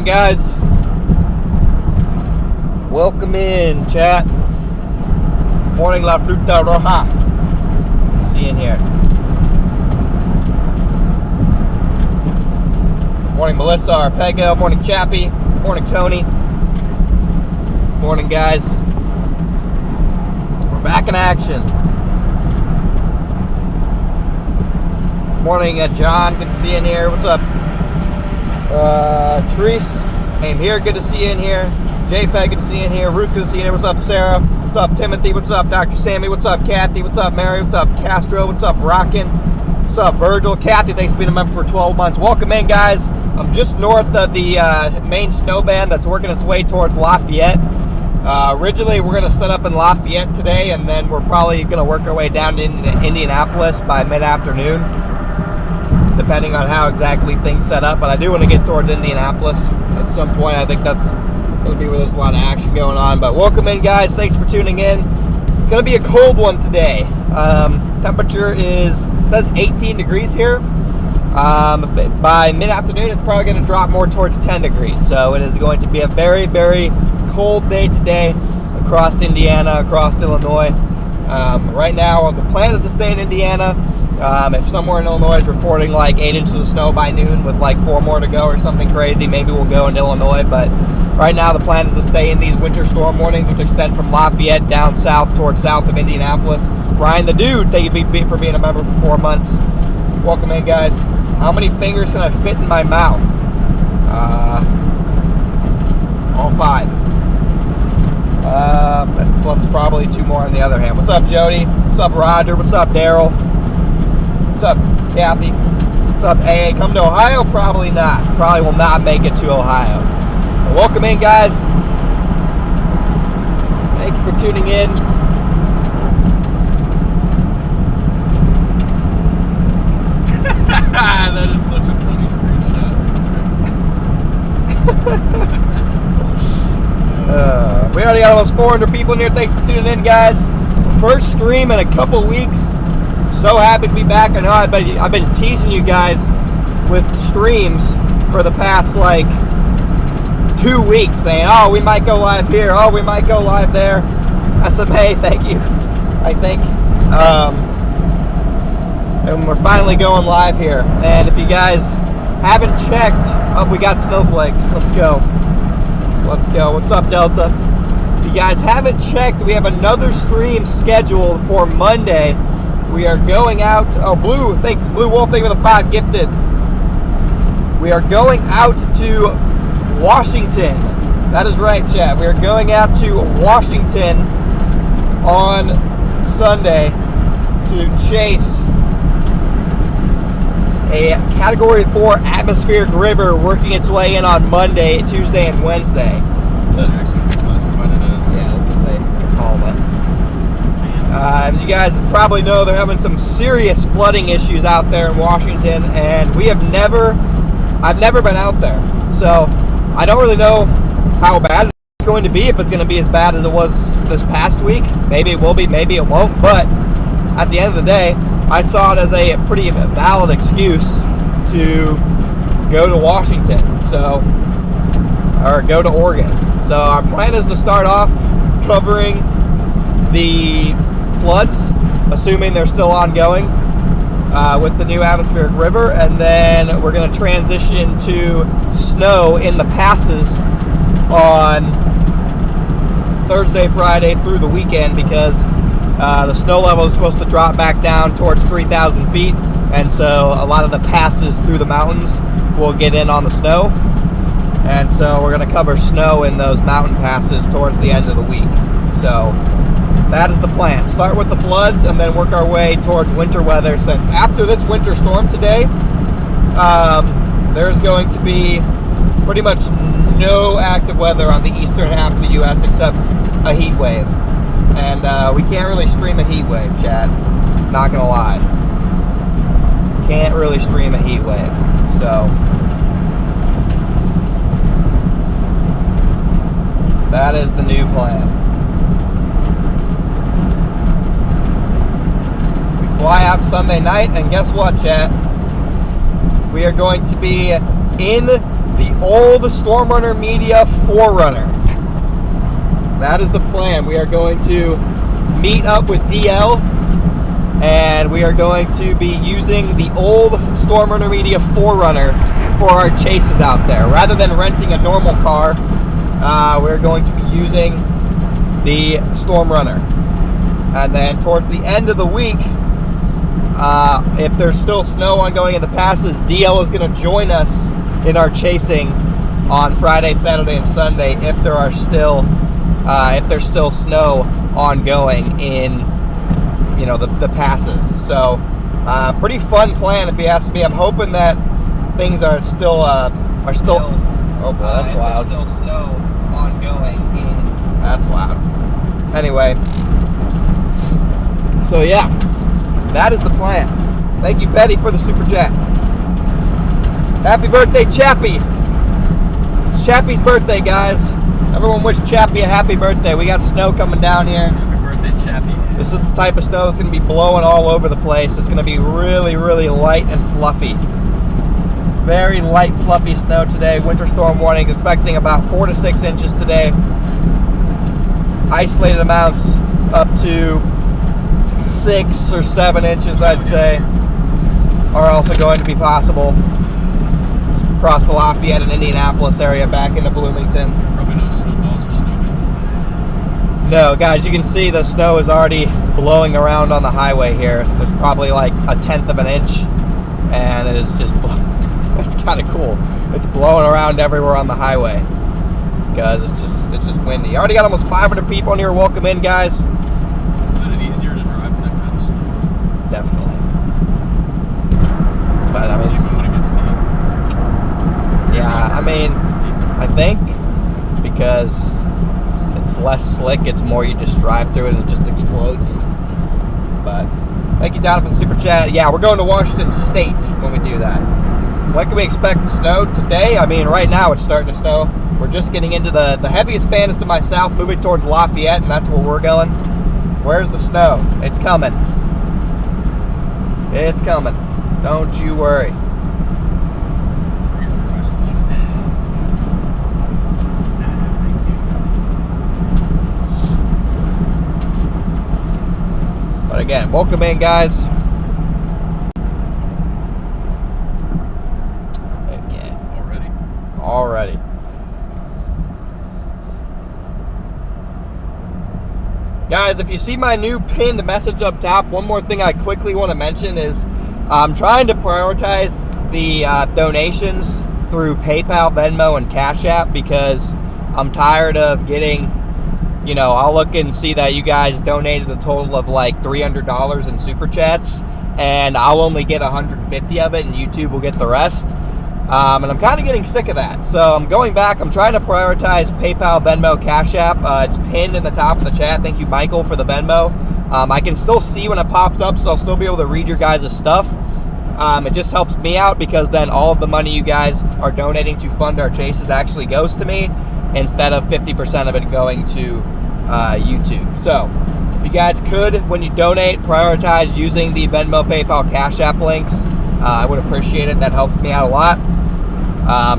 guys. Welcome in, chat. Morning, La Fruta Roja. See you in here. Morning, Melissa Arpego. Morning, Chappie. Morning, Tony. Morning, guys. We're back in action. Morning, John. Good to see you in here. What's up? Therese, I'm here. Good to see you in here. JPEG, good to see you in here. Ruth, good to see you in here. What's up, Sarah? What's up, Timothy? What's up, Dr. Sammy? What's up, Kathy? What's up, Mary? What's up, Castro? What's up, Rockin'? What's up, Virgil? Kathy, thanks for being a member for 12 months. Welcome in, guys. I'm just north of the main snow band that's working its way towards Lafayette. Originally, we're going to set up in Lafayette today, and then we're probably going to work our way down to Indianapolis by mid-afternoon, depending on how exactly things set up. But I do want to get towards Indianapolis at some point. I think that's going to be where there's a lot of action going on. But welcome in, guys. Thanks for tuning in. It's going to be a cold one today. Temperature says 18 degrees here. By mid-afternoon, it's probably going to drop more towards 10 degrees. So it is going to be a very, very cold day today across Indiana, across Illinois. Right now, the plan is to stay in Indiana. If somewhere in Illinois is reporting like 8 inches of snow by noon with like 4 more to go or something crazy, maybe we'll go into Illinois. But right now the plan is to stay in these winter storm warnings, which extend from Lafayette down south towards south of Indianapolis. Ryan the Dude, thank you for being a member for 4 months. Welcome in, guys. How many fingers can I fit in my mouth? All 5. Plus probably 2 more on the other hand. What's up, Jody? What's up, Roger? What's up, Daryl? What's up, Kathy? What's up, AA? Come to Ohio? Probably not. Probably will not make it to Ohio. But welcome in, guys. Thank you for tuning in. That is such a funny screenshot. We already got almost 400 people in here. Thanks for tuning in, guys. First stream in a couple weeks. So happy to be back. I know I've been teasing you guys with streams for the past like 2 weeks, saying, oh, we might go live here, oh, we might go live there. I said, hey, thank you, I think. And we're finally going live here. And if you guys haven't checked, oh, we got snowflakes. Let's go. Let's go. What's up, Delta? If you guys haven't checked, we have another stream scheduled for Monday. We are going out. Oh, Blue Wolf, thank you for the 5 gifted. We are going out to Washington. That is right, chat. We are going out to Washington on Sunday to chase a Category 4 atmospheric river working its way in on Monday, Tuesday, and Wednesday. Is that actually classified it as? Yeah, that's what they call it. As you guys probably know, they're having some serious flooding issues out there in Washington, and I've never been out there, so I don't really know how bad it's going to be, if it's going to be as bad as it was this past week. Maybe it will be, maybe it won't, but at the end of the day, I saw it as a pretty valid excuse to go to Washington, or go to Oregon. So our plan is to start off covering the floods, assuming they're still ongoing with the new atmospheric river, and then we're going to transition to snow in the passes on Thursday, Friday through the weekend, because the snow level is supposed to drop back down towards 3,000 feet, and so a lot of the passes through the mountains will get in on the snow, and so we're going to cover snow in those mountain passes towards the end of the week. So that is the plan. Start with the floods and then work our way towards winter weather, since after this winter storm today, there's going to be pretty much no active weather on the eastern half of the U.S. except a heat wave. And we can't really stream a heat wave, Chad. Not gonna lie. Can't really stream a heat wave. So that is the new plan. We fly out Sunday night, and guess what, chat? We are going to be in the old Storm Runner Media 4Runner. That is the plan. We are going to meet up with DL, and we are going to be using the old Storm Runner Media 4Runner for our chases out there. Rather than renting a normal car, we're going to be using the Storm Runner. And then towards the end of the week, if there's still snow ongoing in the passes, DL is going to join us in our chasing on Friday, Saturday, and Sunday if there's still snow ongoing in the passes. So pretty fun plan if you ask me. I'm hoping that things are still oh boy, that's loud. There's still snow ongoing in that's loud. Anyway, so yeah, that is the plan. Thank you, Betty, for the super chat. Happy birthday, Chappie. It's Chappie's birthday, guys. Everyone wish Chappie a happy birthday. We got snow coming down here. Happy birthday, Chappie. This is the type of snow that's going to be blowing all over the place. It's going to be really, really light and fluffy. Very light, fluffy snow today. Winter storm warning expecting about 4 to 6 inches today. Isolated amounts up to 6 or 7 inches, I'd say, are also going to be possible across the Lafayette and Indianapolis area back into Bloomington. Probably no snowballs or snowmen today. No, guys, you can see the snow is already blowing around on the highway here. There's probably like 1/10 of an inch, and it is just it's kind of cool. It's blowing around everywhere on the highway because it's just windy. Already got almost 500 people in here. Welcome in, guys. Isn't it easier to drive in that kind of snow? Definitely. But I mean, Even when it gets deep. yeah, I mean, I think because it's less slick, it's more you just drive through it and it just explodes. But thank you, Don, for the super chat. Yeah, we're going to Washington State when we do that. When can we expect snow today? I mean, right now it's starting to snow. We're just getting into the heaviest band is to my south, moving towards Lafayette, and that's where we're going. Where's the snow? It's coming. It's coming. Don't you worry. But again, welcome in, guys. Okay. Already. Guys, if you see my new pinned message up top, one more thing I quickly want to mention is I'm trying to prioritize the donations through PayPal, Venmo, and Cash App because I'm tired of getting, I'll look and see that you guys donated a total of like $300 in super chats, and I'll only get 150 of it, and YouTube will get the rest. And I'm kind of getting sick of that. So I'm going back. I'm trying to prioritize PayPal, Venmo, Cash App. It's pinned in the top of the chat. Thank you, Michael, for the Venmo. I can still see when it pops up, so I'll still be able to read your guys' stuff. It just helps me out because then all of the money you guys are donating to fund our chases actually goes to me instead of 50% of it going to YouTube. So if you guys could, when you donate, prioritize using the Venmo, PayPal, Cash App links. I would appreciate it. That helps me out a lot.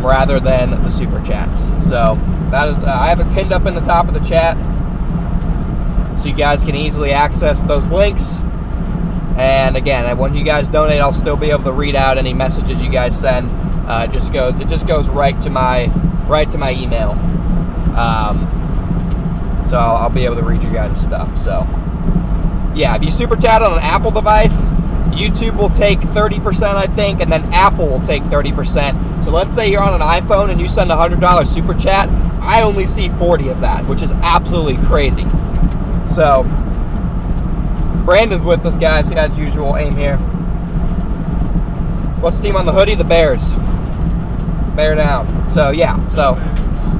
Rather than the super chats. So that is, I have it pinned up in the top of the chat, so you guys can easily access those links. And again, when you guys donate, I'll still be able to read out any messages you guys send. It just goes right to my email. So I'll be able to read your guys' stuff. So yeah, if you super chat on an Apple device, YouTube will take 30%, I think, and then Apple will take 30%. So let's say you're on an iPhone and you send a $100 super chat, I only see 40 of that, which is absolutely crazy. So Brandon's with us, guys, as usual. Aim here. What's the team on the hoodie? The Bears. Bear down. So yeah, so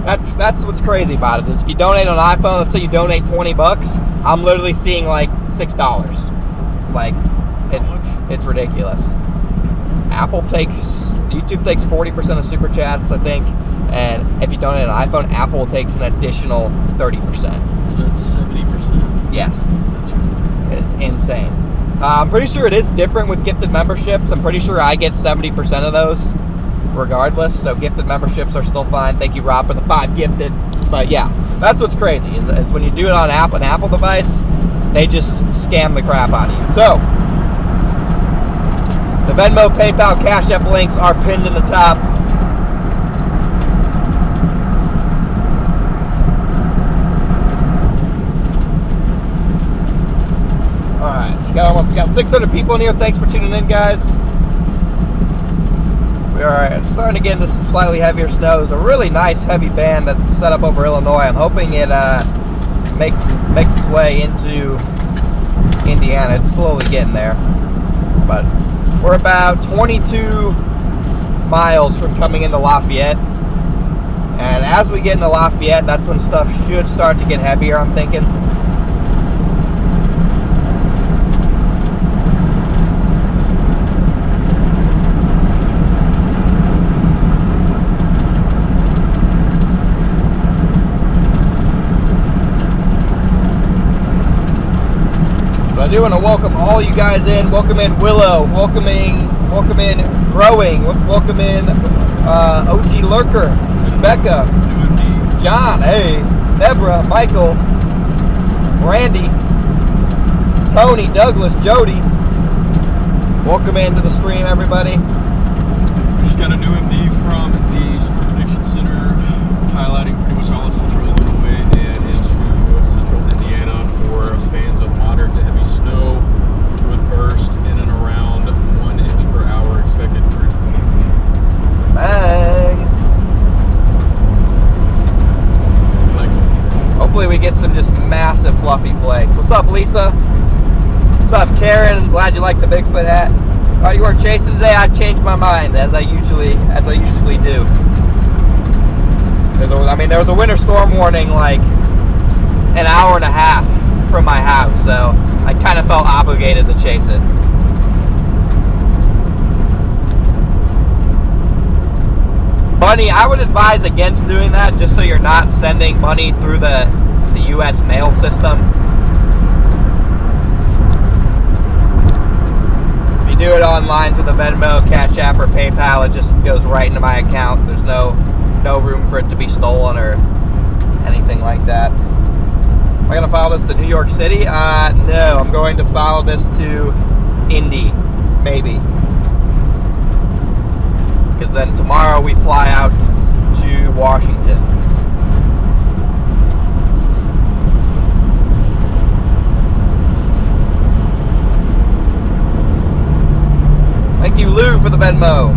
that's what's crazy about it is if you donate on an iPhone, let's say you donate $20, I'm literally seeing like $6. Like, it's ridiculous. YouTube takes 40% of super chats, I think, and if you donate an iPhone, Apple takes an additional 30%. So that's 70%. Yes. That's crazy. It's insane. I'm pretty sure it is different with gifted memberships. I'm pretty sure I get 70% of those. regardless. So gifted memberships are still fine. Thank you, Rob, for the 5 gifted. But yeah, that's what's crazy is when you do it on an Apple device, they just scam the crap out of you. So the Venmo, PayPal, Cash App links are pinned in the top. Alright, so we got 600 people in here. Thanks for tuning in, guys. We are starting to get into some slightly heavier snow. There's a really nice heavy band that's set up over Illinois. I'm hoping it makes its way into Indiana. It's slowly getting there. But we're about 22 miles from coming into Lafayette. And as we get into Lafayette, that's when stuff should start to get heavier, I'm thinking. I do want to welcome all you guys in. Welcome in Willow. Welcome in Growing. Welcome in OG Lurker, Becca, John, hey, Deborah, Michael, Randy, Tony, Douglas, Jody. Welcome into the stream, everybody. We just got a new MD from the Storm Prediction Center, highlighting pretty much all of central Illinois and into central Indiana for bands of moderate to heavy snow with burst in and around 1 inch per hour expected through 20. Bang! We'd like to see that. Hopefully we get some just massive fluffy flakes. What's up, Lisa? What's up, Karen? Glad you like the Bigfoot hat. Oh, you weren't chasing today? I changed my mind as I usually do. There was a winter storm warning like an hour and a half from my house, so I kind of felt obligated to chase it. Bunny, I would advise against doing that just so you're not sending money through the U.S. mail system. If you do it online to the Venmo, Cash App, or PayPal, it just goes right into my account. There's no room for it to be stolen or anything like that. Am I going to file this to New York City? No, I'm going to file this to Indy, maybe. Because then tomorrow we fly out to Washington. Thank you, Lou, for the Venmo.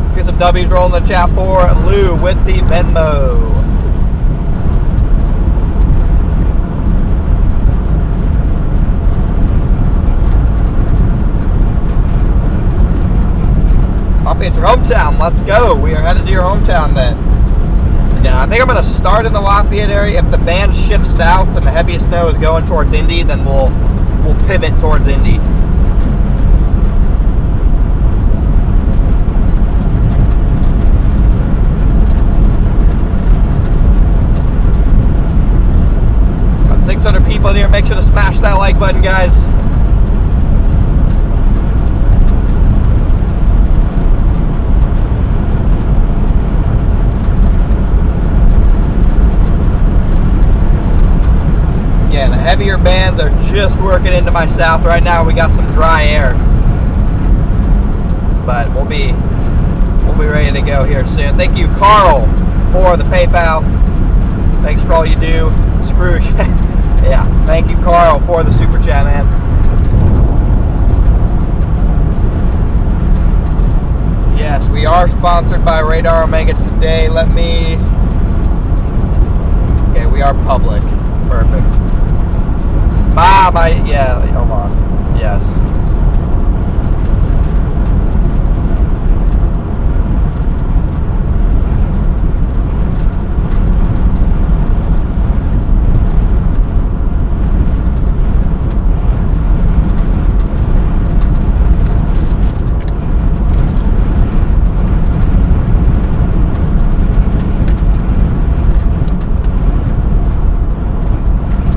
Let's get some W's rolling in the chat for Lou with the Venmo. Up into your hometown. Let's go. We are headed to your hometown then. Yeah, I think I'm going to start in the Lafayette area. If the band shifts south and the heaviest snow is going towards Indy, then we'll pivot towards Indy. Got 600 people in here. Make sure to smash that like button, guys. Yeah, the heavier bands are just working into my south right now. We got some dry air, but we'll be ready to go here soon. Thank you, Carl, for the PayPal. Thanks for all you do. Screw yeah, thank you, Carl, for the super chat, man. Yes, we are sponsored by Radar Omega today. Okay, we are public. Perfect. Mom, yeah, hold on. Yes.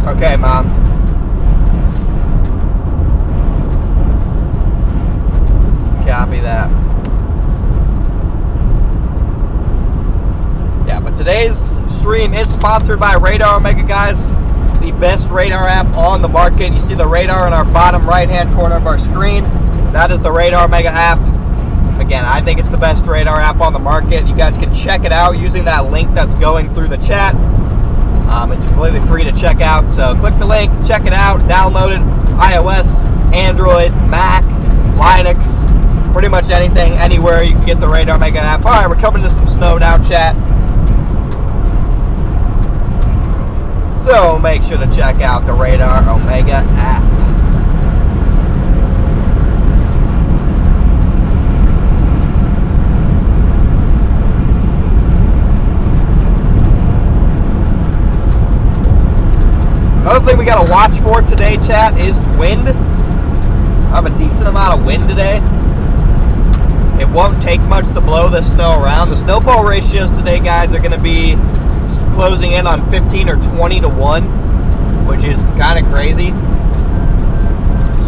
Okay, Mom. stream is sponsored by Radar Omega, guys. The best radar app on the market. You see the radar in our bottom right-hand corner of our screen. That is the Radar Omega app. Again, I think it's the best radar app on the market. You guys can check it out using that link that's going through the chat. It's completely free to check out. So click the link, check it out, download it. iOS, Android, Mac, Linux, pretty much anything, anywhere you can get the Radar Omega app. All right, we're coming to some snow now, chat. So make sure to check out the Radar Omega app. Another thing we got to watch for today, chat, is wind. I have a decent amount of wind today. It won't take much to blow this snow around. The snowfall ratios today, guys, are going to be closing in on 15 or 20 to 1, which is kind of crazy.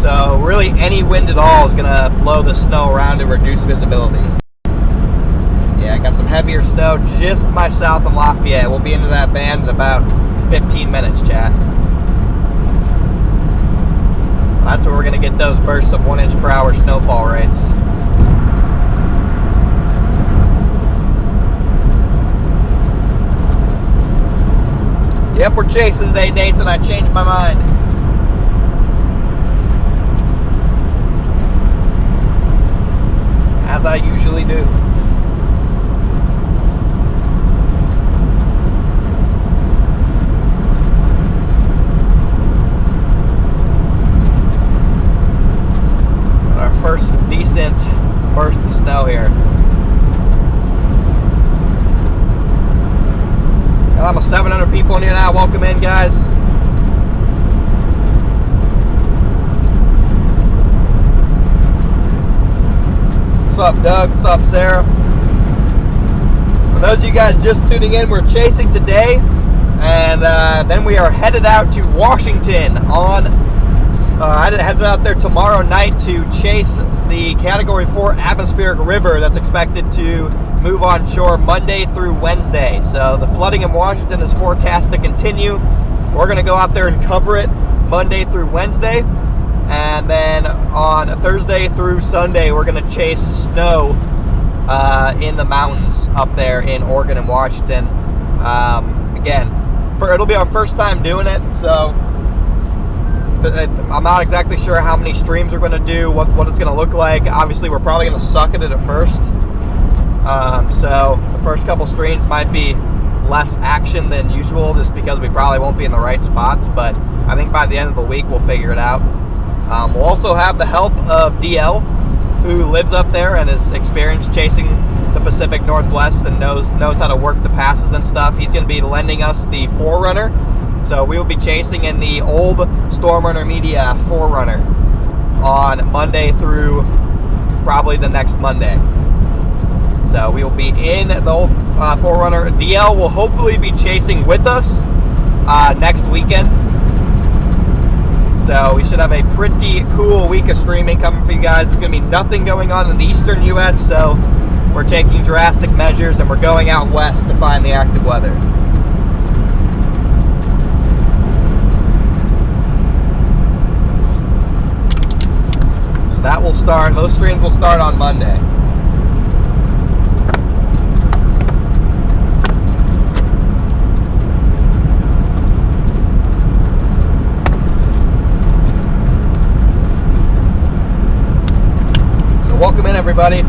So really any wind at all is going to blow the snow around and reduce visibility. Yeah, I got some heavier snow just to my south of Lafayette. We'll be into that band in about 15 minutes, chat. That's where we're going to get those bursts of 1 inch per hour snowfall rates. Yep, we're chasing today, Nathan. I changed my mind. As I usually do. Our first decent burst of snow here. Got almost 700 people in here now. Welcome in, guys. What's up, Doug? What's up, Sarah? For those of you guys just tuning in, we're chasing today, and then we are headed out to Washington on. Headed out there tomorrow night to chase the Category 4 atmospheric river that's expected to move on shore Monday through Wednesday. So the flooding in Washington is forecast to continue. We're going to go out there and cover it Monday through Wednesday. And then on Thursday through Sunday, we're going to chase snow in the mountains up there in Oregon and Washington. Again, it'll be our first time doing it, so I'm not exactly sure how many streams we're going to do, what it's going to look like. Obviously, we're probably going to suck at it at first. So the first couple streams might be less action than usual just because we probably won't be in the right spots. But I think by the end of the week, we'll figure it out. We'll also have the help of DL, who lives up there and is experienced chasing the Pacific Northwest and knows how to work the passes and stuff. He's going to be lending us the 4Runner. So we will be chasing in the old Stormrunner Media 4Runner on Monday through probably the next Monday. So we will be in the old 4Runner. DL will hopefully be chasing with us next weekend. So we should have a pretty cool week of streaming coming for you guys. There's going to be nothing going on in the eastern U.S., so we're taking drastic measures and we're going out west to find the active weather. That will start, those streams will start on Monday. So welcome in, everybody.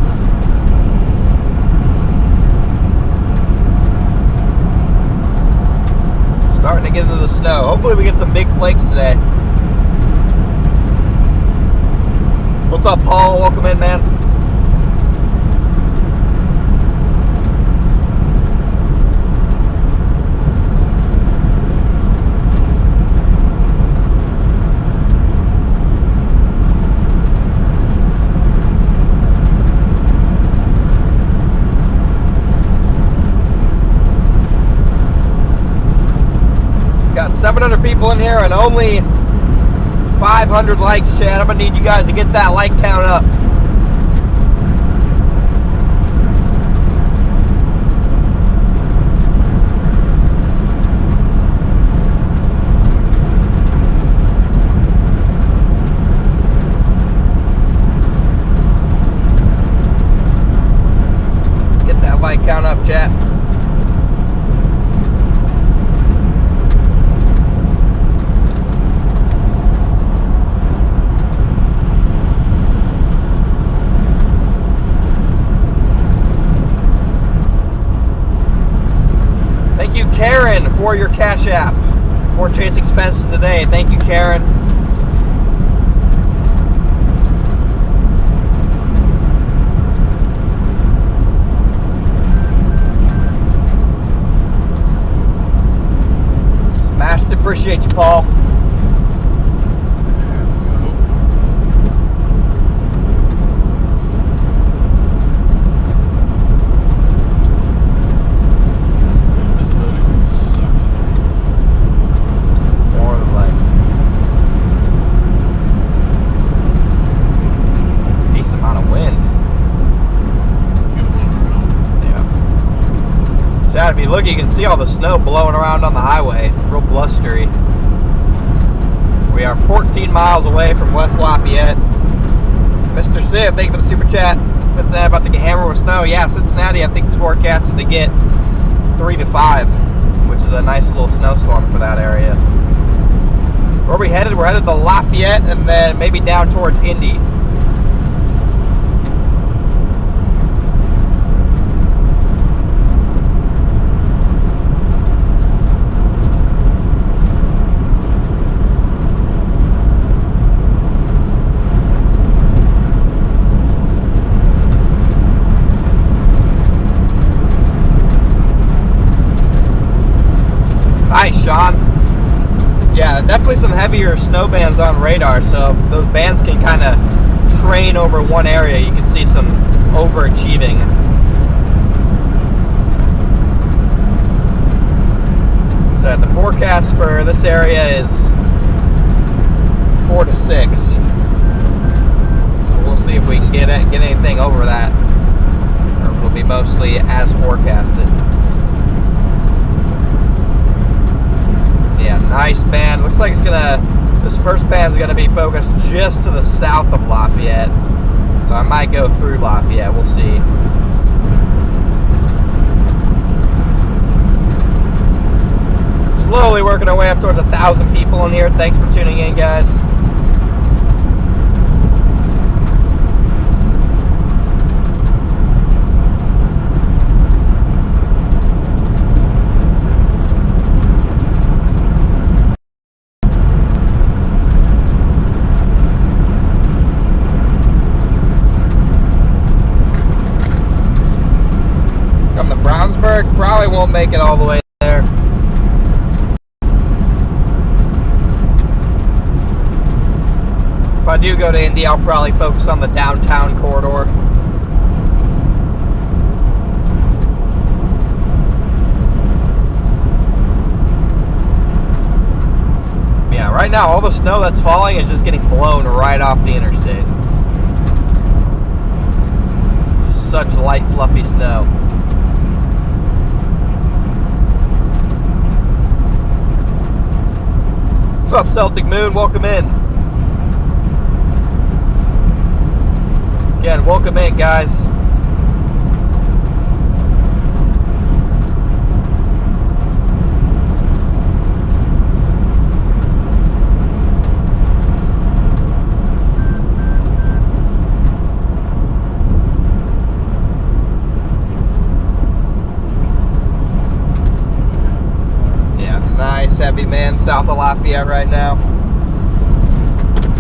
Starting to get into the snow. Hopefully we get some big flakes today. What's up, Paul? Welcome in, man. Got 700 people in here and only 500 likes, Chad. I'm gonna need you guys to get that like count up. or your Cash App for Chase expenses today. Thank you, Karen. Smashed. Appreciate you, Paul. If you look, you can see all the snow blowing around on the highway. It's real blustery. We are 14 miles away from West Lafayette. Mr. Siv, thank you for the super chat. Cincinnati about to get hammered with snow. Yeah, Cincinnati, I think it's forecasted to get 3 to 5, which is a nice little snowstorm for that area. Where are we headed? We're headed to Lafayette and then maybe down towards Indy. Nice, Sean. Yeah, definitely some heavier snow bands on radar, so if those bands can kind of train over one area, you can see some overachieving. So the forecast for this area is 4 to 6. So we'll see if we can get anything over that, or if it'll be mostly as forecasted. Yeah, nice band. Looks like this first band's gonna be focused just to the south of Lafayette. So I might go through Lafayette, we'll see. Slowly working our way up towards 1,000 people in here. Thanks for tuning in, guys. Probably won't make it all the way there. If I do go to Indy, I'll probably focus on the downtown corridor. Yeah, right now all the snow that's falling is just getting blown right off the interstate. Just such light, fluffy snow. What's up, Celtic Moon? Welcome in. Again, welcome in, guys. Heavy man south of Lafayette right now.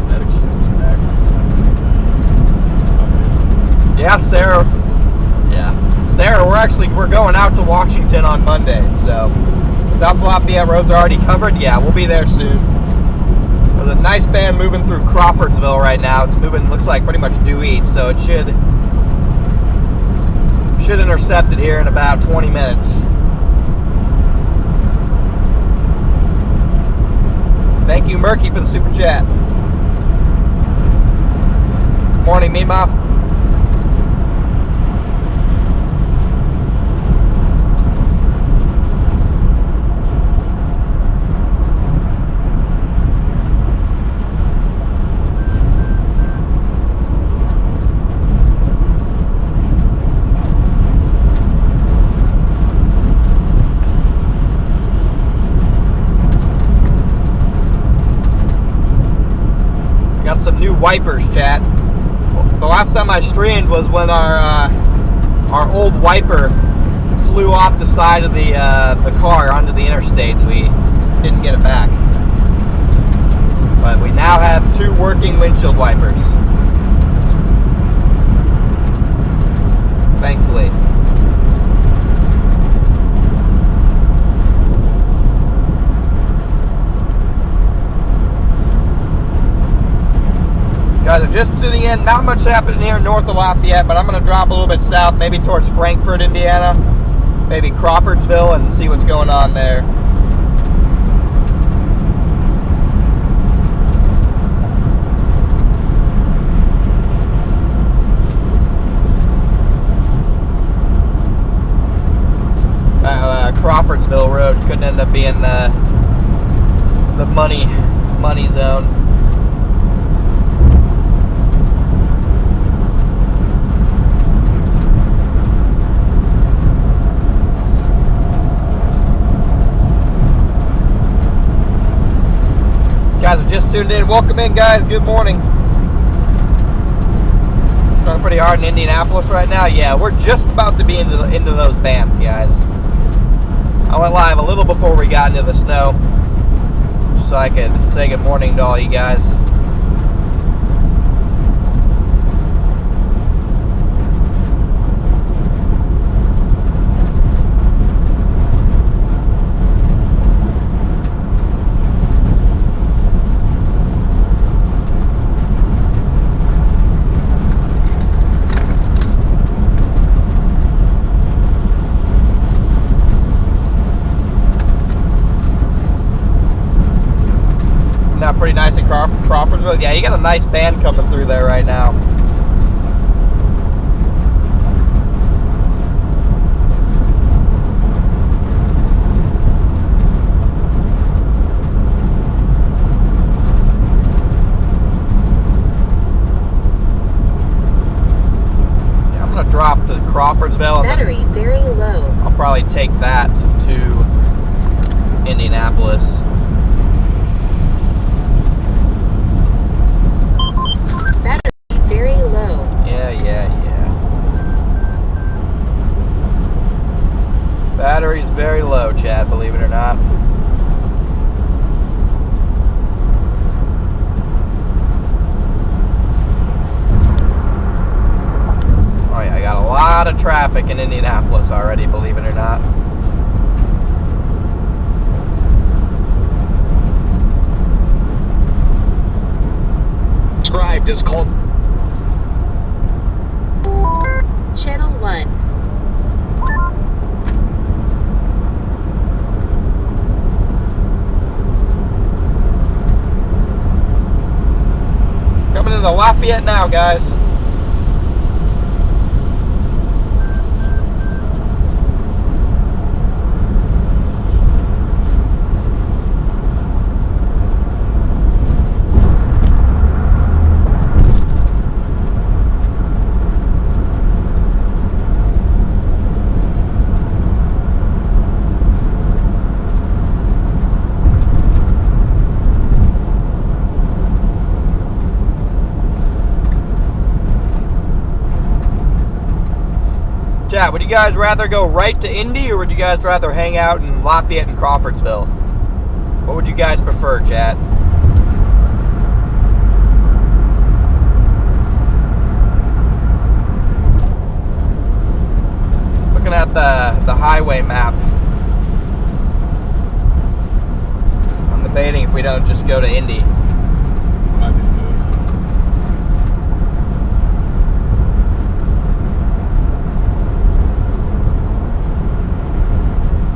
That extends back. Yeah, Sarah. Yeah, Sarah. We're going out to Washington on Monday. So South Lafayette roads are already covered. Yeah, we'll be there soon. There's a nice band moving through Crawfordsville right now. It's moving, looks like pretty much due east, so it should intercept it here in about 20 minutes. Thank you, Murky, for the super chat. Morning, Mima. Some new wipers, chat. The last time I streamed was when our old wiper flew off the side of the car onto the interstate, and we didn't get it back. But we now have 2 working windshield wipers. Thankfully. Guys are just tuning in. Not much happening here north of Lafayette, but I'm going to drop a little bit south, maybe towards Frankfort, Indiana, maybe Crawfordsville, and see what's going on there. Crawfordsville Road couldn't end up being the money zone. Guys are just tuned in. Welcome in, guys. Good morning. Going pretty hard in Indianapolis right now. Yeah, we're just about to be into those bands, guys. I went live a little before we got into the snow, just so I could say good morning to all you guys. Pretty nice at Crawfordsville. Yeah, you got a nice band coming through there right now. Yeah, I'm gonna drop to Crawfordsville. Battery very low. I'll probably take that to Indianapolis. Battery's very low, Chad, believe it or not. Oh yeah, I got a lot of traffic in Indianapolis already, believe it or not. Described as called Channel 1. Coming into Lafayette now, guys. Chat, would you guys rather go right to Indy, or would you guys rather hang out in Lafayette and Crawfordsville? What would you guys prefer, chat? Looking at the highway map, I'm debating if we don't just go to Indy. Might be good.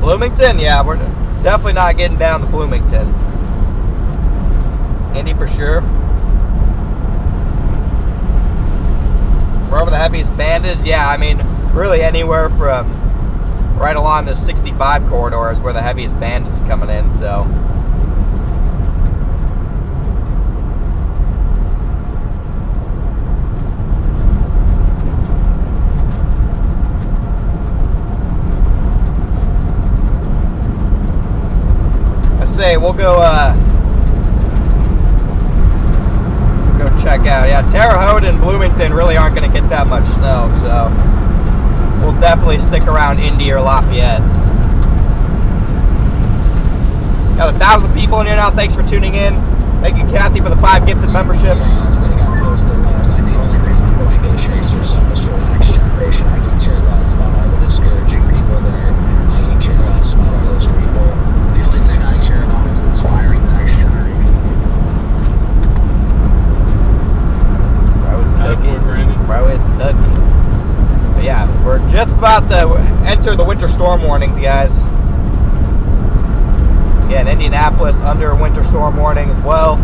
Bloomington? Yeah, we're definitely not getting down to Bloomington. Indy for sure. Wherever the heaviest band is, yeah, I mean, really anywhere from right along the 65 corridor is where the heaviest band is coming in, so. Say we'll go check out. Yeah, Terre Haute and Bloomington really aren't going to get that much snow, so we'll definitely stick around Indy or Lafayette. Got 1,000 people in here now. Thanks for tuning in. Thank you, Kathy, for the 5 gifted memberships. They got posted last night. The only reason I'm going to chase are so much for the next generation. I can care less about all the discouraging people there. I can care less about all those people. The only thing I care about is inspiring the next generation. Bro is cooking. Bro is cooking. But yeah, we're just about to enter the winter storm warnings, guys. Yeah, in Indianapolis, under a winter storm warning as well.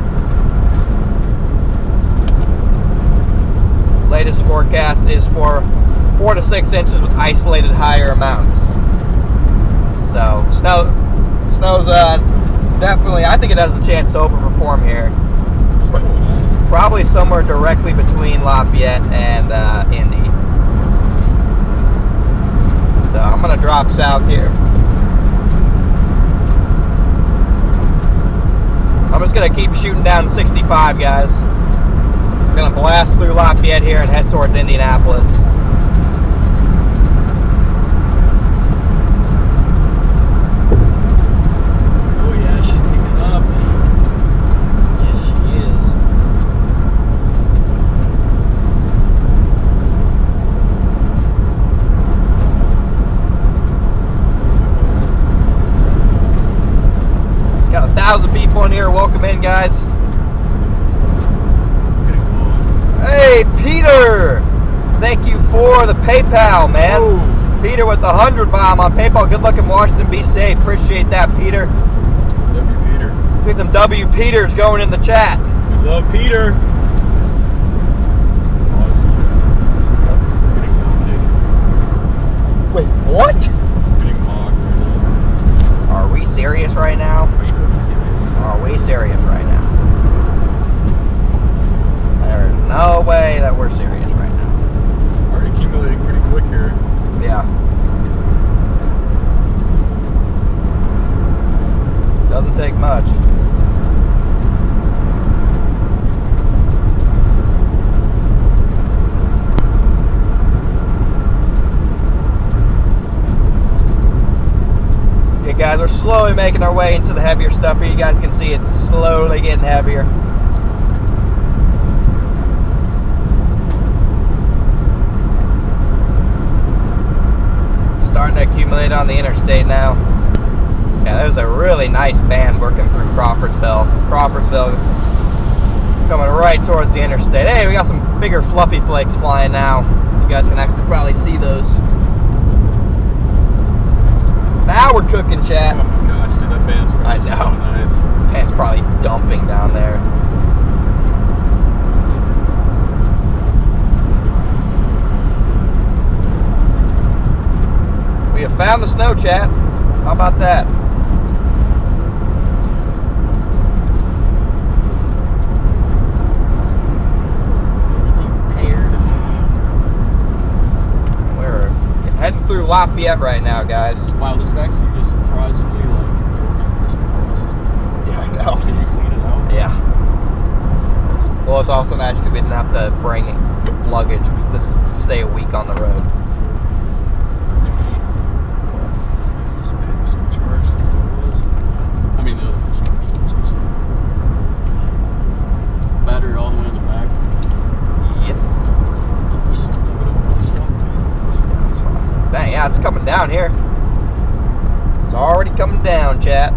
Latest forecast is for 4 to 6 inches with isolated higher amounts. So, snow's definitely, I think it has a chance to overperform here. Probably somewhere directly between Lafayette and Indy. So, I'm going to drop south here. I'm just going to keep shooting down 65, guys. I'm going to blast through Lafayette here and head towards Indianapolis. Oh yeah, she's picking up. Yes, she is. Got 1,000 people in here. Welcome in, guys. Hey, Peter! Thank you for the PayPal, man. Ooh. Peter with the 100 bomb on PayPal. Good luck in Washington. Be safe. Appreciate that, Peter. W. Peter. See some W. Peters going in the chat. We love Peter. Getting dominated. Wait, what? Getting mogged right now. Are we serious right now? Are you fucking serious? Are we serious right now? There's no way that we're serious right now. Already accumulating pretty quick here. Yeah. Doesn't take much. Okay, guys, we're slowly making our way into the heavier stuff here. You guys can see it's slowly getting heavier. Starting to accumulate on the interstate now. Yeah, there's a really nice band working through Crawfordsville. Coming right towards the interstate. Hey, we got some bigger fluffy flakes flying now. You guys can actually probably see those. Now we're cooking, chat. Oh my gosh, dude, that band's I probably know. so nice. Band's probably dumping down there. We have found the snow, chat. How about that? We're heading through Lafayette right now, guys. Wow, this backseat is surprisingly organized. Yeah, I know. Did you clean it out? Yeah. Well, it's also nice because we didn't have to bring luggage to stay a week on the road. This bag was charged like it was. I mean, the other one's charged. I'm so sorry. Battery all the way in the back. Yep. Just a bit of one stop. That's fine. Dang, yeah, it's coming down here. It's already coming down, chat.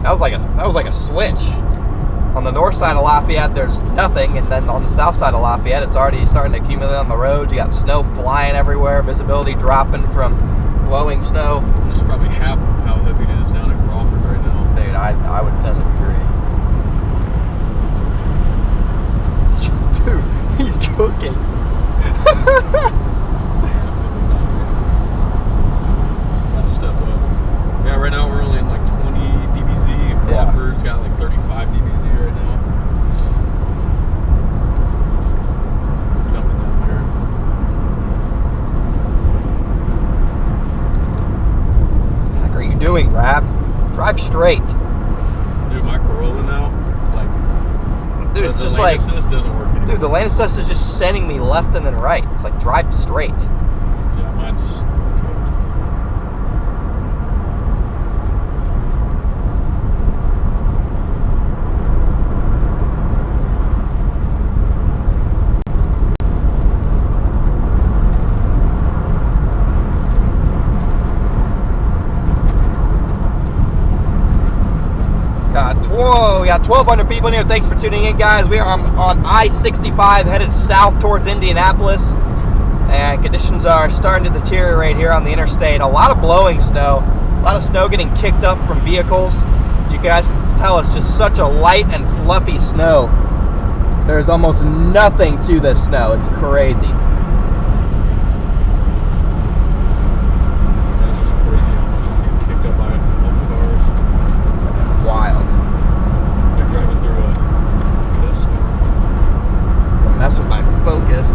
That was like a switch. On the north side of Lafayette, there's nothing, and then on the south side of Lafayette, it's already starting to accumulate on the road. You got snow flying everywhere, visibility dropping from blowing snow. It's probably half of how heavy it is down in Crawford right now. Dude, I would tend to agree. Dude, he's cooking. Absolutely not. Gotta step up. Yeah, right now we're only in like 20 dBz, and Crawford's got like 35 dBz right now. Dumping down here. What the heck are you doing, Rav? Drive straight. Dude, my Corolla now, like, Dude, it's the just lane like, assist doesn't work anymore. dude, the lane assist is just sending me left and then right. It's like drive straight. Yeah, mine's cooked. Whoa, we got 1,200 people in here. Thanks for tuning in, guys. We are on I-65 headed south towards Indianapolis. And conditions are starting to deteriorate here on the interstate. A lot of blowing snow. A lot of snow getting kicked up from vehicles. You guys can tell it's just such a light and fluffy snow. There's almost nothing to this snow. It's crazy. Yeah, it's just crazy how much is getting kicked up by all the cars. Wild. Like driving through a storm. Don't mess with my focus.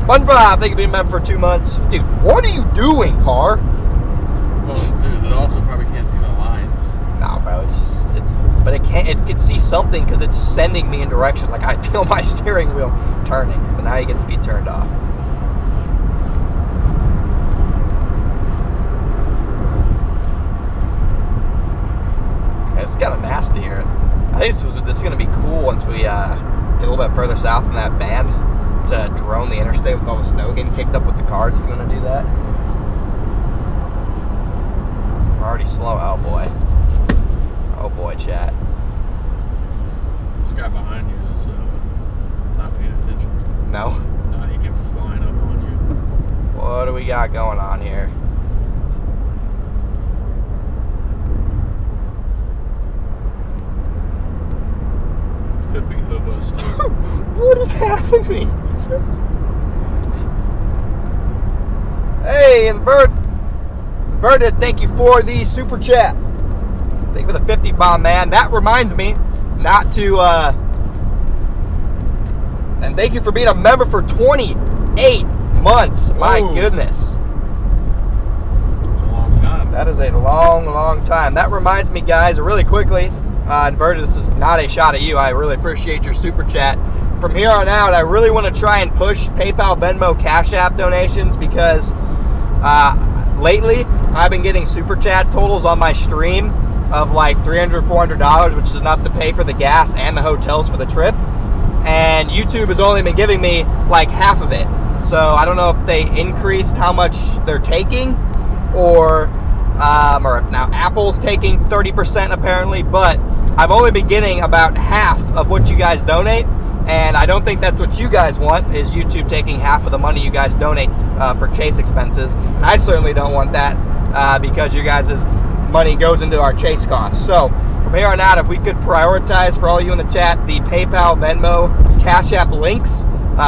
SpongeBob, thank you for being a member for 2 months. Dude, what are you doing, car? Well, dude, it also probably can't see the lines. Nah, bro, but it can see something because it's sending me in directions. Like, I feel my steering wheel turning, so now you get to be turned off. It's kind of nasty here. I think this is going to be cool once we get a little bit further south in that band to drone the interstate with all the snow getting kicked up with the cars if you want to do that. We're already slow. Oh, boy. Oh, boy, chat. This guy behind you is not paying attention. No? No, he came flying up on you. What do we got going on here? Could be Hooves too. What is happening? Hey, Inverted, thank you for the super chat. Thank you for the 50 bomb, man. That reminds me not to, and thank you for being a member for 28 months. My goodness. It's a long time. That is a long, long time. That reminds me, guys, really quickly, Inverted, this is not a shot at you. I really appreciate your super chat. From here on out, I really want to try and push PayPal, Venmo, Cash App donations because lately I've been getting super chat totals on my stream of like $300, $400, which is enough to pay for the gas and the hotels for the trip. And YouTube has only been giving me like half of it. So I don't know if they increased how much they're taking or if now Apple's taking 30% apparently, but I've only been getting about half of what you guys donate. And I don't think that's what you guys want, is YouTube taking half of the money you guys donate for Chase expenses. And I certainly don't want that because your guys' money goes into our Chase costs. So from here on out, if we could prioritize for all you in the chat the PayPal, Venmo, Cash App links,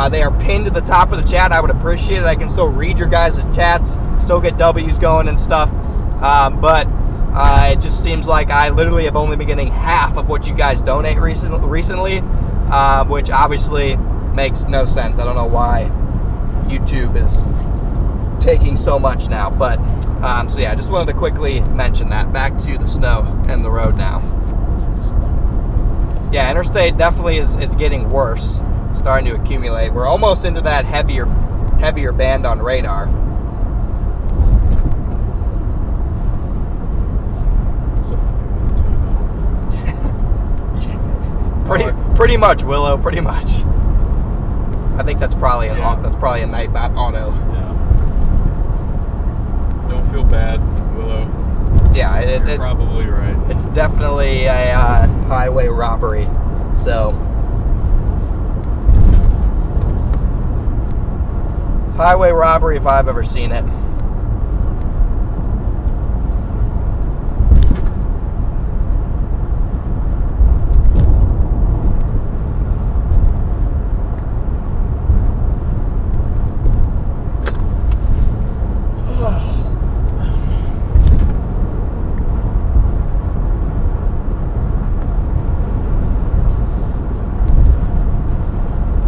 they are pinned to the top of the chat. I would appreciate it. I can still read your guys' chats, still get W's going and stuff. But it just seems like I literally have only been getting half of what you guys donate recently. Which obviously makes no sense. I don't know why YouTube is taking so much now. But, so yeah, I just wanted to quickly mention that. Back to the snow and the road now. Yeah, interstate definitely is getting worse. Starting to accumulate. We're almost into that heavier band on radar. Pretty much, Willow. Pretty much. I think that's probably a Nightbot auto. Yeah. Don't feel bad, Willow. Yeah, You're probably right. It's definitely a highway robbery. So highway robbery if I've ever seen it.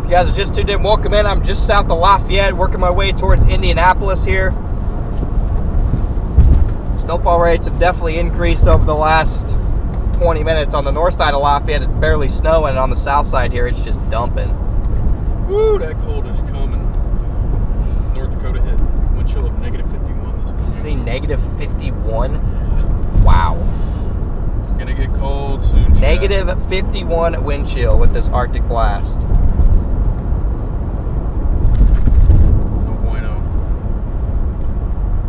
You guys are just tuned in, welcome in. I'm just south of Lafayette, working my way towards Indianapolis here. Snowfall rates have definitely increased over the last 20 minutes. On the north side of Lafayette, it's barely snowing, and on the south side here, it's just dumping. Woo, that cold is coming. North Dakota hit wind chill of -51 this morning. See, -51? Wow. It's gonna get cold soon. Chad. -51 wind chill with this Arctic blast. No bueno.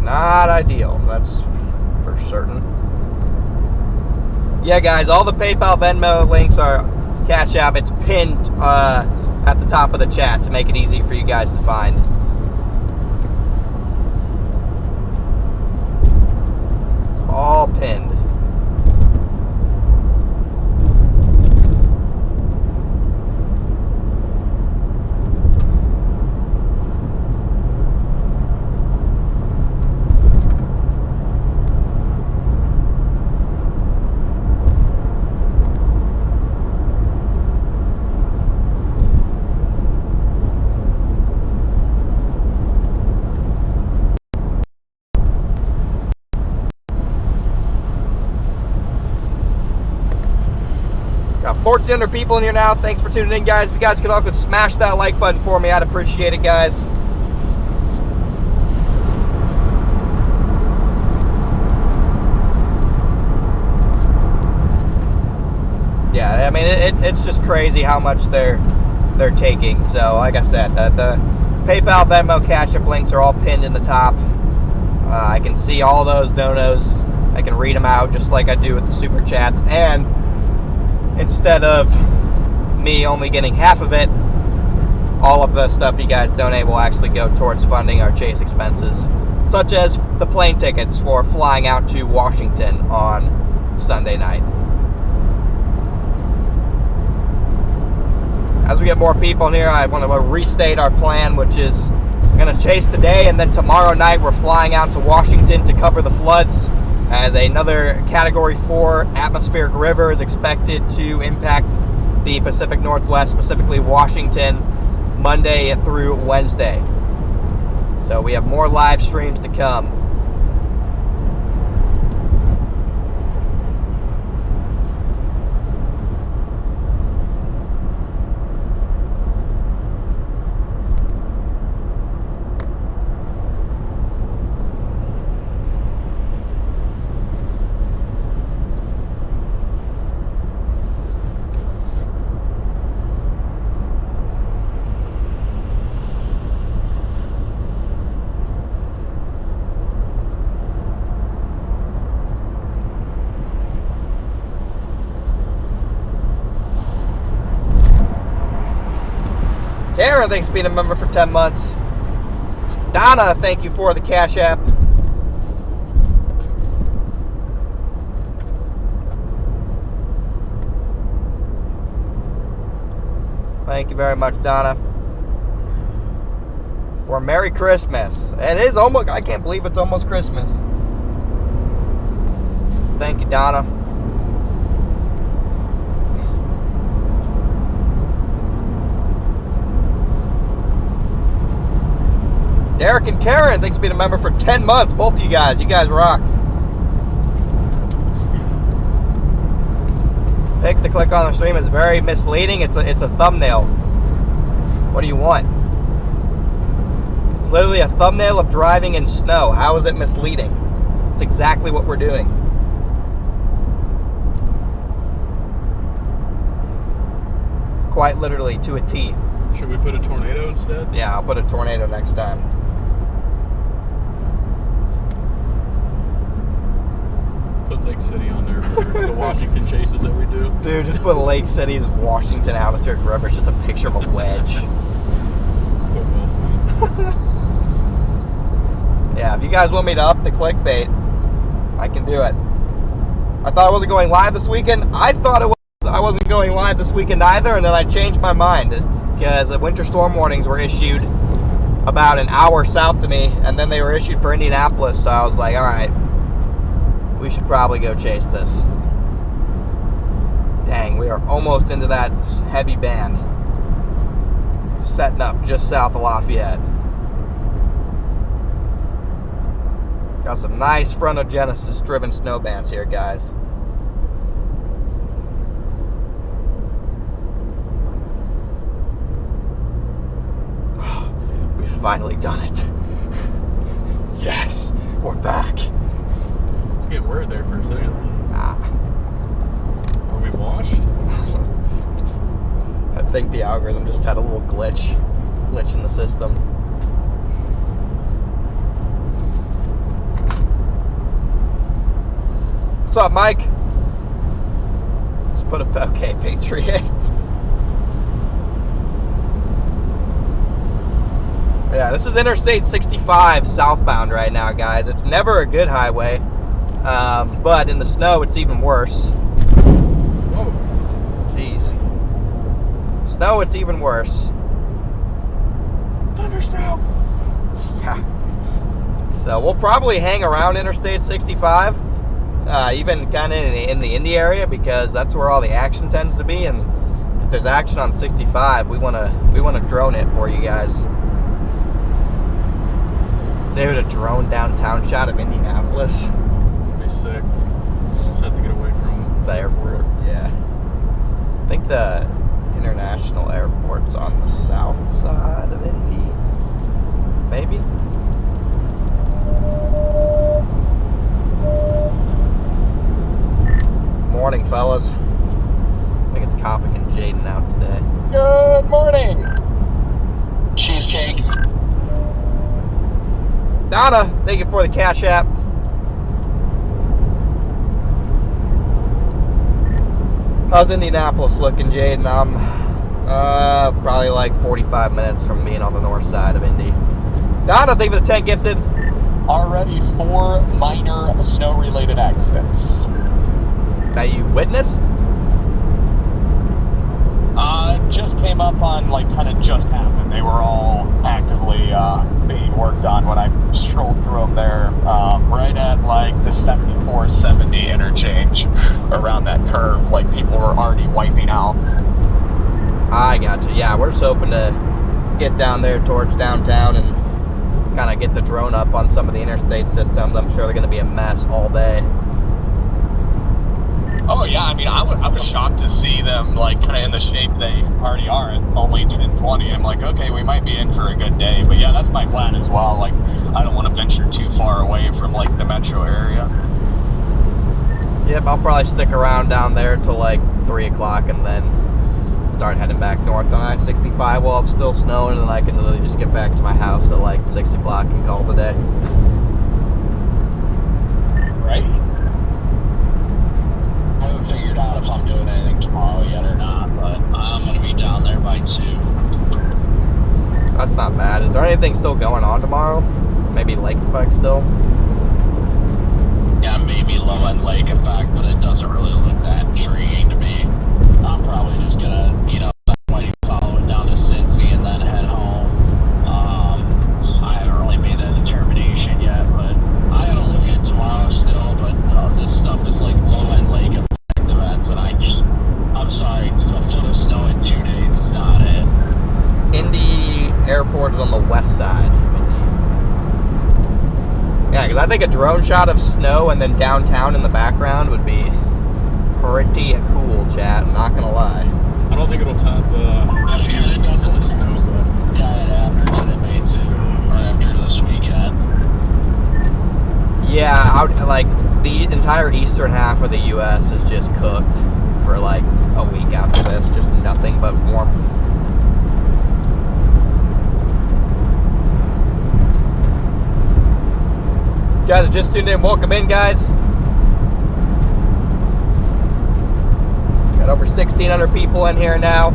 Not ideal, that's for certain. Yeah, guys, all the PayPal, Venmo links are Cash App. It's pinned at the top of the chat to make it easy for you guys to find. It's all pinned. Got 1,400 people in here now. Thanks for tuning in, guys. If you guys could all smash that like button for me, I'd appreciate it, guys. Yeah, I mean, it's just crazy how much they're taking. So, like I said, the PayPal, Venmo, Cash App links are all pinned in the top. I can see all those donos. I can read them out just like I do with the super chats. And instead of me only getting half of it, all of the stuff you guys donate will actually go towards funding our chase expenses, such as the plane tickets for flying out to Washington on Sunday night. As we get more people in here, I want to restate our plan, which is we're going to chase today, and then tomorrow night we're flying out to Washington to cover the floods, as another Category 4 atmospheric river is expected to impact the Pacific Northwest, specifically Washington, Monday through Wednesday. So we have more live streams to come. Karen, thanks for being a member for 10 months. Donna, thank you for the Cash App. Thank you very much, Donna. Or Merry Christmas. It is almost, I can't believe it's almost Christmas. Thank you, Donna. Derek and Karen, thanks for being a member for 10 months. Both of you guys rock. Pick to click on the stream is very misleading. It's a thumbnail. What do you want? It's literally a thumbnail of driving in snow. How is it misleading? It's exactly what we're doing. Quite literally to a T. Should we put a tornado instead? Yeah, I'll put a tornado next time. Put Lake City on there for the Washington chases that we do. Dude, just put Lake City's Washington atmospheric river. It's just a picture of a wedge. Put Wolf. Yeah, if you guys want me to up the clickbait, I can do it. I thought I wasn't going live this weekend. I thought I wasn't going live this weekend either, and then I changed my mind because winter storm warnings were issued about an hour south of me, and then they were issued for Indianapolis, so I was like, all right, we should probably go chase this. Dang, we are almost into that heavy band. Setting up just south of Lafayette. Got some nice Frontogenesis driven snow bands here, guys. We've finally done it. Yes, we're back. Let's get word there for a second. Nah. Are we washed? I think the algorithm just had a little glitch in the system. What's up, Mike? Just put a okay, Patriot. Yeah, this is Interstate 65 southbound right now, guys. It's never a good highway, but in the snow, it's even worse. Whoa. Jeez. Snow, it's even worse. Thunder snow. Yeah. So we'll probably hang around Interstate 65, even kind of in the Indy area, because that's where all the action tends to be. And if there's action on 65, we wanna drone it for you guys. Dude, a drone downtown shot of Indianapolis. That'd be sick. Just have to get away from The airport, yeah. I think the international airport's on the south side of Indy. Maybe? Morning, fellas. I think it's Kopic and Jaden out today. Good morning. Cheesecake. Donna, thank you for the Cash App. How's Indianapolis looking, Jaden? I'm probably like 45 minutes from being on the north side of Indy. Donna, thank you for the 10 gifted. Already 4 minor snow-related accidents. That you witnessed? Just came up on, like, kind of just happened. They were all actively being worked on when I strolled through them there, right at, like, the 74-70 interchange around that curve. Like, people were already wiping out. I got you. Yeah, we're just hoping to get down there towards downtown and kind of get the drone up on some of the interstate systems. I'm sure they're going to be a mess all day. Oh, yeah, I mean, I was shocked to see them, like, kind of in the shape they already are at only 10:20. I'm like, okay, we might be in for a good day. But, yeah, that's my plan as well. Like, I don't want to venture too far away from, like, the metro area. Yep, I'll probably stick around down there till, like, 3 o'clock and then start heading back north on I-65 while it's still snowing, and I can literally just get back to my house at, like, 6 o'clock and call it a day. Right? I haven't figured out if I'm doing anything tomorrow yet or not, but I'm going to be down there by 2. That's not bad. Is there anything still going on tomorrow? Maybe lake effect still? Yeah, maybe low-end lake effect, but it doesn't really look that intriguing to me. I'm probably just going to, might follow it down to Cincy and then head home. I haven't really made that determination yet, but I got to look at it tomorrow still, but this stuff is like low-end lake effect events, and I'm sorry, a foot of snow in 2 days is not it. Indy Airport is on the west side of Indy. Yeah, because I think a drone shot of snow and then downtown in the background would be pretty cool, chat. I'm not going to lie. I don't think it'll top the Yeah, it doesn't. the snow, but Yeah, it after today too, or after this weekend. Yeah, like the entire eastern half of the U.S. is just cooked for like a week after this. Just nothing but warmth. Guys, just tuned in. Welcome in, guys. Got over 1,600 people in here now.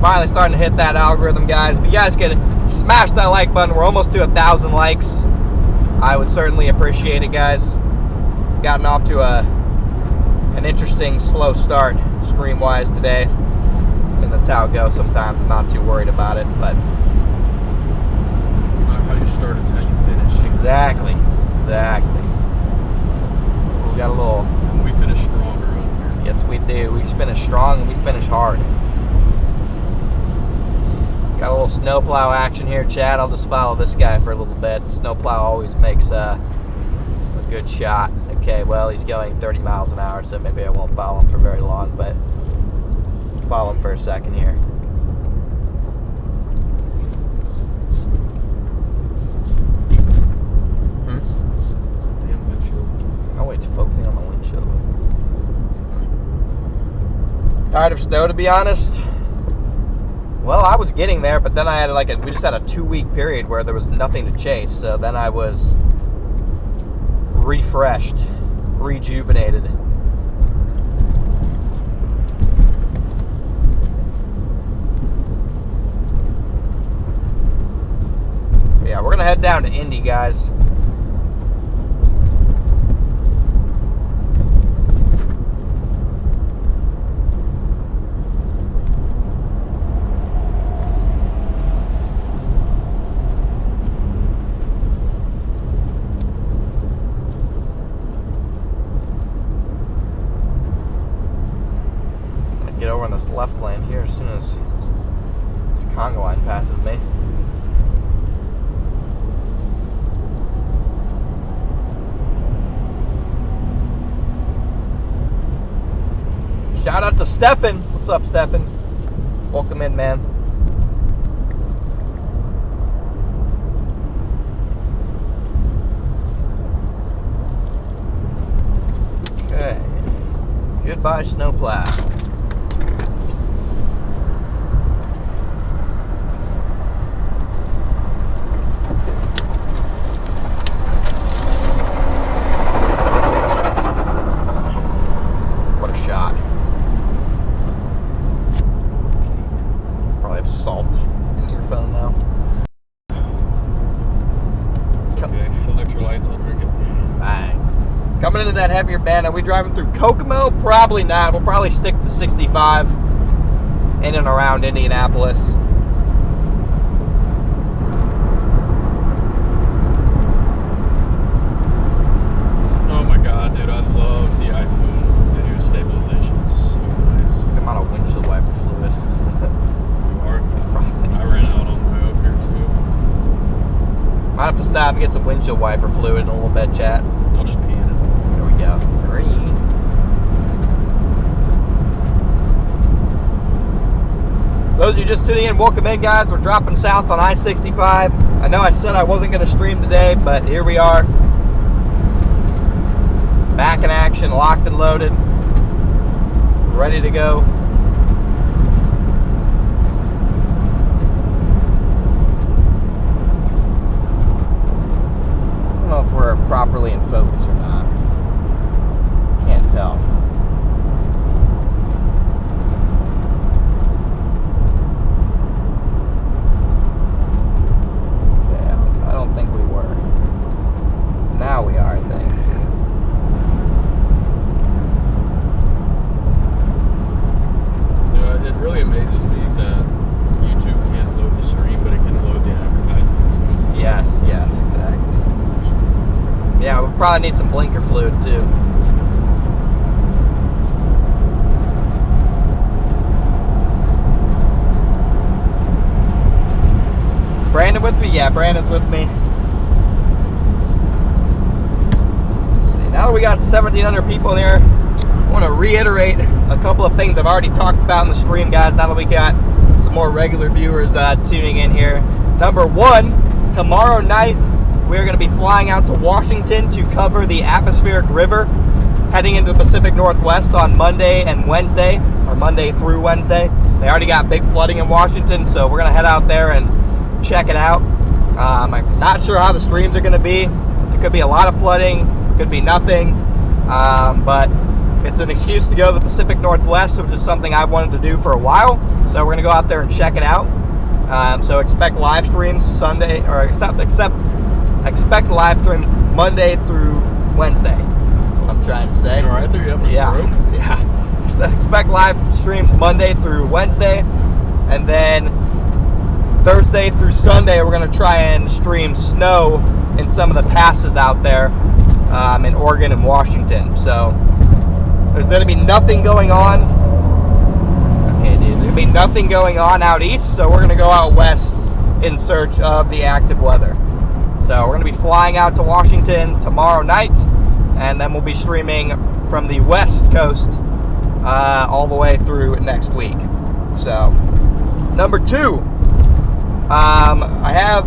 Finally starting to hit that algorithm, guys. If you guys could smash that like button, we're almost to 1,000 likes. I would certainly appreciate it, guys. Gotten off to an interesting slow start stream-wise today. And that's how it goes sometimes. I'm not too worried about it, but it's not how you start, it's how you finish. exactly. We got a little... We finish strong around here. Yes, we do. We finish strong and we finish hard. Got a little snowplow action here, Chad. I'll just follow this guy for a little bit. Snowplow always makes a good shot. Okay, well, he's going 30 miles an hour, so maybe I won't follow him for very long, but follow him for a second here. Damn windshield. Oh, it's focusing on the windshield. Tired of snow, to be honest. Well, I was getting there, but then I had we just had a 2-week period where there was nothing to chase, so then I was refreshed, rejuvenated. Yeah, we're gonna head down to Indy, guys. Get over in this left lane here as soon as this conga line passes me. Shout out to Stefan. What's up, Stefan? Welcome in, man. Okay. Goodbye, snowplow. What a shot. Probably have salt in your phone now. It's okay. Electrolytes, I'll drink it. Bang. Coming into that heavier band, are we driving through Kokomo? Probably not. We'll probably stick to 65 in and around Indianapolis. Oh my god, dude, I love the iPhone video stabilization. It's so nice. The amount of windshield wiper fluid. You are? I ran out on the way up here too. Might have to stop and get some windshield wiper fluid in a little bit, chat. I'll just pee in it. There we go. Green. Those of you just tuning in, welcome in, guys. We're dropping south on I-65. I know I said I wasn't going to stream today, but here we are. Back in action, locked and loaded. Ready to go. I don't know if we're properly in focus or not. Can't tell. Okay, I don't think we were. Now we are, I think. It really amazes me that YouTube can't load the stream, but it can load the advertisements. Yes, exactly. Yeah, we'll probably need some blinker fluid too. Brandon with me? Yeah, Brandon's with me. Let's see. Now that we got 1,700 people in here, I want to reiterate a couple of things I've already talked about in the stream, guys, now that we got some more regular viewers tuning in here. Number one, tomorrow night, we're going to be flying out to Washington to cover the atmospheric river, heading into the Pacific Northwest on Monday and Wednesday, or Monday through Wednesday. They already got big flooding in Washington, so we're going to head out there and check it out. I'm not sure how the streams are going to be. There could be a lot of flooding, could be nothing, but it's an excuse to go to the Pacific Northwest, which is something I've wanted to do for a while. So we're going to go out there and check it out. So expect live streams Sunday, or expect live streams Monday through Wednesday. That's what I'm trying to say. All right, there you have a stroke. Yeah. Expect live streams Monday through Wednesday, and then Thursday through Sunday we're going to try and stream snow in some of the passes out there in Oregon and Washington. So there's going to be nothing going on. Okay, dude. There's going to be nothing going on out east, so we're going to go out west in search of the active weather. So we're going to be flying out to Washington tomorrow night, and then we'll be streaming from the west coast all the way through next week. So, number 2, I have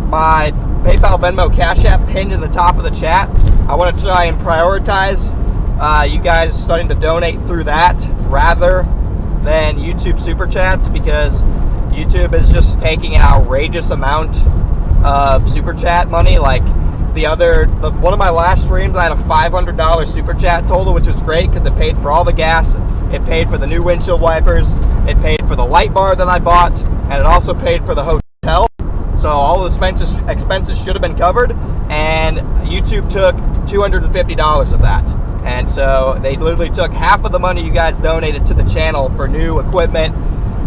my PayPal, Venmo, Cash App pinned in the top of the chat. I want to try and prioritize you guys starting to donate through that rather than YouTube Super Chats, because YouTube is just taking an outrageous amount of Super Chat money. Like one of my last streams, I had a $500 Super Chat total, which was great because it paid for all the gas, it paid for the new windshield wipers, it paid for the light bar that I bought, and it also paid for the hotel. So all the expenses should have been covered, and YouTube took $250 of that. And so they literally took half of the money you guys donated to the channel for new equipment,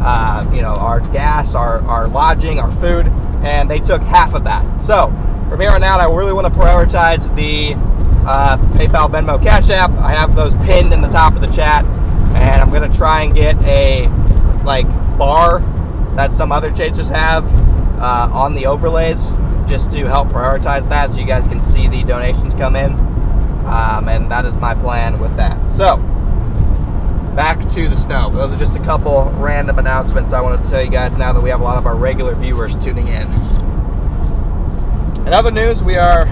our gas, our lodging, our food, and they took half of that. So from here on out, I really want to prioritize the PayPal, Venmo, Cash App. I have those pinned in the top of the chat, and I'm going to try and get a bar that some other chasers have on the overlays, just to help prioritize that so you guys can see the donations come in. And that is my plan with that. So, back to the snow. Those are just a couple random announcements I wanted to tell you guys now that we have a lot of our regular viewers tuning in. In other news, we are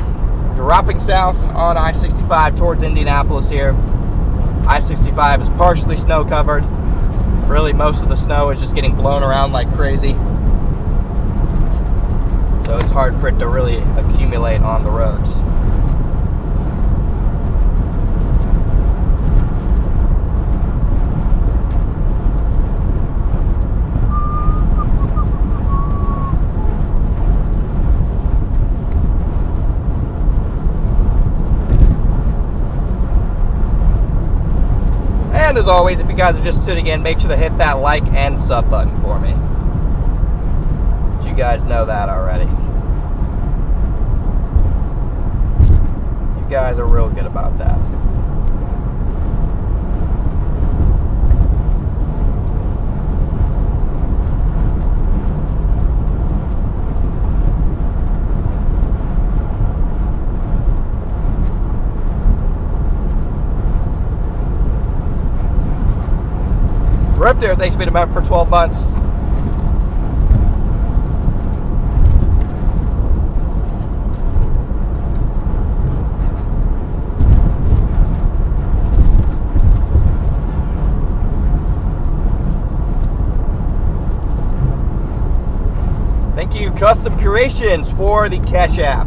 dropping south on I-65 towards Indianapolis here. I-65 is partially snow covered. Really, most of the snow is just getting blown around like crazy. So it's hard for it to really accumulate on the roads. And as always, if you guys are just tuning in, make sure to hit that like and sub button for me. You guys know that already. You guys are real good about that. We're up there. Thanks for being a member for 12 months. Thank you, Custom Creations, for the Cash App.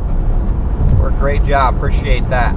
For a great job. Appreciate that.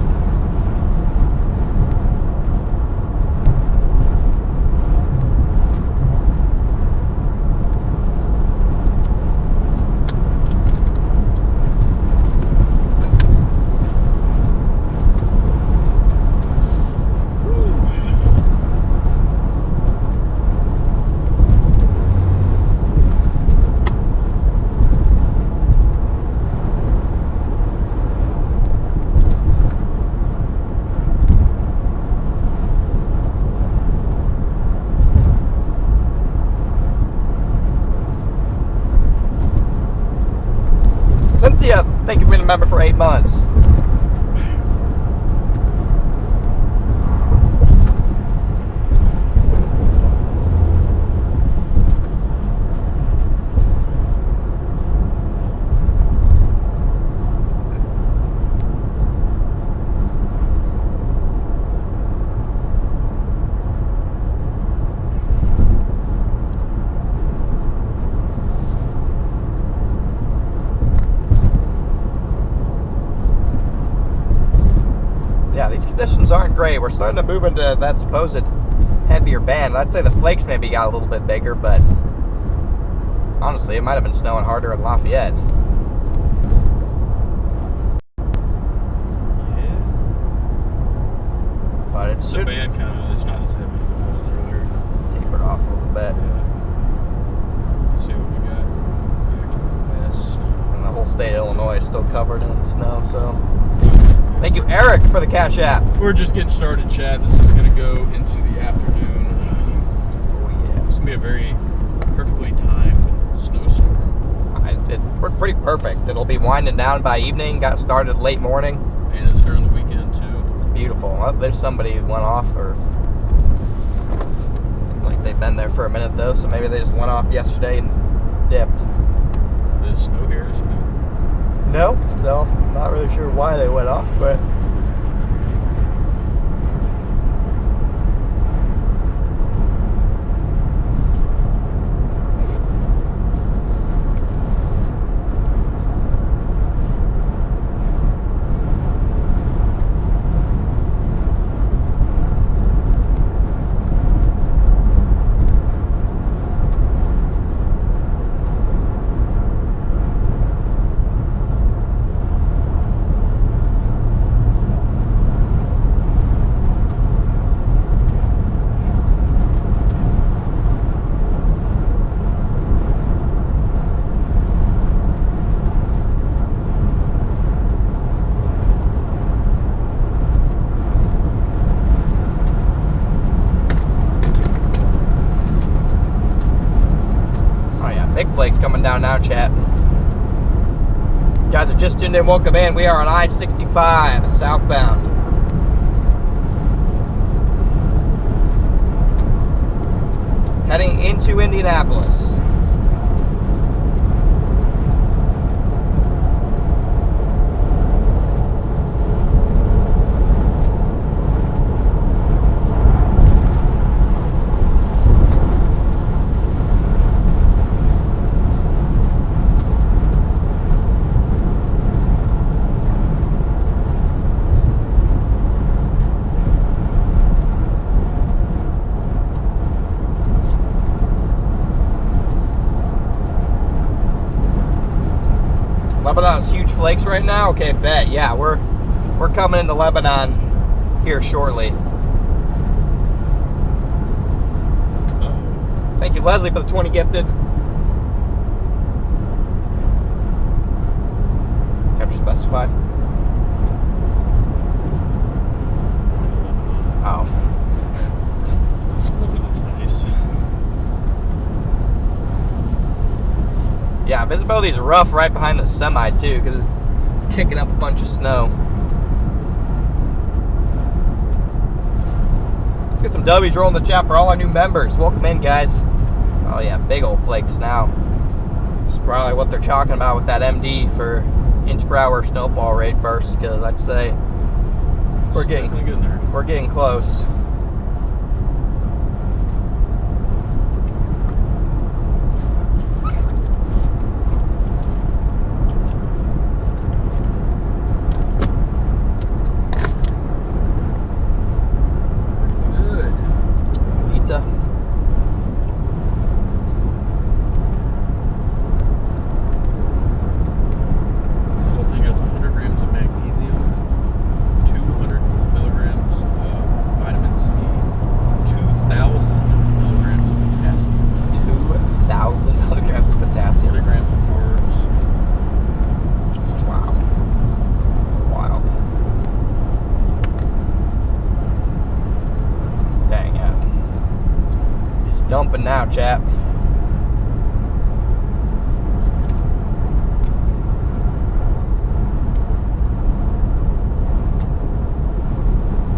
Cynthia, thank you for being a member for 8 months. These conditions aren't great. We're starting to move into that supposed heavier band. I'd say the flakes maybe got a little bit bigger, but honestly, it might have been snowing harder in Lafayette. Yeah. But it should The band it's not as heavy as it was earlier. tapered off a little bit. Yeah. Let's see what we got back in the west. And the whole state of Illinois is still covered in snow, so... Thank you, Eric, for the Cash App. We're just getting started, Chad. This is going to go into the afternoon. Oh, yeah. It's going to be a very perfectly timed snowstorm. It's pretty perfect. It'll be winding down by evening. Got started late morning. And it's during the weekend too. It's beautiful. Oh, there's somebody who went off, or like they've been there for a minute though, so maybe they just went off yesterday and dipped. Is snow here? Is snow? No, so not really sure why they went off, but big flakes coming down now, chat. Guys are just tuned in, welcome in. We are on I-65 southbound. Heading into Indianapolis. Lebanon's huge flakes right now. Okay, bet. Yeah, we're coming into Lebanon here shortly. Thank you, Leslie, for the 20 gifted. Can you specify? Oh. That's nice. Yeah, visibility is rough right behind the semi too, because it's kicking up a bunch of snow. Let's get some W's rolling the chat for all our new members. Welcome in, guys. Oh yeah, big old flakes now. This is probably what they're talking about with that MD for inch per hour snowfall rate bursts, because I'd say we're getting close. Dumping now, chap.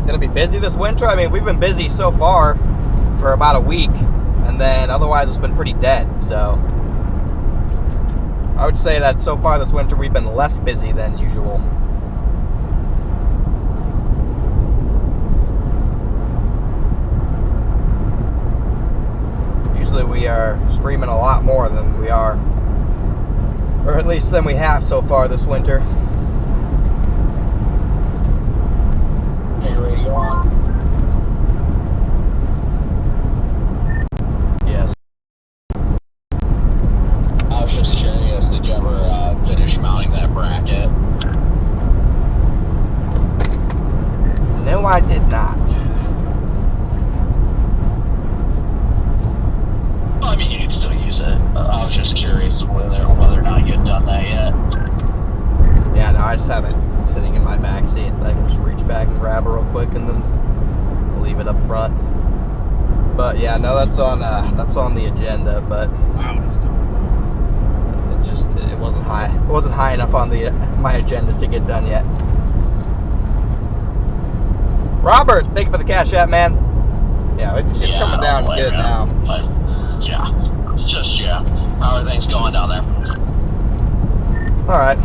Gonna be busy this winter. I mean, we've been busy so far for about a week, and then otherwise it's been pretty dead. So I would say that so far this winter we've been less busy than usual. Usually we are streaming a lot more than we are, or at least than we have so far this winter. Hey, radio on? Yes. I was just curious, did you ever finish mounting that bracket? No, I did not. Well, I mean, you can still use it. I was just curious whether or not you'd done that yet. Yeah, no, I just have it sitting in my back seat. I can just reach back and grab it real quick and then leave it up front. But yeah, no, that's on the agenda. But Wow, it's done. it wasn't high. It wasn't high enough on my agenda to get done yet. Robert, thank you for the cash app, man. Yeah, it's coming down good now. How are things going down there? All right,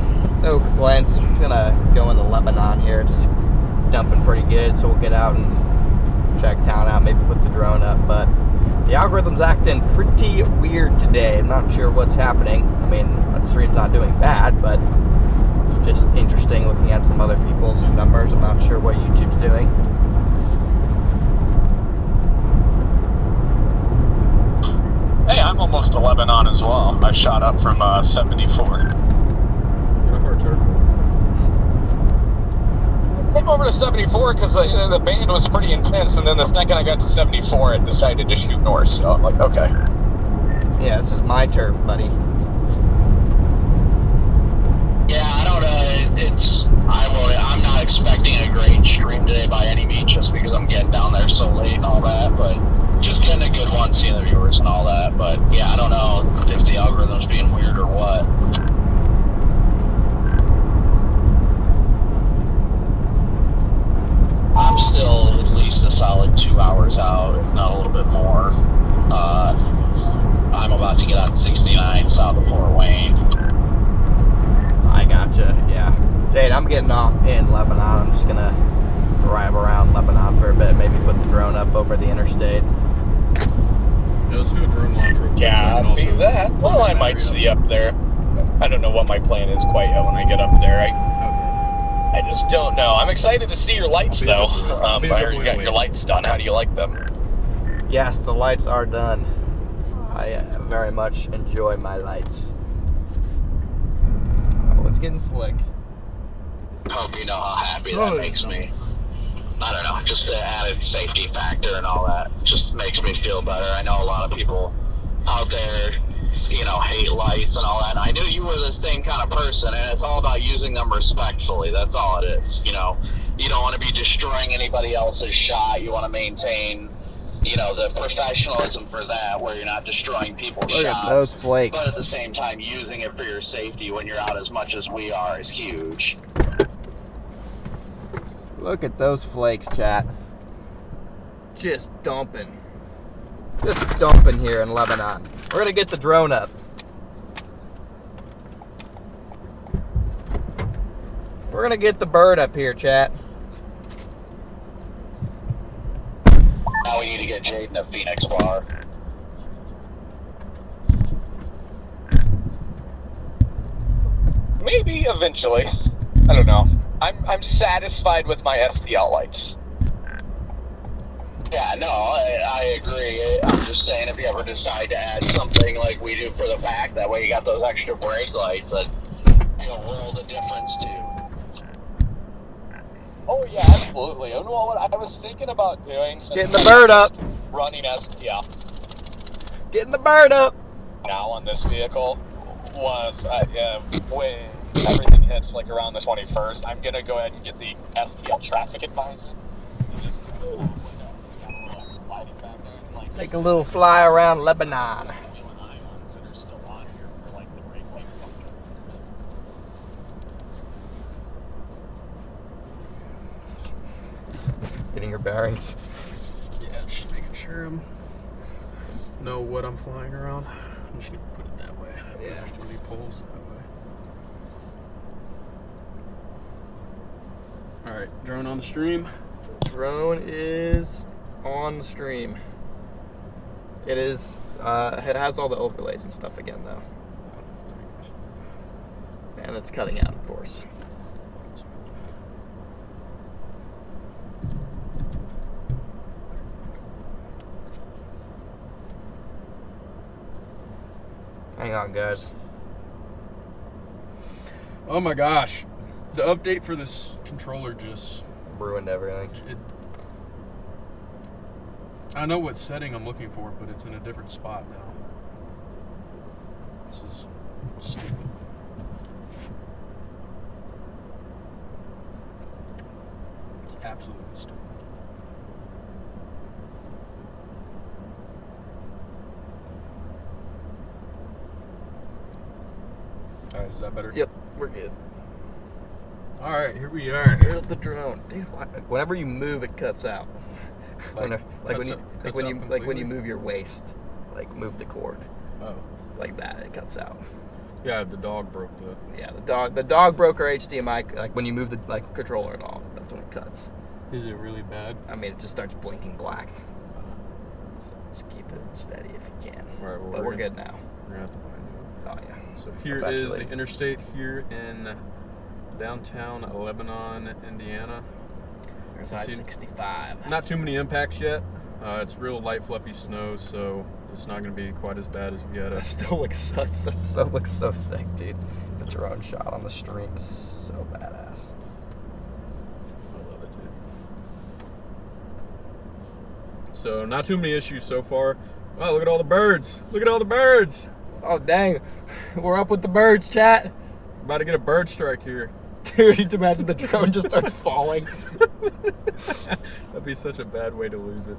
no complaints. I'm gonna go into Lebanon here. It's dumping pretty good, so we'll get out and check town out. Maybe put the drone up, but the algorithm's acting pretty weird today. I'm not sure what's happening. I mean, the stream's not doing bad, but it's just interesting looking at some other people's numbers. I'm not sure what YouTube's doing. Hey, I'm almost to Lebanon as well. I shot up from 74. Get off our turf. Came over to 74 because the band was pretty intense, and then the second I got to 74, it decided to shoot north. So I'm like, okay. Yeah, this is my turf, buddy. Yeah, I don't I'm not expecting a great stream today by any means, just because I'm getting down there so late and all that, but just getting a good one, seeing the viewers and all that. But yeah, I don't know if the algorithm's being weird or what. I'm still at least a solid 2 hours out, if not a little bit more. I'm about to get on 69 south of Fort Wayne. I gotcha, yeah. Jade, I'm getting off in Lebanon. I'm just gonna drive around Lebanon for a bit, maybe put the drone up over the interstate. Yeah, let's do a drone launch real quick. Yeah, and I'd be also that. Well, I might see up there. I don't know what my plan is quite yet when I get up there. I just don't know. I'm excited to see your lights, though. I heard you got your lights done. How do you like them? Yes, the lights are done. I very much enjoy my lights. Oh, it's getting slick. Hope you know how happy that makes me. I don't know, just the added safety factor and all that just makes me feel better. I know a lot of people out there, hate lights and all that. And I knew you were the same kind of person, and it's all about using them respectfully. That's all it is. You don't want to be destroying anybody else's shot. You want to maintain, the professionalism for that, where you're not destroying people's Look shots. at those flakes. But at the same time, using it for your safety when you're out as much as we are is huge. Look at those flakes, chat. Just dumping. Just dumping here in Lebanon. We're gonna get the drone up. We're gonna get the bird up here, chat. Now we need to get Jaden a Phoenix bar. Maybe eventually. I don't know. I'm satisfied with my STL lights. Yeah, no, I agree. I'm just saying, if you ever decide to add something like we do for the back, that way you got those extra brake lights, and it'll world of difference too. Oh yeah, absolutely. And what I was thinking about doing, since Getting the bird up. running STL Getting the bird up. now on this vehicle, was when everything hits like around the 21st, I'm gonna go ahead and get the STL traffic advisor. And just Take a little fly around Lebanon. Getting your bearings. Yeah, just making sure I know what I'm flying around. I'm just gonna put it that way. Yeah. There's too many poles that way. Alright, drone on the stream. Drone is on the stream. It is, it has all the overlays and stuff again, though. And it's cutting out, of course. Hang on, guys. Oh my gosh. The update for this controller just... Ruined everything. I know what setting I'm looking for, but it's in a different spot now. This is stupid. It's absolutely stupid. right, is that better? Yep, we're good. All right, here we are. Here's the drone, dude. Whenever you move, it cuts out. Like when you move your waist, like move the cord, Oh, like that, it cuts out. yeah, the dog broke the. Yeah, the dog broke our HDMI. Like when you move the controller at all, that's when it cuts. Is it really bad? I mean, it just starts blinking black. So just keep it steady if you can. All right, well, But we're good now. We're gonna have to find it. Oh yeah. So here is the interstate here in downtown Lebanon, Indiana. There's I-65. Not too many impacts yet. It's real light, fluffy snow, so it's not going to be quite as bad as Vieta. That still looks so sick, dude. The drone shot on the stream is so badass. I love it, dude. So not too many issues so far. Wow, look at all the birds. Look at all the birds. Oh dang, we're up with the birds, chat. About to get a bird strike here. Dude, you imagine the drone just starts falling. That'd be such a bad way to lose it.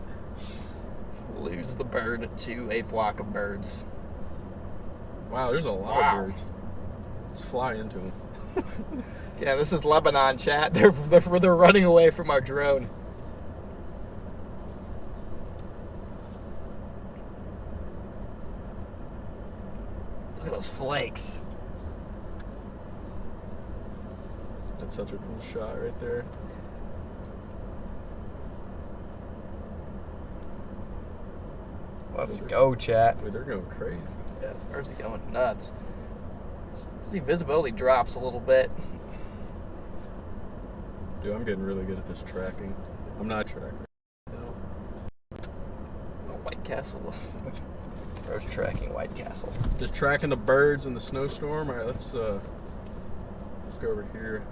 Just lose the bird to a flock of birds. Wow, there's a lot of birds. Just fly into them. Yeah, this is Lebanon, chat. They're running away from our drone. Look at those flakes. That's such a cool shot right there. Let's go, chat. Wait, they're going crazy. Yeah, birds are going nuts. See, visibility drops a little bit. Dude, I'm getting really good at this tracking. I'm not tracking. No. Oh, White Castle. Bro's tracking White Castle. Just tracking the birds in the snowstorm. All right, let's go over here.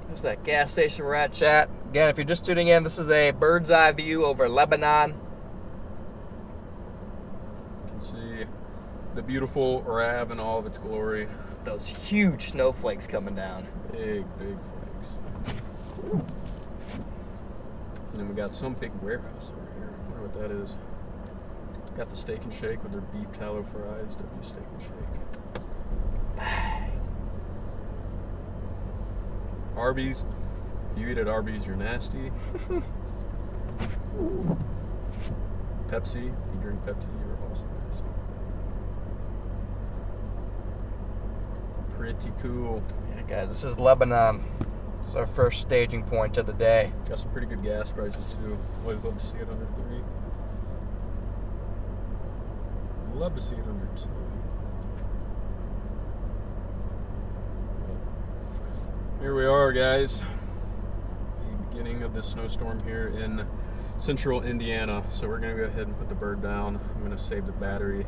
There's that gas station we're at, chat. Again, if you're just tuning in, this is a bird's eye view over Lebanon. You can see the beautiful Rav in all of its glory. Those huge snowflakes coming down. Big, big flakes. And then we got some big warehouse over here. I wonder what that is. Got the Steak and Shake with their beef tallow fries. W Steak and Shake. Arby's. If you eat at Arby's, you're nasty. Pepsi. If you drink Pepsi, you're also nasty. Pretty cool. Yeah, guys, this is Lebanon. It's our first staging point of the day. Got some pretty good gas prices too. Always love to see it under 3. Love to see it under 2. Here we are, guys. The beginning of this snowstorm here in central Indiana. So we're gonna go ahead and put the bird down. I'm gonna save the battery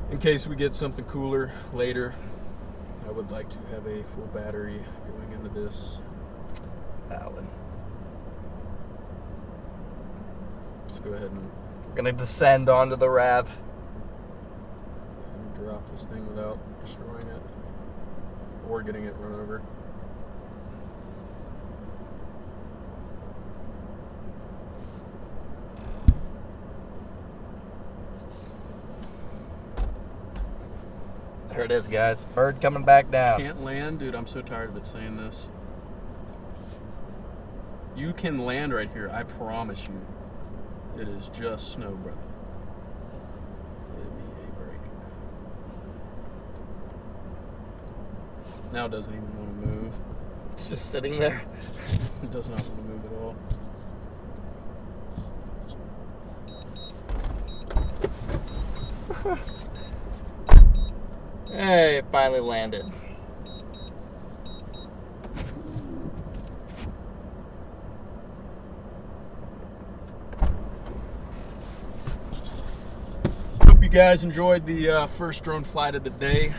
in case we get something cooler later. I would like to have a full battery going into this. Valid. Let's go ahead and We're gonna descend onto the Rav. drop this thing without destroying it or getting it run over. There it is, guys. Bird coming back down. Can't land, dude. I'm so tired of it saying this. You can land right here, I promise you. It is just snow, brother. Give me a break. Now it doesn't even want to move. It's just sitting there. It does not want to move at all. Hey, it finally landed. Hope you guys enjoyed the first drone flight of the day.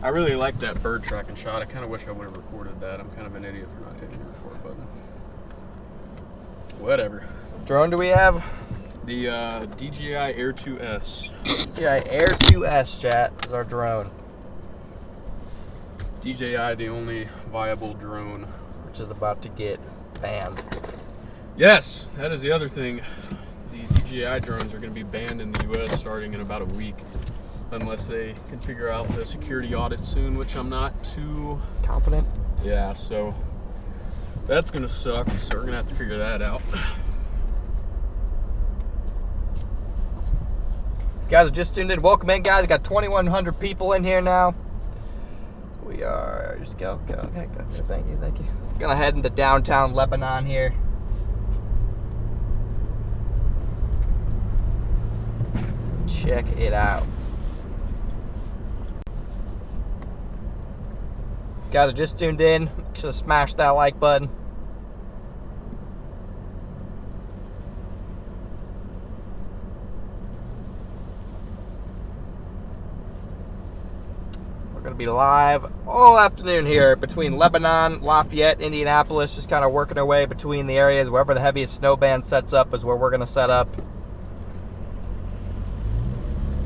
I really like that bird tracking shot. I kind of wish I would have recorded that. I'm kind of an idiot for not hitting the record button. Whatever. What drone do we have? The DJI Air 2S. DJI Air 2S, chat, is our drone. DJI, the only viable drone. Which is about to get banned. Yes, that is the other thing. The DJI drones are going to be banned in the US starting in about a week. unless they can figure out the security audit soon, which I'm not too Confident? Yeah, so that's gonna suck. So we're gonna have to figure that out. Guys, just tuned in. Welcome in, guys. Got 2,100 people in here now. We are just go. Okay, go. Thank you. Gonna head into downtown Lebanon here. Check it out. Guys are just tuned in. Should have smashed that like button. We're going to be live all afternoon here between Lebanon, Lafayette, Indianapolis, just kind of working our way between the areas. Wherever the heaviest snow band sets up is where we're going to set up.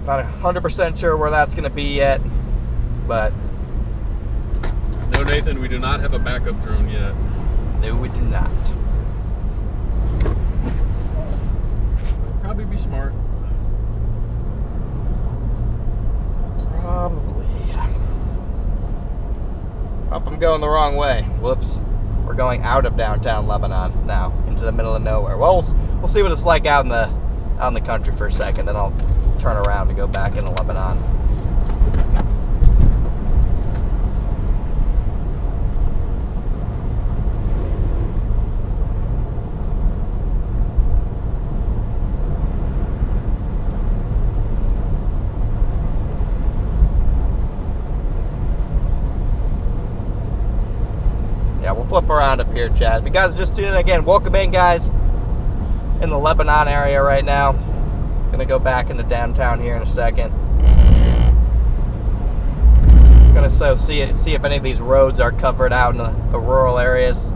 Not 100% sure where that's going to be yet, but No, Nathan, we do not have a backup drone yet. no, we do not. Probably be smart. Probably. Oh, I'm going the wrong way. Whoops. We're going out of downtown Lebanon now, into the middle of nowhere. Well, we'll see what it's like out in the country for a second, then I'll turn around to go back into Lebanon. Yeah, we'll flip around up here, Chad. If you guys are just tuning in again, welcome in, guys. In the Lebanon area right now. Gonna go back into downtown here in a second. Gonna see if any of these roads are covered out in the rural areas.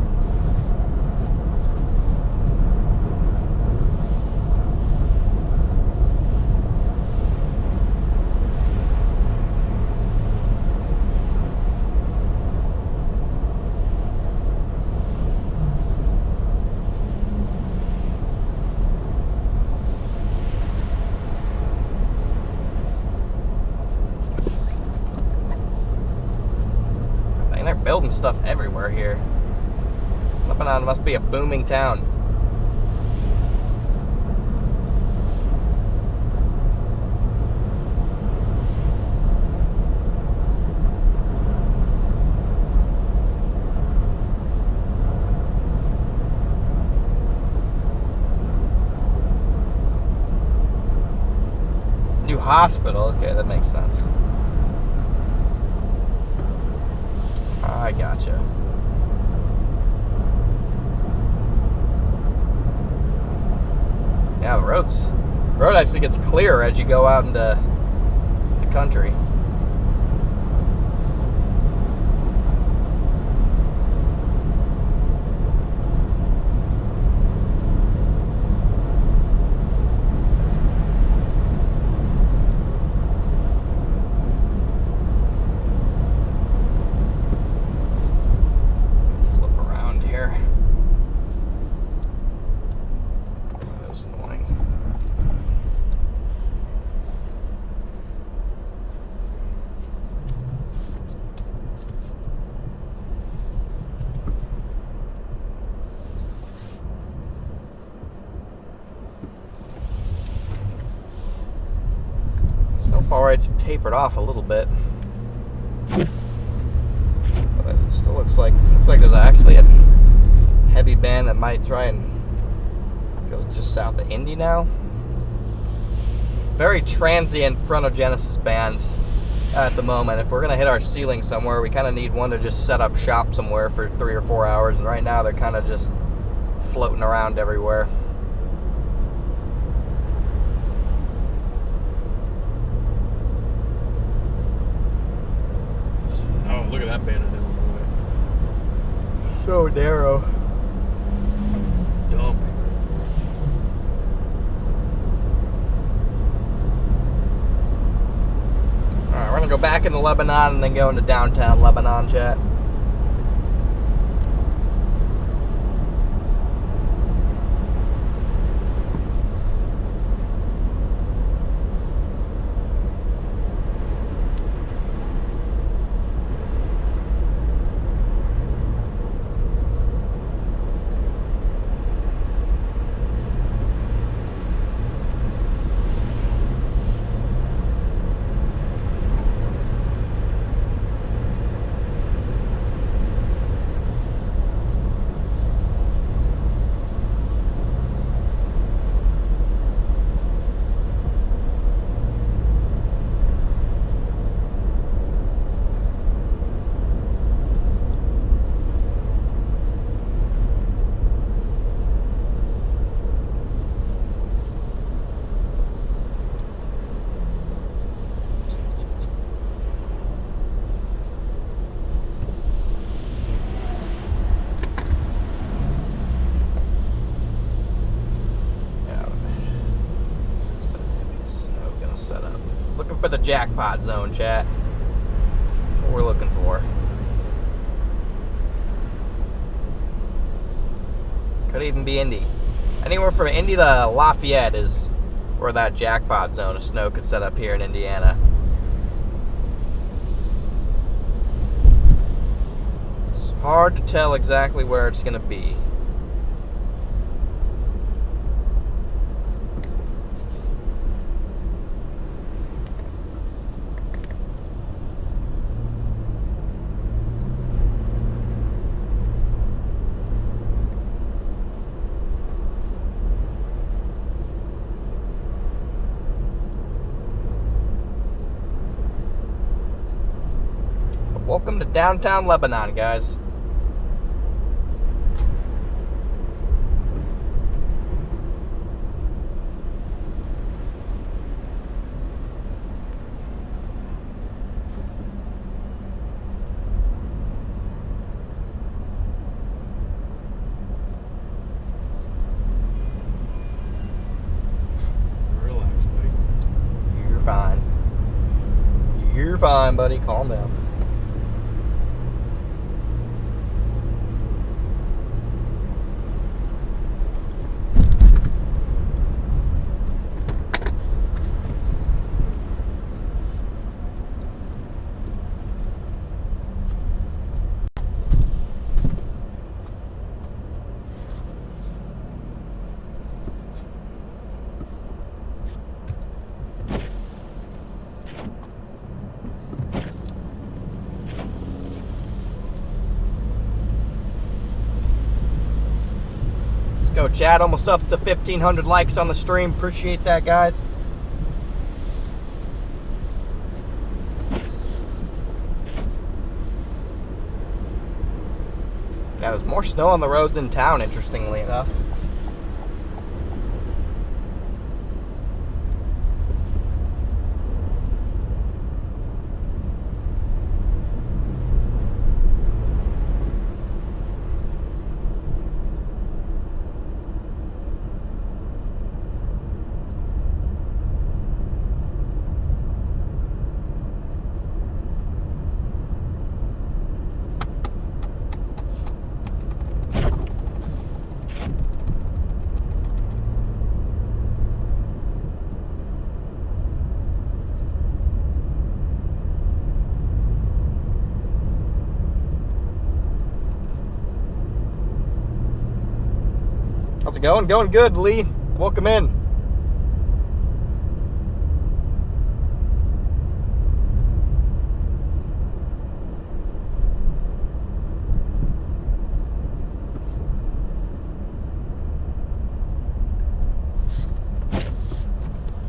They're building stuff everywhere here. Lebanon must be a booming town. New hospital, okay, that makes sense. I gotcha. Yeah, the road actually gets clearer as you go out into the country. Snowfall rates have tapered off a little bit, but it still looks like there's actually a heavy band that might try and goes just south of Indy now. It's very transient frontogenesis bands at the moment. If we're gonna hit our ceiling somewhere, we kind of need one to just set up shop somewhere for 3 or 4 hours, and right now they're kind of just floating around everywhere. Oh, look at that banner there on the way. So narrow. Dump. Alright, we're gonna go back into Lebanon and then go into downtown Lebanon, chat. set up. Looking for the jackpot zone, chat. What we're looking for. Could even be Indy. Anywhere from Indy to Lafayette is where that jackpot zone of snow could set up here in Indiana. It's hard to tell exactly where it's going to be. Welcome to downtown Lebanon, guys. Relax, buddy. You're fine. You're fine, buddy. Calm down. Go, chat. Almost up to 1,500 likes on the stream. Appreciate that, guys. Yeah, there's more snow on the roads in town, interestingly enough. How's it going? Going good, Lee. Welcome in.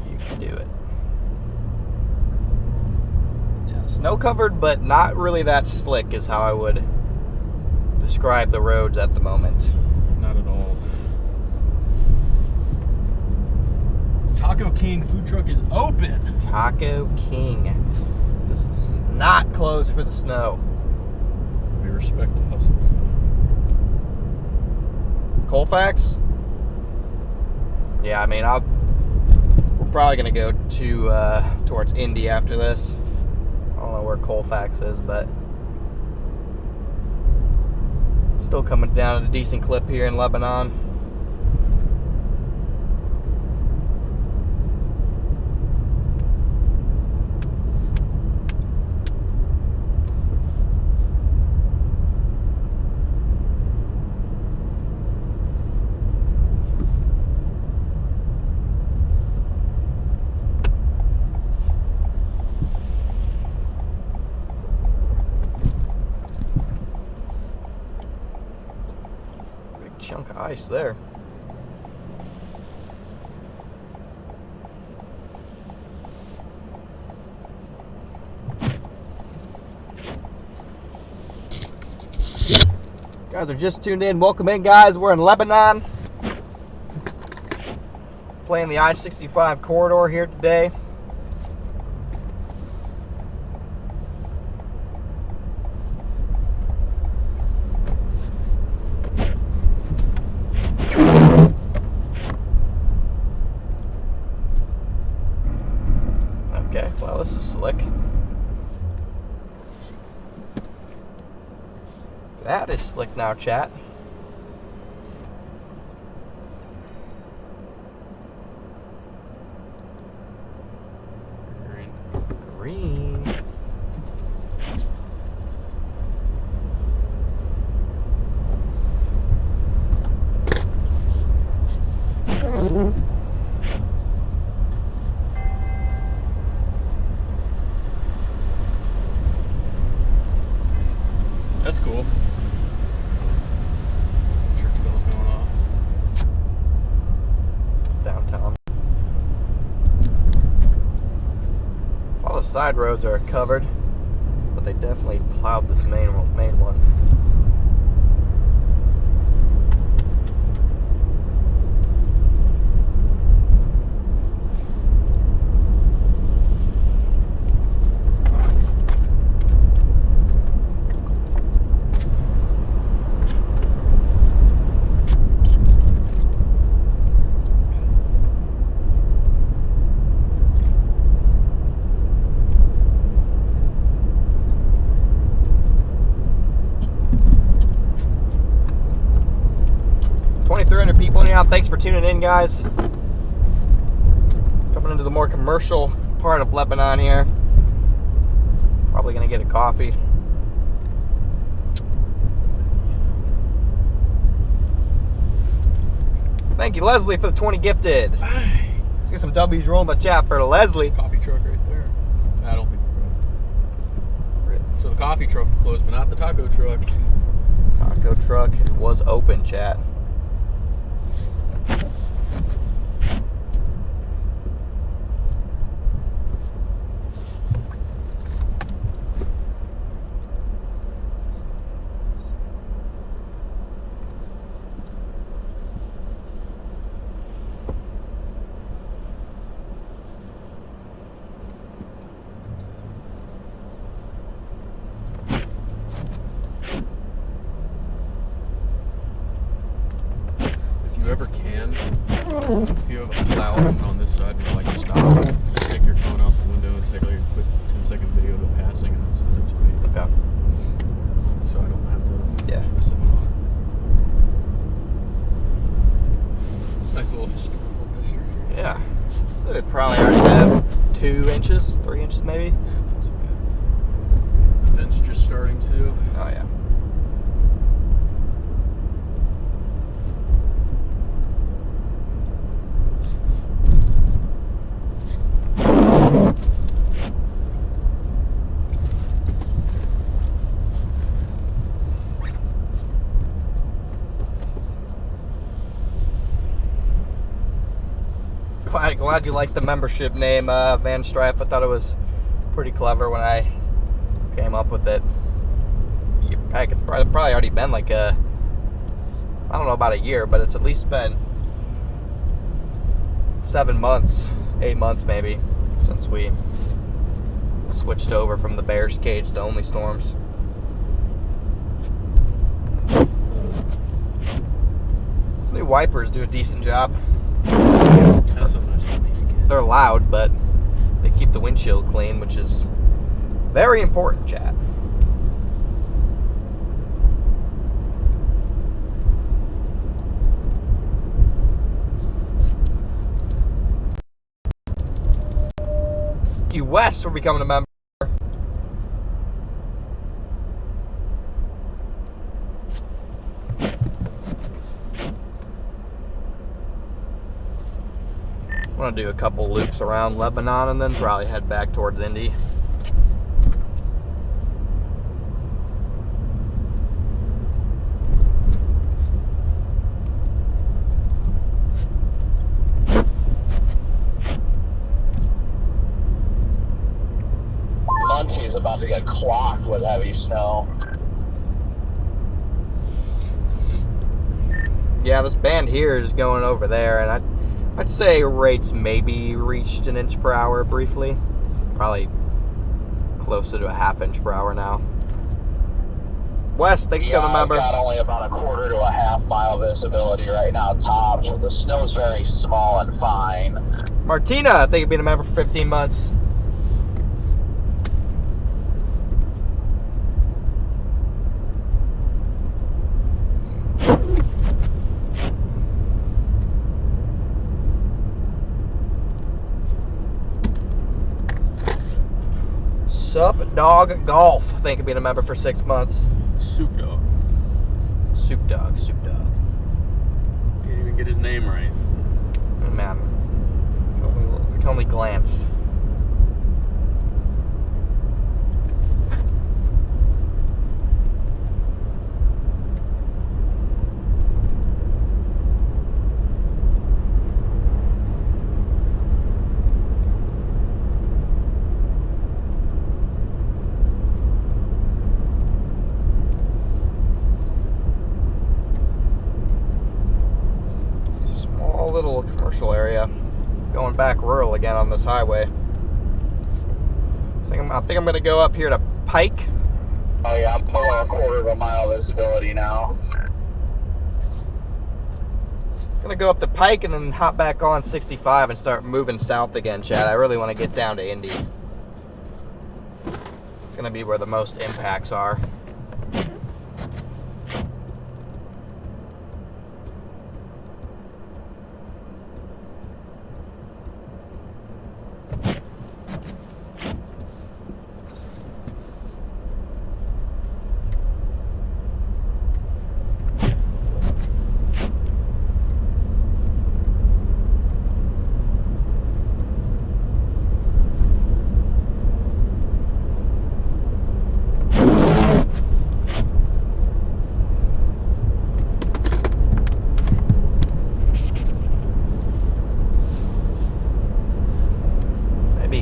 You can do it. Yeah, snow covered, but not really that slick is how I would describe the roads at the moment. Not at all. Taco King food truck is open. Taco King. This is not closed for the snow. We respect the hustle. Colfax? Yeah, I mean, we're probably gonna go to towards Indy after this. I don't know where Colfax is, but still coming down at a decent clip here in Lebanon. Chunk of ice there. Guys are just tuned in. Welcome in, guys. We're in Lebanon. Playing the I-65 corridor here today. Okay, well, this is slick. That is slick now, chat. Green. That's cool. Church bells going off. Downtown. All the side roads are covered, but they definitely plowed this main one. Thanks for tuning in, guys. Coming into the more commercial part of Lebanon here. Probably gonna get a coffee. Thank you, Leslie, for the 20 gifted. Let's get some W's rolling by chat for Leslie. Coffee truck right there. I don't think we're broke. So the coffee truck closed, but not the taco truck. Taco truck was open, chat. If you have a plow coming on this side and you're like, stop, just take your phone out the window and take like a quick 10-second video of it passing and then send it to me. Okay. So I don't have to miss it on. It's a nice little historical district here. Yeah. So they probably already have 2 inches, 3 inches maybe. Yeah, not too bad. Events just starting to. Oh, yeah. Glad you liked the membership name, Van Strife. I thought it was pretty clever when I came up with it. Heck, it's probably already been like I don't know about a year, but it's at least been 7 months, 8 months maybe, since we switched over from the Bears cage to only Storms. New wipers do a decent job. That's so nice of me again. They're loud, but they keep the windshield clean, which is very important, chat. Thank you, Wes, for becoming a member. I'm going to do a couple loops around Lebanon and then probably head back towards Indy. Muncie is about to get clocked with heavy snow. Yeah, this band here is going over there, and I'd say rates maybe reached 1 inch per hour briefly. Probably closer to a 1/2 inch per hour now. Wes, thanks for coming, member. I've got only about a 1/4 to a 1/2 mile visibility right now, tops, but the snow's very small and fine. Martina, thank you for being a member for 15 months. Sup, Dog Golf. Thank you for being a member for 6 months. Soup Dog. Soup Dog. Can't even get his name right. Oh, man. I can only glance. Little commercial area, going back rural again on this highway. I think I'm gonna go up here to Pike. Oh yeah, I'm below a quarter of a mile visibility now. Gonna go up to Pike and then hop back on 65 and start moving south again, Chad. I really want to get down to Indy. It's gonna be where the most impacts are.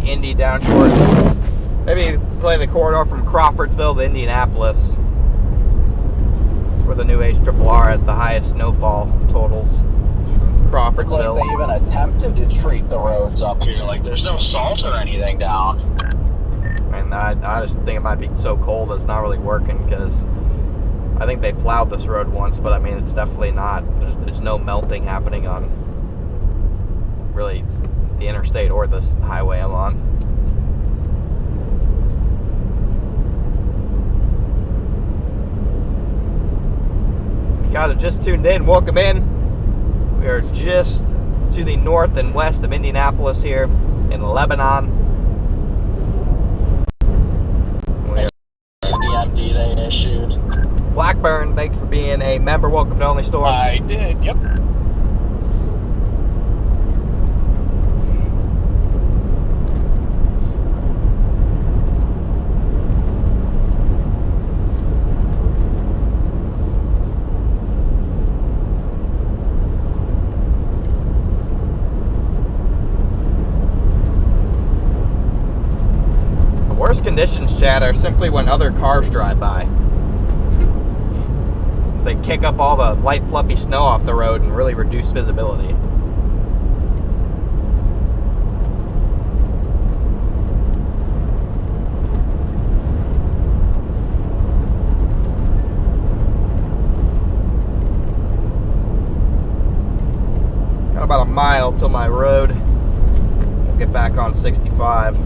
Indy down towards, maybe play the corridor from Crawfordsville to Indianapolis. That's where the new H-RRR has the highest snowfall totals. Crawfordsville. Looks like they even attempted to treat the roads up here. Like there's no salt or anything down. And I just think it might be so cold that it's not really working, because I think they plowed this road once, but I mean it's definitely not. There's no melting happening on really the interstate or this highway I'm on. If you guys are just tuned in, welcome in. We are just to the north and west of Indianapolis here in Lebanon. DMD they issued. Blackburn, thanks for being a member. Welcome to Only Storms. I did, yep. Worst conditions, Chad, are simply when other cars drive by. They kick up all the light fluffy snow off the road and really reduce visibility. Got about a mile till my road. We'll get back on 65.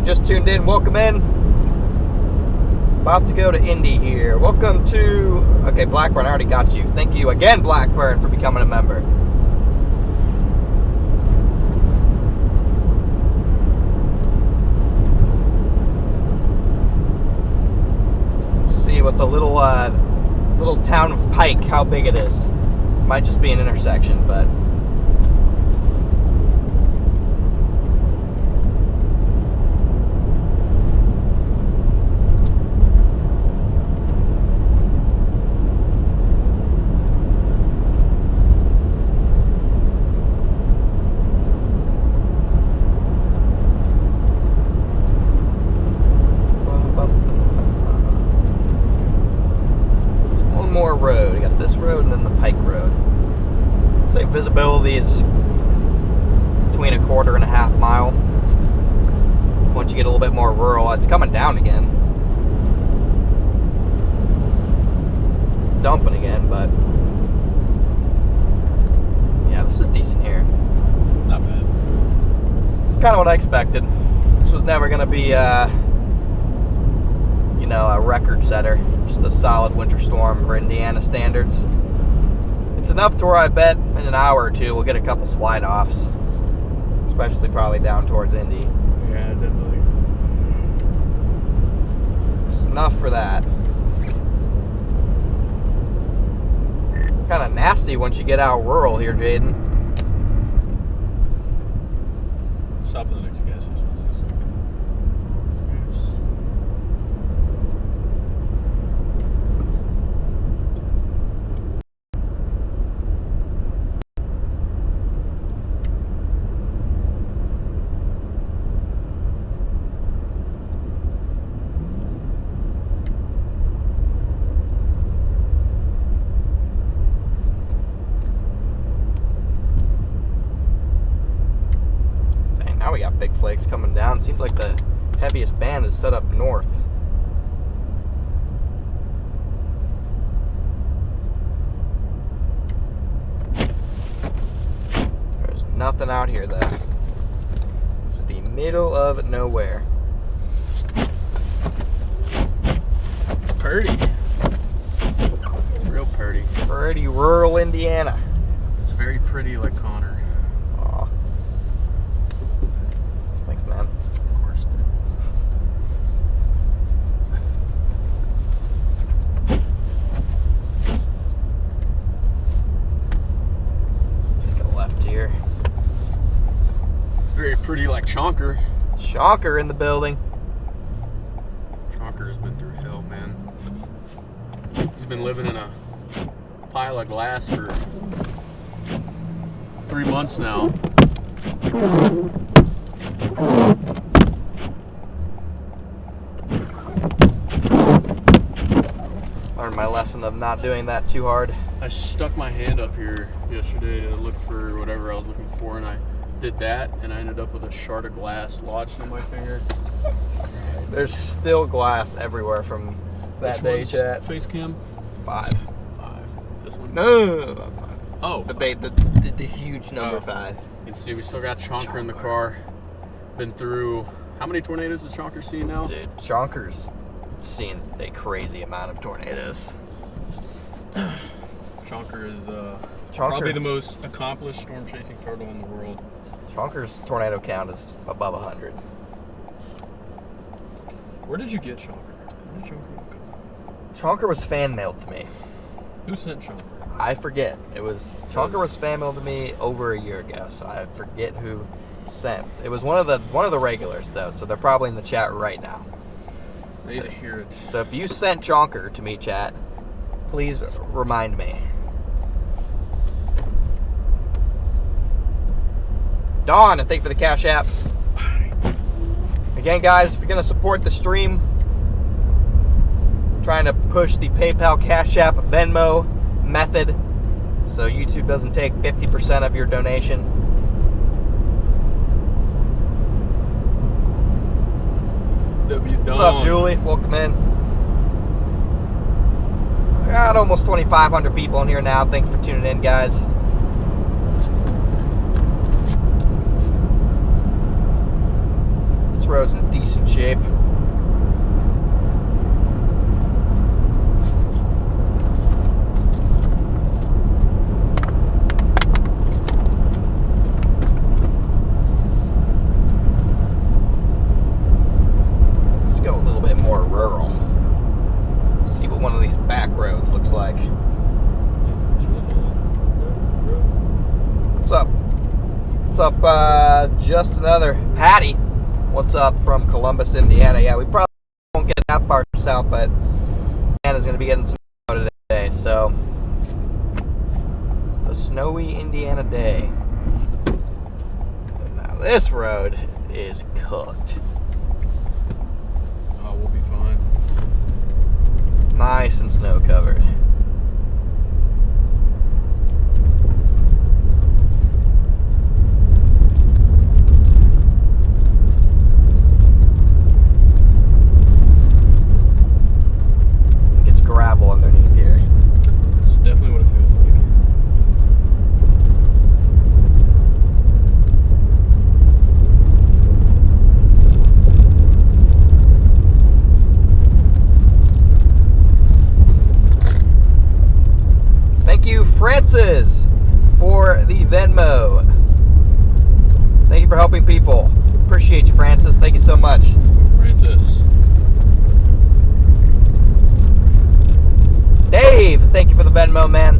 Just tuned in, welcome in. About to go to Indy here. Welcome to, okay, Blackburn, I already got you. Thank you again, Blackburn, for becoming a member. See what the little town of Pike, how big it is. Might just be an intersection, but road. You got this road and then the Pike Road. I'd say visibility is between a quarter and a half mile. Once you get a little bit more rural, it's coming down again. kind of what I expected. This was never going to be, you know, a record setter. Just a solid winter storm for Indiana standards. It's enough to where I bet in an hour or two we'll get a couple slide offs, especially probably down towards Indy. Yeah, definitely. It's enough for that. Kind of nasty once you get out rural here, Jaden. Stop at the next gas station. Now we got big flakes coming down. Seems like the heaviest band is set up north. There's nothing out here though. It's the middle of nowhere. It's pretty. It's real pretty. Pretty rural Indiana. It's very pretty, like Connor. Aw. Thanks, man. Of course, dude. Take a left here. It's very pretty, like Chonker. Shocker in the building. Chonker has been through hell, man. He's been living in a pile of glass for 3 months now. Learned my lesson of not doing that too hard. I stuck my hand up here yesterday to look for whatever I was looking for, and I did that, and I ended up with a shard of glass lodged in my finger. There's still glass everywhere from that Which day, one's chat. Face cam? 5. 5. This one? No, not 5. Oh, The huge number Oh. 5. you can see we still got Chonker in the car. Been through, how many tornadoes has Chonker seen now? Dude, Chonker's seen a crazy amount of tornadoes. Chonker is Chonker- probably the most accomplished storm chasing turtle in the world. Chonker's tornado count is above 100. Where did you get Chonker? Where did Chonker come Chonker was fan mailed to me. from? Who sent Chonker? I forget. Chonker was fan mailed to me over a year ago, so I forget who sent. It was one of the regulars though, so they're probably in the chat right now. I need to hear it. So if you sent Chonker to me, chat, please remind me. Dawn, and thank you for the Cash App. Again, guys, if you're going to support the stream, I'm trying to push the PayPal, Cash App, Venmo method so YouTube doesn't take 50% of your donation. What's up, Julie? Welcome in. I got almost 2,500 people in here now. Thanks for tuning in, guys. This road's in decent shape. Let's go a little bit more rural. See what one of these back roads looks like. What's up? What's up, just another Patty? What's up from Columbus, Indiana? Yeah, we probably won't get that far south, but Indiana's going to be getting some snow today, so it's a snowy Indiana day. Now this road is cooked. Oh, we'll be fine. Nice and snow covered. I think it's gravel underneath here. It's definitely what it feels like. Francis for the Venmo. Thank you for helping people. Appreciate you, Francis. Thank you so much. Francis. Dave, thank you for the Venmo, man.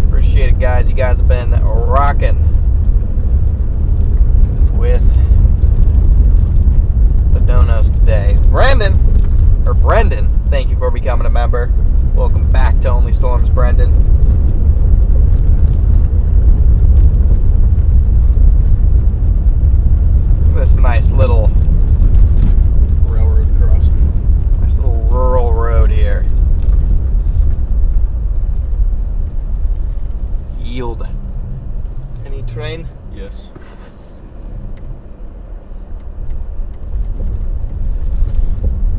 Appreciate it, guys. You guys have been rocking with the donos today. Brendan, thank you for becoming a member. Welcome back to Only Storms, Brendan. This nice little Railroad crossing. nice little rural road here. Yield. Any train? Yes.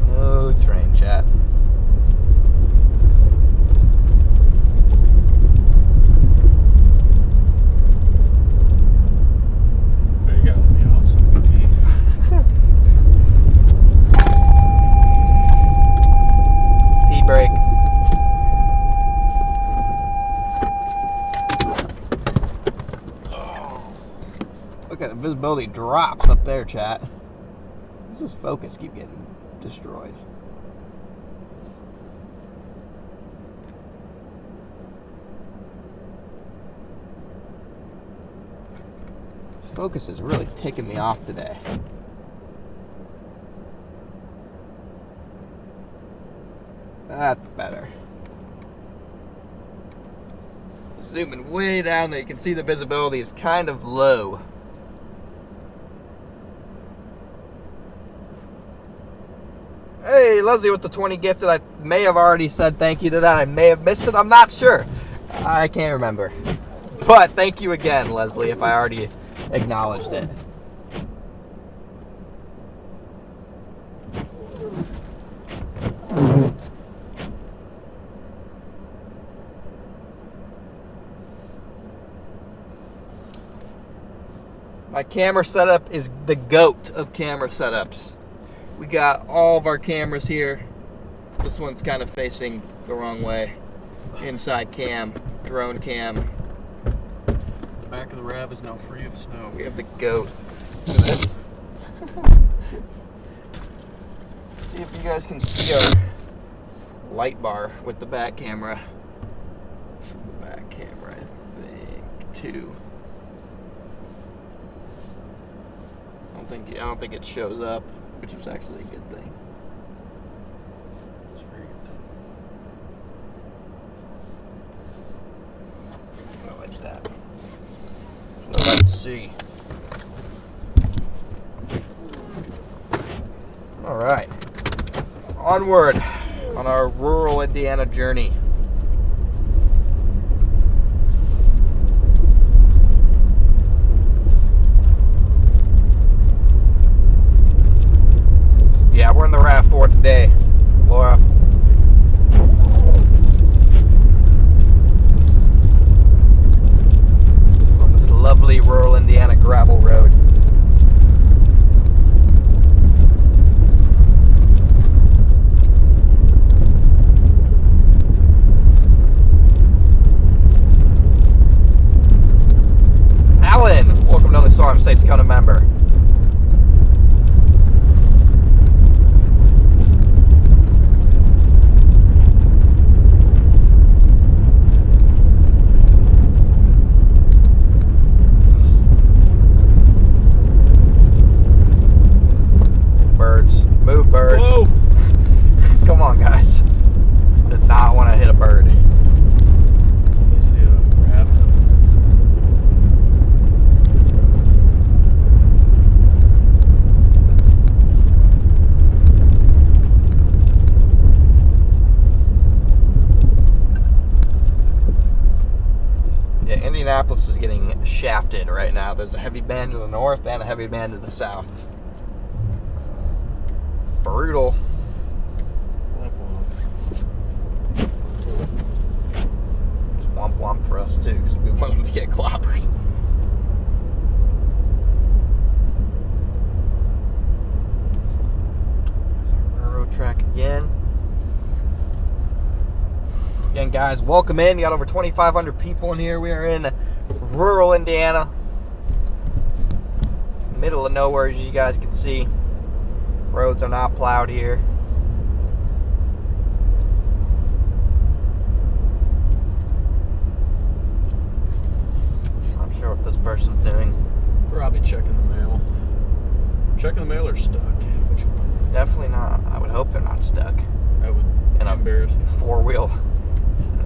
No train, chat. But you gotta let me out so I can pee. Pee break. Look at the visibility drops up there, chat. Does this focus keep getting destroyed? This focus is really ticking me off today. That's better. Zooming way down there, you can see the visibility is kind of low. Hey, Leslie with the 20 gifted. I may have already said thank you to that. I may have missed it. I'm not sure. I can't remember. But thank you again, Leslie, if I already acknowledged it. My camera setup is the GOAT of camera setups. We got all of our cameras here. This one's kind of facing the wrong way. Inside cam, drone cam. The back of the RAV is now free of snow. We have the GOAT. Look at this. See if you guys can see our light bar with the back camera. This is the back camera, I think, too. I don't think it shows up, which is actually a good thing. It's very good. I like that. That's what I like to see. All right, onward on our rural Indiana journey. Yeah, we're in the RAV4 today, Laura. On this lovely rural Indiana gravel road. Alan, welcome to the Storm. States to become a member. Move, birds. Whoa! Come on, guys. Did not want to hit a bird. I see a RAV coming. Yeah, Indianapolis is getting shafted right now. There's a heavy band to the north and a heavy band to the south. Brutal. It's womp womp for us too, because we want them to get clobbered. Railroad track again. Again, guys, welcome in. You got over 2,500 people in here. We are in rural Indiana. Middle of nowhere, as you guys can see. Roads are not plowed here. Not sure what this person's doing. Probably checking the mail. Checking the mail or stuck? Which one? Definitely not. I would hope they're not stuck That would in be a embarrassing. four-wheel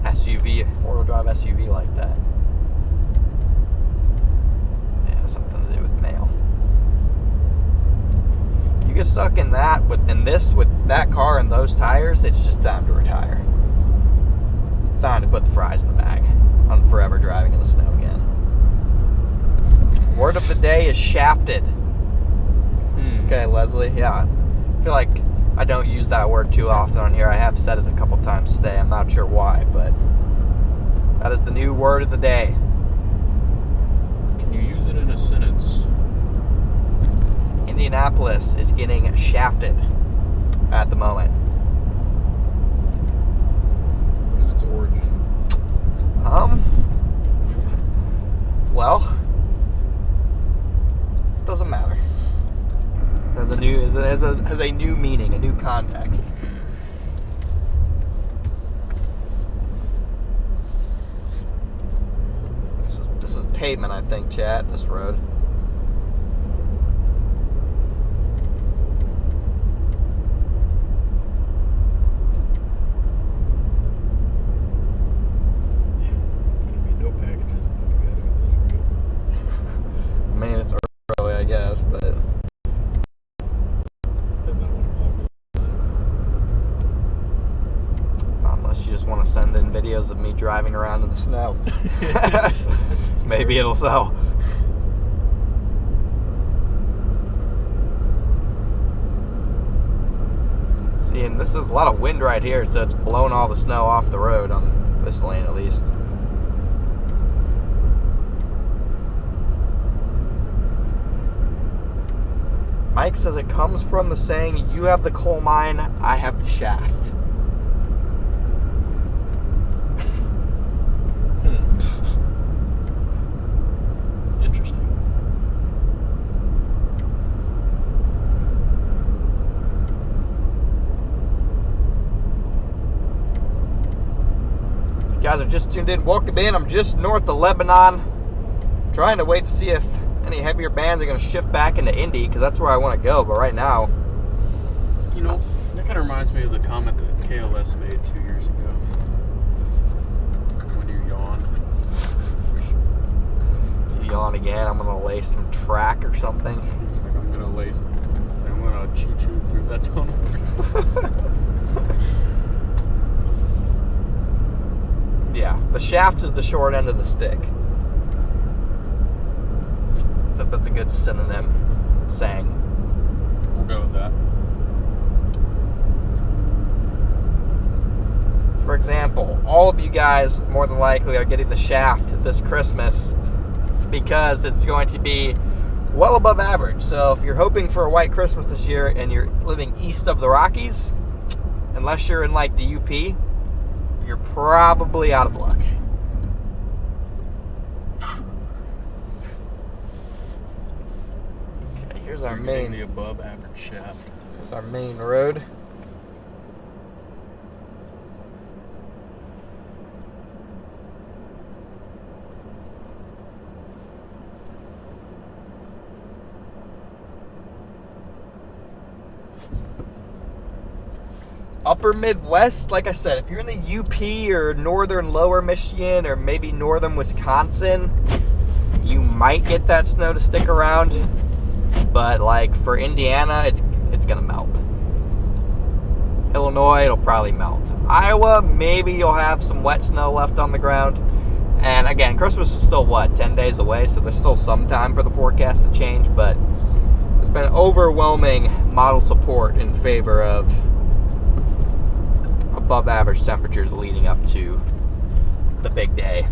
SUV, four-wheel drive SUV like that. Yeah, it has something to do with mail. You get stuck in that with that car and those tires, it's just time to retire. It's time to put the fries in the bag. I'm forever driving in the snow again. Word of the day is shafted. Okay, Leslie. Yeah, I feel like I don't use that word too often on here. I have said it a couple times today. I'm not sure why, but that is the new word of the day. Can you use it in a sentence? Indianapolis is getting shafted at the moment. What is its origin? Well, doesn't matter. Has a new meaning, a new context. This is pavement, I think, Chad. This road. There'll be no packages put together with this road. I mean, it's early, I guess, but Did not want to unless you just want to send in videos of me driving around in the snow, maybe it'll sell. See, and this is a lot of wind right here, so it's blowing all the snow off the road on this lane at least. Mike says it comes from the saying, you have the coal mine, I have the shaft. Interesting. If you guys are just tuned in, welcome in. I'm just north of Lebanon. Trying to wait to see if any heavier bands are going to shift back into Indy, because that's where I want to go. But right now, You know, that kind of reminds me of the comment that KLS made 2 years ago. When you yawned. you yawn again, I'm going to lay some track or something. It's like I'm gonna lace. I'm gonna choo-choo through that tunnel. Yeah, the shaft is the short end of the stick. So that's a good synonym saying. We'll go with that. For example, all of you guys more than likely are getting the shaft this Christmas because it's going to be well above average. So if you're hoping for a white Christmas this year and you're living east of the Rockies, unless you're in like the UP, you're probably out of luck. Okay, here's our You're getting main. the above average shaft. Here's our main road. Upper Midwest, like I said, if you're in the UP or northern lower Michigan or maybe northern Wisconsin, you might get that snow to stick around. But like for Indiana, it's gonna melt. Illinois, it'll probably melt. Iowa, maybe you'll have some wet snow left on the ground. And again, Christmas is still 10 days away, so there's still some time for the forecast to change, but there's been overwhelming model support in favor of above average temperatures leading up to the big day.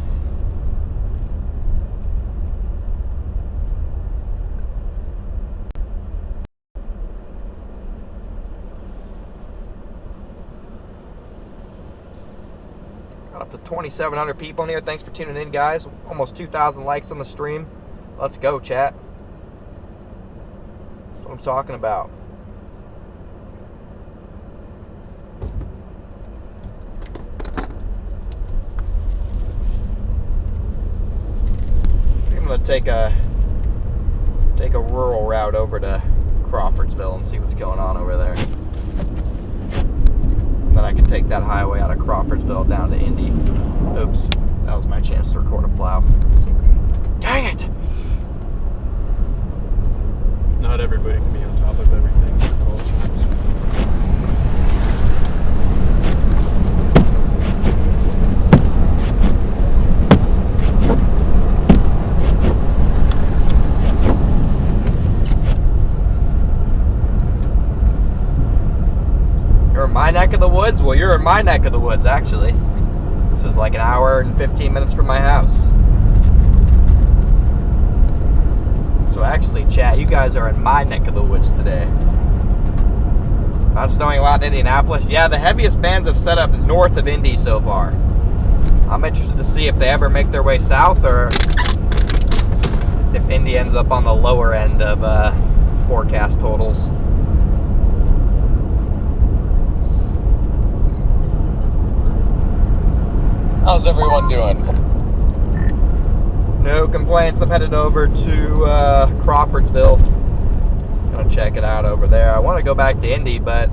Up to 2,700 people in here. Thanks for tuning in, guys. Almost 2,000 likes on the stream. Let's go, chat. That's what I'm talking about. I'm gonna take a rural route over to Crawfordsville and see what's going on over there. And then I can take that highway out of Crawfordsville down to Indy. Oops, that was my chance to record a plow. Dang it! Not everybody can be on top of everything at all times. You're in my neck of the woods? Well, you're in my neck of the woods, actually. This is like an hour and 15 minutes from my house. So actually, chat, you guys are in my neck of the woods today. Not snowing a lot in Indianapolis. Yeah, the heaviest bands have set up north of Indy so far. I'm interested to see if they ever make their way south or if Indy ends up on the lower end of forecast totals. How's everyone doing? No complaints. I'm headed over to Crawfordsville. Gonna check it out over there. I want to go back to Indy, but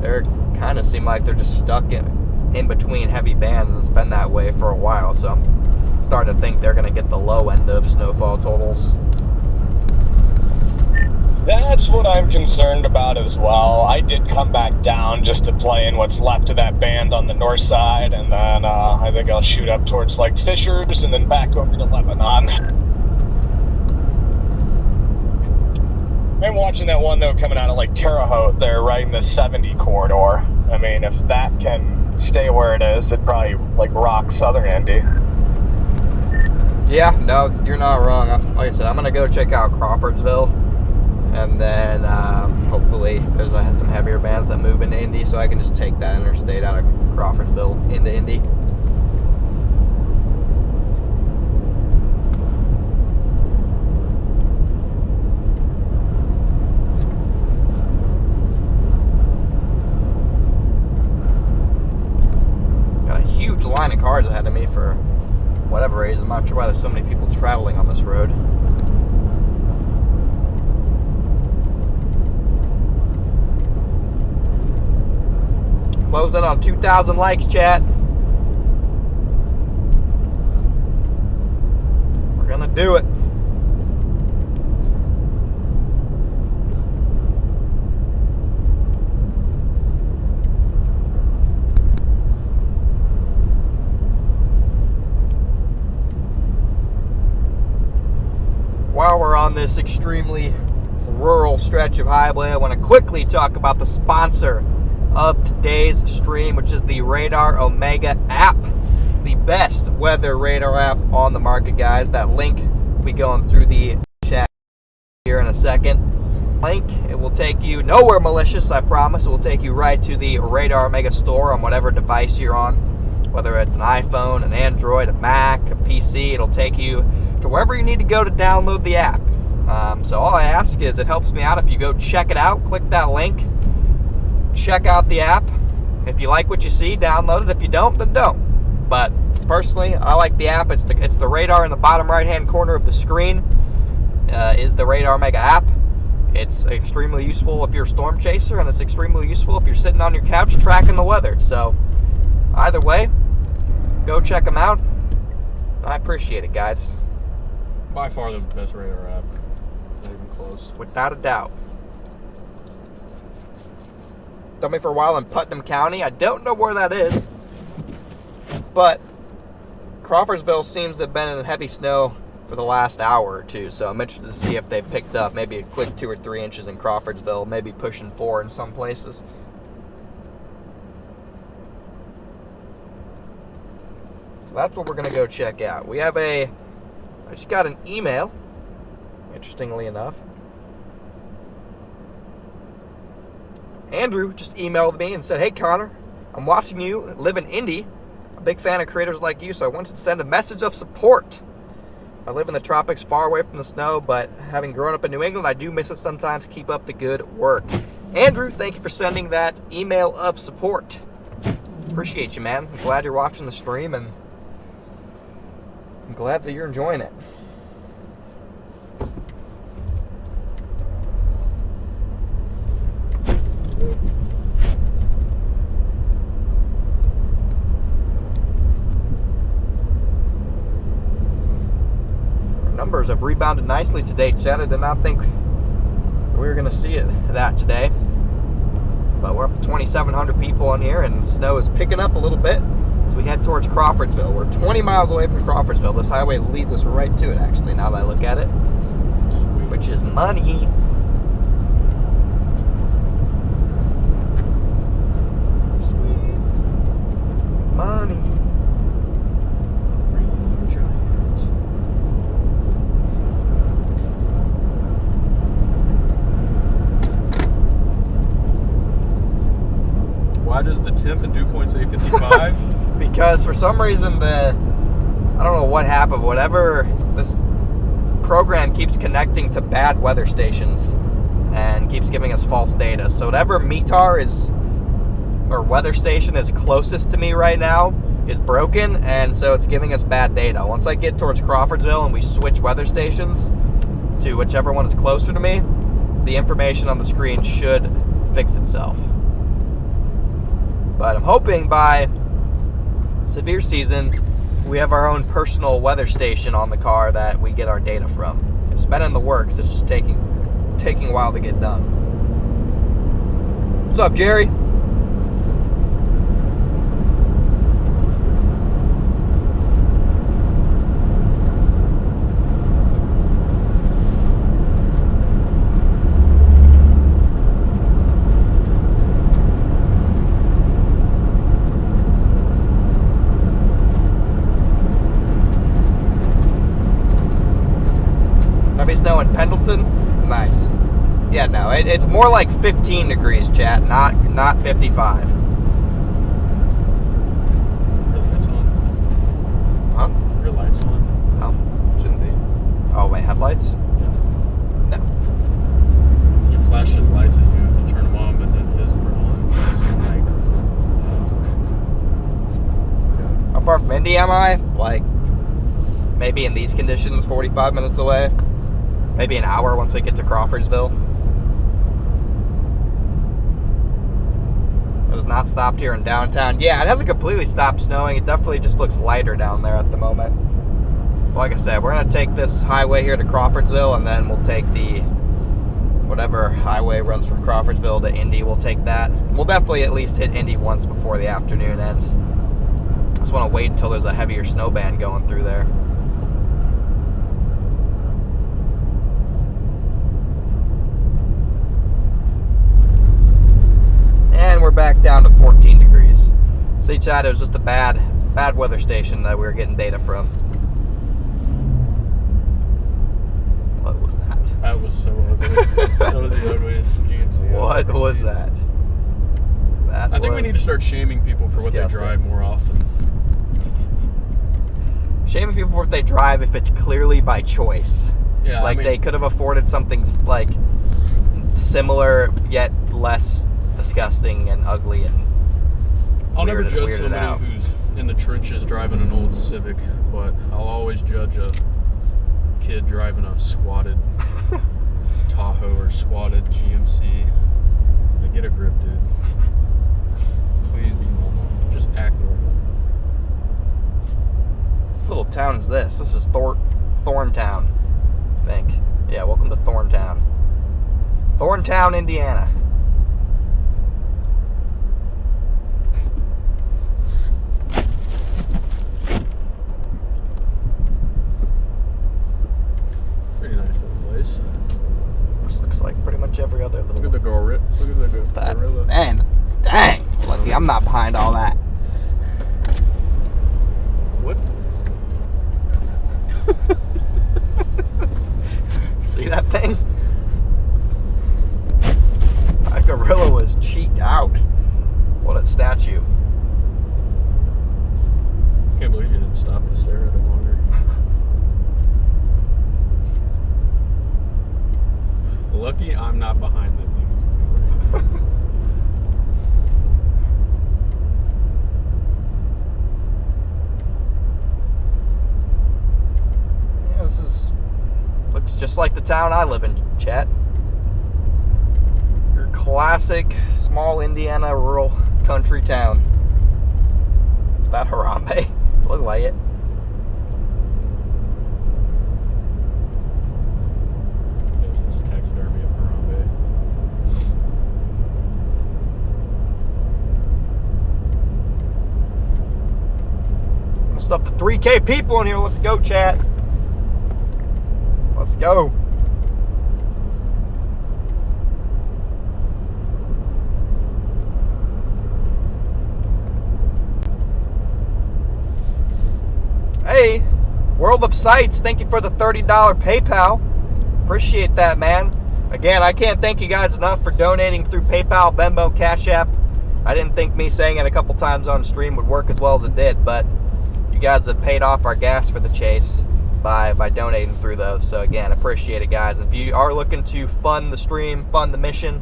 they're kind of seem like they're just stuck in between heavy bands, and it's been that way for a while. So I'm starting to think they're gonna get the low end of snowfall totals. That's what I'm concerned about as well. I did come back down just to play in what's left of that band on the north side, and then I think I'll shoot up towards like Fishers and then back over to Lebanon. I'm watching that one though coming out of like Terre Haute there, right in the 70 corridor. I mean, if that can stay where it is, it'd probably like rock southern Indy. Yeah, no, you're not wrong. Like I said, I'm gonna go check out Crawfordsville. And then hopefully there's some heavier bands that move into Indy, so I can just take that interstate out of Crawfordsville into Indy. Got a huge line of cars ahead of me for whatever reason. I'm not sure why there's so many people traveling on this road. Closed in on 2,000 likes, chat. We're gonna do it. While we're on this extremely rural stretch of highway, I want to quickly talk about the sponsor of today's stream, which is the Radar Omega app, the best weather radar app on the market, guys. That link will be going through the chat here in a second. Link, it will take you nowhere malicious, I promise. It will take you right to the Radar Omega store on whatever device you're on, whether it's an iPhone, an Android, a Mac, a PC. It'll take you to wherever you need to go to download the app. So all I ask is, it helps me out if you go check it out, click that link, check out the app. If you like what you see, download it. If you don't, then don't. But personally, I like the app. It's the radar in the bottom right-hand corner of the screen. Is the Radar Omega app. It's extremely useful if you're a storm chaser, and it's extremely useful if you're sitting on your couch tracking the weather. So either way, go check them out. I appreciate it, guys. By far the best radar app. Not even close. Without a doubt. Done me for a while in Putnam County. I don't know where that is, but Crawfordsville seems to have been in heavy snow for the last hour or two, so I'm interested to see if they've picked up maybe a quick 2 or 3 inches in Crawfordsville, maybe pushing 4 in some places. So that's what we're going to go check out. I just got an email, interestingly enough. Andrew just emailed me and said, "Hey Connor, I'm watching you live in Indy. a big fan of creators like you, so I wanted to send a message of support. I live in the tropics, far away from the snow, but having grown up in New England, I do miss it sometimes. Keep up the good work. Andrew, thank you for sending that email of support. Appreciate you, man. I'm glad you're watching the stream, and I'm glad that you're enjoying it. Numbers have rebounded nicely today, Chad. I did not think we were going to see that today. But we're up to 2,700 people on here, and the snow is picking up a little bit as we head towards Crawfordsville. We're 20 miles away from Crawfordsville. This highway leads us right to it, actually, now that I look at it, which is money. Sweet money. Why does the temp and dew point say 55? Because for some reason I don't know what happened, whatever, this program keeps connecting to bad weather stations and keeps giving us false data. So whatever METAR or weather station is closest to me right now is broken, and so it's giving us bad data. Once I get towards Crawfordsville and we switch weather stations to whichever one is closer to me, the information on the screen should fix itself. But I'm hoping by severe season, we have our own personal weather station on the car that we get our data from. It's been in the works. It's just taking a while to get done. What's up, Jerry? Snow in Pendleton? Nice. Yeah, no, it's more like 15 degrees, chat, not 55. Your lights on? Huh? Your lights on? No, shouldn't be. Oh, wait, headlights? Yeah. No. He flashed his lights at you to turn them on, but then his were on. How far from Indy am I? Like, maybe in these conditions, 45 minutes away. Maybe an hour once I get to Crawfordsville. It has not stopped here in downtown. Yeah, it hasn't completely stopped snowing. It definitely just looks lighter down there at the moment. Like I said, we're going to take this highway here to Crawfordsville, and then we'll take the whatever highway runs from Crawfordsville to Indy. We'll take that. We'll definitely at least hit Indy once before the afternoon ends. I just want to wait until there's a heavier snow band going through there. And we're back down to 14 degrees. See, Chad, it was just a bad weather station that we were getting data from. What was that? That was so ugly. That was the ugliest GMC. What was that? I think we need to start shaming people for what they drive more often. Shaming people for what they drive if it's clearly by choice. Yeah, like, I mean, they could have afforded something like similar yet less disgusting and ugly and I'll never judge somebody who's in the trenches driving an old Civic, but I'll always judge a kid driving a squatted Tahoe or squatted GMC. Like, get a grip, dude. Please be normal. Just act normal. What little town is this? This is Thorntown, I think. Yeah, welcome to Thorntown. Thorntown, Indiana. Pretty nice little place. Looks like pretty much every other little... Look at the gorilla. Look at the gorilla. Dang. Lucky I'm not behind all that. What? See that thing? That gorilla was cheeked out. What a statue. can't believe you didn't stop to stare at it longer. Lucky I'm not behind that thing. Yeah, looks just like the town I live in, chat. Your classic small Indiana rural country town. Is that Harambe? Look like it. This is taxidermy of Harambe. Stuff to 3K people in here. Let's go, chat. Let's go. Hey, World of Sights, thank you for the $30 PayPal. Appreciate that, man. Again, I can't thank you guys enough for donating through PayPal, Venmo, Cash App. I didn't think me saying it a couple times on stream would work as well as it did, but you guys have paid off our gas for the chase by donating through those. So again, appreciate it, guys. And if you are looking to fund the stream, fund the mission,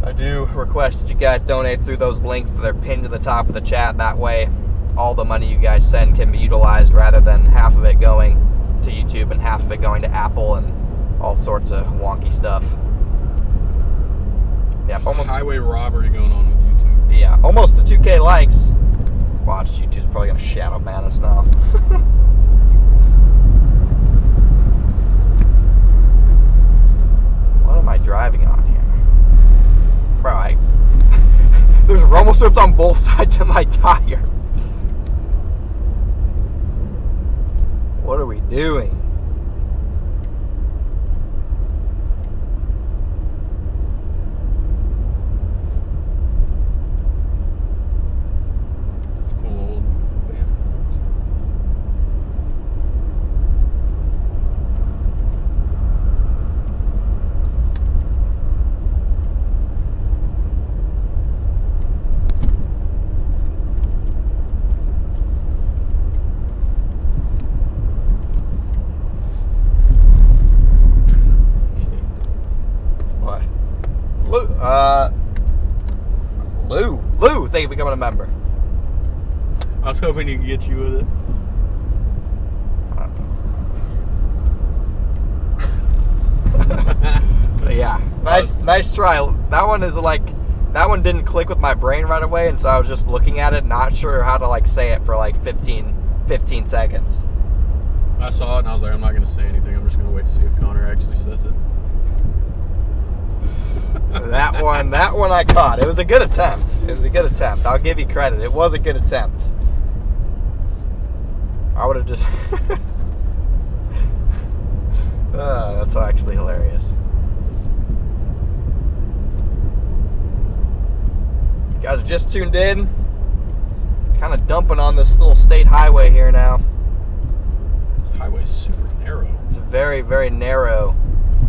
I do request that you guys donate through those links that are pinned to the top of the chat. That way, all the money you guys send can be utilized rather than half of it going to YouTube and half of it going to Apple and all sorts of wonky stuff. Yeah, almost Highway robbery going on with YouTube. Yeah, almost to 2K likes. Watch, YouTube's probably gonna shadow ban us now. What am I driving on here? Bro, there's rumble strips on both sides of my tires. What are we doing? Cool old band. What? Lou, thank you for becoming a member. I was hoping he'd get you with it. Yeah, nice try. That one is like, that one didn't click with my brain right away, and so I was just looking at it, not sure how to like say it for like 15 seconds. I saw it and I was like, I'm not going to say anything. I'm just going to wait to see if Connor actually says it. That one I caught. It was a good attempt. I'll give you credit. It was a good attempt. I would have just... that's actually hilarious. You guys are just tuned in. It's kind of dumping on this little state highway here now. This highway's super narrow. It's a very, very narrow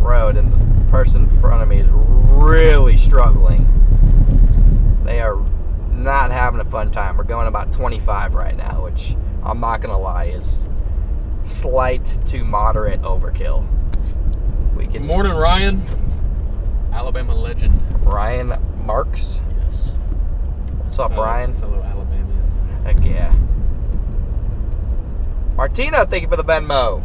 road, and the person in front of me is really struggling. They are not having a fun time. We're going about 25 right now, which I'm not gonna lie is slight to moderate overkill. We can. Morning, Ryan. Alabama legend. Ryan Marks. Yes. What's up, Ryan? Fellow Alabamian. Heck yeah. Martina, thank you for the Venmo.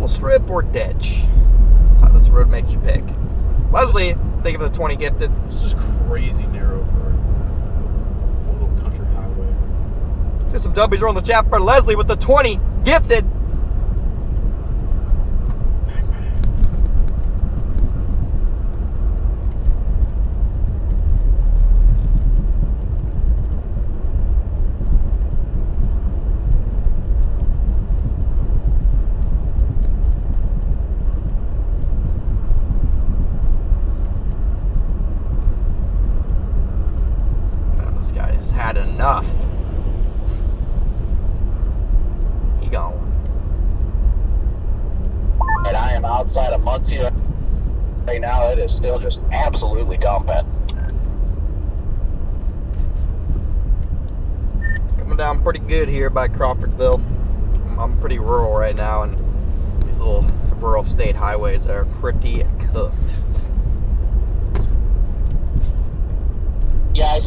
Strip or ditch? That's how this road makes you pick. Leslie, thank you for the 20 gifted. This is crazy narrow for a little country highway. See some W's on the chat for Leslie with the 20 gifted. outside of Muncie right now, it is still just absolutely dumping. Coming down pretty good here by Crawfordville. I'm pretty rural right now, and these little rural state highways are pretty cooked. Yeah, I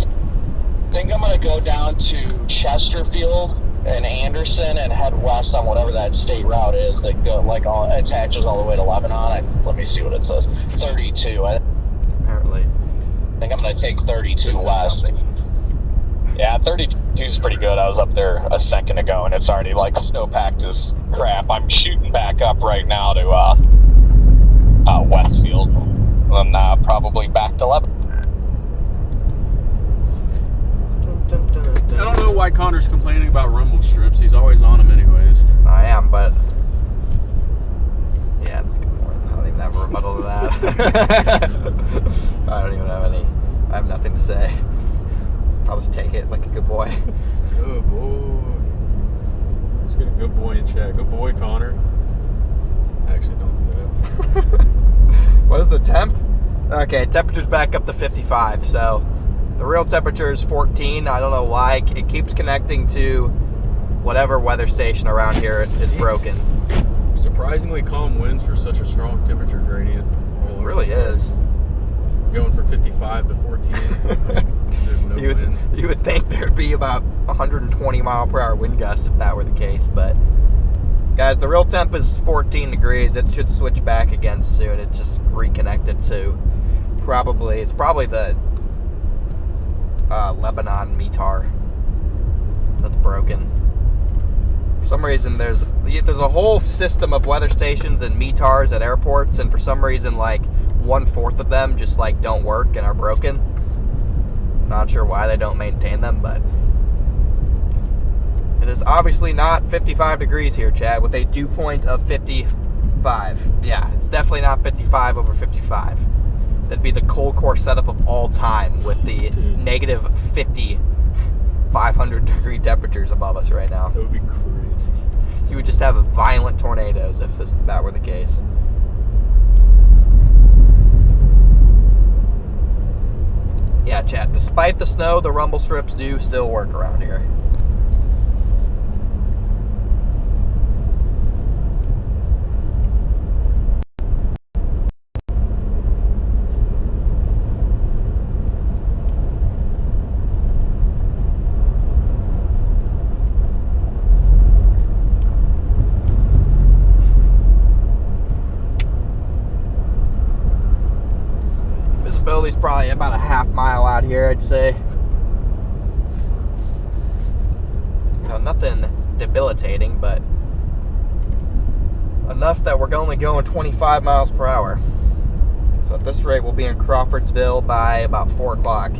think I'm going to go down to Chesterfield and Anderson and head west on whatever that state route is that attaches all the way to Lebanon. Let me see what it says. 32. Apparently. I think I'm going to take 32 west. Yeah, 32 is pretty good. I was up there a second ago, and it's already like snowpacked as crap. I'm shooting back up right now to Westfield, and probably back to Lebanon. I don't know why Connor's complaining about rumble strips. He's always on them anyways. I am, but yeah, that's a good point. I don't even have a rebuttal to that. I don't even have any. I have nothing to say. I'll just take it like a good boy. Good boy. Let's get a good boy in chat. Good boy, Connor. Actually, don't do that. What is the temp? Okay, temperature's back up to 55, so the real temperature is 14. I don't know why. It keeps connecting to whatever weather station around here is broken. Surprisingly calm winds for such a strong temperature gradient. It really is. Going from 55 to 14. Like, there's no wind. You would think there'd be about 120 mile per hour wind gusts if that were the case, but guys, the real temp is 14 degrees. It should switch back again soon. It just reconnected to it's probably the Lebanon METAR that's broken. For some reason, there's a whole system of weather stations and METARs at airports, and for some reason, like 1/4 of them just like don't work and are broken. Not sure why they don't maintain them, but it is obviously not 55 degrees here, Chad, with a dew point of 55. Yeah, it's definitely not 55 over 55. That'd be the cold core setup of all time with the negative 50, 500 degree temperatures above us right now. That would be crazy. You would just have violent tornadoes if that were the case. Yeah, chat. Despite the snow, the rumble strips do still work around here. Visibility's probably about a half mile out here, I'd say. So nothing debilitating, but enough that we're only going 25 miles per hour. So at this rate, we'll be in Crawfordsville by about 4 o'clock.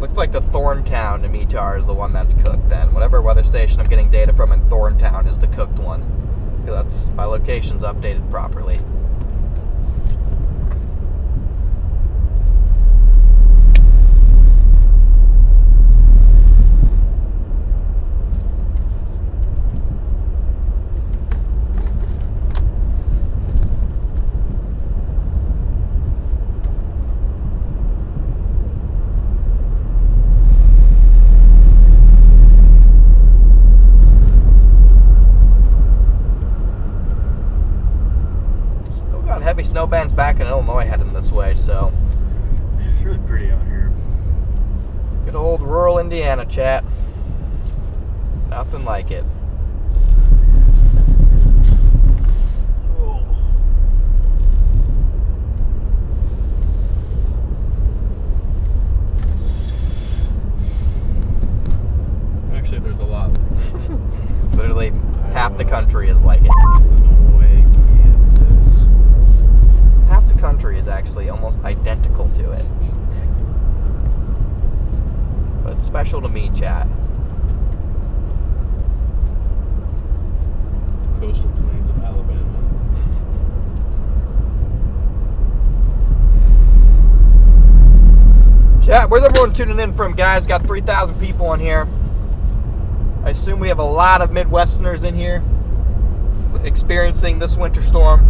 Looks like the Thorntown METAR is the one that's cooked then. Whatever weather station I'm getting data from in Thorntown is the cooked one. That's my location's updated properly. Heavy snow bands back in Illinois heading this way, so it's really pretty out here. Good old rural Indiana, chat. Nothing like it. Actually, there's a lot. Literally half the country is like it. Half the country is actually almost identical to it. But it's special to me, chat. Coastal plains of Alabama. Yeah, where's everyone tuning in from, guys? Got 3,000 people on here. I assume we have a lot of Midwesterners in here experiencing this winter storm.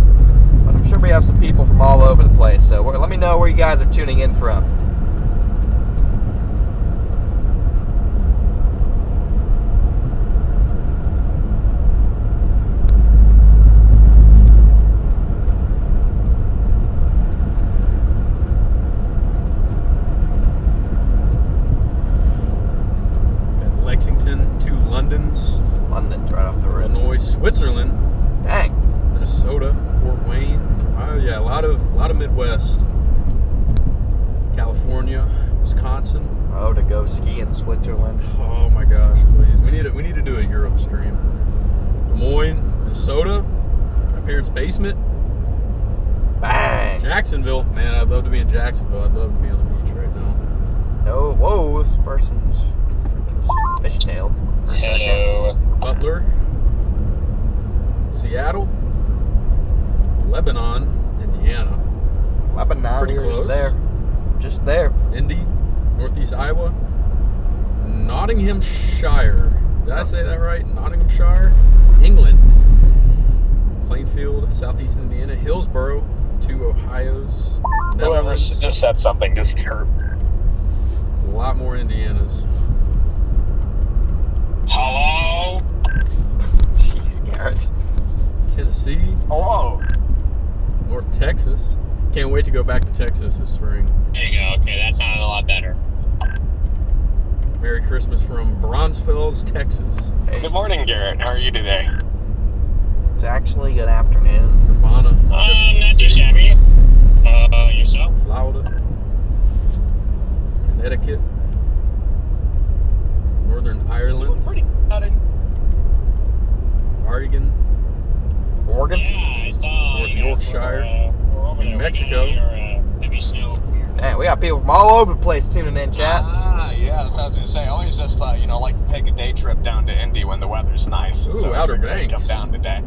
But I'm sure we have some people from all over the place. So let me know where you guys are tuning in from. Lexington to London's. London's right off the road. Illinois, Switzerland, Dang. Minnesota, Fort Wayne. Oh yeah, a lot of Midwest. California, Wisconsin. Oh, to go ski in Switzerland. Oh my gosh, please. We need to do a Europe stream. Des Moines, Minnesota. My parents' basement. Bang. Jacksonville. Man, I'd love to be in Jacksonville. I'd love to be on the beach right now. No, whoa, this person's freaking fishtailed for a second. Hello. Butler, Seattle, Lebanon, Indiana, Lebanon, Pretty we were close. just there. Indy, Northeast Iowa, Nottinghamshire. Did I say that right? Nottinghamshire, England, Plainfield, Southeast Indiana, Hillsboro, 2 Ohio's, Whoever Netherlands. just said something, just chirp. A lot more Indianas. Hello? Jeez, Garrett. Tennessee, Hello. North Texas. Can't wait to go back to Texas this spring. There you go. Okay, that sounded a lot better. Merry Christmas from Bronzefels, Texas. Hey, Good morning, Garrett. How are you today? it's actually good afternoon. Urbana, Jefferson Not too City, shabby. Yourself? Florida, Connecticut, Northern Ireland, Pretty crowded. Oregon, Oregon? Yeah, I saw North you guys Yorkshire, were over in there. Mexico. Heavy snow. Man, we got people from all over the place tuning in, chat. Yeah, that's what I was gonna say. I always just, like to take a day trip down to Indy when the weather's nice. Ooh, so I Outer figured I'd Banks. Come down today.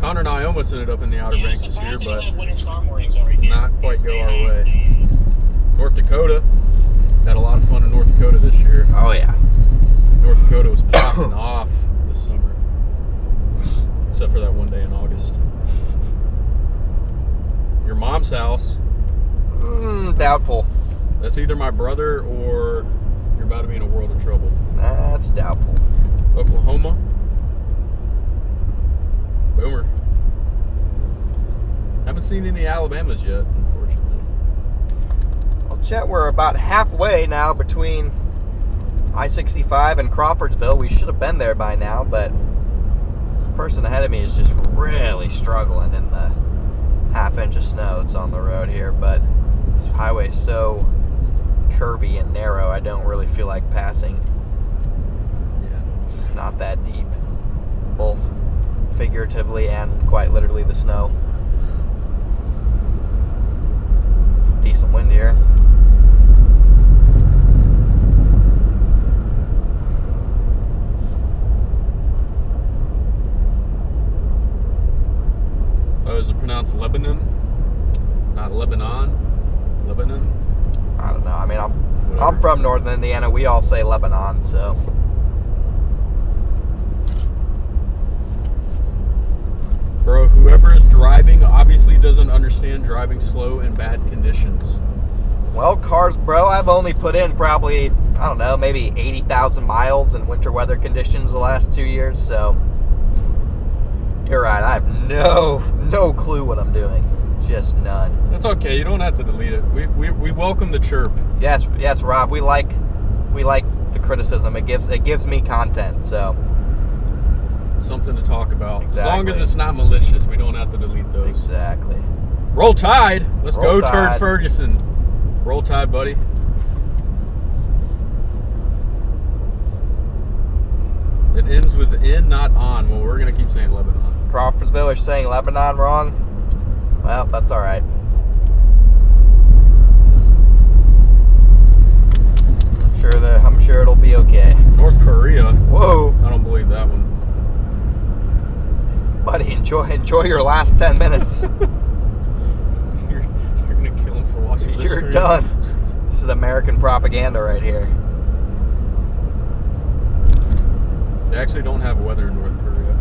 Connor and I almost ended up in the Outer Banks this year, but but not quite go our way. North Dakota, had a lot of fun in North Dakota this year. Oh, yeah. North Dakota was popping off this summer, except for that one day in August. Your mom's house, Doubtful. that's either my brother or you're about to be in a world of trouble. That's doubtful. Oklahoma, Boomer. Haven't seen any Alabamas yet, unfortunately. Well, chat, we're about halfway now between I-65 and Crawfordsville. We should have been there by now, but this person ahead of me is just really struggling in the half-inch of snow that's on the road here. But this highway is so curvy and narrow, I don't really feel like passing. Yeah. It's just not that deep, both figuratively and quite literally the snow. Decent wind here. Is it pronounced Lebanon? Not Lebanon? Lebanon? I don't know. I mean, I'm Whatever. from Northern Indiana. We all say Lebanon, so. Bro, whoever is driving obviously doesn't understand driving slow in bad conditions. Well, cars, bro, I've only put in probably, I don't know, maybe 80,000 miles in winter weather conditions the last 2 years, so. You're right. I have no clue what I'm doing. Just none. That's okay. You don't have to delete it. We welcome the chirp. Yes, Rob. We like the criticism. It gives me content. So Something to talk about. Exactly. As long as it's not malicious, we don't have to delete those. exactly. Roll Tide. Let's Roll go, Turd Tide. Ferguson. Roll Tide, buddy. It ends with in, not on. Well, we're gonna keep saying Lebanon. Crawfordsville are saying Lebanon wrong. Well, that's all right. I'm sure it'll be okay. North Korea. Whoa, I don't believe that one. buddy, enjoy your last 10 minutes. You're gonna kill him for watching this You're stream. done. This is American propaganda right here. They actually don't have weather in North Korea.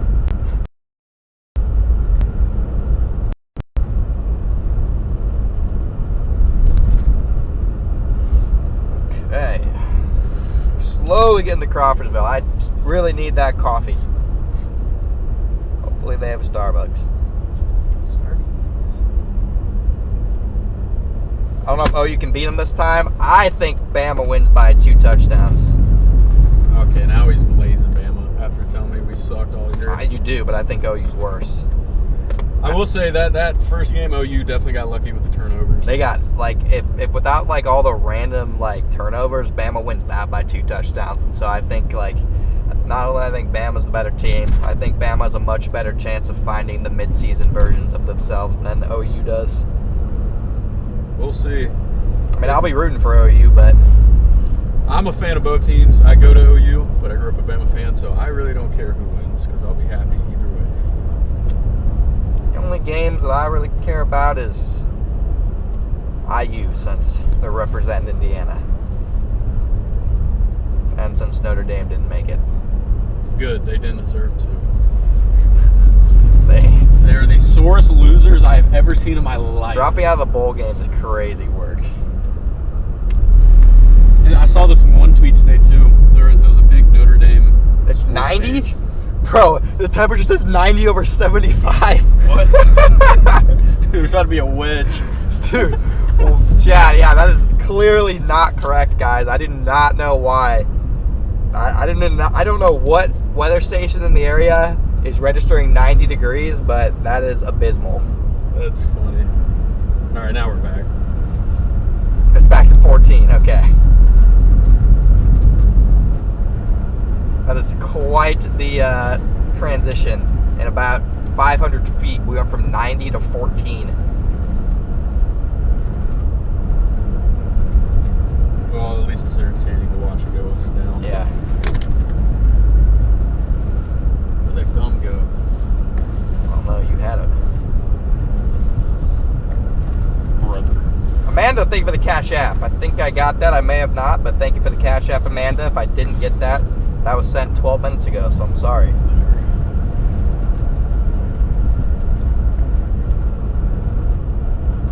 Okay. Slowly getting to Crawfordsville. I really need that coffee. Hopefully they have a Starbucks. I don't know if OU can beat them this time. I think Bama wins by 2 touchdowns. Okay, now he's blazing Bama after telling me we sucked all year. You do, but I think OU's worse. I will say that first game, OU definitely got lucky with the turnovers. They got, like, if without, like, all the random, like, turnovers, Bama wins that by 2 touchdowns. And so I think, like, not only I think Bama's the better team, I think Bama has a much better chance of finding the midseason versions of themselves than OU does. We'll see. I mean, I'll be rooting for OU, but I'm a fan of both teams. I go to OU, but I grew up a Bama fan, so I really don't care who wins because I'll be happy either way. the only games that I really care about is IU, since they're representing Indiana. And since Notre Dame didn't make it. Good, they didn't deserve to. They They're the sorest losers I have ever seen in my life. dropping out of a bowl game is crazy work. And I saw this one tweet today too. There was a big Notre Dame. It's 90? Bro, the temperature says 90 over 75. What? There's got to be a wedge. Dude, well, Chad, yeah, that is clearly not correct, guys. I do not know why. I don't know what weather station in the area is registering 90 degrees, but that is abysmal. That's funny. All right, now we're back. It's back to 14, okay. That is quite the transition. In about 500 feet, we went from 90 to 14. Well, at least it's entertaining to watch it go up and down. Yeah. Where'd that gum go? I don't know, you had it. Brother. Amanda, thank you for the Cash App. I think I got that. I may have not, but thank you for the Cash App, Amanda. If I didn't get that, that was sent 12 minutes ago, so I'm sorry.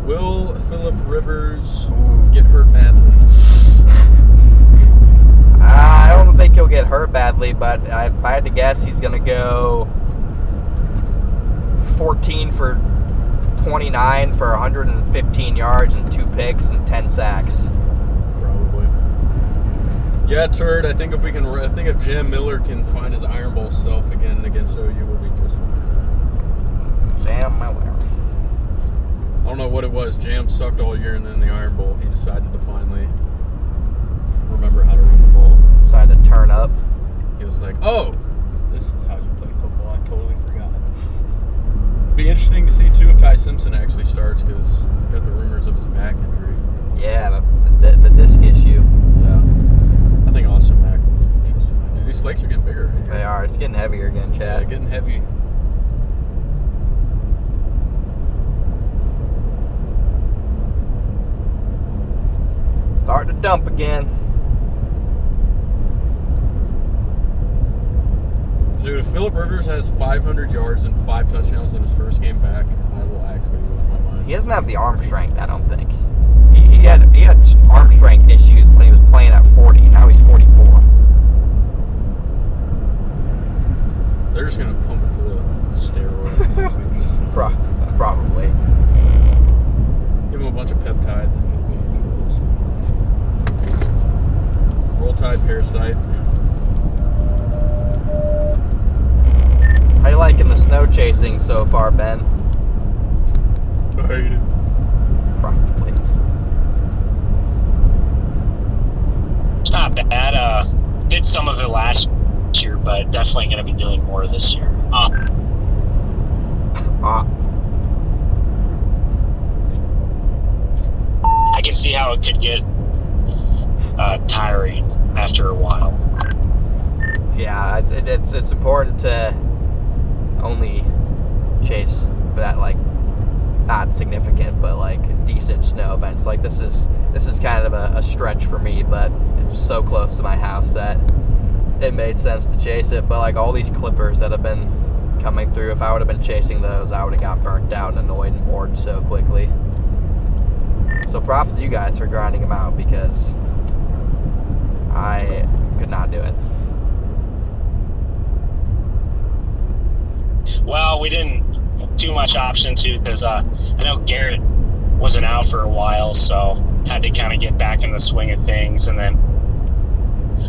Will Phillip Rivers get hurt badly? I don't think he'll get hurt badly, but if I had to guess, he's going to go 14 for 29 for 115 yards and 2 picks and 10 sacks. Probably. Yeah, Turd. I think if Jam Miller can find his Iron Bowl self again against OU, we'll be just fine. Damn Miller. I don't know what it was. Jam sucked all year, and then the Iron Bowl, he decided to finally remember how to run the ball. Decided to turn up. He was like, "Oh, this is how you play football." I totally forgot. Be interesting to see too if Ty Simpson actually starts, because got the rumors of his back injury. Yeah, the disc issue. Yeah, I think Austin Mack will do just fine. Dude, these flakes are getting bigger. Right here. They are. It's getting heavier again, Yeah, Chad. they're getting heavy. Starting to dump again. Dude, if Phillip Rivers has 500 yards and 5 touchdowns in his first game back, I will actually lose my mind. He doesn't have the arm strength, I don't think. He had arm strength issues when he was playing at 40. Now he's 44. They're just going to pump him full of steroids. Probably. Give him a bunch of peptides and he'll be Roll Tide Parasite. How you liking the snow chasing so far, Ben? I hate it. Probably. It's not bad. Did some of it last year, but definitely going to be doing more this year. I can see how it could get tiring after a while. Yeah, it's important to only chase that, like, not significant but like decent snow events. Like this is this is kind of a stretch for me, but it's so close to my house that it made sense to chase it. But like all these clippers that have been coming through, if I would have been chasing those, I would have got burnt out and annoyed and bored so quickly. So props to you guys for grinding them out, because I could not do it. Well, we didn't too much option to, because I know Garrett wasn't out for a while, so had to kind of get back in the swing of things. And then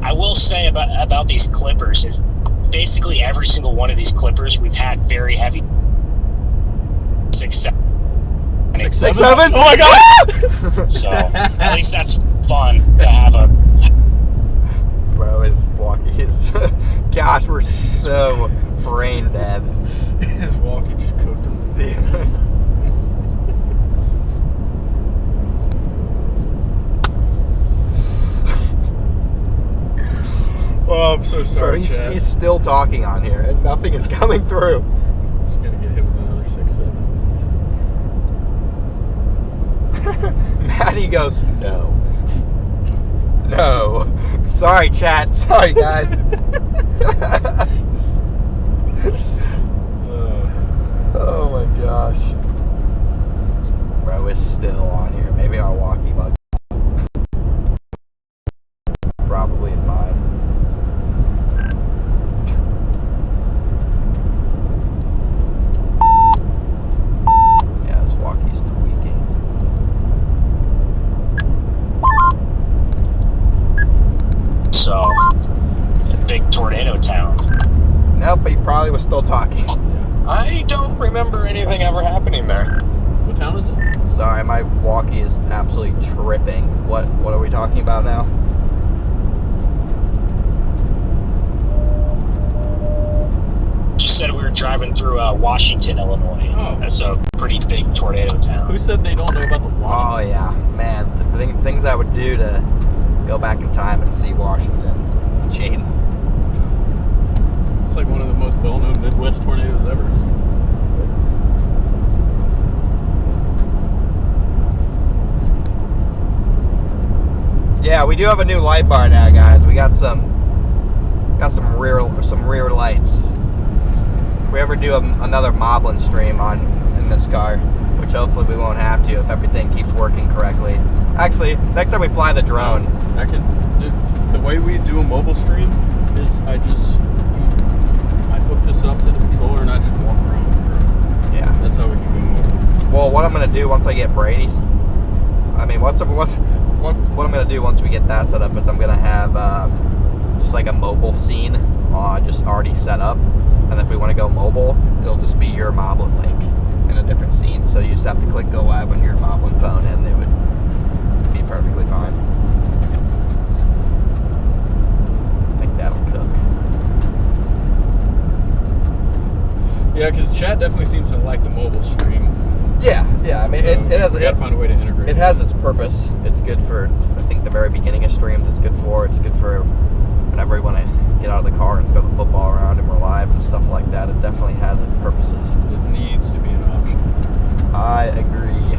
I will say about these clippers is basically every single one of these clippers we've had very heavy 6-7. 6-7? Oh my god! So at least that's fun to have a. Bro, his walkie is. Gosh, we're so brain dead. His walkie just cooked him. Oh, I'm so sorry, Bro, Chad. he's still talking on here, and nothing is coming through. Just gonna get hit with another 6-7. Maddie goes, no. No. Sorry, chat. Sorry, guys. Oh my gosh. Bro is still on here. Maybe our walkie bug. Probably is mine. Yeah, this walkie's tweaking. So, big tornado town. Nope, but he probably was still talking. I don't remember anything ever happening there. What town is it? Sorry, my walkie is absolutely tripping. What are we talking about now? She said we were driving through Washington, Illinois. Oh. That's a pretty big tornado town. Who said they don't know about the Oh Washington? yeah, man, the things I would do to go back in time and see Washington. Gene. It's like one of the most well-known Midwest tornadoes ever. Yeah, we do have a new light bar now, guys. We got some rear lights. If we ever do another Moblin stream in this car, which hopefully we won't have to if everything keeps working correctly. Actually, next time we fly the drone. The way we do a mobile stream is I hook this up to the controller and I just walk around with her. Yeah. That's how we can do mobile. Well, what I'm gonna do once I get Brady's, what I'm gonna do once we get that set up is I'm gonna have just like a mobile scene just already set up, and if we want to go mobile, it'll just be your Moblin link in a different scene. So you just have to click go live on your Moblin phone, and it would be perfectly fine. I think that'll cook. Yeah, because chat definitely seems to like the mobile stream. Yeah. I mean, So we gotta find a way to integrate. It has its purpose. It's good for, I think, the very beginning of streams. It's good for whenever we want to get out of the car and throw the football around and we're live and stuff like that. It definitely has its purposes. It needs to be an option. I agree.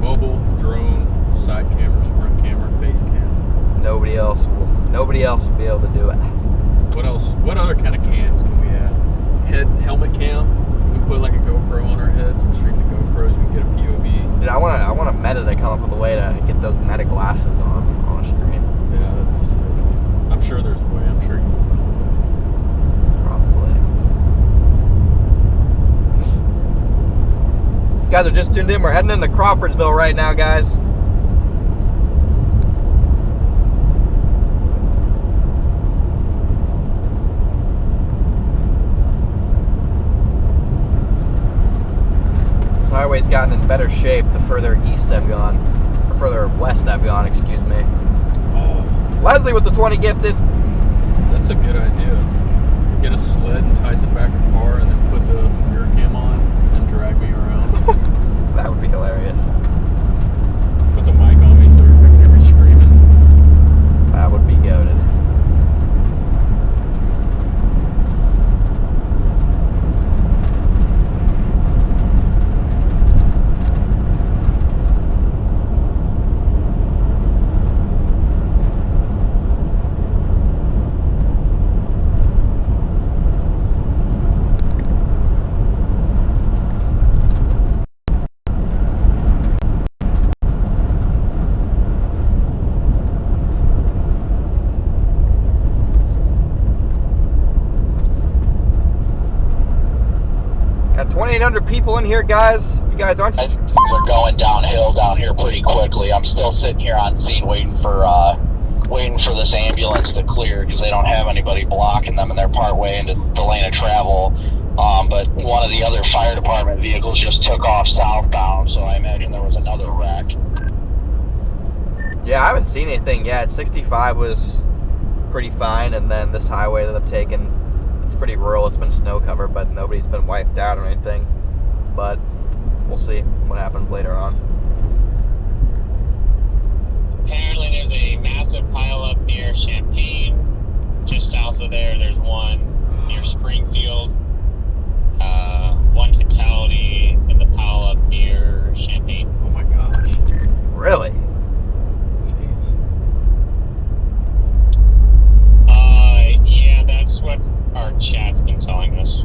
Mobile, drone, side cameras, front camera, face cam. Nobody else will be able to do it. What else? What other kind of cams can we add? Helmet cam. We can put like a GoPro on our heads and stream the GoPros. We can get a POV. Dude, I want a Meta to come up with a way to get those Meta glasses on a stream. Yeah, that'd be sick. I'm sure there's a way. I'm sure you can find a way. Probably. Guys are just tuned in. We're heading into Crawfordsville right now, guys. This highway's gotten in better shape the further east I've gone, or further west I've gone, excuse me. Oh, Leslie with the 20 gifted. that's a good idea. Get a sled and tie it to the back of the car and then put the rear cam on and drag me around. That would be hilarious. Put the mic on me so everybody can hear me screaming. That would be goated. Got 2,800 people in here, guys. If you guys aren't... Things are going downhill down here pretty quickly. I'm still sitting here on scene waiting for this ambulance to clear because they don't have anybody blocking them and they're part way into the lane of travel. But one of the other fire department vehicles just took off southbound, so I imagine there was another wreck. Yeah, I haven't seen anything yet. 65 was pretty fine, and then this highway that I've taken, it's pretty rural. It's been snow covered, but nobody's been wiped out or anything. But we'll see what happens later on. Apparently there's a massive pileup near Champaign. Just south of there, there's one near Springfield. One fatality in the pileup near Champaign. Oh my gosh. Really? Jeez. Yeah, that's what our chat's been telling us.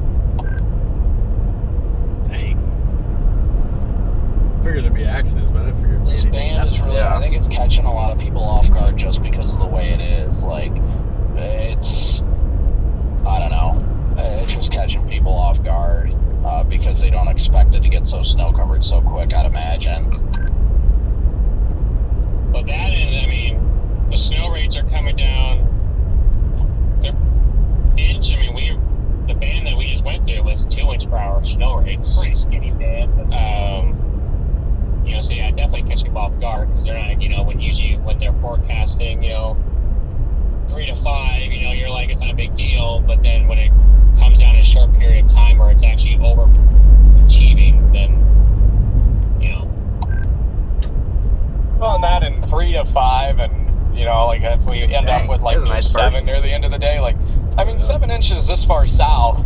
Dang. I figured there'd be accidents, but I didn't figure This band is really, Yeah. I think it's catching a lot of people off guard just because of the way it is. Like, it's, I don't know, it's just catching people off guard because they don't expect it to get so snow covered so quick, I'd imagine. But that and, I mean, the snow rates are coming down. They're inch, I mean, the band that we just went through was 2 inch per hour snow rates. Pretty skinny band. You know, so yeah, definitely catch people off guard because they're not, you know, when they're forecasting, you know, 3 to 5, you know, you're like, it's not a big deal. But then when it comes down in a short period of time where it's actually overachieving, then, you know. Well, and that in 3 to 5, and, you know, like if we end Dang, up with like there's a nice 7 burst. near the end of the day, like, I mean, 7 inches this far south,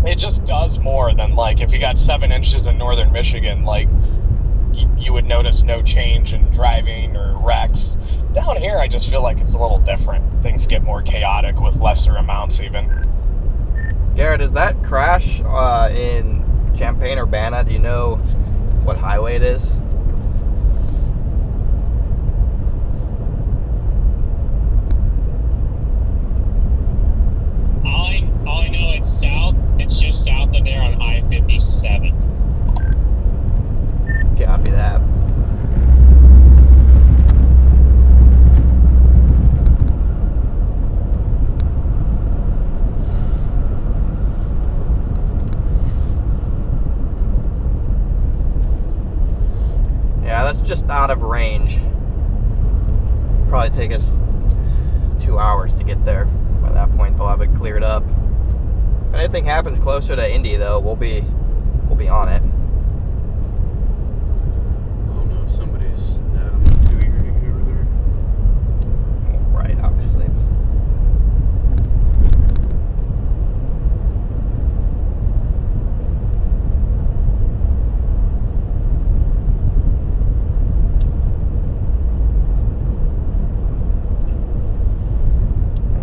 it just does more than like if you got 7 inches in northern Michigan, like you would notice no change in driving or wrecks. Down here, I just feel like it's a little different. Things get more chaotic with lesser amounts even. Garrett, is that crash in Champaign-Urbana? Do you know what highway it is? All I know, it's south. It's just south of there on I-57. Copy that. Yeah, that's just out of range. Probably take us 2 hours to get there. By that point, they'll have it cleared up. If anything happens closer to Indy, though, we'll be on it. I don't know if somebody's dead. I'm not too eager to get over there. Right, obviously.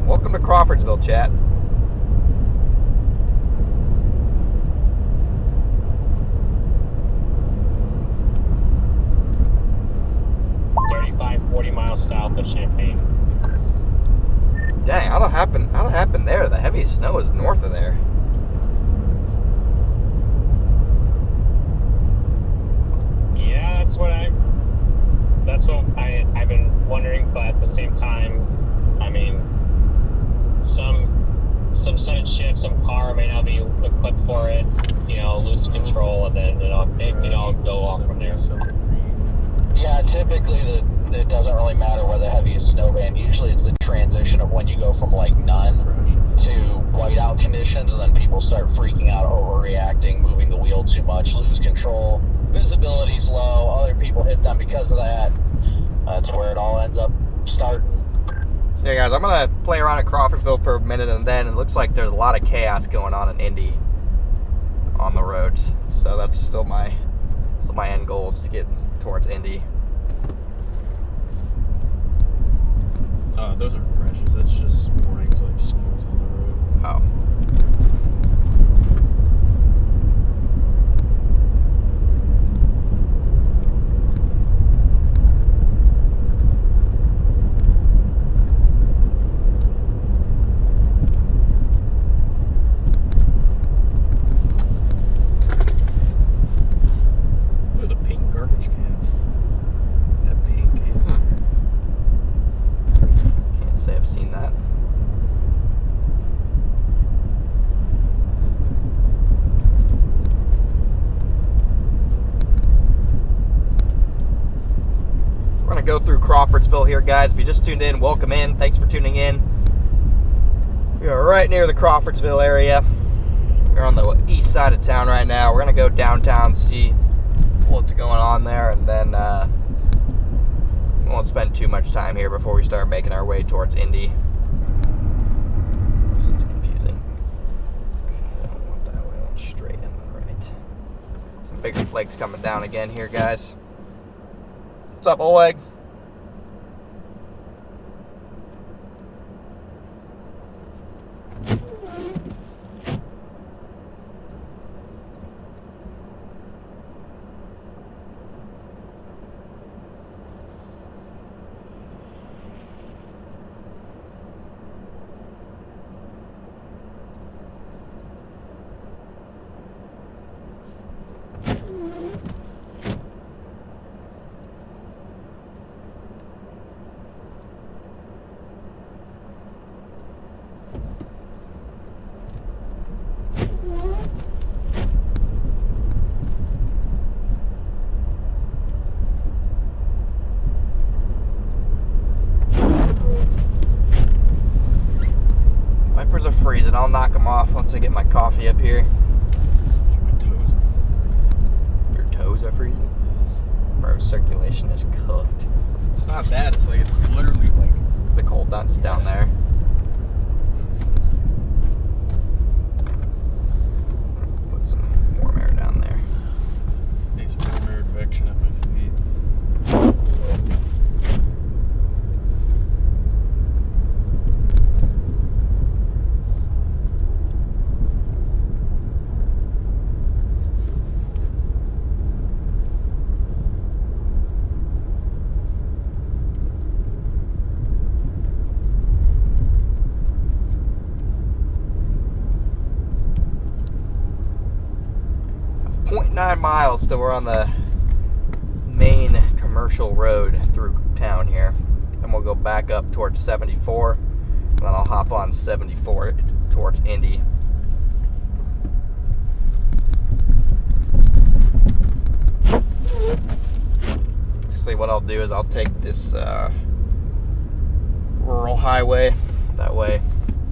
Welcome to Crawfordsville, chat. South of Champaign. Dang, how'd it happen there? The heavy snow is north of there. Yeah, that's what I've been wondering, but at the same time, I mean, some sudden shift, some car may not be equipped for it, you know, lose control, and then it all go off from there. Yeah, typically it doesn't really matter where the heaviest snow band. Usually it's the transition of when you go from like none to whiteout conditions, and then people start freaking out, overreacting, moving the wheel too much, lose control, visibility's low, other people hit them because of that. That's where it all ends up starting. So yeah, guys, I'm gonna play around at Crawfordsville for a minute, and then it looks like there's a lot of chaos going on in Indy on the roads. So that's still my end goal, is to get towards Indy. Those aren't crashes. That's just warnings, like snow's on the road. Oh. to go through Crawfordsville here, guys. If you just tuned in, welcome in. Thanks for tuning in. We are right near the Crawfordsville area. We're on the east side of town right now. We're going to go downtown, see what's going on there, and then we won't spend too much time here before we start making our way towards Indy. This is confusing. I don't want that way. I want straight and right. Some bigger flakes coming down again here, guys. What's up, Oleg? Wipers are freezing. I'll knock them off once I get my coffee up here. My toes are freezing. Your toes are freezing? Bro, circulation is cooked. It's not that. It's like it's literally like. Is it cold down just down there? Put some warm air down there. Need some warm air advection at my feet. .9 miles till we're on the main commercial road through town here. Then we'll go back up towards 74, and then I'll hop on 74 towards Indy. Actually, what I'll do is I'll take this rural highway. That way,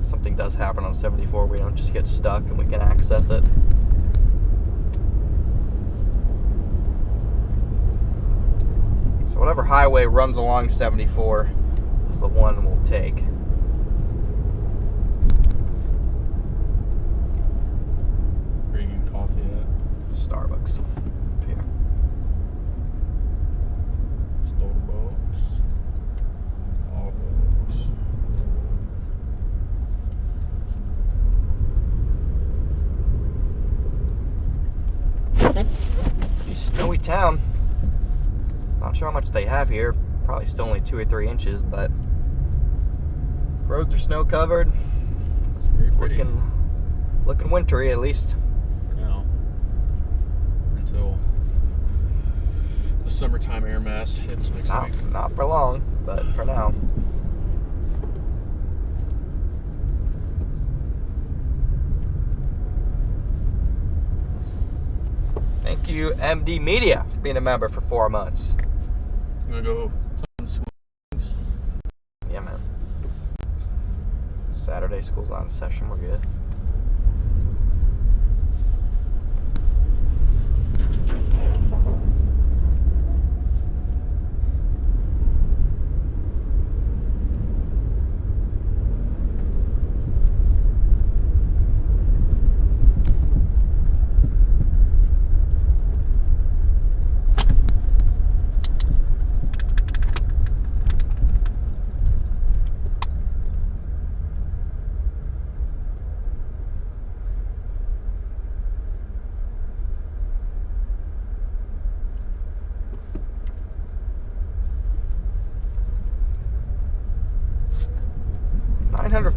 if something does happen on 74, we don't just get stuck and we can access it. So whatever highway runs along 74 is the one we'll take. Where are you getting coffee at? Starbucks. Up here. Starbucks. Starbucks. Pretty snowy town. Not sure how much they have here. Probably still only 2 or 3 inches, but roads are snow covered. It's very pretty. Looking wintry at least. For now. Until the summertime air mass hits next week. Not for long, but for now. Thank you, MD Media, for being a member for 4 months. I'm gonna go on swings. Yeah, man. Saturday school's on session. We're good.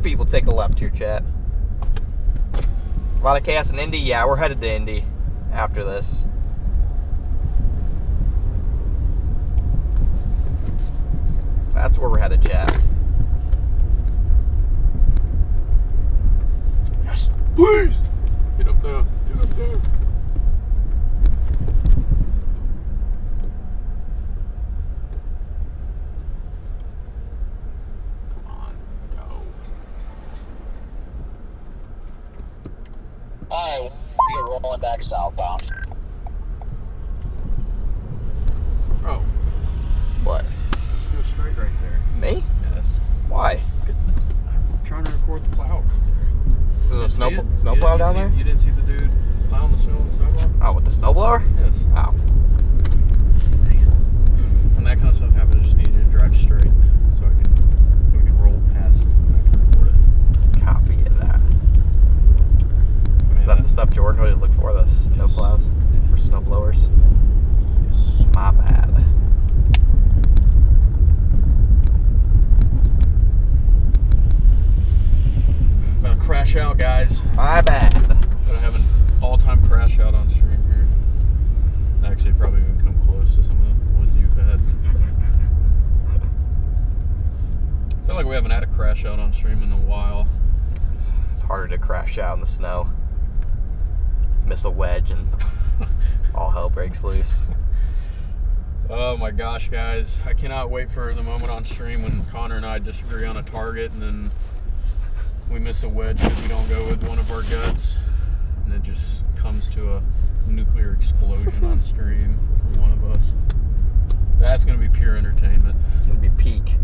Feet, we'll take a left here, chat. A lot of chaos in Indy. Yeah, we're headed to Indy after this. That's where we're headed, chat. Yes, please. Get up there. Get up there. southbound. Oh, What? just go straight right there. Me? Yes. Why? I'm trying to record the plow. There's a See it? snowplow down there? You didn't see the dude plowing the snow on the sidewalk? Oh, with the snowblower? Yes. Oh. When that kind of stuff happens, I just need you to drive straight so we can roll past and I can record it. Copy of that. I mean, Is that the stuff Jordan would look for? The snow plows? For snow blowers? Yes. My bad. About to crash out, guys. My bad. Gonna have an all-time crash out on stream here. Actually, probably even come close to some of the ones you've had. I feel like we haven't had a crash out on stream in a while. It's harder to crash out in the snow. Miss a wedge and all hell breaks loose. Oh my gosh, guys. I cannot wait for the moment on stream when Connor and I disagree on a target and then we miss a wedge because we don't go with one of our guts. And it just comes to a nuclear explosion on stream from one of us. That's going to be pure entertainment. It's gonna be peak.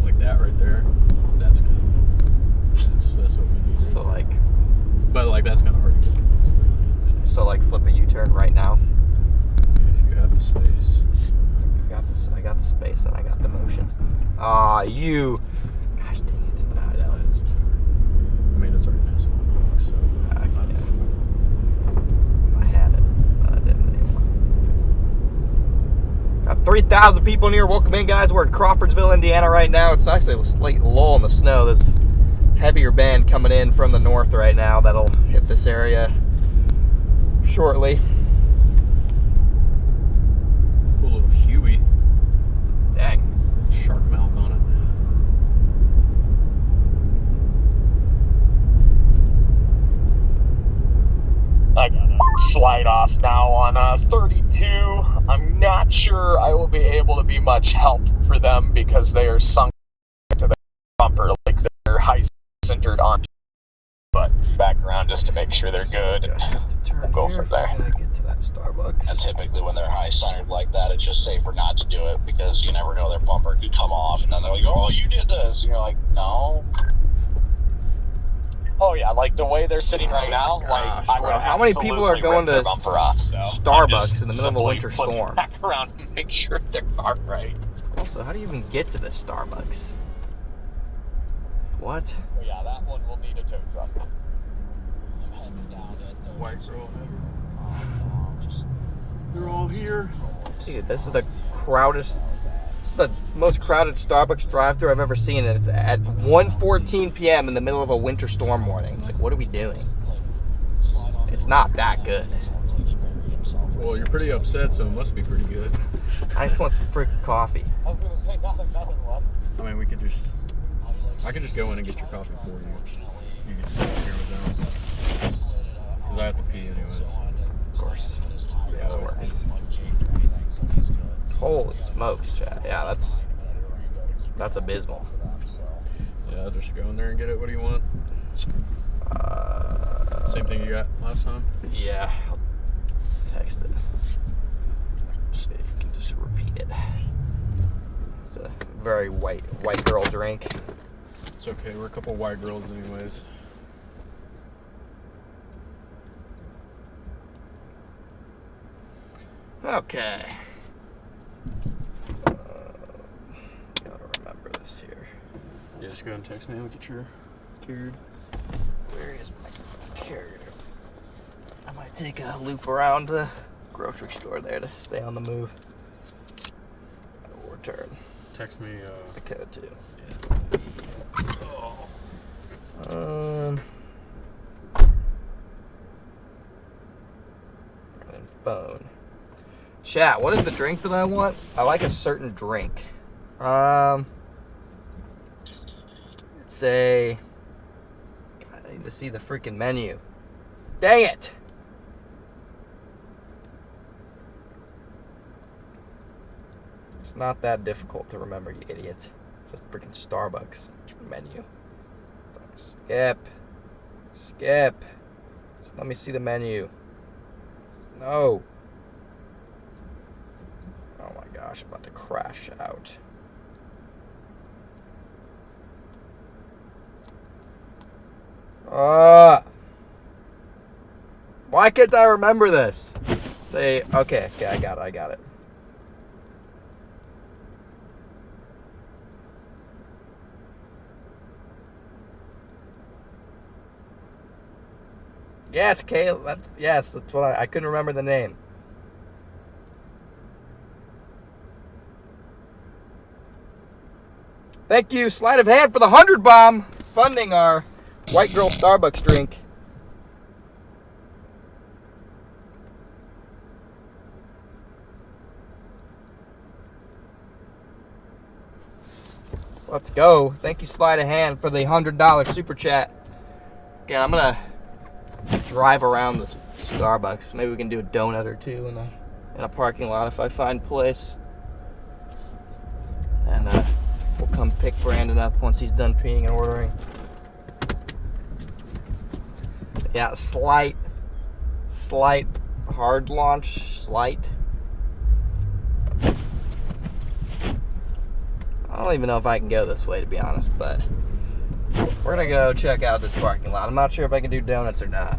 Like that right there. That's good. That's what we need. So like, But like that's kind of hard to get because it's really flip a U-turn right now. if you have the space. I got the space and I got the motion. Ah, you. Gosh dang it. No, I don't. I mean, it's already past 1 o'clock, so. I had it, but I didn't anymore. Got 3,000 people in here. Welcome in, guys. We're in Crawfordsville, Indiana right now. It's actually a slight lull in the snow. This heavier band coming in from the north right now that'll hit this area shortly. Cool little Huey. Dang. Shark mouth on it. I gotta slide off now on 32. I'm not sure I will be able to be much help for them because they are sunk to the bumper, like they're high centered on. But back around just to make sure they're good. I have to turn We'll go here from if there. I gotta get to that Starbucks. And typically when they're high centered like that, it's just safer not to do it because you never know their bumper could come off and then they're like, oh, you did this. And you're like, no. Oh yeah, like the way they're sitting right now, gosh, like I would bro. How many people are absolutely going rip their to bumper off, so Starbucks I'm just in the middle of a simply winter flipping storm? Back around and make sure they're all right. Also, how do you even get to this Starbucks? What? But yeah, that one will need a tow truck. I'm heading down to the White girl. just They're all here. Dude, this is the crowdest. This is the most crowded Starbucks drive-thru I've ever seen, and it's at 1:14 p.m. in the middle of a winter storm warning. Like, what are we doing? It's not that good. Well, you're pretty upset, so it must be pretty good. I just want some freaking coffee. I was gonna say not another one. I mean, I could just go in and get your coffee for you. You can sit here with them. Because I have to pee anyways. Of course. Yeah, that works. Holy smokes, Chad. Yeah, that's abysmal. Yeah, just go in there and get it. What do you want? Same thing you got last time? Yeah. I'll text it. So you can just repeat it. It's a very white girl drink. It's okay. We're a couple white girls anyways. Okay. Gotta remember this here. Yeah, just go ahead and text me and get your carrier. Where is my carrier? I might take a loop around the grocery store there to stay on the move. I will return Text me. the code too. Oh. And phone. Chat, what is the drink that I want? I like a certain drink. It's a... God, I need Need to see the freaking menu. Dang it! It's not that difficult to remember, you idiot. It's a freaking Starbucks menu. Skip. Skip. Just let me see the menu. No. Oh my gosh, I'm about to crash out. Why can't I remember this? Say, okay, I got it. Yes, Kayla. Yes, that's what I couldn't remember the name. Thank you, Sleight of Hand, for the 100 bomb, funding our White Girl Starbucks drink. Let's go. Thank you, Sleight of Hand, for the $100 super chat. Okay, I'm gonna drive around this Starbucks. Maybe we can do a donut or two in a parking lot if I find place. And we'll come pick Brandon up once he's done peeing and ordering. Yeah, slight hard launch, slight. I don't even know if I can go this way, to be honest, but we're gonna go check out this parking lot. I'm not sure if I can do donuts or not.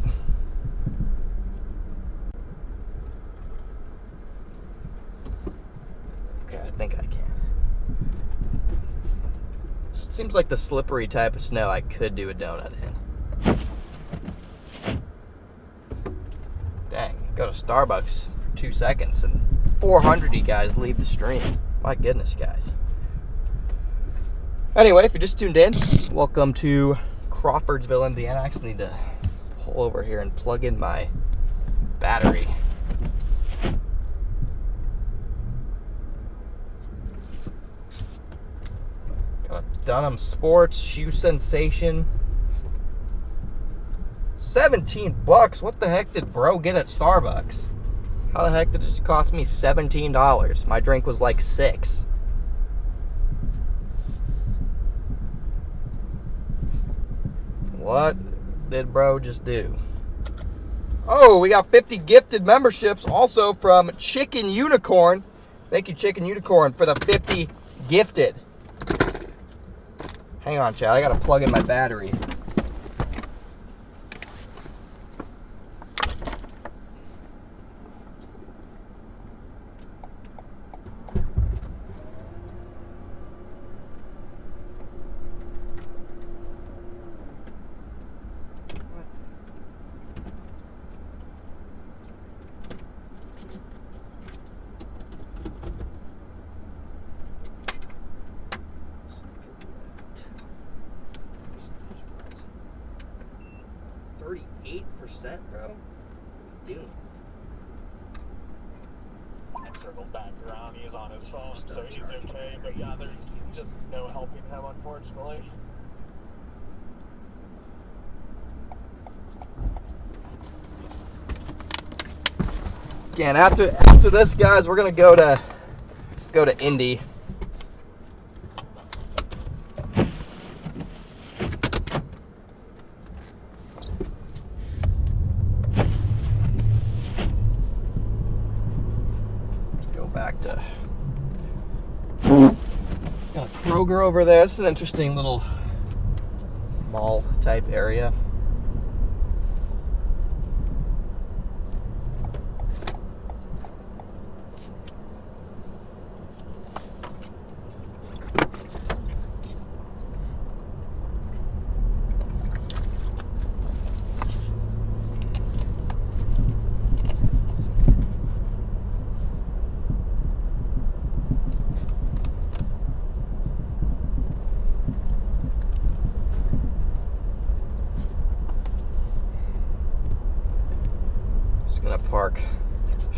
Okay, I think I can. Seems like the slippery type of snow I could do a donut in. Dang, go to Starbucks for 2 seconds and 400 of you guys leave the stream. My goodness, guys. Anyway, if you just tuned in, welcome to Crawfordsville, Indiana. I actually need to pull over here and plug in my battery. Got a Dunham Sports Shoe Sensation. 17 bucks. What the heck did bro get at Starbucks? How the heck did it just cost me $17? My drink was like $6. What did bro just do? Oh, we got 50 gifted memberships also from Chicken Unicorn. Thank you, Chicken Unicorn, for the 50 gifted. Hang on, Chad. I gotta plug in my battery. Bro. Dude. I circled back around. He's on his phone, so he's okay. But yeah, there's just no helping him, unfortunately. Again, after this, guys, we're gonna go to Indy. Got a Kroger over there. It's an interesting little mall type area. Gonna park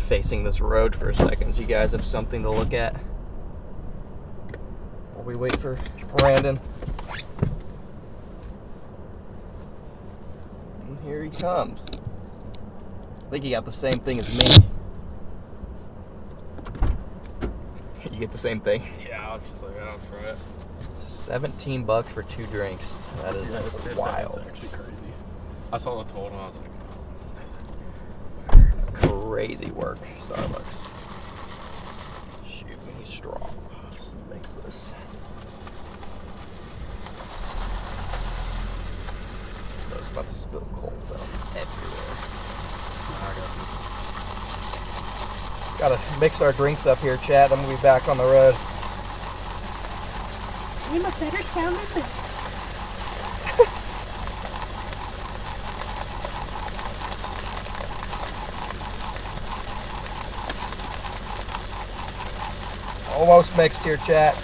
facing this road for a second so you guys have something to look at while we wait for Brandon. Here he comes. I think he got the same thing as me. You get the same thing? Yeah, I was just like, I'll try it. $17 for 2 drinks. That is wild. It's actually crazy. I saw the total and I was like, Crazy work, Starbucks. Shoot, we need straw. Just mix this. I was about to spill cold though. Everywhere. Gotta mix our drinks up here, chat. Then we'll be back on the road. I'm a better sound than this. Almost mixed here, chat.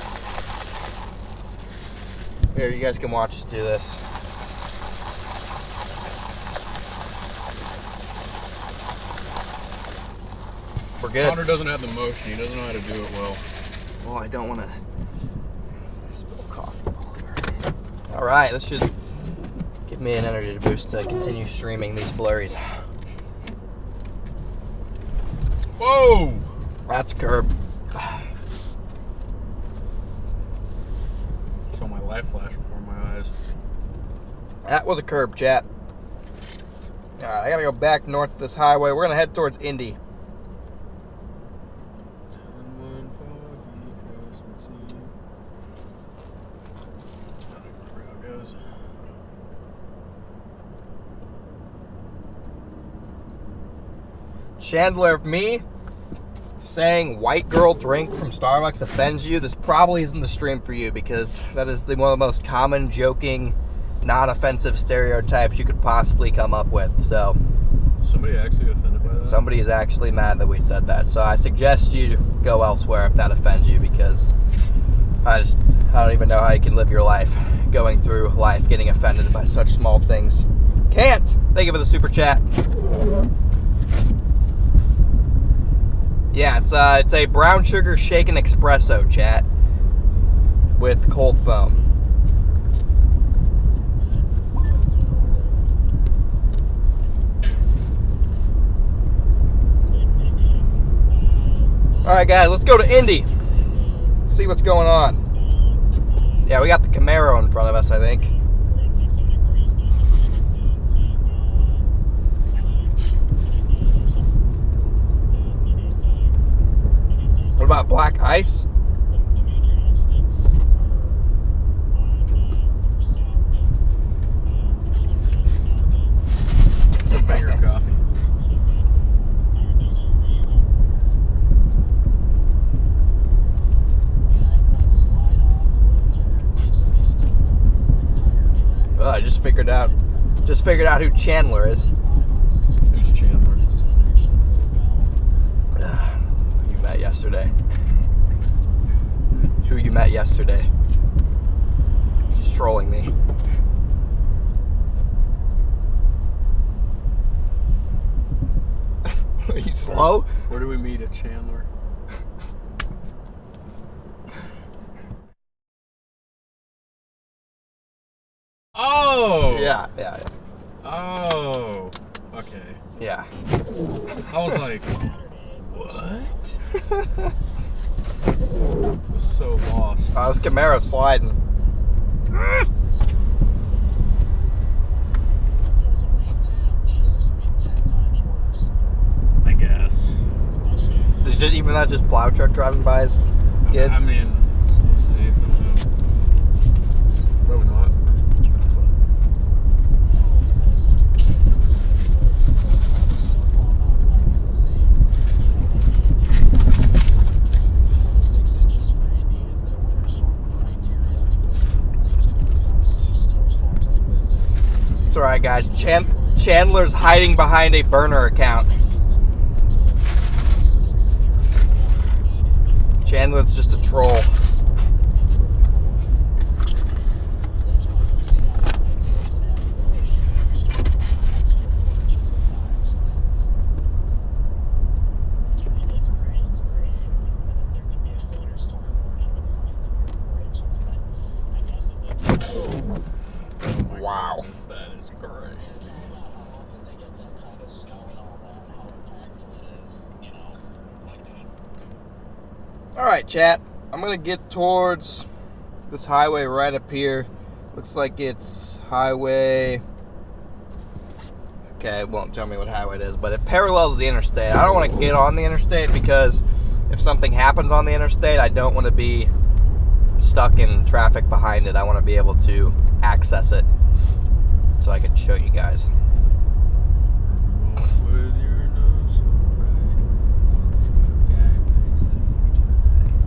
Here, you guys can watch us do this. We're good. Connor doesn't have the motion. He doesn't know how to do it well. Well, I don't want to spill coffee all over. All right, this should give me an energy boost to continue streaming these flurries. Whoa! That's a curb. Saw my light flash before my eyes. That was a curb, chat. All right, I gotta go back north of this highway. We're gonna head towards Indy. Chandler, if me saying white girl drink from Starbucks offends you, this probably isn't the stream for you, because that is one of the most common, joking, non-offensive stereotypes you could possibly come up with. So Somebody actually offended by that? somebody is actually mad that we said that. So I suggest you go elsewhere if that offends you, because I don't even know how you can live your life going through life getting offended by such small things. Can't! Thank you for the super chat. Yeah, it's a brown sugar shaken espresso, chat, with cold foam. All right, guys, let's go to Indy. See what's going on. Yeah, we got the Camaro in front of us, I think. What about black ice? Banger coffee. I just figured out who Chandler is. Who's Chandler? You met yesterday. Who you met yesterday? He's trolling me. Are you slow? Where do we meet at Chandler? Oh! Yeah. Oh. Okay. Yeah. I was like, what? I was so lost. This Camaro's sliding. I guess. Is just even that just plow truck driving by is good? I mean, we'll see. Probably not. It's alright, guys. Chandler's hiding behind a burner account. Chandler's just a troll. Wow. That is crazy. All right, chat. I'm going to get towards this highway right up here. Looks like it's highway... Okay, it won't tell me what highway it is, but it parallels the interstate. I don't want to get on the interstate because if something happens on the interstate, I don't want to be stuck in traffic behind it. I want to be able to access it so I can show you guys.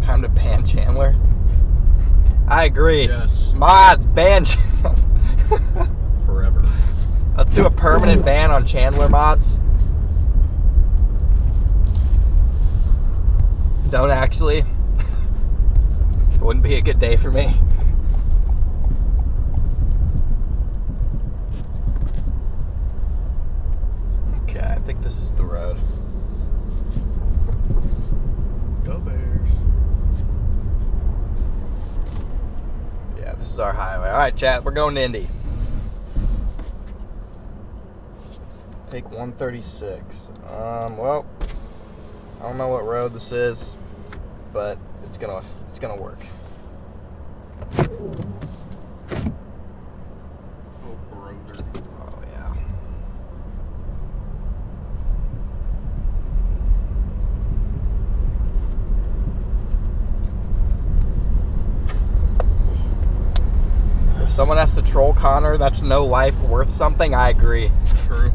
Time to ban Chandler. I agree. Yes. Mods, ban Chandler. Forever. Let's do a permanent ban on Chandler mods. Don't actually. It wouldn't be a good day for me. Okay, I think this is the road. Go Bears. Yeah, this is our highway. All right, chat, we're going to Indy. Take 136. Well, I don't know what road this is, but it's gonna work. Oh, brother. Oh yeah. If someone has to troll Connor, that's no life worth something. I agree. True.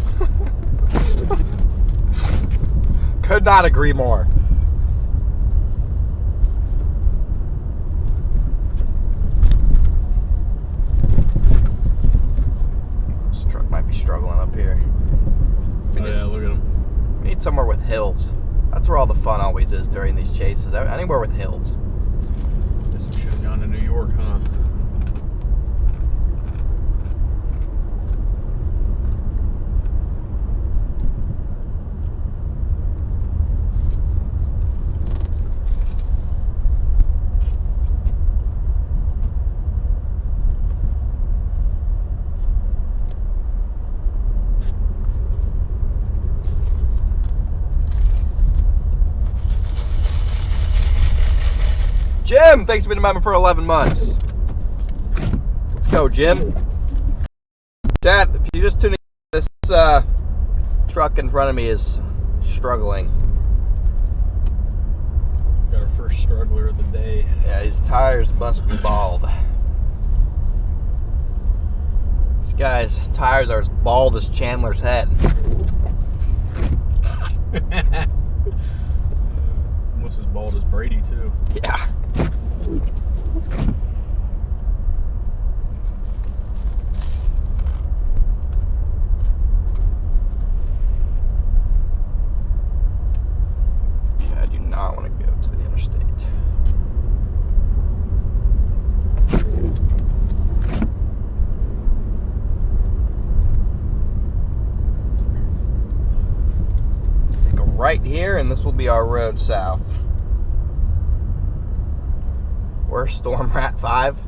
Could not agree more. This truck might be struggling up here. Oh, yeah, look at him. We need somewhere with hills. That's where all the fun always is during these chases. Anywhere with hills. Guess we should have gone to New York, huh? Jim, thanks for being a member for 11 months. Let's go, Jim. Chat, if you just tuning in, this truck in front of me is struggling. Got our first struggler of the day. Yeah, his tires must be bald. This guy's tires are as bald as Chandler's head. Almost as bald as Brady, too. Yeah. I do not want to go to the interstate. Take a right here, and this will be our road south. Where's Storm Rat 5?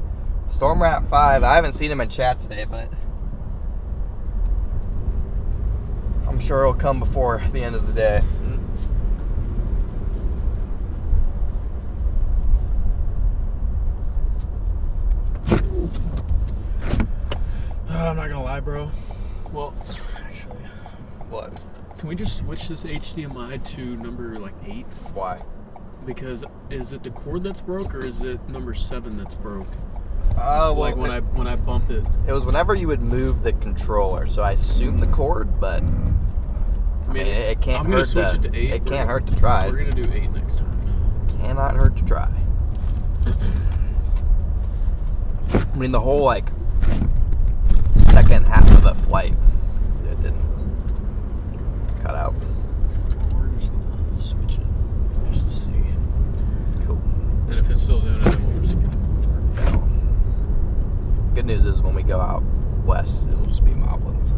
Storm Rat 5, I haven't seen him in chat today, but I'm sure he'll come before the end of the day. I'm not gonna lie, bro. Well, actually, What? can we just switch this HDMI to number like 8? Why? Because is it the cord that's broke, or is it number 7 that's broke? Well, Like when I bump it. it was whenever you would move the controller, so I assume the cord, but I mean, it can't I'm gonna hurt switch to, it to 8. it can't hurt to try. We're gonna do 8 next time. Cannot hurt to try. I mean, the whole like second half of the flight, it didn't cut out. We're just gonna switch it just to see. Cool. And if it's still doing it, then we'll just get the cord. Yeah. Good news is when we go out west, it'll just be mobbling. So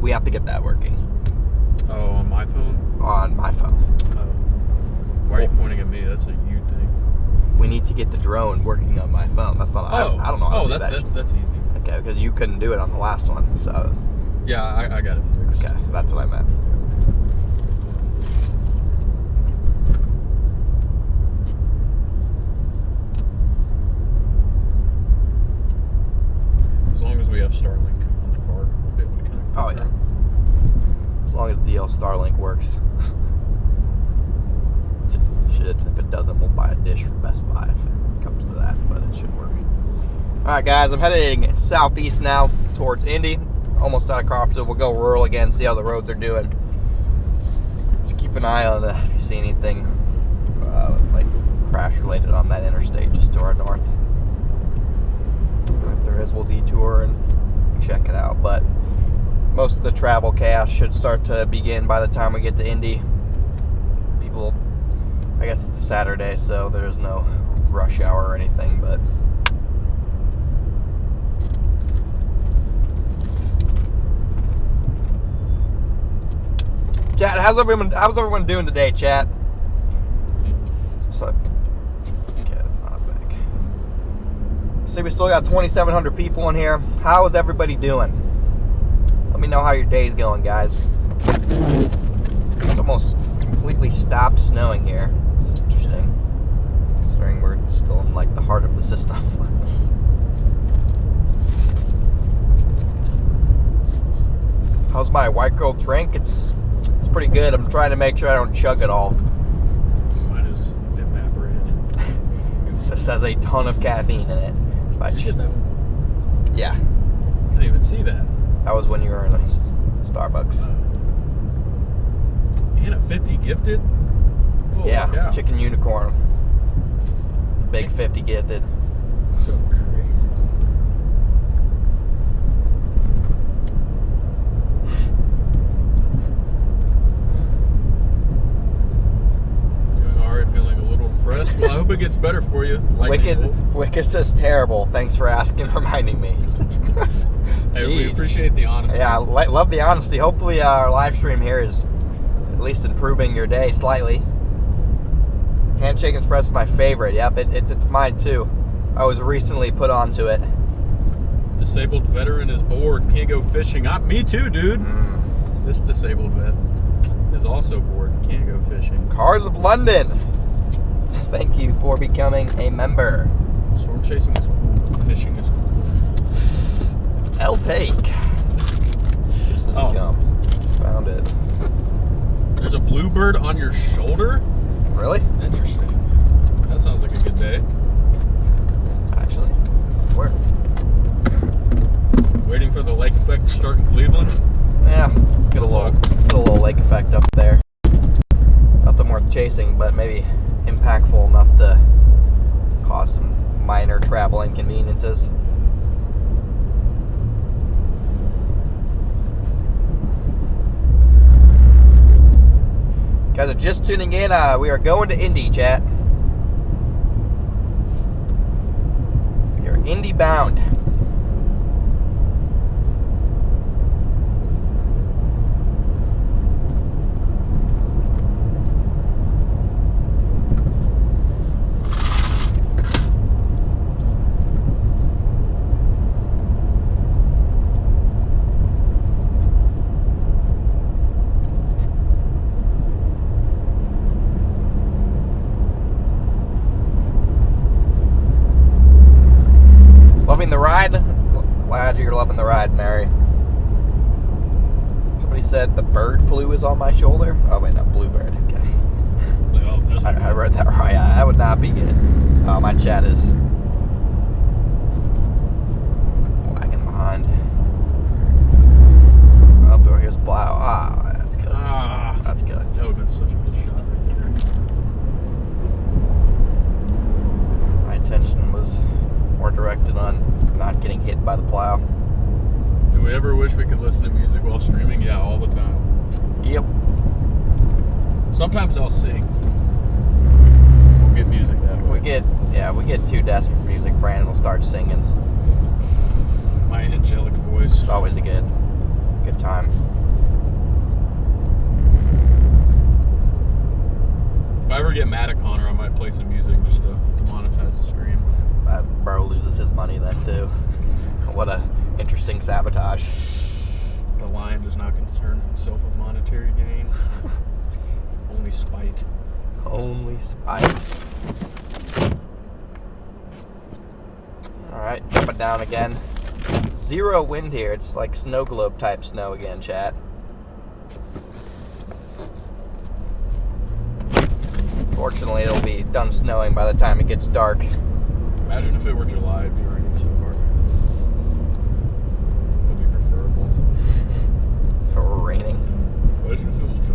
we have to get that working Oh, on my phone? on my phone. Oh. Why are you pointing at me? That's a you thing. We need to get the drone working on my phone. That's not. Oh, I don't know how to do that. that's easy. Okay, because you couldn't do it on the last one, so it's, Yeah, I got it fixed. okay, that's what I meant. long as DL Starlink works. Should. If it doesn't, we'll buy a dish from Best Buy if it comes to that, but it should work. Alright guys, I'm heading southeast now towards Indy. Almost out of Crawfordville. We'll go rural again, see how the roads are doing. Just keep an eye on if you see anything like crash related on that interstate just to our north. If there is, we'll detour and check it out. But most of the travel chaos should start to begin by the time we get to Indy. People, I guess it's a Saturday, so there's no rush hour or anything, but chat, how's everyone doing today, chat? Okay, that's not a big. See, we still got 2,700 people in here. How is everybody doing? Let me know how your day's going, guys. It's almost completely stopped snowing here. It's interesting, considering we're still in like the heart of the system. How's my white girl drink? It's pretty good. I'm trying to make sure I don't chug it all. Mine is evaporated. This has a ton of caffeine in it. If I Shit, that one. yeah, I didn't even see that. that was when you were in a Starbucks. And a 50 gifted? Holy Yeah, cow. chicken unicorn. Big 50 gifted. So crazy. Doing alright, feeling a little depressed. Well, I hope it gets better for you. Wicked says terrible. Thanks for asking, reminding me. Hey, we Jeez. appreciate the honesty. Yeah, love the honesty. Hopefully our live stream here is at least improving your day slightly. Handshake Express is my favorite. Yep, it's mine too. I was recently put onto it. Disabled veteran is bored, can't go fishing. Me too, dude. This disabled vet is also bored, can't go fishing. Cars of London. Thank you for becoming a member. Storm chasing is cool, fishing is cool. I'll take. Just as it comes. Found it. There's a bluebird on your shoulder? Really? Interesting. That sounds like a good day. Actually, where? Waiting for the lake effect to start in Cleveland. Yeah, get a little lake effect up there. Nothing worth chasing, but maybe impactful enough to cause some minor travel inconveniences. Guys are just tuning in. We are going to Indy, chat. We are Indy bound. Loving the ride? Glad you're loving the ride, Mary. Somebody said the bird flu is on my shoulder. Oh wait, no, bluebird. Okay. Oh, that's I read that right. That would not be good. Oh, my chat is lagging behind. Oh, door here's plow. Ah, that's good. That's good. That would have been such a good shot right there. My attention was more directed on not getting hit by the plow. Do we ever wish we could listen to music while streaming? Yeah, all the time. Yep. Sometimes I'll sing. We'll get music that way. We get too desperate for music, Brandon will start singing. My angelic voice. It's always a good time. If I ever get mad at Connor, I might play some music just to monetize the stream. Bro loses his money then too. What a interesting sabotage. The lion does not concern himself with monetary gain. Only spite. Only spite. Alright, jumping down again. 0 wind here. It's like snow globe type snow again, chat. unfortunately, it'll be done snowing by the time it gets dark. Imagine if it were July, it'd be raining so hard. That'd be preferable. If it were raining. Imagine if it was July.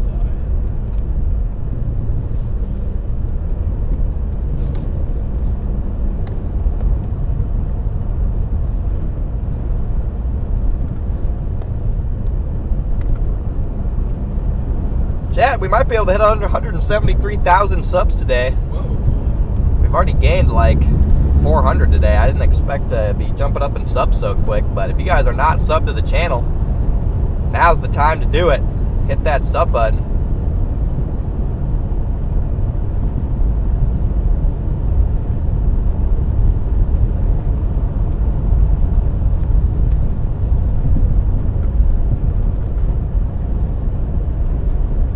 Chat, we might be able to hit under 173,000 subs today. Whoa. We've already gained like 400 today. I didn't expect to be jumping up in subs so quick, but if you guys are not subbed to the channel, now's the time to do it. Hit that sub button.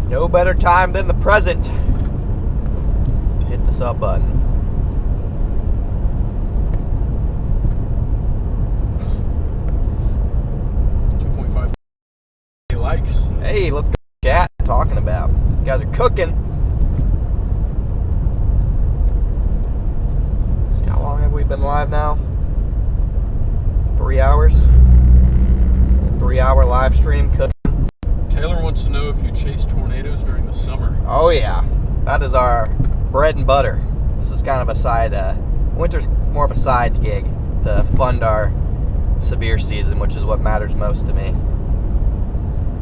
No better time than the present to hit the sub button. Likes. Hey, let's go chat. Talking about. You guys are cooking. See, how long have we been live now? 3 hours. 3-hour live stream cooking. Taylor wants to know if you chase tornadoes during the summer. Oh yeah, that is our bread and butter. This is kind of a side. Winter's more of a side gig to fund our severe season, which is what matters most to me.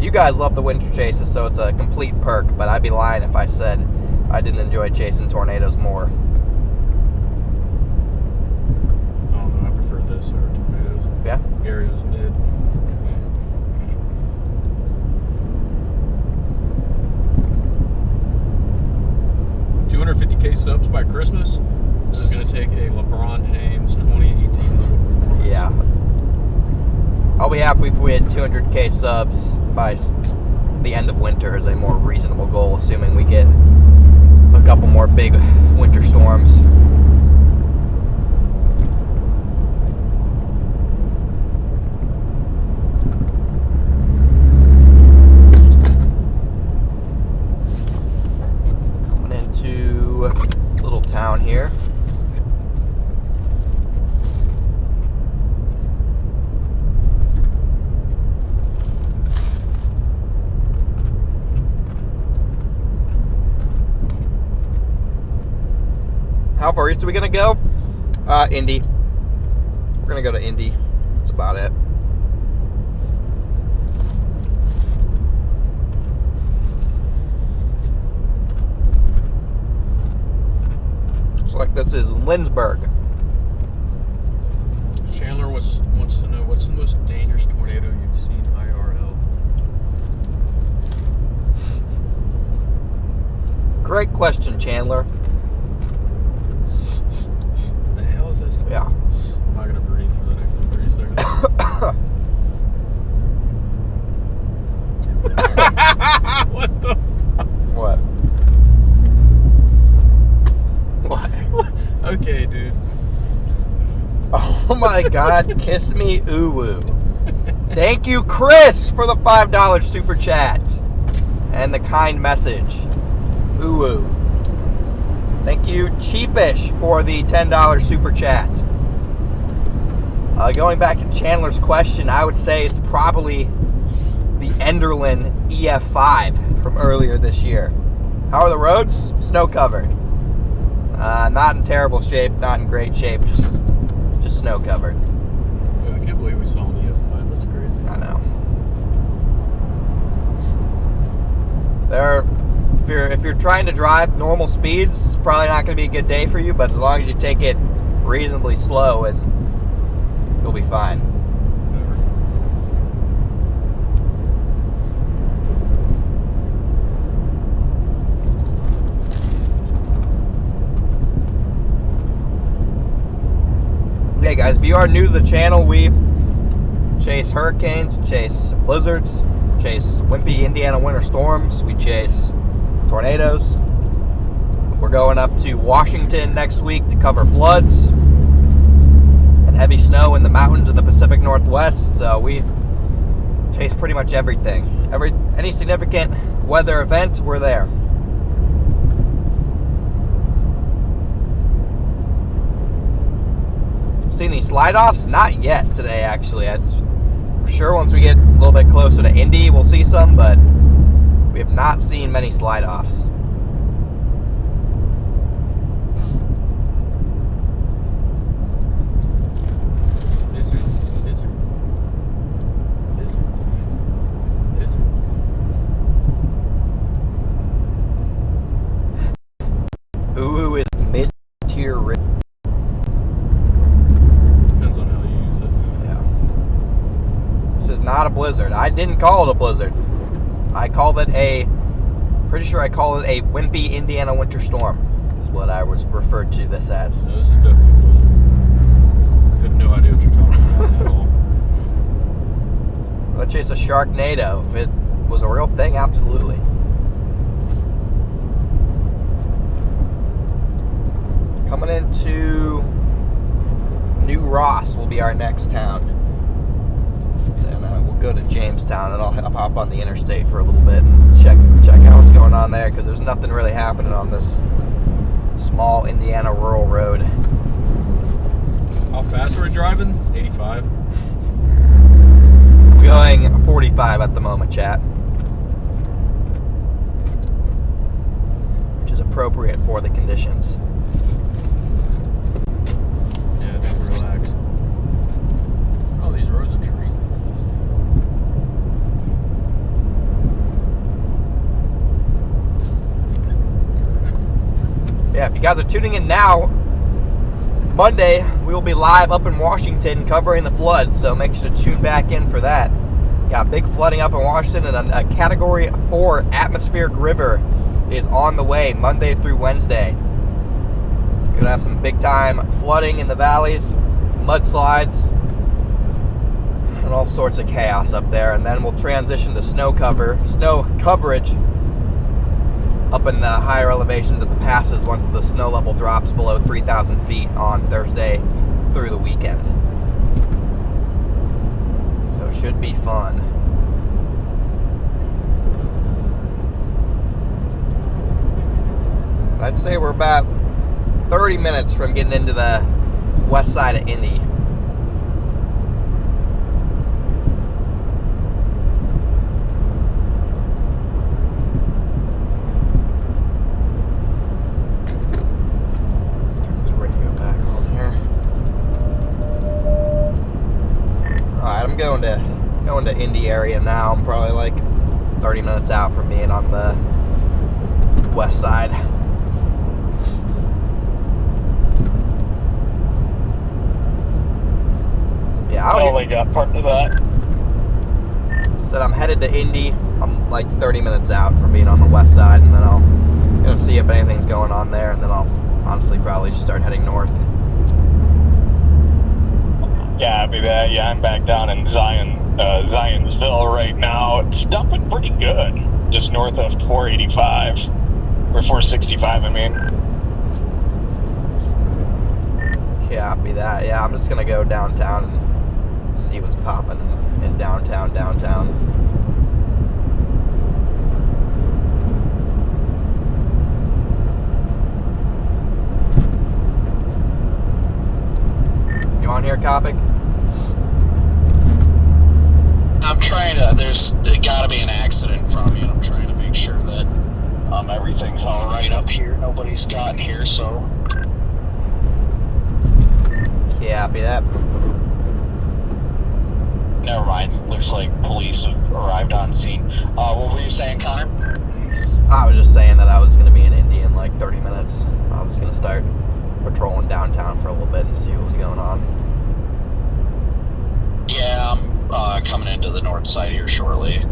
You guys love the winter chases, so it's a complete perk, but I'd be lying if I said I didn't enjoy chasing tornadoes more. I don't know, I prefer this or tornadoes. Yeah? Gary was mid. $250K subs by Christmas. This is going to take a LeBron James 2018 level performance. Yeah. I'll be happy if we had 200K subs by the end of winter as a more reasonable goal, assuming we get a couple more big winter storms. Coming into a little town here. How far east are we gonna go? Indy. We're gonna go to Indy. That's about it. Looks like this is Lindsberg. Chandler wants to know, what's the most dangerous tornado you've seen IRL? Great question, Chandler. The hell is this? Yeah. I'm not gonna breathe for the next 30 seconds. What the? What? What? Okay, dude. Oh my God, kiss me ooh-woo. Thank you, Chris, for the $5 super chat and the kind message. Ooh-woo. Thank you, Cheapish, for the $10 super chat. Going back to Chandler's question, I would say it's probably the Enderlin EF5 from earlier this year. How are the roads? Snow covered. Not in terrible shape, not in great shape, just snow covered. Yeah, I can't believe we saw an EF5. That's crazy. I know. If you're trying to drive normal speeds, probably not going to be a good day for you, but as long as you take it reasonably slow, and you'll be fine. Hey guys, if you are new to the channel, we chase hurricanes, chase blizzards, chase wimpy Indiana winter storms, we chase tornadoes. We're going up to Washington next week to cover floods and heavy snow in the mountains of the Pacific Northwest. So we chase pretty much everything. Any significant weather event, we're there. seen any slide-offs? Not yet today, actually. I'm sure once we get a little bit closer to Indy, we'll see some, but we have not seen many slide-offs. Ooh, is mid-tier rate. Depends on how you use it. Yeah. This is not a blizzard. I didn't call it a blizzard. I called it pretty sure I called it a wimpy Indiana winter storm, is what I was referred to this as. No, this is definitely a blizzard. I have no idea what you're talking about at all. Let's chase a Sharknado. If it was a real thing, absolutely. Coming into New Ross will be our next town. Then we'll go to Jamestown, and I'll hop on the interstate for a little bit and check out what's going on there, because there's nothing really happening on this small Indiana rural road. How fast are we driving? 85. We're going 45 at the moment, chat, which is appropriate for the conditions. Yeah, just relax. Oh, these rows of trees. Yeah, if you guys are tuning in now, Monday we will be live up in Washington covering the flood, so make sure to tune back in for that. Got big flooding up in Washington, and a Category 4 atmospheric river is on the way Monday through Wednesday. Gonna have some big time flooding in the valleys, mudslides, and all sorts of chaos up there. And then we'll transition to snow coverage up in the higher elevations of the passes once the snow level drops below 3,000 feet on Thursday through the weekend. So it should be fun. I'd say we're about 30 minutes from getting into the west side of Indy. Turn this radio back on here. Alright, I'm going to Indy area now. I'm probably like 30 minutes out from being on the west side. I only got part of that. Said I'm headed to Indy. I'm like 30 minutes out from being on the west side, and then I'll gonna see if anything's going on there, and then I'll honestly probably just start heading north. Yeah, I'm back down in Zionsville right now. It's dumping pretty good, just north of 485 or 465. I mean. Copy that. Yeah, I'm just gonna go downtown and see what's popping in downtown. You on here, Copic? I'm trying to, there's got to be an accident from you. I'm trying to make sure that everything's all right up here. Nobody's gotten here, so. Copy that. Never mind. Looks like police have arrived on scene. What were you saying, Connor? I was just saying that I was going to be in Indy in like 30 minutes. I was going to start patrolling downtown for a little bit and see what was going on. Yeah, I'm coming into the north side here shortly.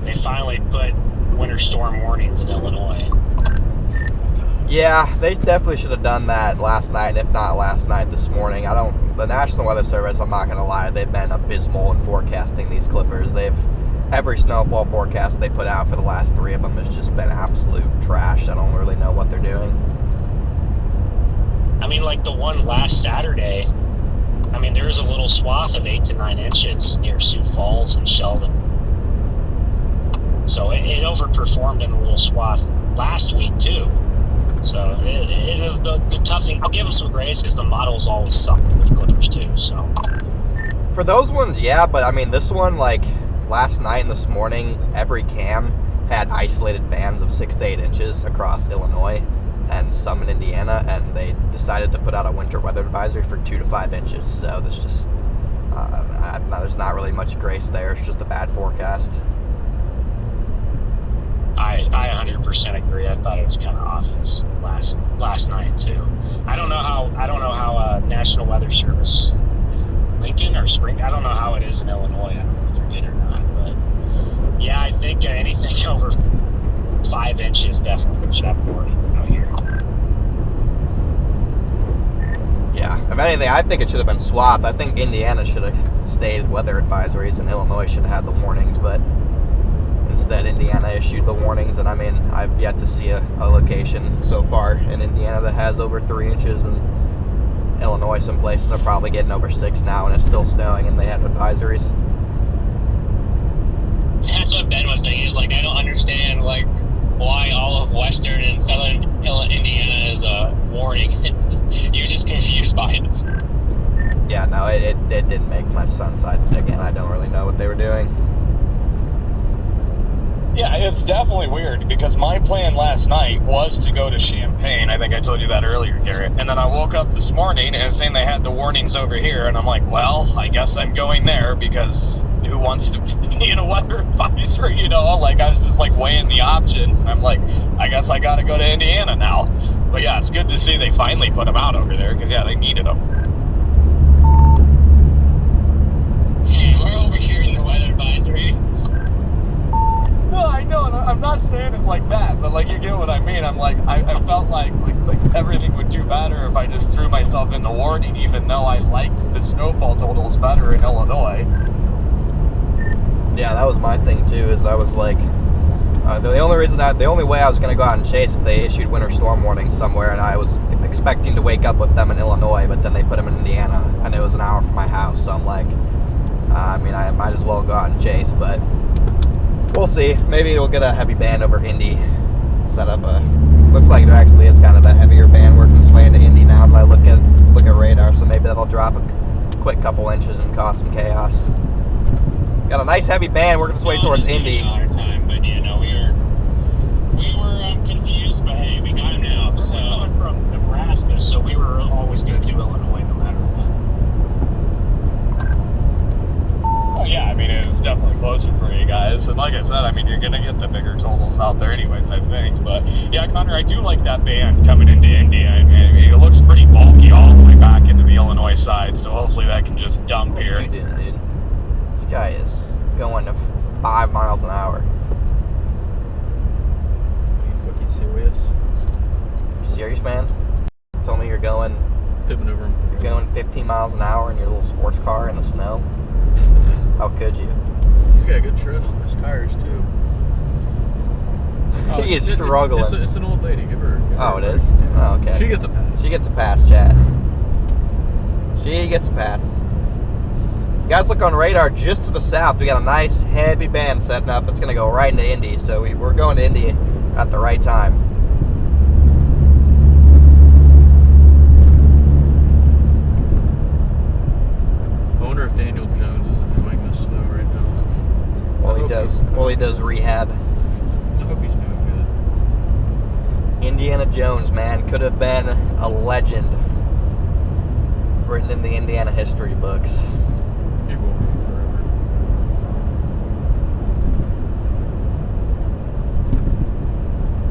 They finally put winter storm warnings in Illinois. Yeah, they definitely should have done that last night, and if not last night, this morning. The National Weather Service, I'm not going to lie, they've been abysmal in forecasting these clippers. Every snowfall forecast they put out for the last 3 of them has just been absolute trash. I don't really know what they're doing. I mean, like the one last Saturday, I mean, there was a little swath of 8 to 9 inches near Sioux Falls and Sheldon. So it overperformed in a little swath last week too. So the tough thing, I'll give them some grace because the models always suck with clippers too. So For those ones, yeah, but I mean, this one, like last night and this morning, every cam had isolated bands of 6 to 8 inches across Illinois and some in Indiana, and they decided to put out a winter weather advisory for 2 to 5 inches. So there's just there's not really much grace there. It's just a bad forecast. I 100% agree. I thought it was kind of obvious last night too. I don't know how National Weather Service, is it Lincoln or Spring? I don't know how it is in Illinois. I don't know if they're good or not, but yeah, I think anything over 5 inches definitely should have a warning out here. Yeah, if anything, I think it should have been swapped. I think Indiana should have stayed weather advisories and Illinois should have had the warnings, but instead Indiana issued the warnings. And I mean, I've yet to see a location so far in Indiana that has over 3 inches, and Illinois, some places are probably getting over 6 now, and it's still snowing and they have advisories. That's what Ben was saying. He was like, I don't understand why all of Western and Southern Indiana is a warning. You're just confused by it. Yeah, no, it didn't make much sense. I don't really know what they were doing. Yeah, it's definitely weird because my plan last night was to go to Champaign. I think I told you that earlier, Garrett. And then I woke up this morning and saying they had the warnings over here. And I'm like, well, I guess I'm going there because who wants to be in a weather advisory, you know? Like, I was just weighing the options. And I'm like, I guess I got to go to Indiana now. But yeah, it's good to see they finally put them out over there because, yeah, they needed them. We're over here in the weather advisory. No, I know, and I'm not saying it like that, but you get what I mean. I'm like, I felt like everything would do better if I just threw myself in the warning, even though I liked the snowfall totals better in Illinois. Yeah, that was my thing too. Is I was like, the only way I was going to go out and chase if they issued winter storm warnings somewhere, and I was expecting to wake up with them in Illinois, but then they put them in Indiana, and it was an hour from my house. So I'm like, I might as well go out and chase, but we'll see. Maybe it'll get a heavy band over Indy. Set up looks like there actually is kind of a heavier band working its way into Indy now that I look at radar. So maybe that'll drop a quick couple inches and cause some chaos. Got a nice heavy band working its way towards Indy. Time, but we were confused, but hey, we got him now. So coming from Nebraska, so we were always going to do Illinois no matter what. Oh yeah, I mean, it was definitely closer for you guys. And like I said, I mean, you're going to get the bigger totals out there anyways, I think. But yeah, Connor, I do like that band coming into India. I mean, it looks pretty bulky all the way back into the Illinois side. So hopefully that can just dump here. You did, dude. This guy is going to 5 miles an hour. Are you fucking serious? You serious, man? You told me you're going 15 miles an hour in your little sports car in the snow? How could you? He's got a good tread on his tires too. He is struggling. It's an old lady. Give her. Oh, it is? Yeah. Oh, okay. She gets a pass. She gets a pass, Chad. She gets a pass. You guys look on radar just to the south. We got a nice heavy band setting up. It's going to go right into Indy. So we're going to Indy at the right time. I wonder if Daniel Jones is enjoying the snow right now. Well, he does rehab. I hope he's doing good. Indiana Jones, man, could have been a legend written in the Indiana history books. He will be forever.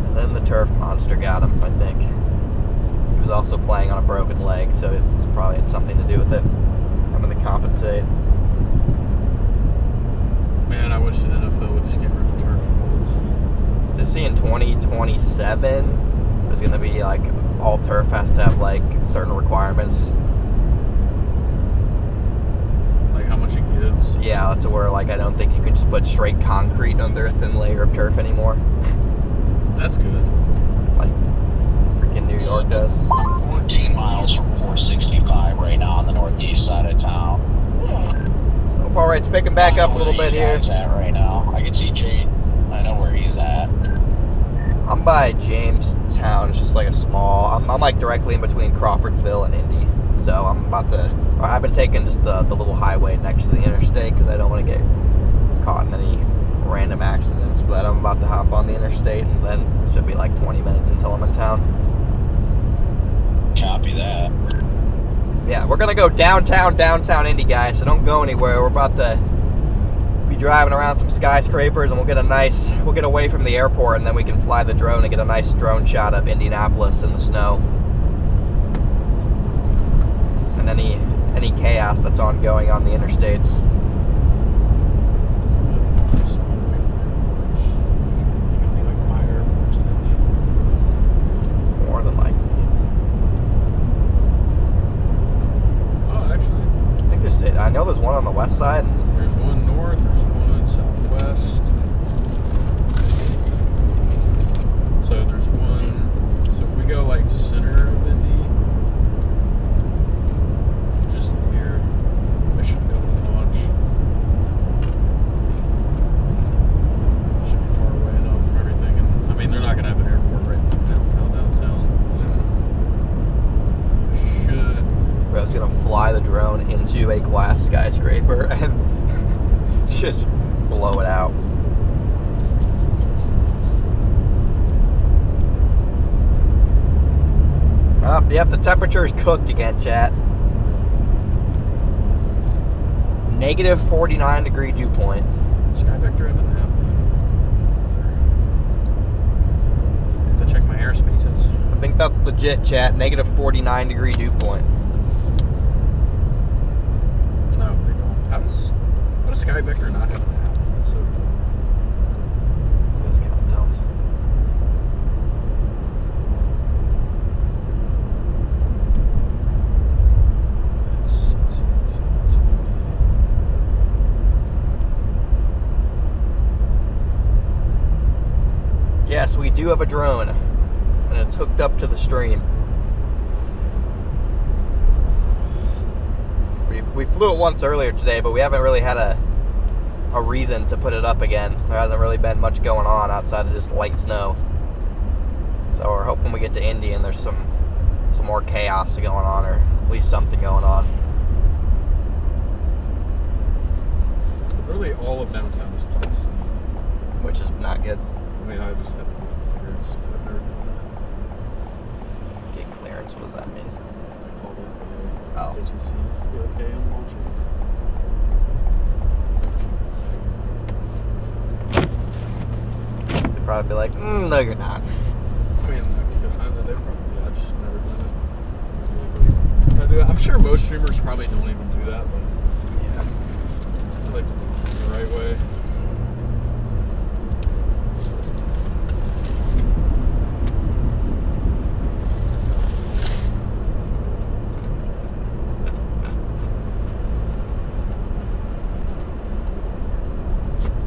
And then the turf monster got him, I think. He was also playing on a broken leg, so it's probably had something to do with it. Having to compensate. Man, I wish the NFL would just get rid of turf fields. So see, in 2027, there's going to be all turf has to have certain requirements. Like how much it gives. Yeah, to where I don't think you can just put straight concrete under a thin layer of turf anymore. That's good. Like freaking New York does. 14 miles from 465 right now on the northeast side of town. Snowfall rate's picking back up a little bit here. At right now. I can see Jaden. I know where he's at. I'm by Jamestown. It's just like a small. I'm like directly in between Crawfordsville and Indy. So I've been taking just the little highway next to the interstate because I don't want to get caught in any random accidents. But I'm about to hop on the interstate, and then it should be like 20 minutes until I'm in town. Copy that. Yeah, we're gonna go downtown Indy, guys. So don't go anywhere. We're about to be driving around some skyscrapers, and we'll get away from the airport, and then we can fly the drone and get a nice drone shot of Indianapolis in the snow. And any chaos that's ongoing on the interstates. More than likely. Oh, actually, I know there's one on the west side. there's one north, there's one southwest. So there's one. So if we go like center of Indy, just here, I should be able to launch. Should be far away enough from everything, and I mean they're not gonna have an airport right downtown. Should. Bro's gonna fly the drone into a glass skyscraper and just blow it out. Yep, the temperature is cooked again, chat. Negative 49 degree dew point. Sky Vector have an app. To check my airspaces. I think that's legit, chat. Negative 49 degree dew point. No, they don't. How does Sky Vector not have an app? That's so dumb. That's kind of dumb. Yes, we do have a drone, and it's hooked up to the stream. We flew it once earlier today, but we haven't really had a reason to put it up again. There hasn't really been much going on outside of just light snow. So we're hoping we get to Indy and there's some more chaos going on, or at least something going on. Really, all of downtown is Class C. Which is not good. I mean, I just have to get clearance. I've never done that. Get clearance, what does that mean? I called it Oh. ATC. You're okay, I'm launching. They'd probably be like, no, you're not. I mean, because they're probably, I've just never done it. I'm sure most streamers probably don't even do that, but Yeah. I like to do it the right way.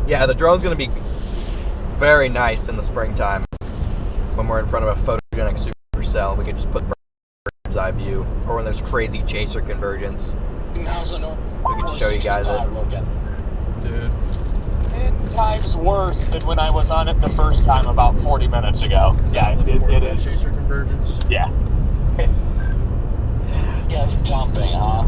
Yeah, the drone's going to be very nice in the springtime when we're in front of a photogenic supercell. We can just put bird's eye view, or when there's crazy chaser convergence. How's the north? We can show you guys it. Dude. 10 times worse than when I was on it the first time about 40 minutes ago. Yeah, it is. Chaser convergence. Yeah. Yes, dumping, huh?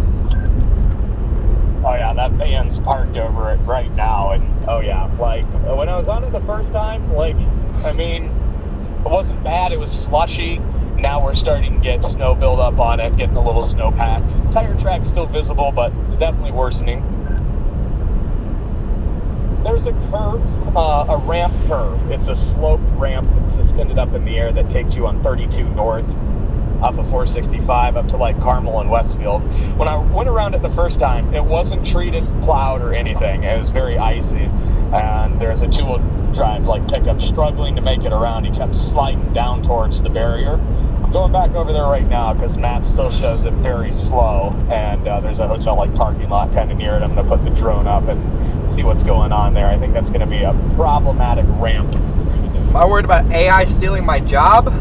Oh yeah, that van's parked over it right now, and oh yeah, like when I was on it the first time, like, I mean, it wasn't bad, it was slushy. Now we're starting to get snow build up on it, getting a little snow packed. Tire track's still visible, but it's definitely worsening. There's a curve, a ramp curve. It's a sloped ramp that's suspended up in the air that takes you on 32 north off of 465 up to like Carmel and Westfield. When I went around it the first time, it wasn't treated, plowed, or anything. It was very icy, and there's a two-wheel drive like pickup struggling to make it around. He kept sliding down towards the barrier. I'm going back over there right now because map still shows it very slow, and there's a hotel like parking lot kind of near it. I'm going to put the drone up and see what's going on there. I think that's going to be a problematic ramp. Am I worried about AI stealing my job?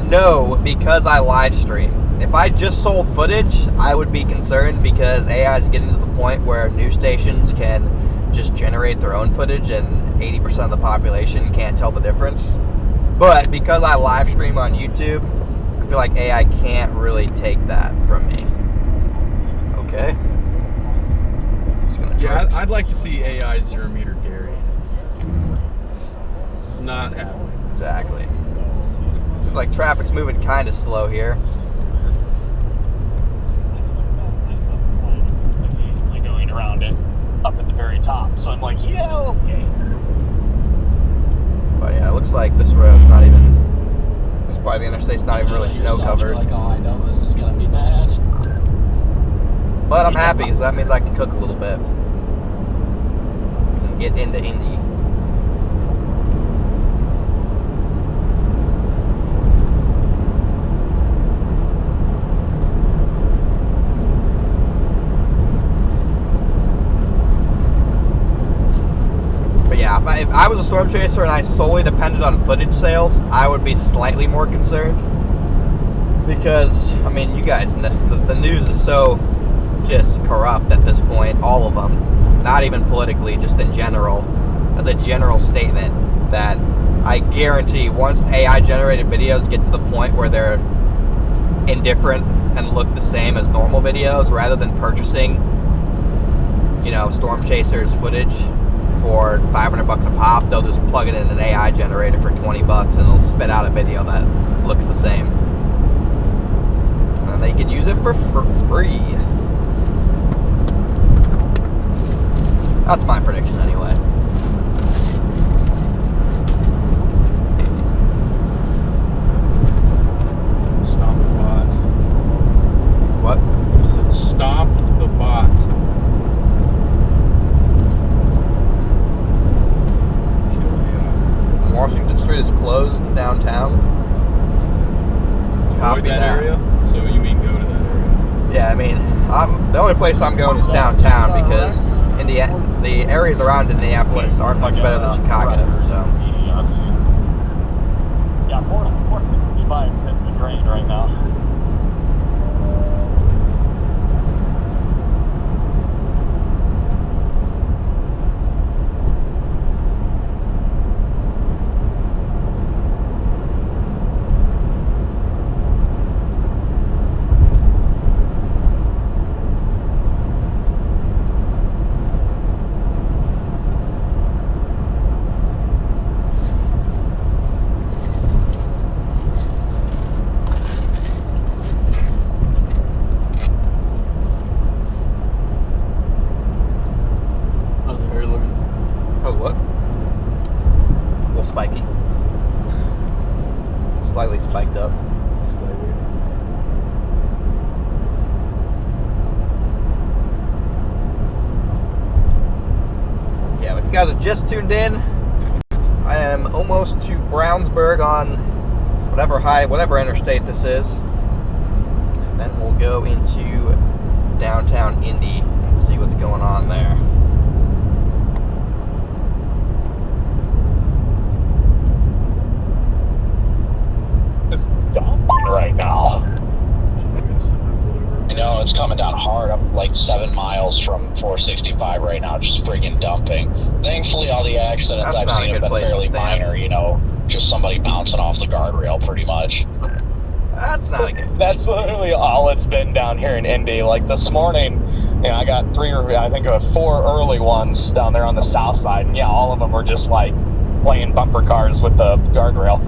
No, because I live stream. If I just sold footage, I would be concerned because AI is getting to the point where news stations can just generate their own footage and 80% of the population can't tell the difference. But because I live stream on YouTube, I feel like AI can't really take that from me. Okay. Yeah, I'd like to see AI 0 meter Gary. Not happening. Exactly. Seems like traffic's moving kind of slow here. Occasionally going around it up at the very top. So I'm like, yeah, okay. But yeah, it looks like this road's not even, this part of the interstate's not even really snow covered. Like, oh, I know this is gonna be bad. But I'm happy because that means I can cook a little bit. And get into Indy. But yeah, if I was a storm chaser and I solely depended on footage sales, I would be slightly more concerned. Because, I mean, you guys know, the news is so just corrupt at this point, all of them. Not even politically, just in general. As a general statement, that I guarantee once AI-generated videos get to the point where they're indifferent and look the same as normal videos, rather than purchasing, you know, storm chasers footage for $500 a pop, they'll just plug it in an AI generator for $20 and it'll spit out a video that looks the same. And they can use it for free. That's my prediction anyway. Stop the bot. What? I said stop the bot. Washington Street is closed downtown. Copy Avoid that that. area? So you mean go to that area? Yeah, I mean, the only place I'm going is downtown because the areas around Indianapolis aren't much better than Chicago. So Yeah, let's see. Yeah, 465 hitting the grade right now. How's the hair looking? oh, what? A little spiky, slightly spiked up. Slightly. Yeah, if you guys are just tuned in, I am almost to Brownsburg on whatever interstate this is. And then we'll go into downtown Indy and see what's going on there. It's dumping right now. I know it's coming down hard. I'm like 7 miles from 465 right now, just friggin' dumping. Thankfully, all the accidents That's I've not a seen good have been place to fairly stand. minor, you know, just somebody bouncing off the guardrail pretty much. That's not a good. That's literally all it's been down here in Indy. Like this morning, you know, I got 4 early ones down there on the south side, and yeah, all of them were just like playing bumper cars with the guardrail.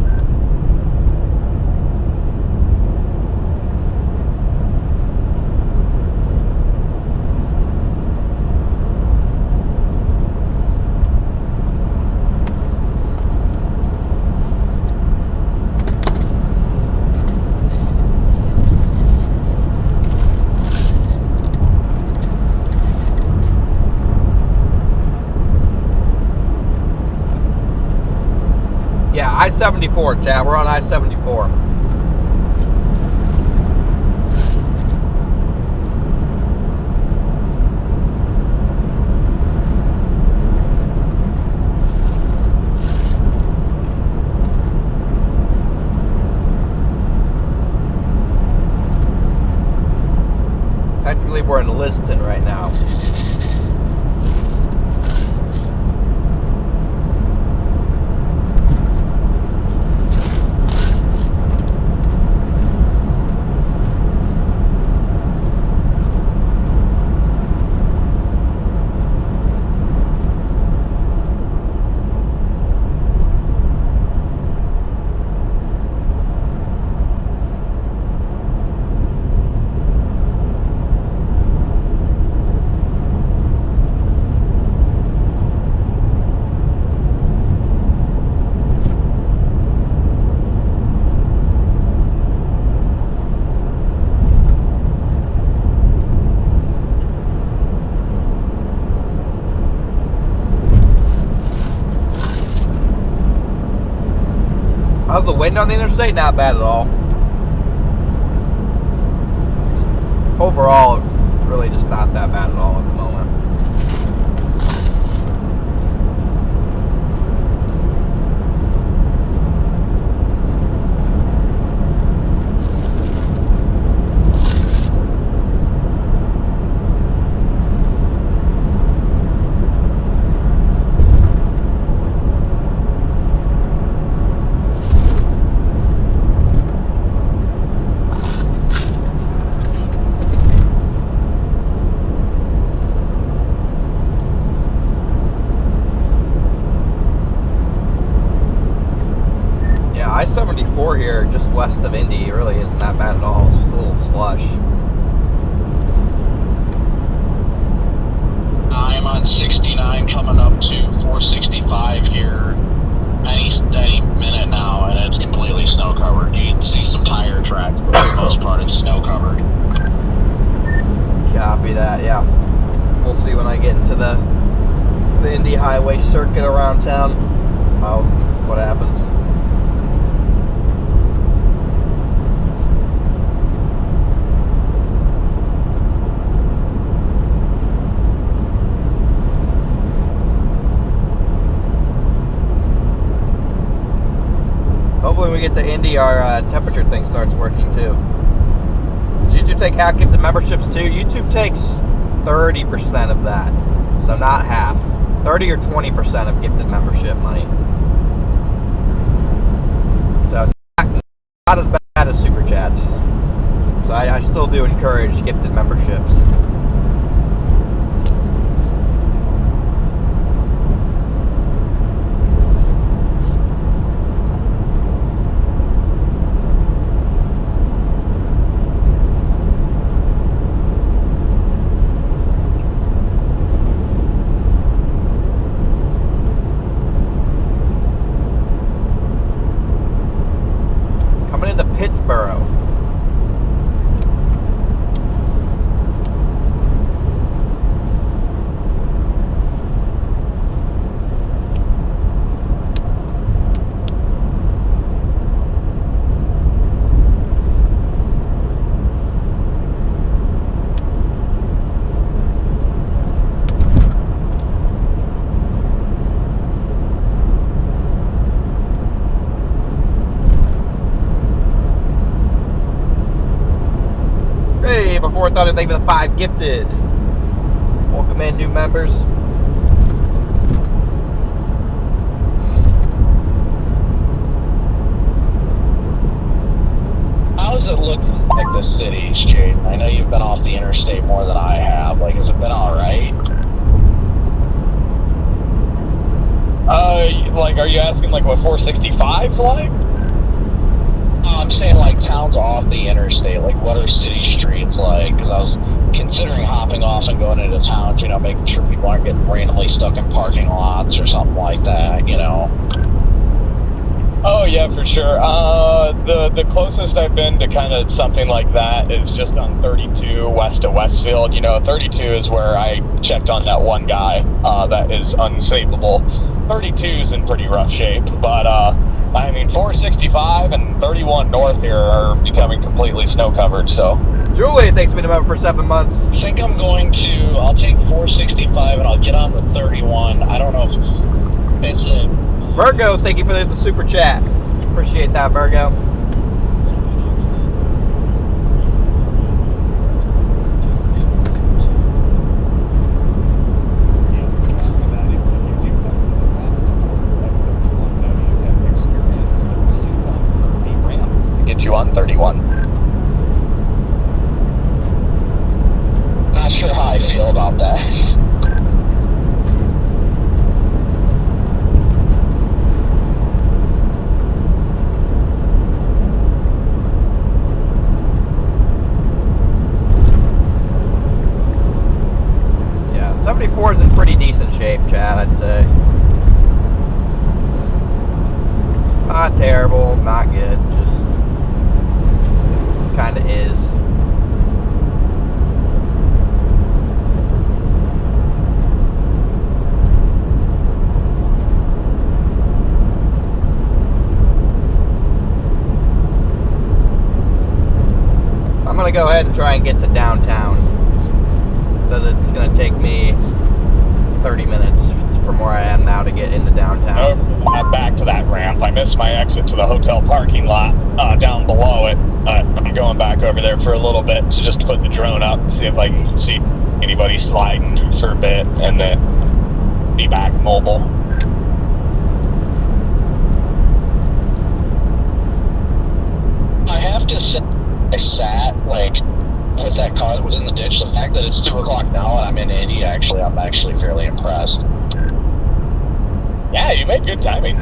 Yeah, I-74, Chad. We're on I-74. Technically, we're in Liston right now. How's the wind on the interstate? Not bad at all. Overall, it's really just not that bad at all at the moment. I-74 here, just west of Indy, really isn't that bad at all. It's just a little slush. I'm on 69 coming up to 465 here any minute now, and it's completely snow covered. You can see some tire tracks, but for the most part it's snow covered. Copy that, yeah. We'll see when I get into the Indy highway circuit around town what happens. Hopefully when we get to Indy, our temperature thing starts working too. Does YouTube take half gifted memberships too? YouTube takes 30% of that. So not half. 30 or 20% of gifted membership money. So not as bad as Super Chats. So I still do encourage gifted memberships. Into Pittsburgh. Before I thought I'd thank you for the 5 gifted. Welcome in, new members. How's it looking like the cities, Jaden? I know you've been off the interstate more than I have. Like, has it been alright? Like, are you asking, like, what 465's like? I'm saying, like, towns off the interstate. Like, what are city streets like? Because I was considering hopping off and going into towns, you know, making sure people aren't getting randomly stuck in parking lots or something like that, you know? Oh, yeah, for sure. The closest I've been to kind of something like that is just on 32 west of Westfield. You know, 32 is where I checked on that one guy that is unsavable. 32's in pretty rough shape, but I mean, 465 and 31 north here are becoming completely snow-covered, so. Julie, thanks for being a member for 7 months. I think I'm going to, I'll take 465 and I'll get on the 31. I don't know if it's a... Virgo, thank you for the super chat. Appreciate that, Virgo. You on 31. Not sure how I feel about that. Yeah, 74 is in pretty decent shape, Chad, I'd say. Not terrible, not good, just kind of is. go ahead and try and get to downtown. Says it's going to take me 30 minutes from where I am now to get into downtown. I'm back to that ramp. I missed my exit to the hotel parking lot down below it. I'm going back over there for a little bit to just put the drone up, see if I can see anybody sliding for a bit, and then be back mobile. I have to say, I sat like with that car that was in the ditch. The fact that it's 2 o'clock now and I'm in Indy, I'm actually fairly impressed. Yeah, you made good timing.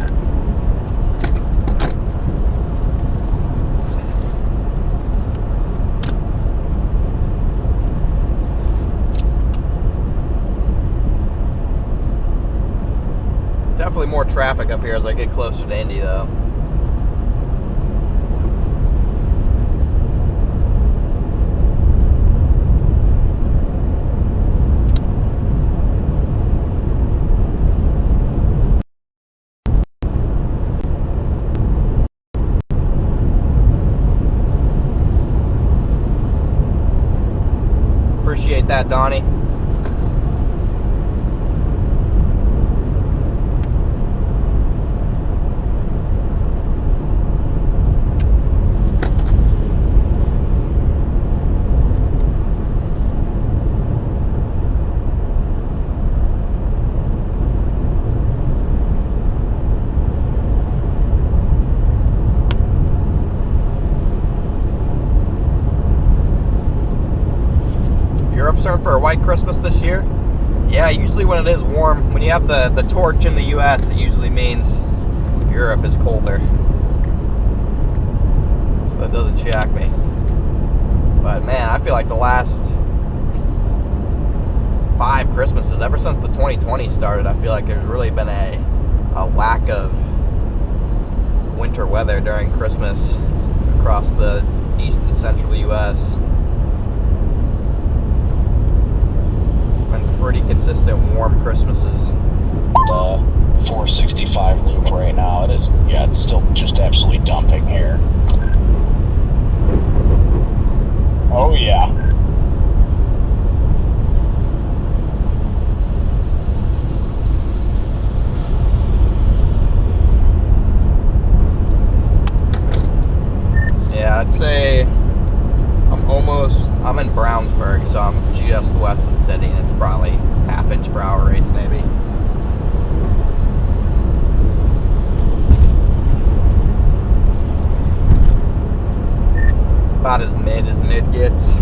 Definitely more traffic up here as I get closer to Indy, though. Appreciate that, Donnie. For a white Christmas this year? Yeah, usually when it is warm, when you have the torch in the US, it usually means Europe is colder. So that doesn't shock me. But man, I feel like the last 5 Christmases, ever since the 2020 started, I feel like there's really been a lack of winter weather during Christmas across the east and central US. Pretty consistent warm Christmases. The 465 loop right now, it's still just absolutely dumping here. Oh yeah. Yeah, I'd say I'm in Brownsburg, so I'm just west of the city, and it's probably half-inch per hour rates, maybe. About as mid gets.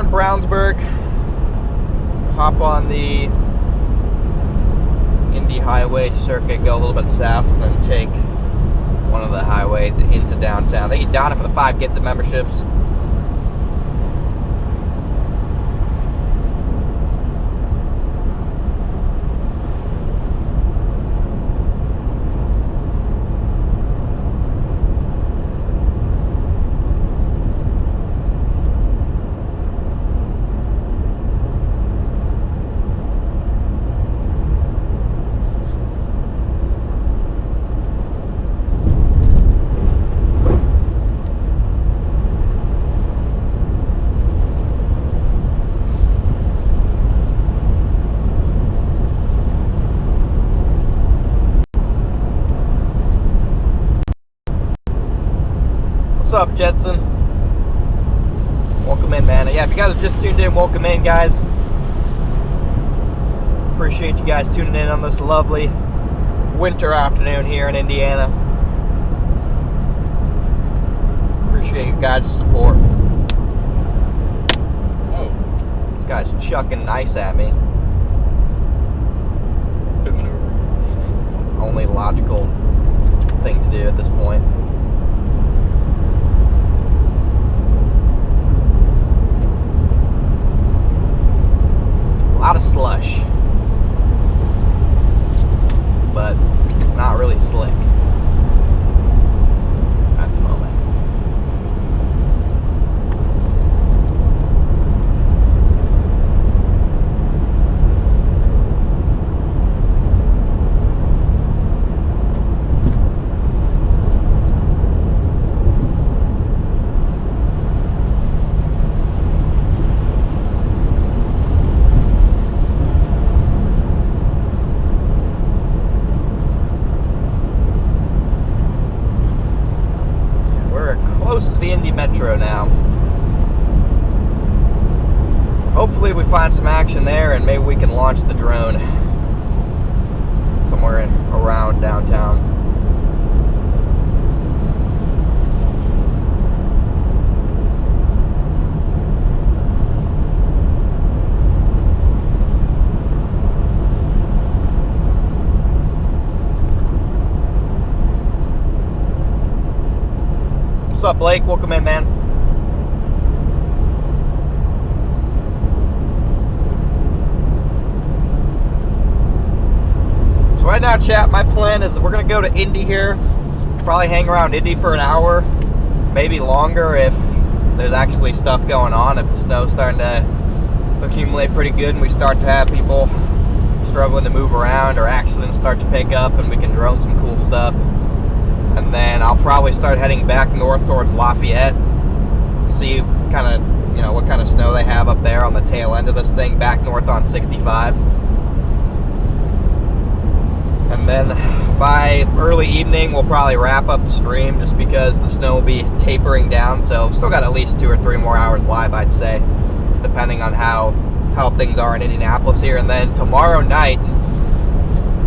Brownsburg, hop on the Indy Highway circuit, go a little bit south, and then take one of the highways into downtown. Thank you, Donna, for the 5 gifted memberships. What's up, Jetson? Welcome in, man. Yeah, if you guys are just tuned in, welcome in, guys. Appreciate you guys tuning in on this lovely winter afternoon here in Indiana. Appreciate you guys' support. Oh, This guy's chucking ice at me. good maneuver. Only logical thing to do at this point. hopefully we find some action there, and maybe we can launch the drone somewhere around downtown. What's up, Blake? Welcome in, man. So right now, chat, my plan is we're going to go to Indy here. Probably hang around Indy for an hour, maybe longer if there's actually stuff going on. If the snow's starting to accumulate pretty good and we start to have people struggling to move around, or accidents start to pick up and we can drone some cool stuff. And then I'll probably start heading back north towards Lafayette, see kind of, you know, what kind of snow they have up there on the tail end of this thing, back north on 65. And then by early evening, we'll probably wrap up the stream just because the snow will be tapering down. So still got at least 2 or 3 more hours live, I'd say, depending on how things are in Indianapolis here. And then tomorrow night,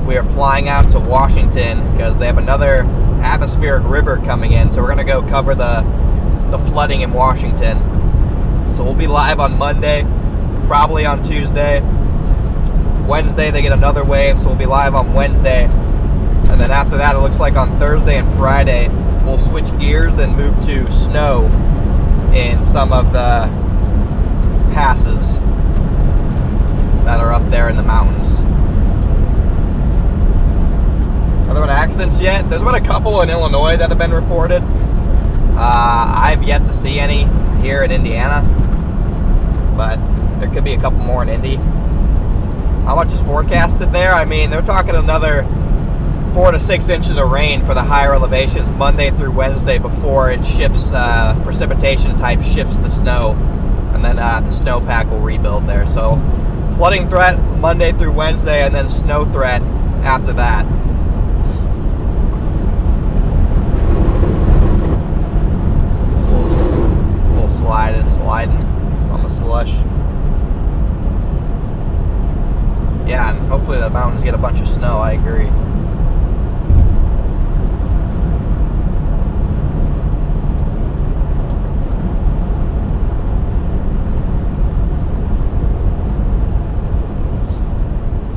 we are flying out to Washington because they have another atmospheric river coming in, so we're gonna go cover the flooding in Washington. So we'll be live on Monday, probably on Tuesday. Wednesday they get another wave, so we'll be live on Wednesday, and then after that it looks like on Thursday and Friday we'll switch gears and move to snow in some of the passes that are up there in the mountains. Are there been accidents yet? There's been a couple in Illinois that have been reported. I've yet to see any here in Indiana, but there could be a couple more in Indy. How much is forecasted there? I mean, they're talking another 4 to 6 inches of rain for the higher elevations Monday through Wednesday before it shifts, precipitation type shifts the snow, and then the snowpack will rebuild there. So flooding threat Monday through Wednesday, and then snow threat after that. Sliding on the slush. Yeah, and hopefully the mountains get a bunch of snow. I agree.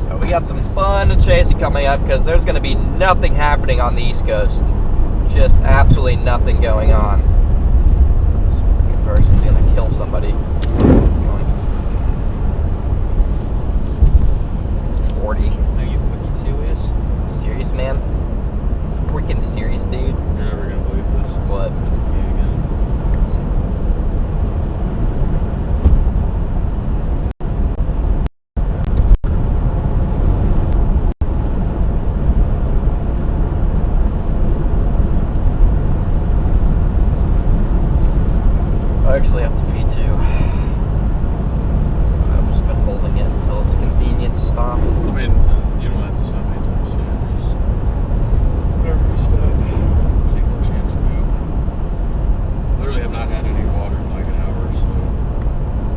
So we got some fun and chasing coming up because there's going to be nothing happening on the East Coast. Just absolutely nothing going on. Person's gonna kill somebody. Going 40. Are you fucking serious? Serious, man? Freaking serious, dude. You're never gonna believe this. What? I actually have to pee too. I've just been holding it until it's convenient to stop. I mean, you don't have to stop anytime soon. Just whenever you stop, take the chance to. Literally have not had any water in like an hour, so.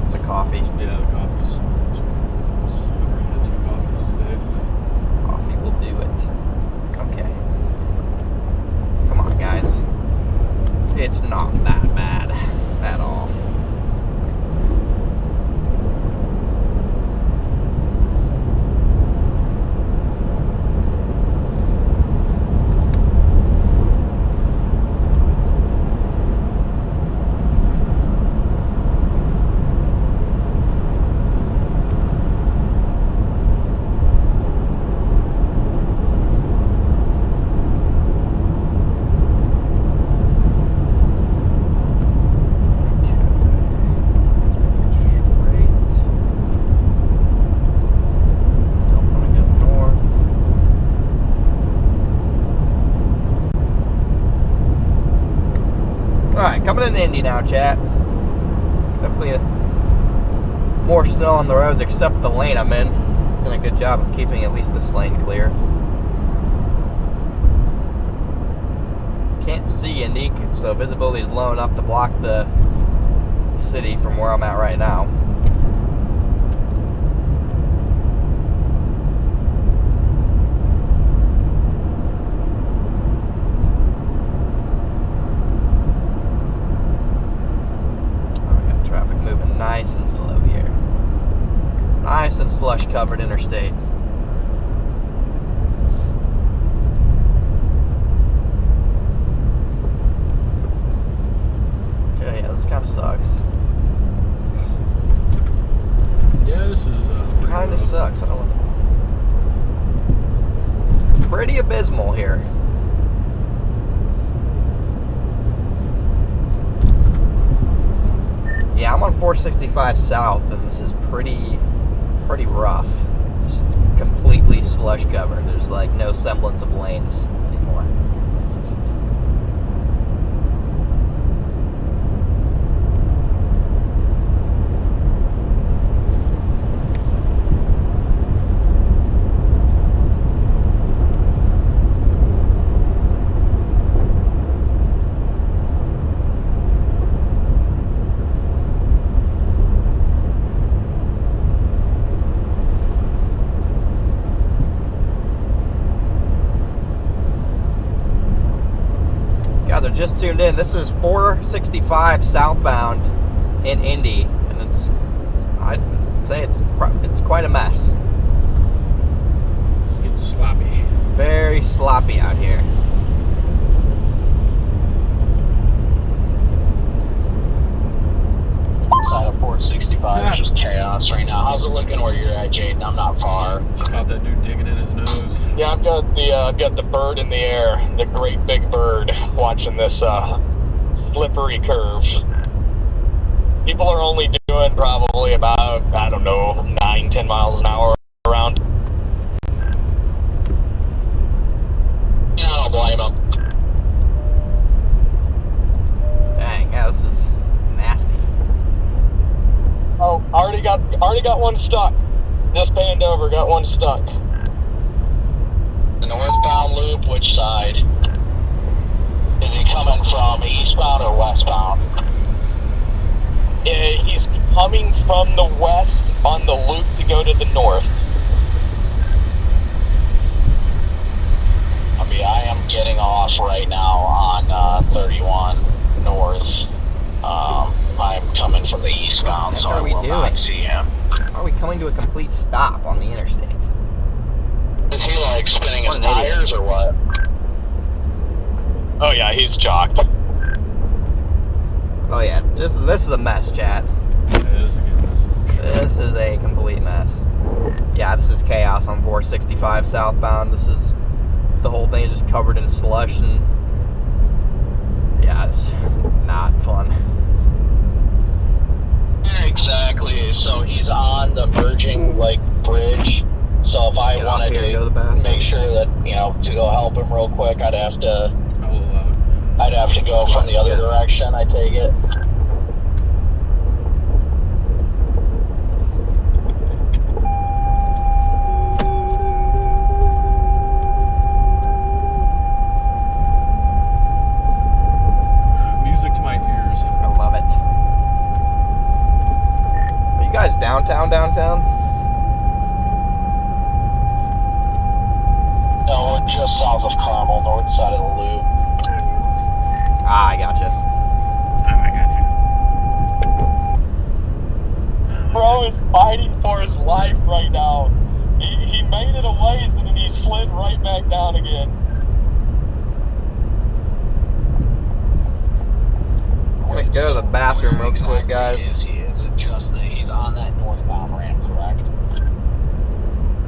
It's a coffee. Yeah, the coffee's. I've already had 2 coffees today. Coffee will do it. Okay. Come on, guys. It's not that bad at all. Coming into Indy now, chat. Definitely more snow on the roads except the lane I'm in. Done a good job of keeping at least this lane clear. Can't see Indy, so visibility is low enough to block the city from where I'm at right now. slush covered interstate. Okay, yeah, this kind of sucks. Yeah, this is pretty Kind of rough. sucks. I don't want to. Pretty abysmal here. Yeah, I'm on 465 south, and this is pretty rough. Just completely slush covered. There's like no semblance of lanes anymore. Just tuned in. This is 465 southbound in Indy, and I'd say it's quite a mess. It's getting sloppy. Very sloppy out here. Inside of 465, it's just chaos right now. How's it looking where you're at, Jaden? I'm not far. Caught that dude digging in his nose. Yeah, I've got the bird in the air, the great big bird, watching this slippery curve. People are only doing probably about, I don't know, 9-10 miles an hour around. Yeah, I don't blame them. Dang, yeah, this is nasty. Oh, already got one stuck. Just panned over, got one stuck. The northbound loop, which side? Is he coming from eastbound or westbound? He's coming from the west on the loop to go to the north. I mean, I am getting off right now on 31 north. I'm coming from the eastbound, so What I are we will doing? not see him. Are we coming to a complete stop on the interstate? Is he like spinning his What an idiot. tires or what? Oh yeah, he's chalked. Oh yeah, this is a mess, chat. Yeah, it is a good mess. This is a complete mess. Yeah, this is chaos on 465 southbound. This is the whole thing is just covered in slush, and yeah, it's not fun. Exactly. So he's on the merging like bridge. So if I Get off wanted here and go to to the bathroom. make sure that to go help him real quick, I'd have to I'll allow it. go from the other direction. I take it. Music to my ears. I love it. Are you guys downtown? No, we're just south of Carmel, north side of the loop. Ah, I gotcha. Bro is fighting for his life right now. He made it a ways and then he slid right back down again. I'm gonna go to the bathroom real quick, Exactly guys. Is it just that he's on that northbound ramp, correct?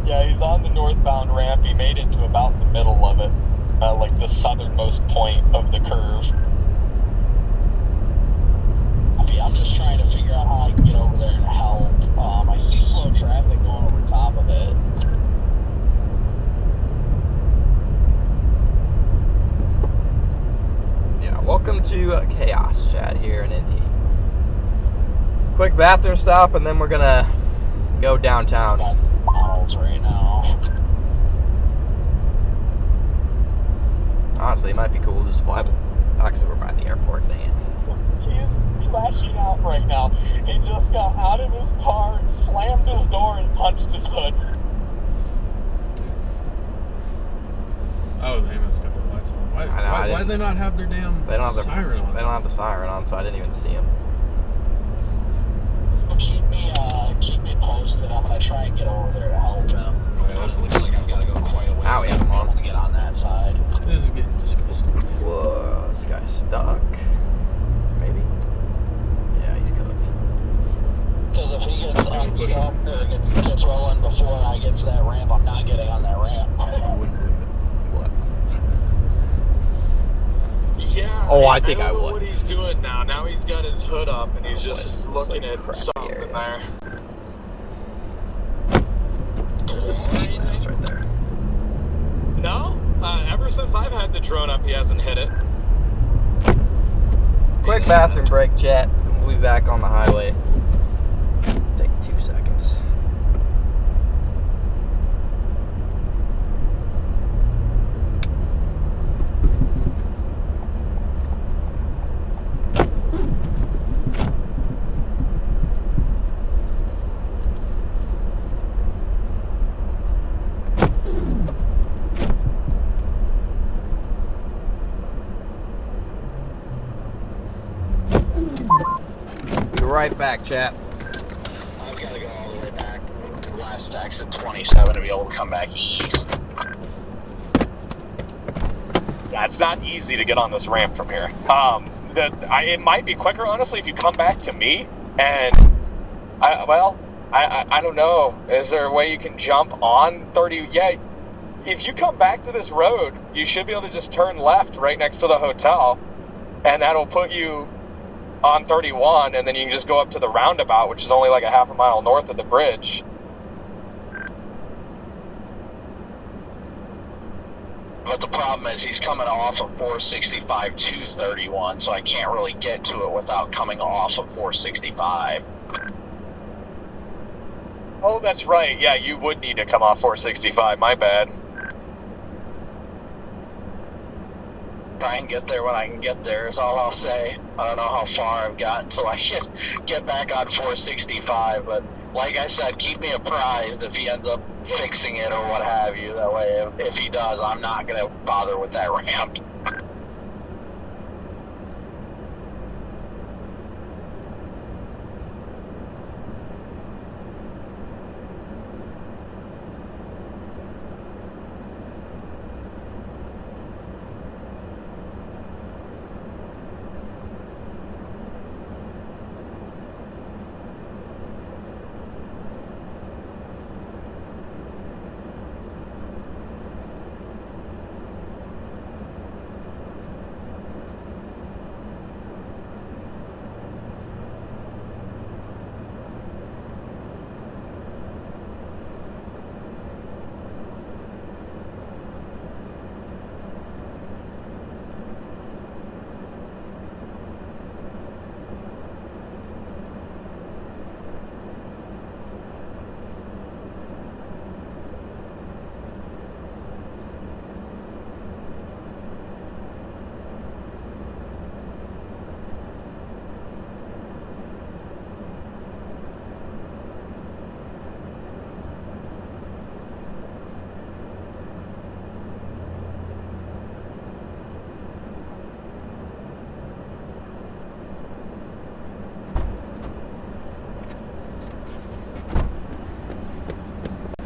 Yeah, he's on the northbound ramp. He made it to about the middle of it, like the southernmost point of the curve. I'm just trying to figure out how I can get over there and help. I see slow traffic going over top of it. Yeah, welcome to Chaos Chat here in Indy. Quick bathroom stop, and then we're gonna go downtown. Got McDonald's right now. Honestly, it might be cool to just fly. Actually, we're by the airport, dang it. He is crashing out right now. He just got out of his car, slammed his door, and punched his hood. Oh, they must got their lights on. Why, I know, I why do they not have their damn They don't have the siren on? They don't have the siren on, so I didn't even see him. Keep me posted. I'm gonna try and get over up or gets rolling before I get to that ramp, I'm not getting on that ramp. What? Yeah. Oh, I think I don't know would. what he's doing now. Now he's got his hood up and he's Oh, just boy, this looks looking like a at crappy something area. there. There's the speed limits right there. No, ever since I've had the drone up, he hasn't hit it. Quick bathroom break, chat. We'll be back on the highway. Take 2 seconds. Be right back, chat. I've got to go all the way back. Last exit 27 to be able to come back east. Yeah, it's not easy to get on this ramp from here. It might be quicker, honestly, if you come back to me. And I don't know. Is there a way you can jump on 30? Yeah, if you come back to this road, you should be able to just turn left right next to the hotel, and that'll put you on 31, and then you can just go up to the roundabout, which is only like a half a mile north of the bridge. But the problem is he's coming off of 465 to 31, so I can't really get to it without coming off of 465. Oh, that's right. Yeah, you would need to come off 465. My bad. Try and get there when I can get there is all I'll say. I don't know how far I've got until I get back on 465, but like I said, keep me apprised if he ends up fixing it or what have you. That way, if he does, I'm not going to bother with that ramp.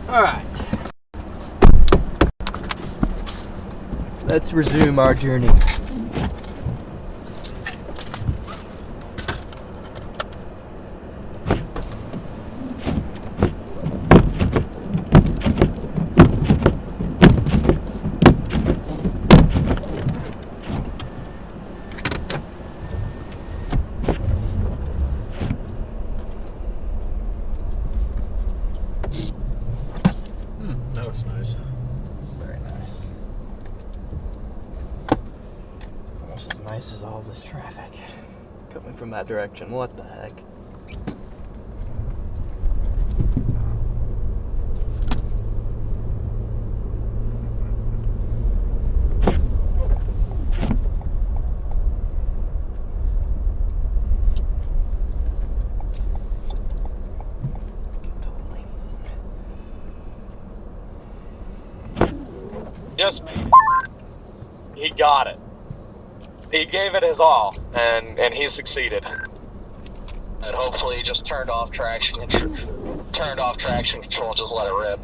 Alright. Let's resume our journey. That looks nice. Very nice. Almost as nice as all this traffic coming from that direction. What the heck? Just he got it. He gave it his all, and he succeeded. And hopefully he just turned off traction control, just let it rip.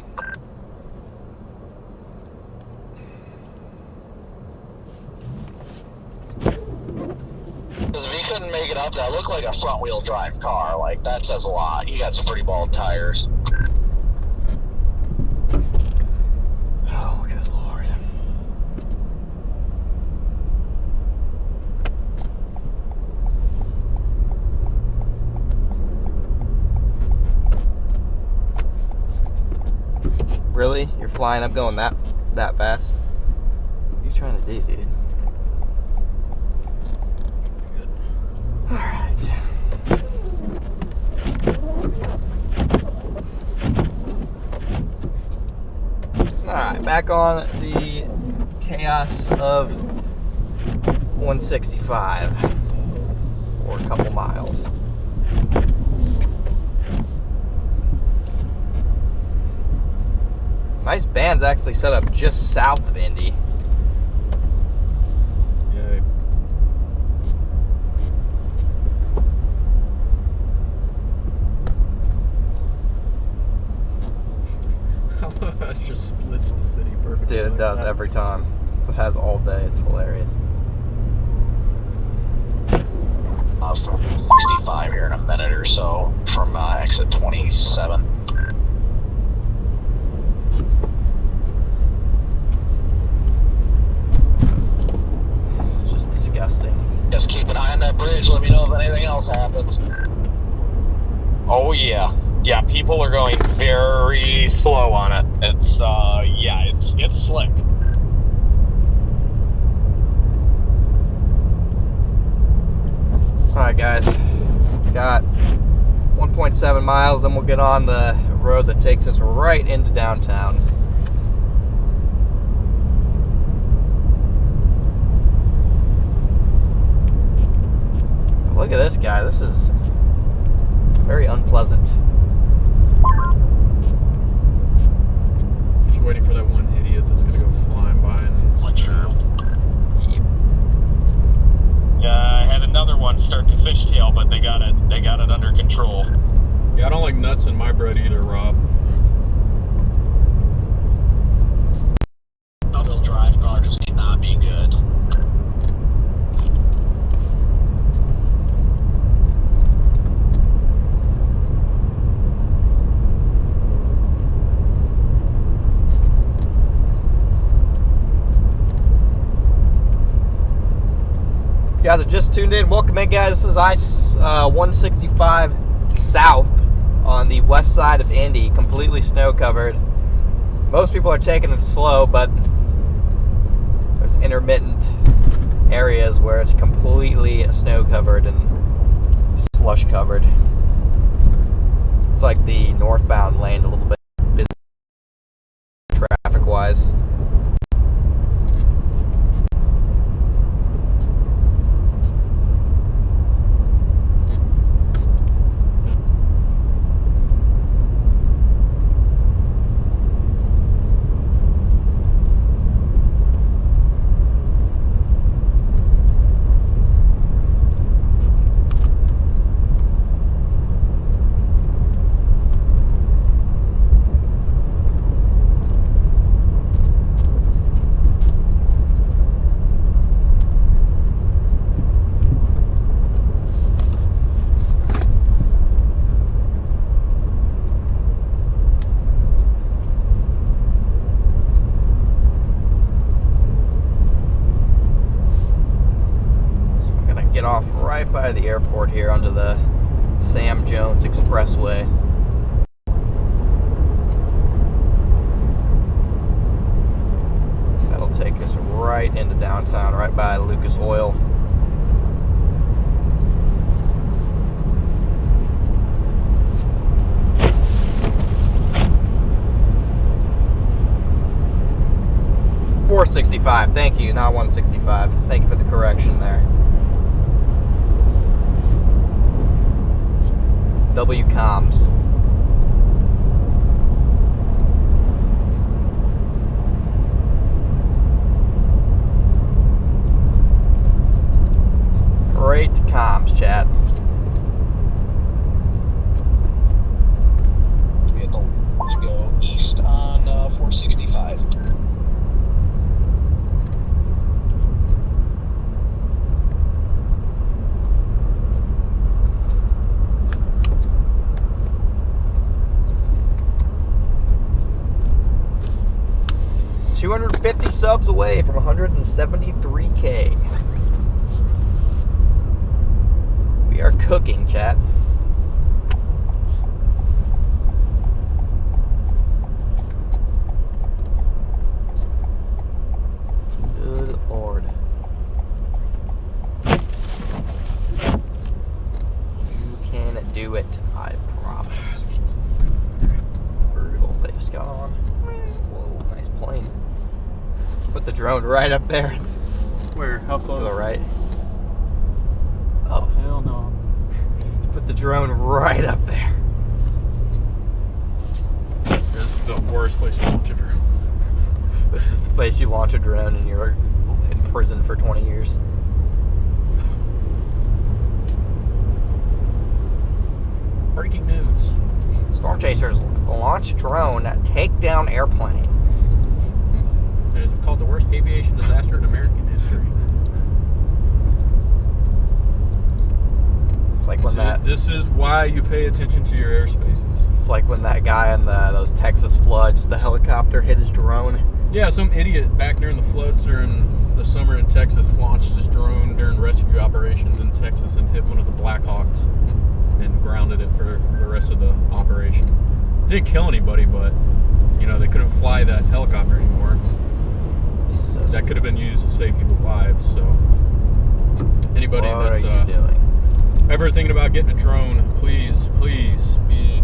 Because if he couldn't make it up, that looked like a front-wheel drive car. Like, that says a lot. You got some pretty bald tires. Oh, good Lord. Really? You're flying up going that fast? What are you trying to do, dude? Alright. Alright, back on the chaos of 165 for a couple miles. Nice band's actually set up just south of Indy. Yay. It just splits the city perfectly. Dude, it like does that. every time. It has all day. It's hilarious. From 65 here in a minute or so from exit 27. It's just disgusting. Just keep an eye on that bridge. Let me know if anything else happens. Oh yeah, yeah. People are going very slow on it. It's yeah, it's slick. Alright, guys. Got 1.7 miles, then we'll get on the road that takes us right into downtown. Look at this guy. This is very unpleasant. Just waiting for that one idiot that's gonna go flying by and then snap. Yeah, I had another one start to fishtail, but they got it under control. Yeah, I don't like nuts in my bread either, Rob. Front-wheel drive car just cannot be good. You guys are just tuned in. Welcome in, guys. This is I-165 South on the west side of Indy, completely snow covered. Most people are taking it slow, but there's intermittent areas where it's completely snow covered and slush covered. It's like the northbound lane a little bit busy traffic wise. Get off right by the airport here onto the Sam Jones Expressway. That'll take us right into downtown, right by Lucas Oil. .465, thank you, not 165. Thank you for the correction there. WCOMS. Great comms, chat. We have to go east on 465. 250 subs away from 173K. We are cooking, chat. Good Lord. You can do it, I promise. Brutal, they just got on. Whoa, nice plane. Put the drone right up there. Where? How close? To the right. Oh, hell no. Put the drone right up there. This is the worst place to launch a drone. This is the place you launch a drone and you're in prison for 20 years. Breaking news. Storm chasers launch drone take down airplane. It is called the worst aviation disaster in American history. It's like when This is why you pay attention to your airspaces. It's like when that guy in those Texas floods, the helicopter hit his drone. Yeah, some idiot back during the floods during the summer in Texas launched his drone during rescue operations in Texas and hit one of the Blackhawks and grounded it for the rest of the operation. Didn't kill anybody, but you know, they couldn't fly that helicopter anymore. So That could have been used to save people's lives. So anybody what that's are you doing? ever thinking about getting a drone, please be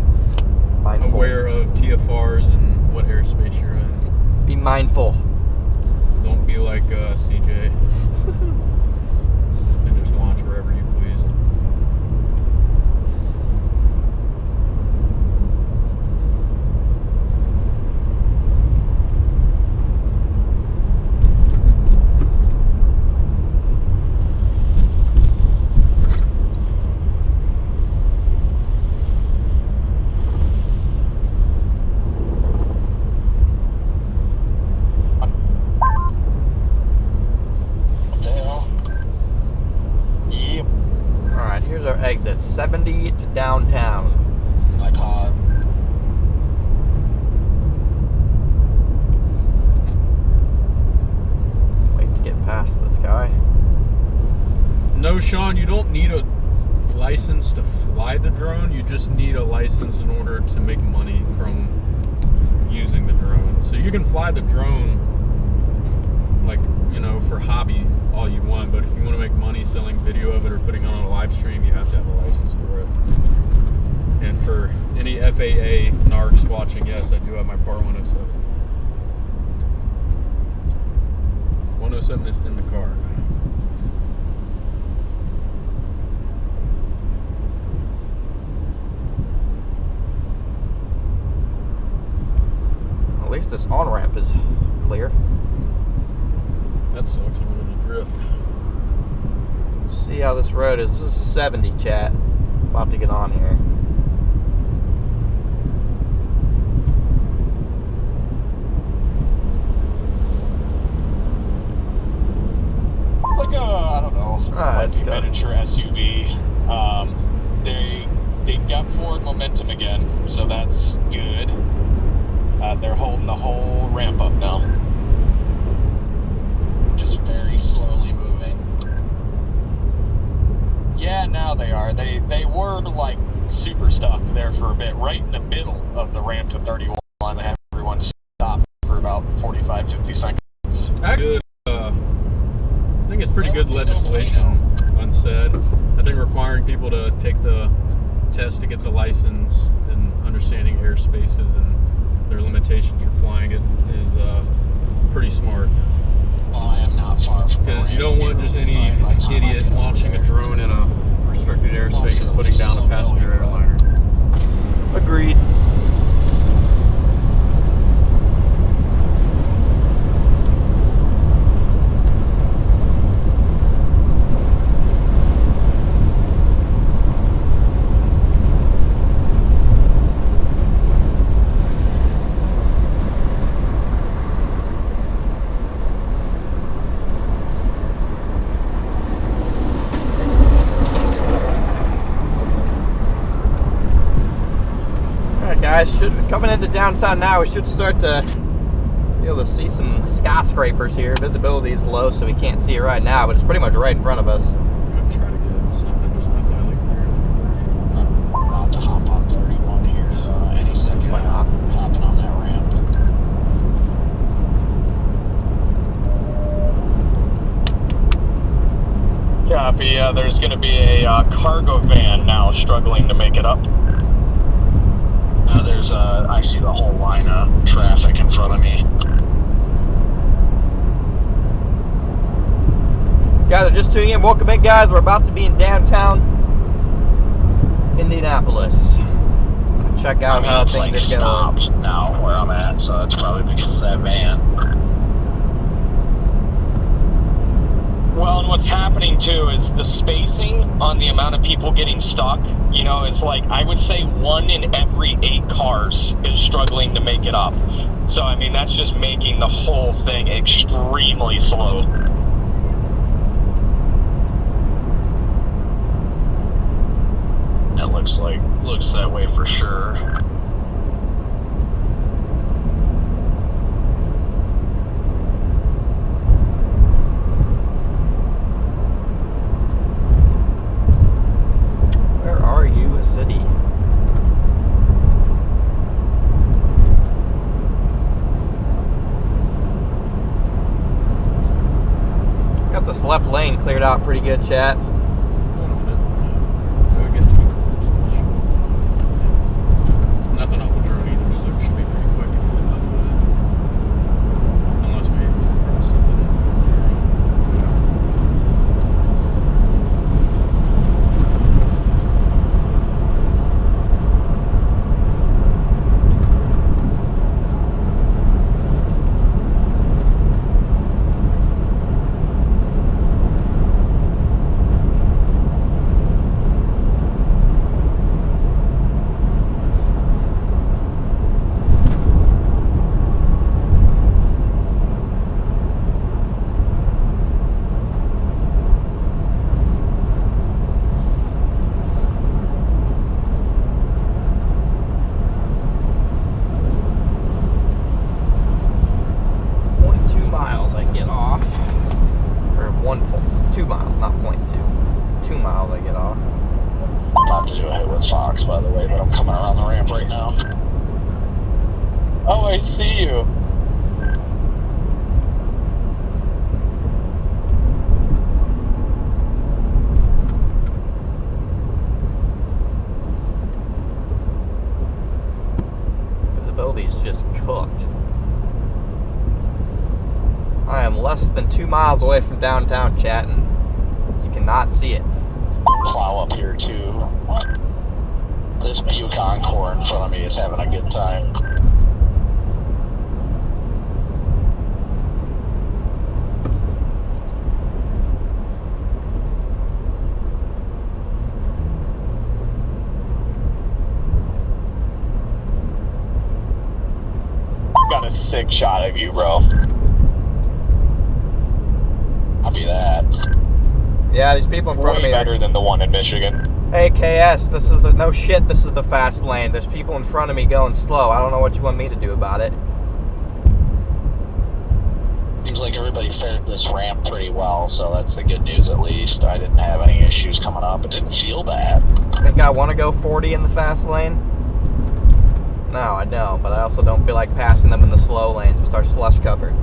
Mindful. aware of TFRs and what airspace you're in. Be mindful. Don't be like CJ and just launch wherever you please. What the hell? Yep. Alright, here's our exit. 70 to downtown. I caught. Wait to get past this guy. No, Sean, you don't need a license to fly the drone. You just need a license in order to make money from using the drone. So you can fly the drone, like, you know, for hobby all you want, but if you want to make money selling video of it or putting it on a live stream, you have to have a license for it. And for any FAA narcs watching, yes, I do have my Part 107. 107 is in the car. At least this on-ramp is clear. That sucks. I'm going to drift. See how this road is. This is 70, chat. About to get on here. Like I don't know, That's like a good. miniature SUV. They got forward momentum again, so that's good. They're holding the whole ramp up now. Just very slowly moving. Yeah, now they are. They were like super stuck there for a bit, right in the middle of the ramp to 31. They had everyone stop for about 45, 50 seconds. Good. I think it's pretty good legislation unsaid. I think requiring people to take the test to get the license and understanding airspaces and their limitations for flying it is pretty smart. Well, I am not far from the Because you ramp. don't want just any By the time I idiot get over launching a there. drone in a restricted airspace and putting down a passenger airliner. Agreed. Alright guys, coming into downtown now, we should start to Be able to see some skyscrapers here. Visibility is low, so we can't see it right now, but it's pretty much right in front of us. I'm gonna try to get something just not by like 3 or 4. I'm about to hop on 31 here any second. Why not? Hopping on that ramp. Copy. There's going to be a cargo van now struggling to make it up. I see the whole line of traffic in front of me. Guys are just tuning in. Welcome in, guys. We're about to be in downtown Indianapolis. Check out how it's things like are going. stopped now where I'm at, so it's probably because of that van. Well, and what's happening too is the spacing on the amount of people getting stuck, you know, it's like, I would say 1 in every 8 cars is struggling to make it up. So, I mean, that's just making the whole thing extremely slow. It looks that way for sure. Where are you, city? Got this left lane cleared out pretty good, chat. Nothing off the drone either, so it should be pretty quick. Unless we cross something. Fox, by the way, but I'm coming around the ramp right now. Oh, I see you. Visibility's just cooked. I am less than 2 miles away from downtown, chat, and you cannot see it. Plow up here too. This Buick Encore in front of me is having a good time. Got a sick shot of you, bro. Copy that. Yeah, these people in front of Way me are better than the one in Michigan. Hey, KS, this is the, no shit, this is the fast lane. There's people in front of me going slow. I don't know what you want me to do about it. Seems like everybody fared this ramp pretty well, so that's the good news at least. I didn't have any issues coming up. It didn't feel bad. Think I want to go 40 in the fast lane? No, I don't, but I also don't feel like passing them in the slow lanes, which are slush covered.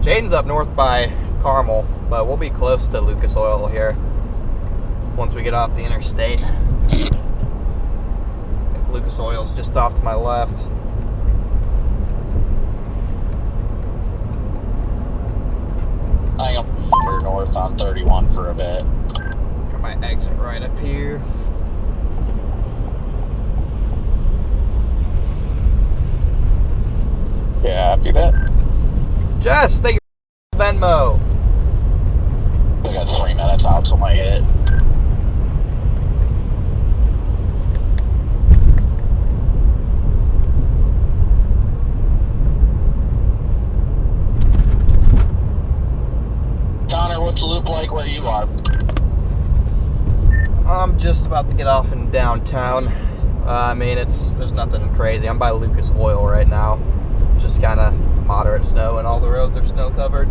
Jaden's up north by Carmel, but we'll be close to Lucas Oil here once we get off the interstate. I think Lucas Oil's just off to my left. I think I'm here north on 31 for a bit. I might exit right up here. Yeah, do that. Jess, thank you for Venmo. I got 3 minutes out till my hit. like where you are? I'm just about to get off in downtown. I mean, there's nothing crazy. I'm by Lucas Oil right now. Just kind of moderate snow, and all the roads are snow covered.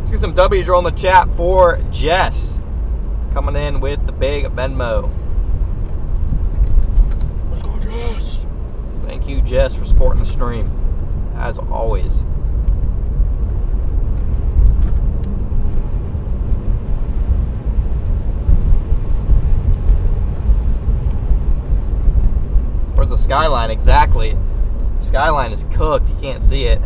See some W's roll in the chat for Jess, coming in with the big Venmo. Let's go, Jess. Thank you, Jess, for supporting the stream, as always. Where's the skyline exactly? Skyline is cooked. You can't see it.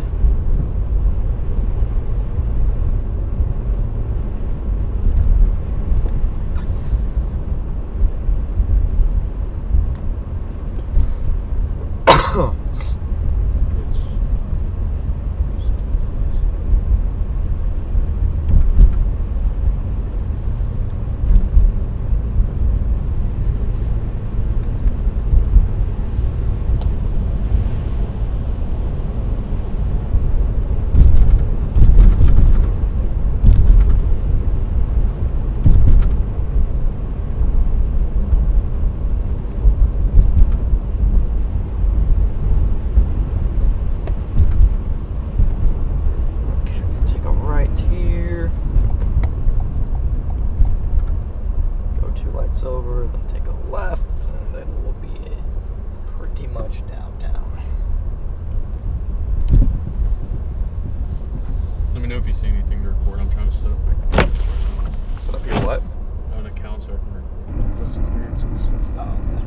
Over, then take a left, and then we'll be pretty much downtown. Let me know if you see anything to record. I'm trying to set up my Set up your what? an account so I can record those clearances. Oh, okay.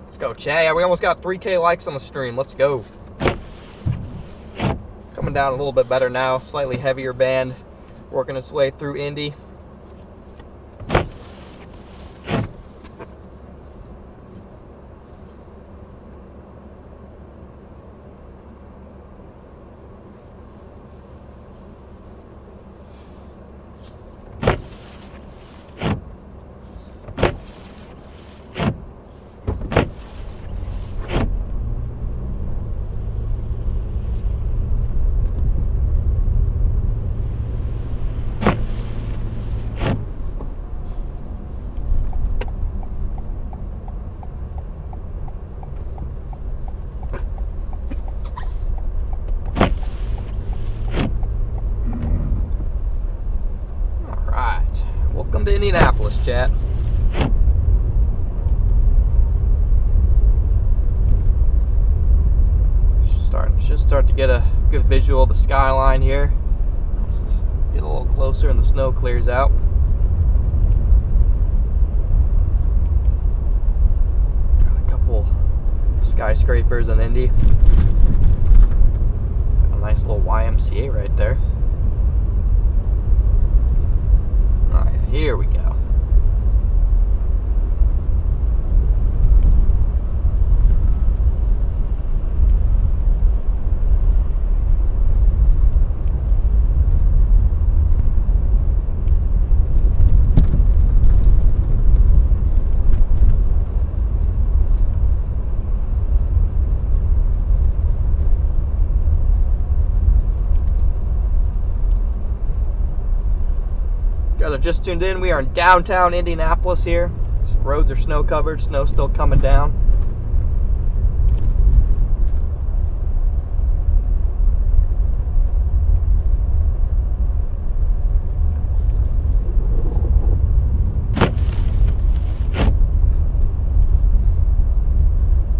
Let's go, Chay. We almost got 3K likes on the stream. Let's go. Coming down a little bit better now. Slightly heavier band. Working its way through Indy. Welcome to Indianapolis, chat. Should start to get a good visual of the skyline here. Let's get a little closer and the snow clears out. Got a couple skyscrapers in Indy. Got a nice little YMCA right there. Alright, here we go. Just tuned in. We are in downtown Indianapolis here. Roads are snow covered. Snow still coming down.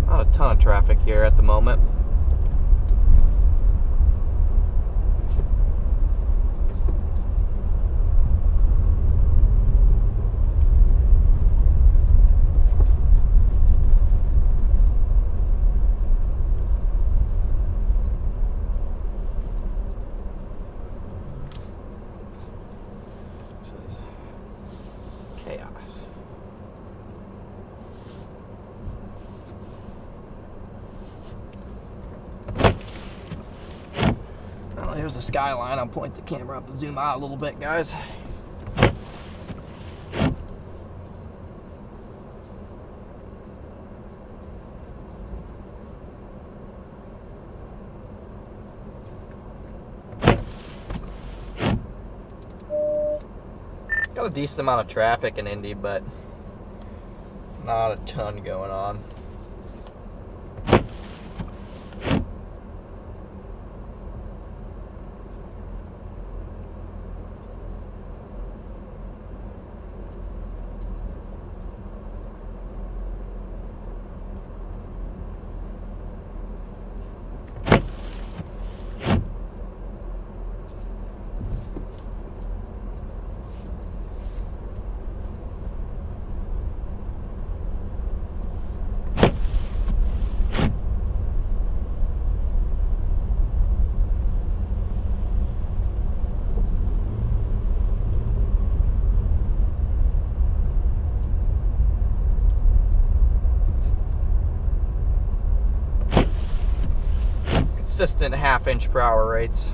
Not a ton of traffic here at the moment. skyline. I'll point the camera up and zoom out a little bit, guys. Got a decent amount of traffic in Indy, but not a ton going on. Consistent half-inch per hour rates.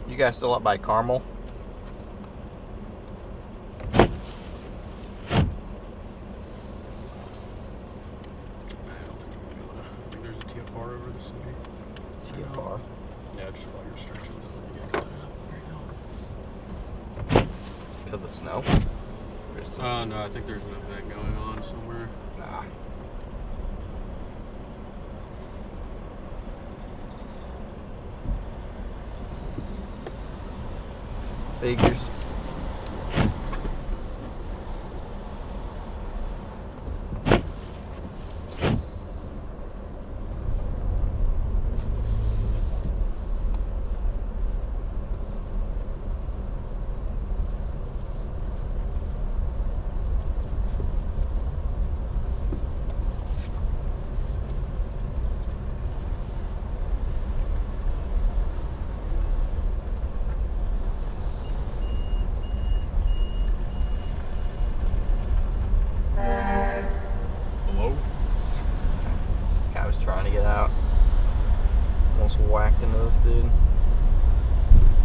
You guys still up by Carmel? TFR. Yeah, just flag restrictions. Because of the snow? No, I think there's an event going on somewhere. Nah. Figures. Hello? This guy was trying to get out. Almost whacked into this dude.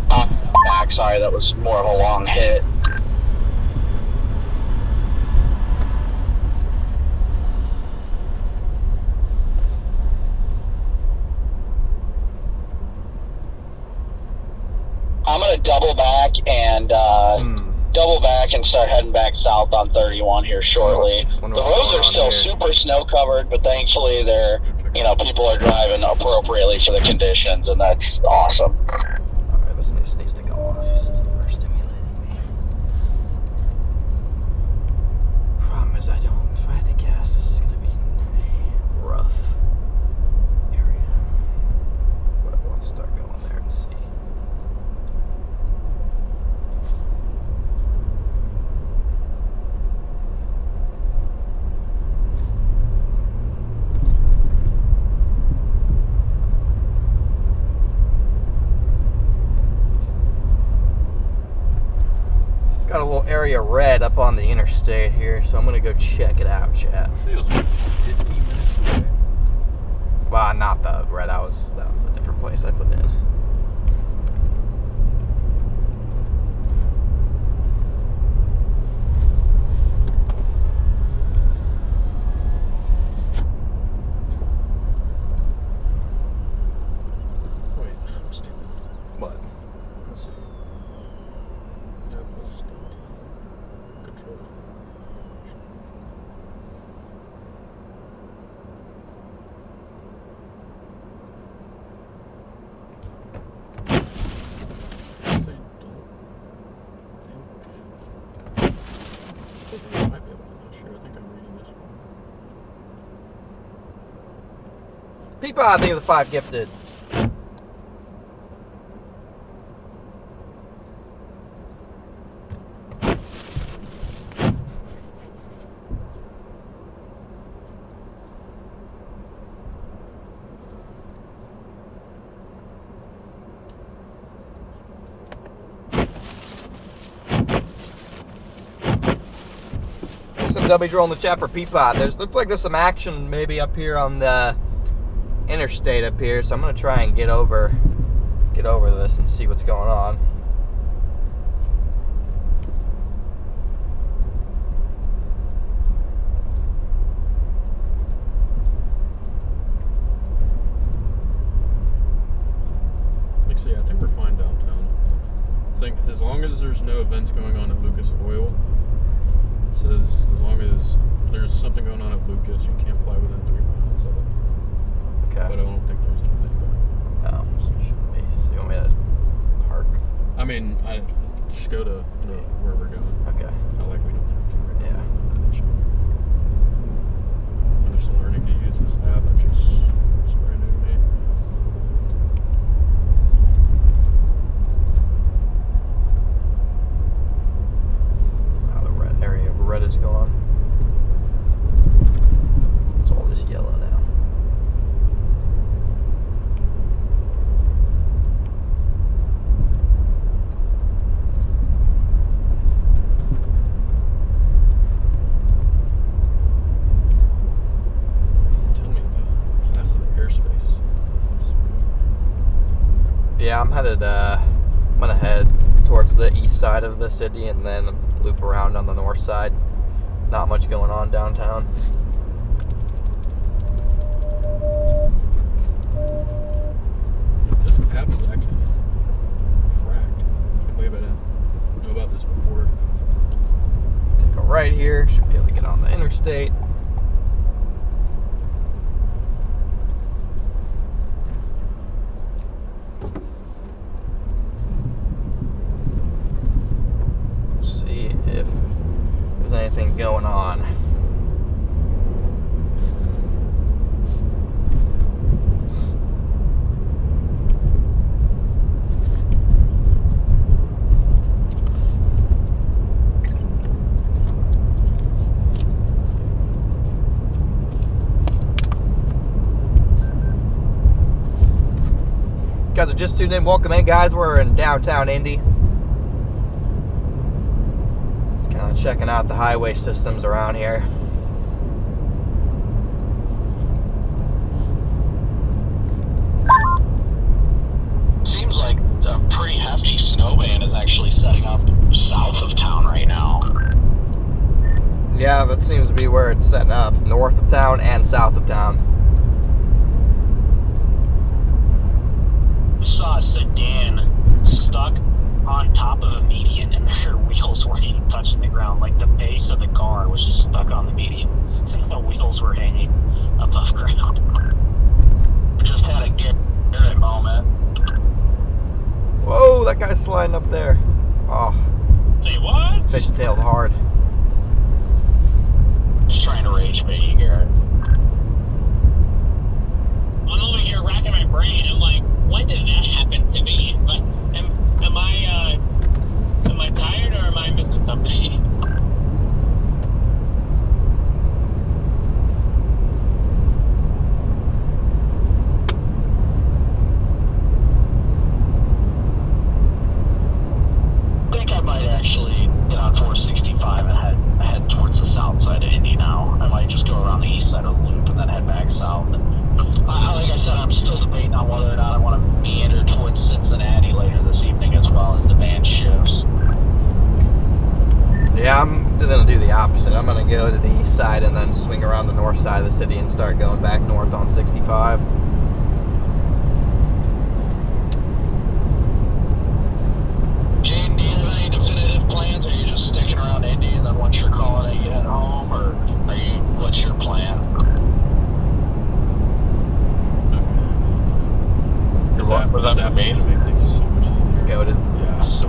Back, sorry, that was more of a long hit. I'm gonna double back and start heading back south on 31 here shortly. Wonder The what's roads going are on still here. super snow covered, but thankfully they're, people are driving appropriately for the conditions, and that's awesome. Alright, this needs to go off. This is overstimulating me. Problem is, if I had to guess, this is going to be a rough area. But we'll start going there and see. Got a little area red up on the interstate here, so I'm gonna go check it out, chat. I think it was 15 minutes away. Well, not the red. That was a different place I put in. Wait, I'm stupid. What? Let's see. That was control. Peapod, thank you for the 5 gifted. some W's rolling the chat for Peapod. Looks like there's some action maybe up here on the interstate up here, so I'm gonna try and get over this and see what's going on. Actually, I think we're fine downtown. I think as long as there's no events going on at Lucas Oil, it says as long as there's something going on at Lucas, you can't fly within 3 miles of it. Okay. But I don't think there's anything going on. So it shouldn't be. So you want me to park? I mean, I just go to where we're going. Okay. Not like we don't have to. Right? Yeah. I'm just learning to use this app. It's brand new to me. Now the red area of red is gone. It's all this yellow now. Tell me the class of the airspace. Yeah, I'm gonna head towards the east side of the city and then loop around on the north side. Not much going on downtown. This app is actually cracked. Can't believe I didn't know about this before. Take a right here. Should be able to get on the interstate. See if there's anything going on. Guys are just tuned in. Welcome in, guys. We're in downtown Indy. Just kind of checking out the highway systems around here. Seems like a pretty hefty snow band is actually setting up south of town right now. Yeah, that seems to be where it's setting up. North of town and south of town. Saw a sedan stuck on top of a median and their wheels weren't even touching the ground. Like the base of the car was just stuck on the median and the wheels were hanging above ground. Just had a Garrett moment. Whoa, that guy's sliding up there. Oh, Say what? fishtailed hard. Just trying to rage bait you, Garrett. I'm over here racking my brain. I'm like, when did that happen to me? Like, am I tired or am I missing something? I think I might actually get on 465 and head towards the south side of Indy now. I might just go around the east side of the loop and then head back south. And like I said, I'm still debating on whether or not I want to meander towards Cincinnati later this evening as well as the band shifts. Yeah, I'm gonna do the opposite. I'm gonna go to the east side and then swing around the north side of the city and start going back north on 65. Jane, do you have any definitive plans? Are you just sticking around Indy and then once you're calling it, you head home, or what's your plan? Was that for me? Make things so much easier. It's goated. Yeah. So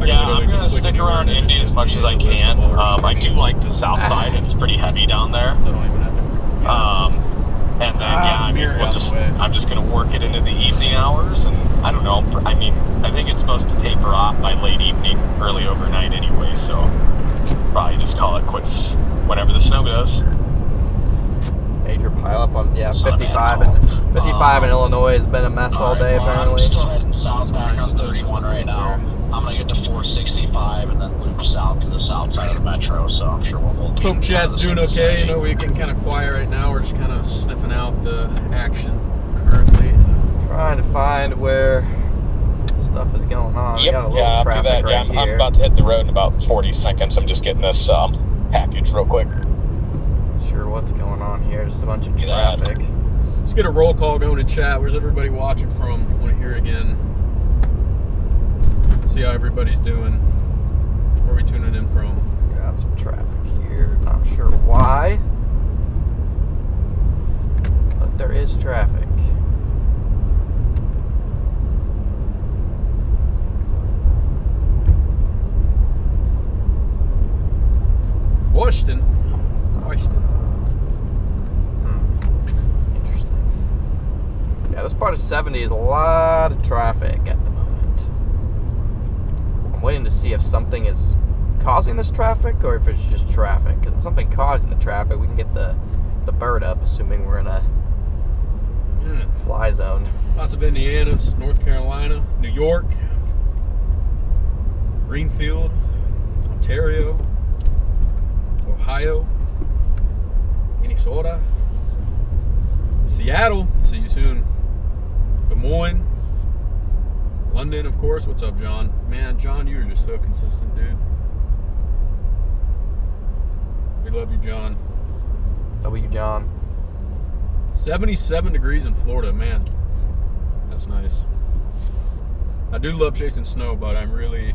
Yeah, I'm gonna stick around Indy as much as I can. I do like the south side. It's pretty heavy down there. So I don't even have to. And then I'm just gonna work it into the evening hours, and I don't know. I mean, I think it's supposed to taper off by late evening, early overnight anyway. So probably just call it quits whenever the snow goes. Major pileup on 55 Son of a- and 55 in Illinois has been a mess all day Alright, well, I'm apparently. still heading south back on 31. 401 right now. I'm gonna get to 465 and then loop south to the south side of the metro. So I'm sure we'll both be. Hope in Chad's the doing same okay. vicinity. You know, we're getting kind of quiet right now. We're just kind of sniffing out the action currently. Trying to find where stuff is going on. We got a little I'll do traffic that. right I'm here. about to hit the road in about 40 seconds. I'm just getting this package real quick. Sure, what's going on here? Just a bunch of Do that. traffic. Let's get a roll call going in chat. Where's everybody watching from? Want to hear again. See how everybody's doing. Where are we tuning in from? Got some traffic here. Not sure why, but there is traffic. Washington. Interesting. Yeah, this part of 70 is a lot of traffic at the moment. I'm waiting to see if something is causing this traffic or if it's just traffic. Because if something causing the traffic, we can get the bird up, assuming we're in a fly zone. Lots of Indiana's, North Carolina, New York, Greenfield, Ontario, Ohio, Minnesota, Seattle, see you soon, Des Moines, London, of course. What's up, John? Man, John, you're just so consistent, dude. We love you, John. W. John. 77 degrees in Florida, man. That's nice. I do love chasing snow, but I'm really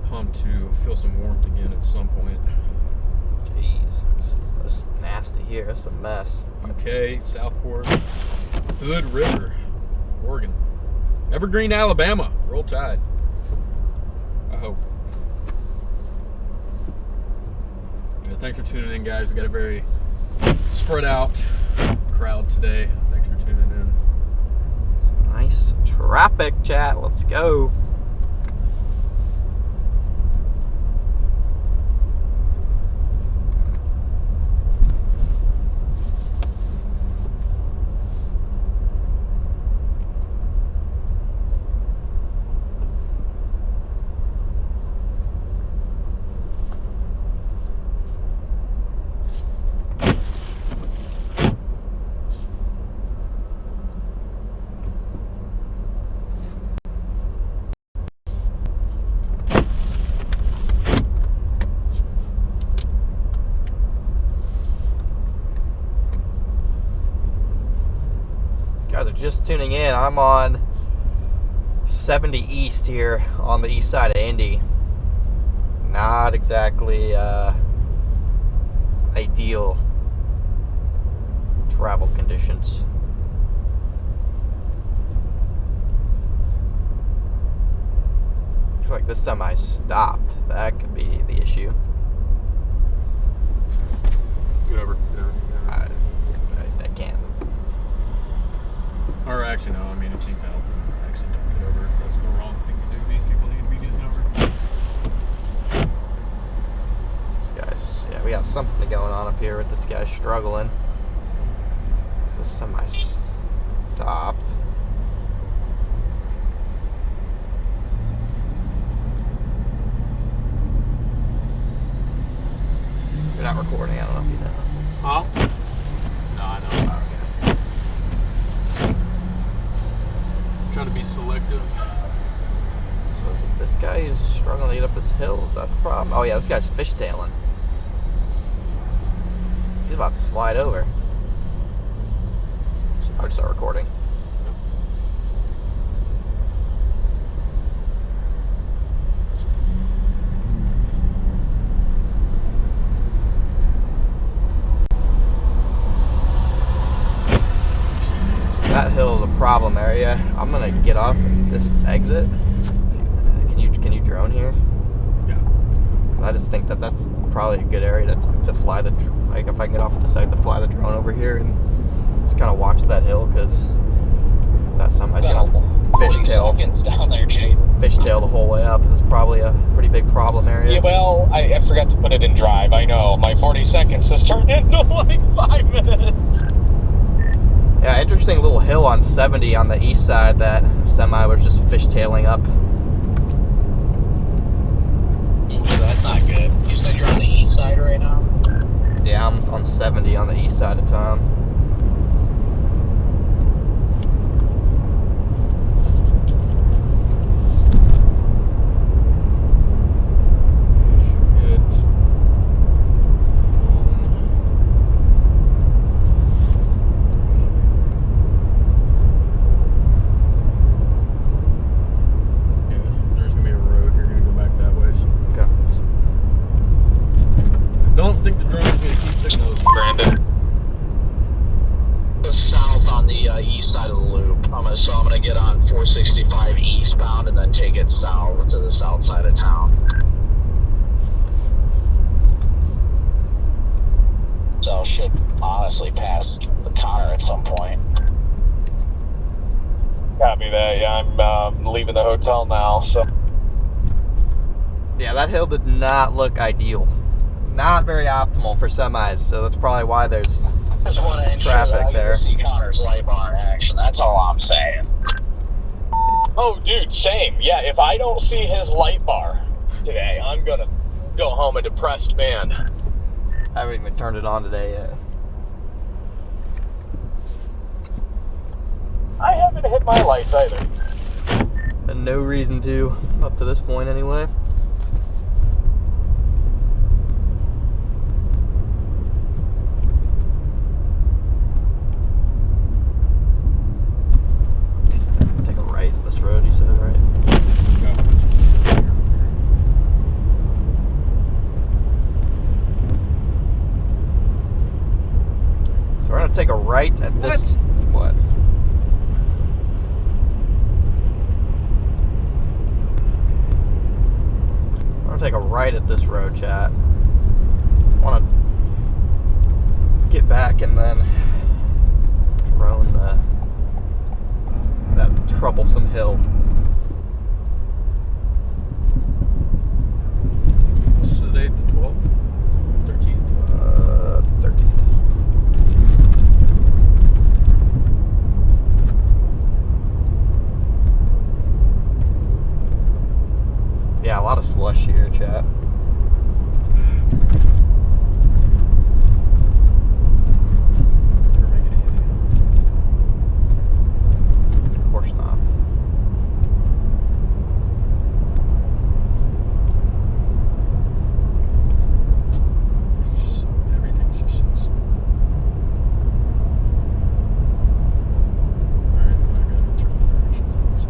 pumped to feel some warmth again at some point. Jeez, this is nasty here. It's a mess. UK, Southport, Hood River, Oregon, Evergreen, Alabama. Roll Tide. I hope. Yeah, thanks for tuning in, guys. We got a very spread out crowd today. Thanks for tuning in. Some nice traffic, chat. Let's go. Guys are just tuning in. I'm on 70 East here on the east side of Indy. Not exactly ideal travel conditions. I feel like this semi stopped. That could be the issue. Get over. I can't. Or actually, no. I mean, if he's out, actually don't get over. That's the wrong thing to do. These people need to be getting over. This guy's, yeah, we got something going on up here with this guy struggling. This semi stopped. You're not recording, I don't know if you know. Huh? No, I know. Trying to be selective. So is it this guy is struggling to get up this hill? Is that the problem? Oh yeah, this guy's fishtailing. He's about to slide over. So I'll start recording. That hill is a problem area. I'm gonna get off at this exit. Can you drone here? Yeah. I just think that that's probably a good area to fly the, like if I can get off at the site to fly the drone over here and just kind of watch that hill, because that's somebody's gonna 40 fishtail seconds down there, Jaden. fishtail the whole way up. It's probably a pretty big problem area. Yeah, well, I forgot to put it in drive. I know. My 40 seconds has turned into like 5 minutes. Yeah, interesting little hill on 70 on the east side that semi was just fishtailing up. So that's not good. You said you're on the east side right now? Yeah, I'm on 70 on the east side of town. There's gonna be a road. You're gonna go back that way. So. Okay. Don't think the drone is gonna keep signals, Brandon. South on the east side of the loop. So I'm gonna get on 465 eastbound and then take it south to the south side of town. So should honestly pass the Connor at some point. Copy that. Yeah, I'm leaving the hotel now, so. Yeah, that hill did not look ideal. Not very optimal for semis, so that's probably why there's Just want to ensure traffic that I get there. to see Connor's light bar in action. That's all I'm saying. Oh, dude, same. Yeah, if I don't see his light bar today, I'm gonna go home a depressed man. I haven't even turned it on today yet. I haven't hit my lights either. And no reason to, up to this point anyway. Take a right this road, you said, right? So we're gonna take a right at this. What? We're gonna take a right at this road, chat. Want to get back and then drone that troublesome hill. What's the date? The 12th? 13th? 13th. Yeah, a lot of slush here, chat. Never make it easy. Of course not. Everything's just so slow. Alright, I gotta turn the direction. So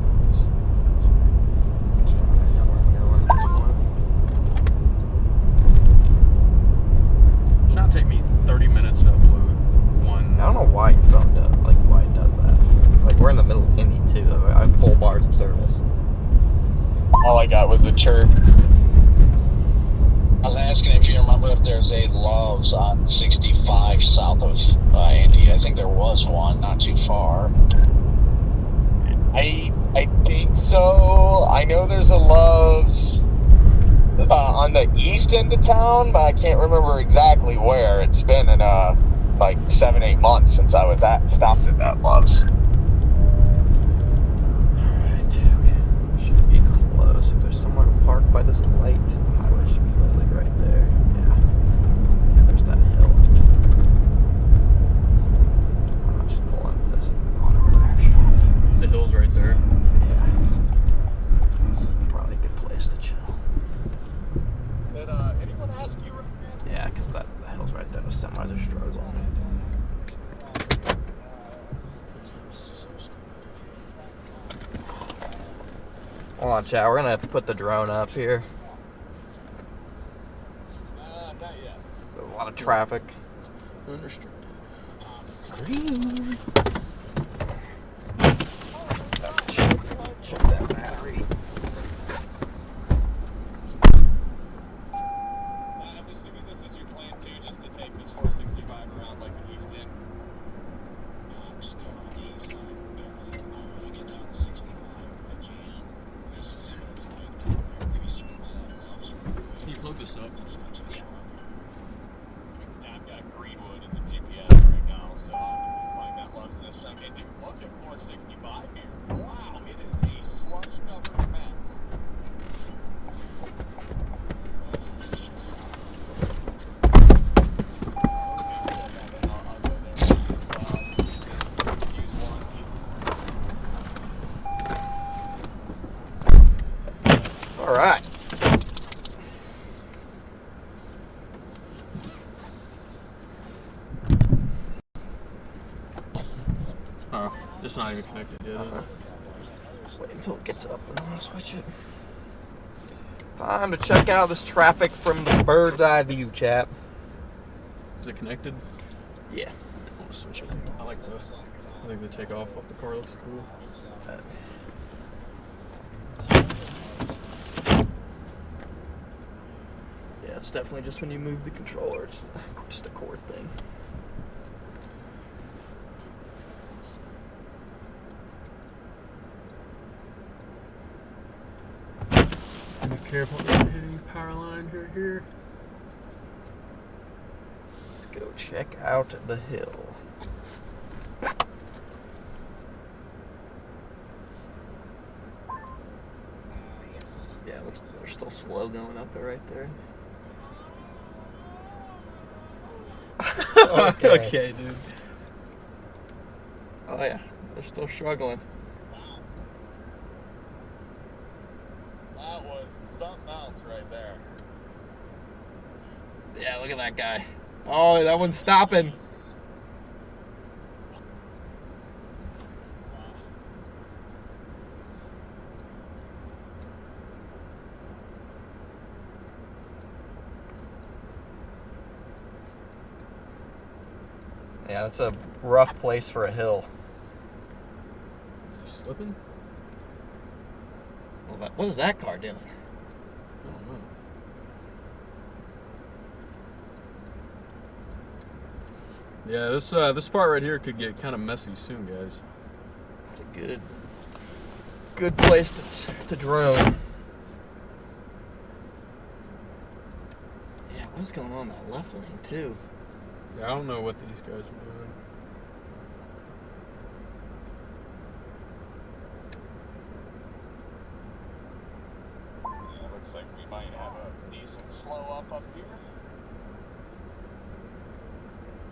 It's fine. I know where I'm going at this point. should not take me 30 minutes to upload one. I don't know why your phone does, like, why it does that. Like, we're in the middle of Indy, too. I have full bars of service. All I got was a chirp. I was asking if you remember if there's a Love's on 65 south of Indy. I think there was one, not too far. I think so. I know there's a Love's on the east end of town, but I can't remember exactly where. It's been in like 7-8 months since I was stopped at that Love's. Alright, should be close. If there's somewhere to park by this light, the highway should be literally right there. Yeah. Yeah, there's that hill. I'm just pulling this auto repair shop. The hill's right there. Yeah. This is probably a good place to chill. Did anyone ask you? Yeah, because the hill's right there. The semis are struggling. Hold on, chat. We're gonna put the drone up here. Not yet. There's a lot of traffic. Unrestricted. Green. Check that battery. I'm assuming this is your plan too, just to take this 465 around like the east end. I'm just going on the east side. I get down to 65. I can. There's a city that's like, maybe screws out Love's. Can you plug this up? Yeah. Yeah, I've got Greenwood in the GPS right now, so I'll find that Love's All right. Oh, it's not even connected yet. Wait until it gets up and then I'll switch it. Time to check out this traffic from the bird's eye view, chap. Is it connected? Yeah. I want to switch it. I think the takeoff off the car looks cool. Yeah, it's definitely just when you move the controller, it's just a cord thing. Be careful not hitting power line here. Let's go check out the hill. Yeah, it looks they're still slow going up it right there. Okay, dude. Oh yeah, they're still struggling. That was something else right there. Yeah, look at that guy. Oh, that one's stopping. Yeah, that's a rough place for a hill. Is he slipping? Well, what is that car doing? I don't know. Yeah, this part right here could get kind of messy soon, guys. It's a good place to drone. Yeah, what is going on in that left lane too? Yeah, I don't know what these guys are doing. Yeah, looks like we might have a decent slow up here.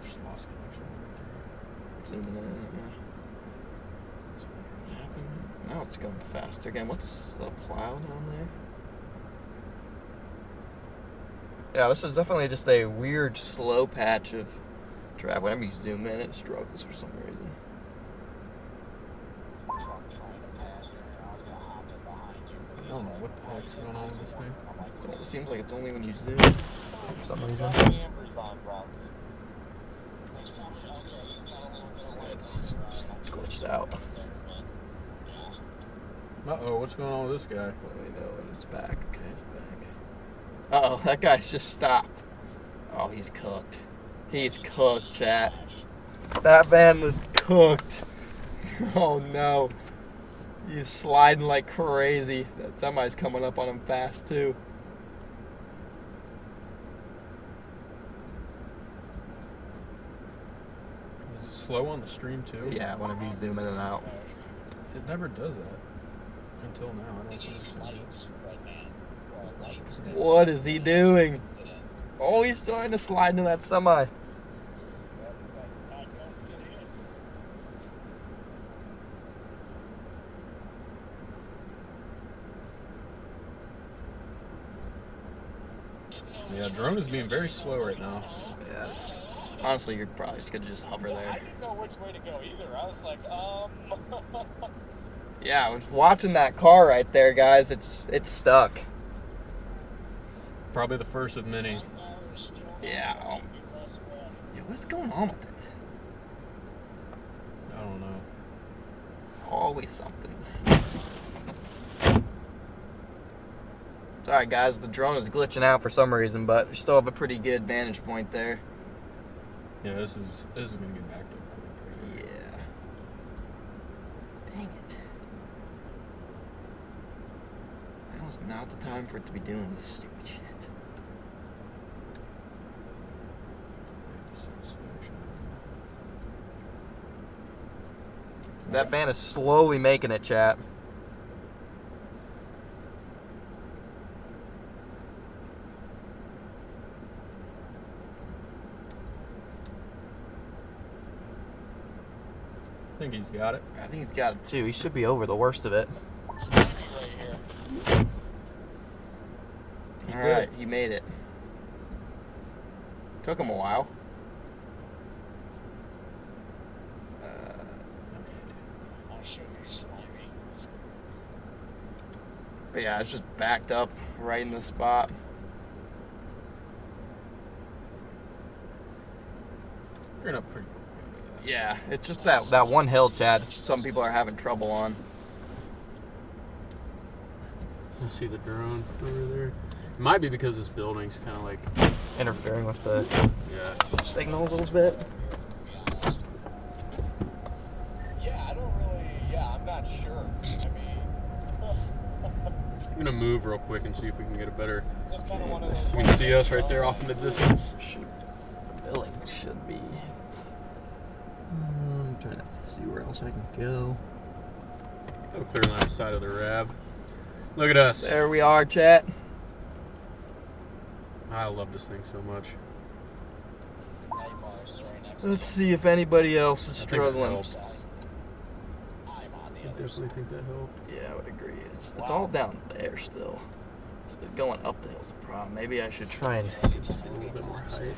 Just lost connection. Zooming in, yeah. What happened? Now it's going faster again. What's the plow down there? Yeah, this is definitely just a weird slow patch of traffic. Whenever you zoom in, it struggles for some reason. I don't know what the heck's going on with this thing. So it seems like it's only when you zoom for some reason. It's glitched out. Uh-oh, what's going on with this guy? Let me know when it's back. Okay, it's back. Uh-oh, that guy's just stopped. Oh, he's cooked. He's cooked, chat. That van was cooked. Oh, no. He's sliding like crazy. Somebody's coming up on him fast, too. Is it slow on the stream, too? Yeah, whenever you zoom in and out. It never does that. Until now, I don't understand this. What is he doing? Oh, he's trying to slide into that semi. Yeah, drone is being very slow right now. Yeah, honestly, you're probably just gonna just hover I there. didn't know which way to go either. I was like, Yeah, I was watching that car right there, guys. It's stuck. Probably the first of many. Yeah. Yeah, what's going on with it? I don't know. Always something. Sorry, guys. The drone is glitching out for some reason, but we still have a pretty good vantage point there. Yeah, this is gonna get backed up quick right here. Yeah. Dang it. That was not the time for it to be doing this stupid shit. That van is slowly making it, chat. I think he's got it. I think he's got it too. He should be over the worst of it. right here. He All did. right, he made it. Took him a while. I'll show you slimy. But yeah, it's just backed up right in the spot. You're up pretty quick. Yeah, it's just that one hill, Chad. Some people are having trouble on. I see the drone over there. It might be because this building's kind of like Interfering with the signal a little bit. Yeah, I don't really. Yeah, I'm not sure. I mean, I'm gonna move real quick and see if we can get a better. just kind of one of those. You can see us right there off in the distance. The building should be. I'm trying to see where else I can go. Have a clear line of sight of the RAV. Look at us. There we are, chat. I love this thing so much. Let's see if anybody else is I think it struggling. helped. I'm on I the other definitely think that helped. Yeah, I would agree. It's all down there still. So going up the hill's the problem. Maybe I should try and Get just a little bit more height.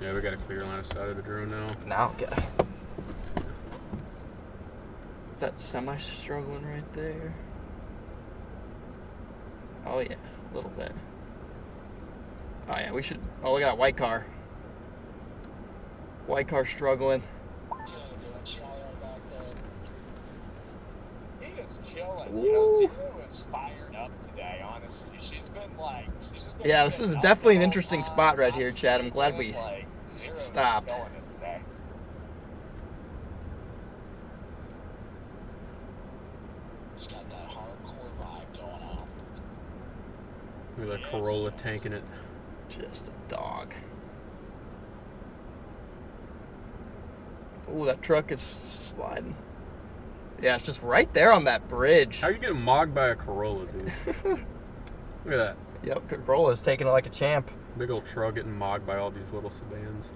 Yeah, we got a clear line of sight of the drone now. now get. Is that semi struggling right there? Oh yeah, a little bit. Oh yeah, we should. Oh, we got white car. White car struggling. He is chilling. Woo. You know, Zero is fired up today, honestly. She's been like, Yeah, this is definitely an interesting spot right here, Chad. I'm glad we Zero's stopped. killing it today. He's got that hardcore vibe going on. Look at that Corolla tanking it. Just a dog. Ooh, that truck is sliding. Yeah, it's just right there on that bridge. How are you getting mogged by a Corolla, dude? Look at that. Yep, Corolla's taking it like a champ. Big old truck getting mogged by all these little sedans.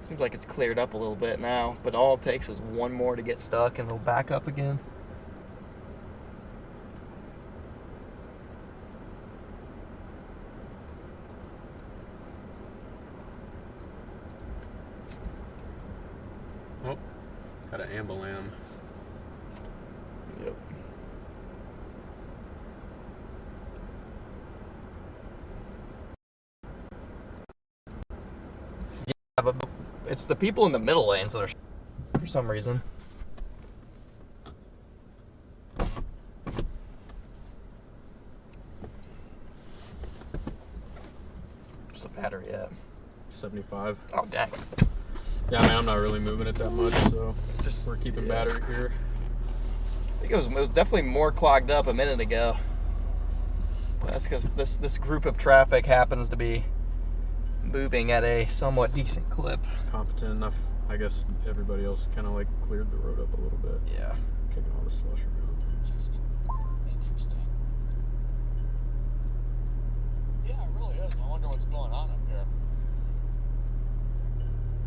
Seems like it's cleared up a little bit now, but all it takes is one more to get stuck and it'll back up again. Oh, got an ambulam. Yep. Yeah, but it's the people in the middle lanes that are for some reason. What's the battery at? 75. Oh, dang. Yeah, man, I'm not really moving it that much, so Just we're keeping yeah. battery here. I think it was definitely more clogged up a minute ago. But that's because this group of traffic happens to be moving at a somewhat decent clip. Competent enough. I guess everybody else kind of like cleared the road up a little bit. Yeah. Kicking all the slush around. Interesting. Yeah, it really is. I wonder what's going on up here.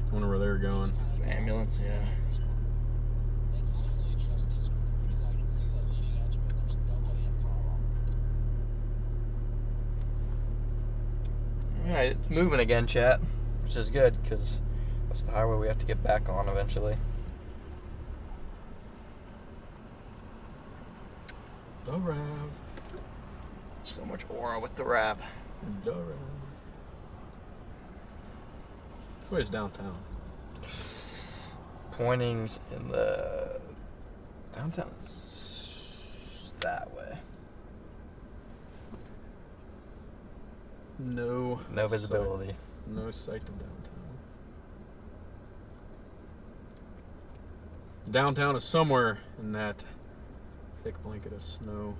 I wonder where they're going. Ambulance, yeah. It's literally just this group because I can see the leading edge of it. There's nobody in front of them. Alright, it's moving again, chat. Which is good, because that's the highway we have to get back on eventually. The RAV. So much aura with the RAV. The RAV. Where's downtown? Pointing's in the downtown is that way. No. No visibility. Sight. No sight of downtown. Downtown is somewhere in that thick blanket of snow.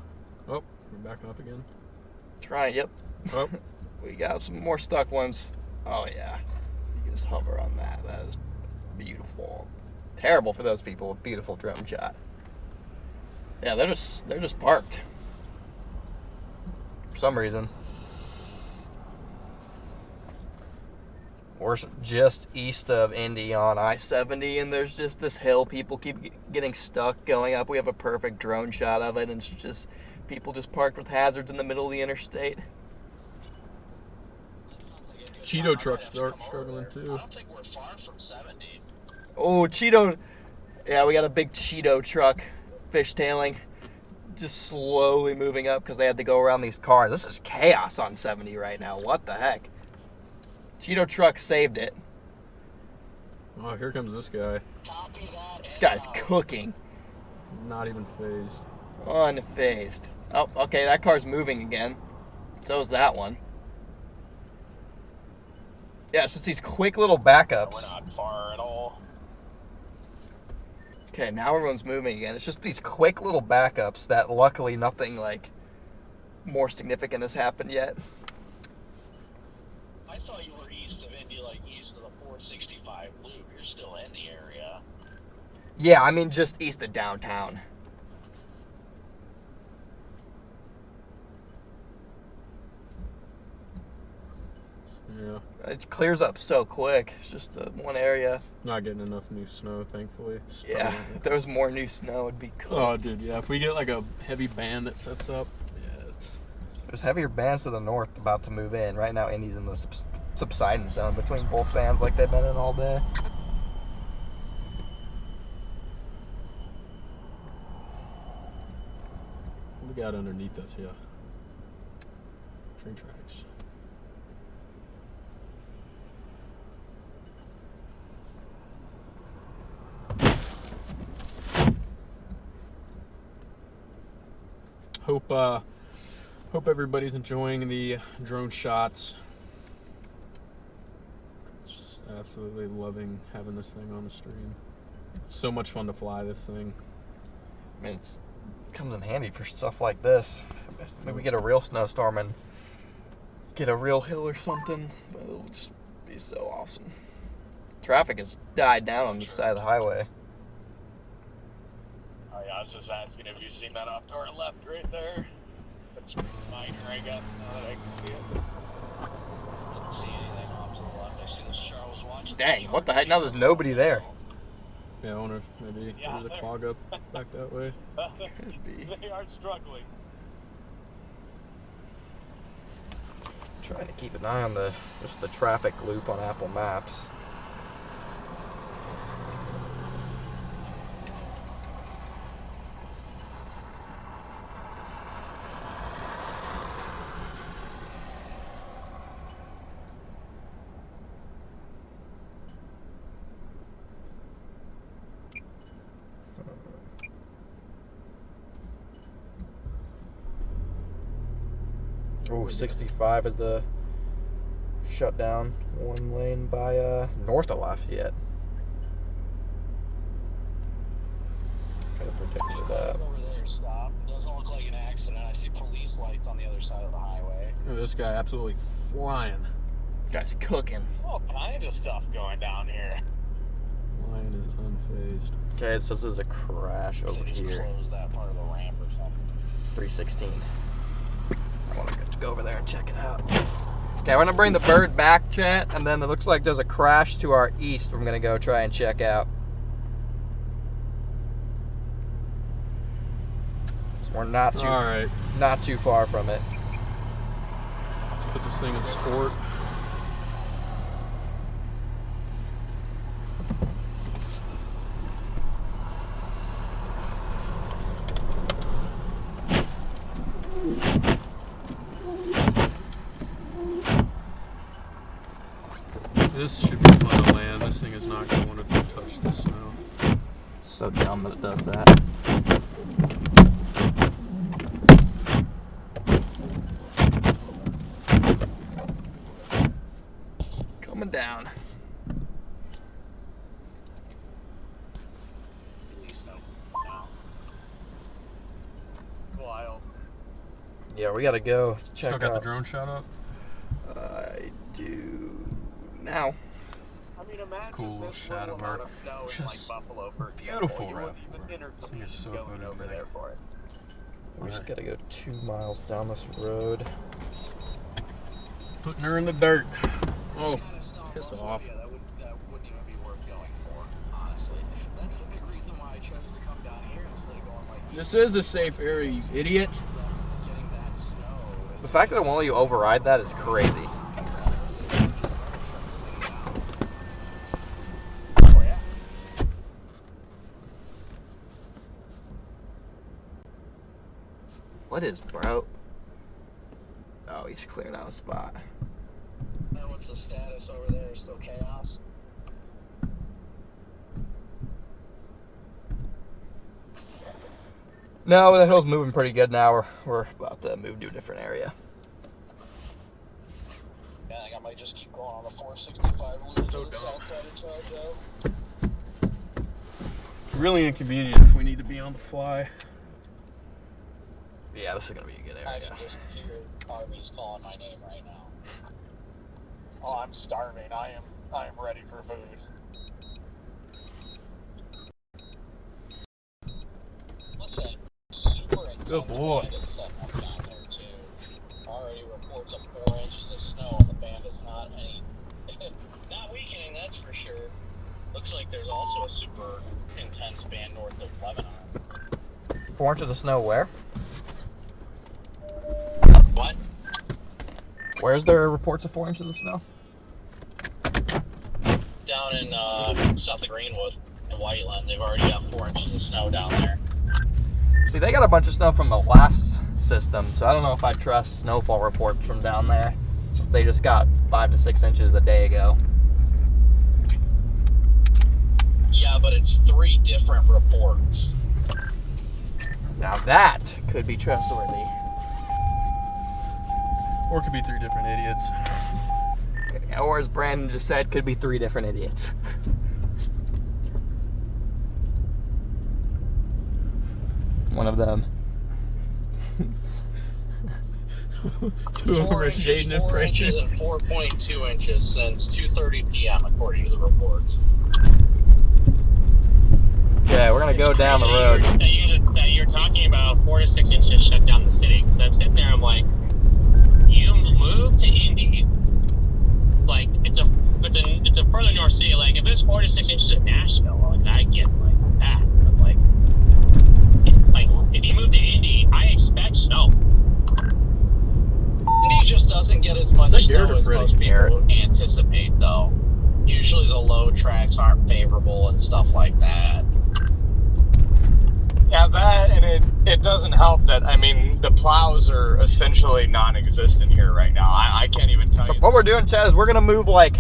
Oh, we're backing up again. Try, yep. Oh, We got some more stuck ones. Oh yeah. You can just hover on that. That is beautiful. Terrible for those people with beautiful drone shot. Yeah, they're just parked. For some reason. We're just east of Indy on I-70, and there's just this hill people keep getting stuck going up. We have a perfect drone shot of it, and it's just people just parked with hazards in the middle of the interstate. Cheeto trucks struggling too. I don't think we're far from 70. Oh, Cheeto. Yeah, we got a big Cheeto truck fishtailing, just slowly moving up because they had to go around these cars. This is chaos on 70 right now. What the heck? Cheeto truck saved it. Oh, here comes this guy. Copy that. This guy's cooking. Not even phased. Unfazed. Oh, okay, that car's moving again. So is that one. Yeah, it's just these quick little We're backups. not far at all. Okay, now everyone's moving again. It's just these quick little backups that luckily nothing like more significant has happened yet. I thought you were east of Indy, like east of the 465 loop. You're still in the area. Yeah, I mean just east of downtown. Yeah. It clears up so quick. It's just one area. Not getting enough new snow, thankfully. Yeah, if there was more new snow, it'd be cool. Oh, dude, yeah. If we get like a heavy band that sets up, yeah, it's. There's heavier bands to the north about to move in. Right now, Indy's in the subsidence zone between both bands like they've been in all day. What we got underneath us, yeah. Train tracks. Hope everybody's enjoying the drone shots. Just absolutely loving having this thing on the stream. So much fun to fly this thing. I mean, it comes in handy for stuff like this. Maybe we get a real snowstorm and get a real hill or something. But it'll just be so awesome. Traffic has died down on this side of the highway. Oh yeah, I was just asking if you've seen that off to our left right there. It's minor, I guess, now that I can see it. Didn't see anything off to the left. I see the star was watching. Dang, what the heck? Now there's nobody there. Yeah, I wonder if maybe there's a clog up back that way. Could be. They are struggling. Trying to keep an eye on just the traffic loop on Apple Maps. Oh, 65 is a shutdown. One lane by north of Lafayette. Could have predicted that. Over there, stop. Doesn't look like an accident. I see police lights on the other side of the highway. Look at this guy absolutely flying. Guy's cooking. All kinds of stuff going down here. Lion is unfazed. Okay, it says there's a crash over They just here. closed that part of the ramp or something. 316. I want to go over there and check it out. Okay, we're gonna bring the bird back, chat, and then it looks like there's a crash to our east. We're gonna go try and check out. So we're not too far from it. Let's put this thing in sport. This should be fun to land. This thing is not going to want to touch the snow. So dumb that it does that. Coming down. Police snow. Now. Wild. Yeah, we gotta go check Still got the out. drone shot up? I do now. I mean, imagine Cool this shot little of our amount of snow in like just Buffalo, for beautiful example. You RAV4. wouldn't even This thing is so going photogenic. over there for it. We just gotta go 2 miles down this road. Putting her in the dirt. Oh, Piss off. Yeah, that wouldn't even be worth going for, honestly. That's the big reason why I chose to come down here instead of going like This is a safe area, you idiot. getting that snow. The fact that it won't let you override that is crazy. Oh, yeah. What is, bro? Oh, he's clearing out a spot. What's the status over there? Still chaos? No, the hill's moving pretty good now. We're about to move to a different area. Yeah, I think I might just keep going on the 465 loop So to the dumb. south side of Charge. Really inconvenient if we need to be on the fly. Yeah, this is gonna be a good I area. can just hear Arby's calling my name right now. Oh, I'm starving. I am ready for food. Listen, super intense Good boy. band is setting up down there too. Already reports of 4 inches of snow, and the band is not not weakening, that's for sure. Looks like there's also a super intense band north of Lebanon. 4 inches of snow where? What? Where's there reports of 4 inches of snow? Down in south of Greenwood and Whiteland, they've already got 4 inches of snow down there. See, they got a bunch of snow from the last system, so I don't know if I trust snowfall reports from down there. They just got 5 to 6 inches a day ago. Yeah, but it's 3 different reports. Now that could be trustworthy. Or it could be 3 different idiots. Or as Brandon just said, could be 3 different idiots. One of them. 2 of them are Jaden and 4 inches Brandon. and 4.2 inches since 2:30 p.m. according to the reports. Yeah, we're gonna go It's down the crazy road. that you're talking about 4 to 6 inches shut down the city. Because I'm sitting there, I'm like, you moved to Indy, like it's a further north city. Like if it's 4 to 6 inches in Nashville, like I get like that. But like if you move to Indy, I expect snow. Indy just doesn't get as much Is that Garrett snow or as Freddie? most people Garrett. anticipate, though. Usually the low tracks aren't favorable and stuff like that. Yeah, that, and it doesn't help that, I mean, the plows are essentially non-existent here right now. I can't even tell So you. what we're doing, Chad, is we're gonna move like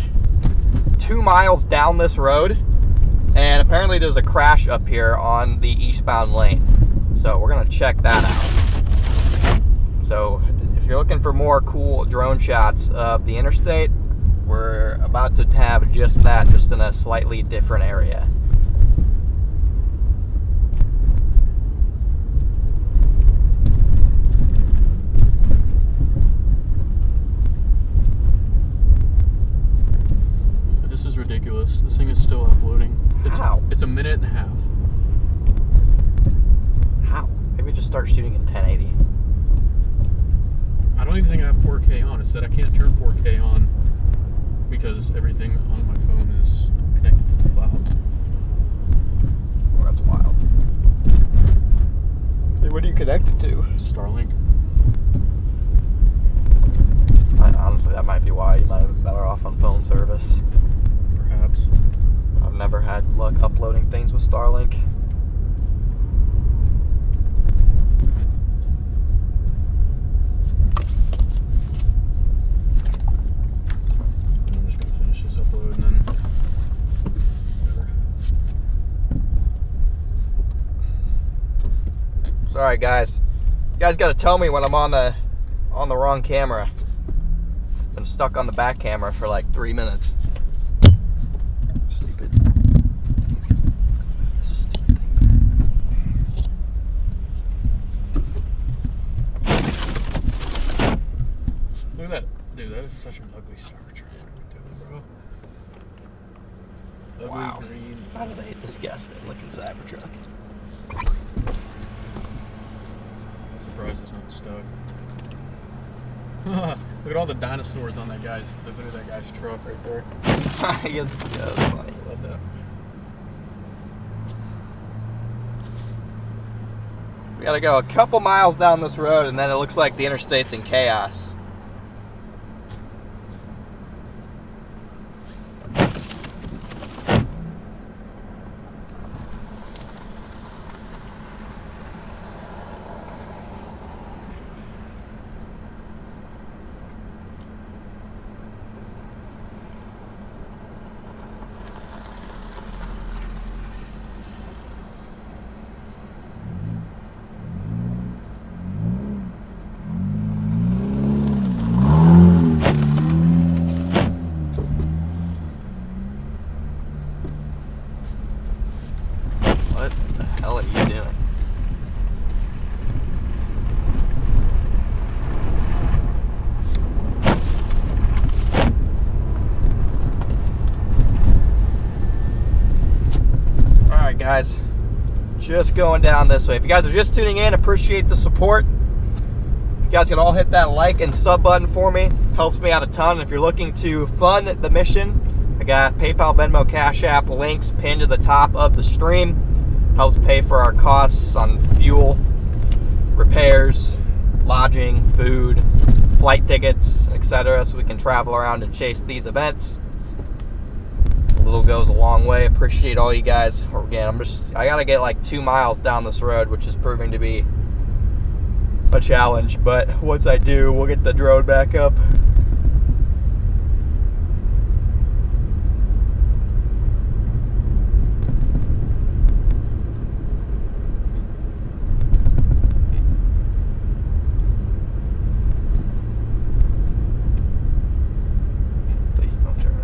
2 miles down this road, and apparently there's a crash up here on the eastbound lane. So we're gonna check that out. So if you're looking for more cool drone shots of the interstate, we're about to have just that, just in a slightly different area. This is ridiculous. This thing is still uploading. How? It's a minute and a half. How? Maybe just start shooting in 1080. I don't even think I have 4K on. It said I can't turn 4K on because everything on my phone is connected to the cloud. Oh, that's wild. Hey, what are you connected to? Starlink. Honestly, that might be why you might have been better off on phone service. Perhaps. I've never had luck uploading things with Starlink. I'm just gonna finish this upload and then whatever. Sorry, guys. You guys got to tell me when I'm on the wrong camera. Been stuck on the back camera for like 3 minutes. Stupid. Stupid Look at that. Dude, that is such an ugly Cybertruck. What are we doing, bro? Ugly Wow. green. That is a disgusting looking Cybertruck. Surprised it's not stuck. Look at all the dinosaurs on that guy's truck right there. Yeah, that's funny. Love that. We gotta go a couple miles down this road, and then it looks like the interstate's in chaos. What the hell are you doing? Alright guys, just going down this way. If you guys are just tuning in, appreciate the support. If you guys can all hit that like and sub button for me, helps me out a ton. If you're looking to fund the mission, I got PayPal, Venmo, Cash App links pinned to the top of the stream. Helps pay for our costs on fuel, repairs, lodging, food, flight tickets, etc. So we can travel around and chase these events. A little goes a long way. Appreciate all you guys. Again, I gotta get like 2 miles down this road, which is proving to be a challenge. But once I do, we'll get the drone back up. Please don't turn.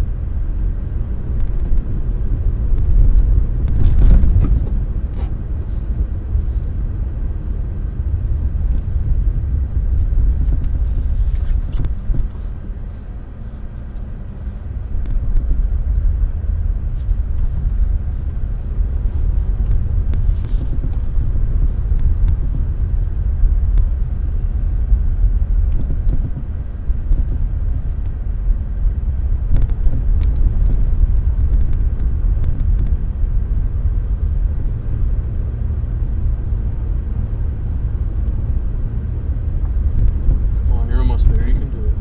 Come on, you're almost there. You can do it.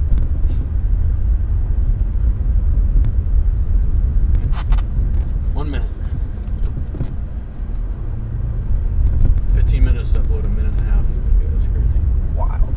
One minute. 15 minutes to upload, a minute and a half. Okay, that's crazy. Wild.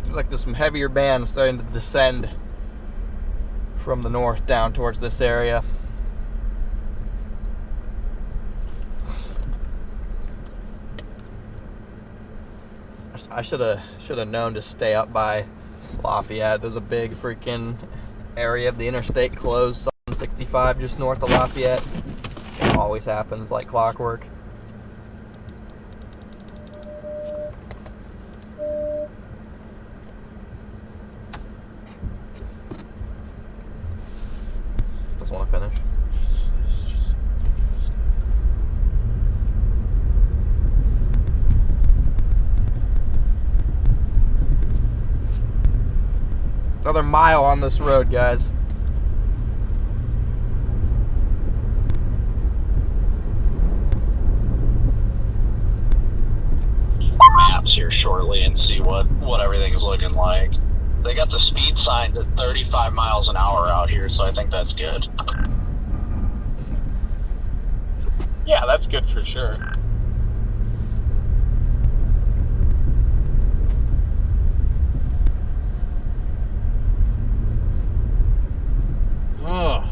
Seems like there's some heavier bands starting to descend from the north down towards this area. I should have known to stay up by Lafayette. There's a big freaking area of the interstate closed on 65 just north of Lafayette. It always happens like clockwork. Just want to finish. It's just ridiculous. Another mile on this road, guys. Maps here shortly and see what everything is looking like. They got the speed signs at 35 miles an hour out here, so I think that's good. Yeah, that's good for sure. Oh.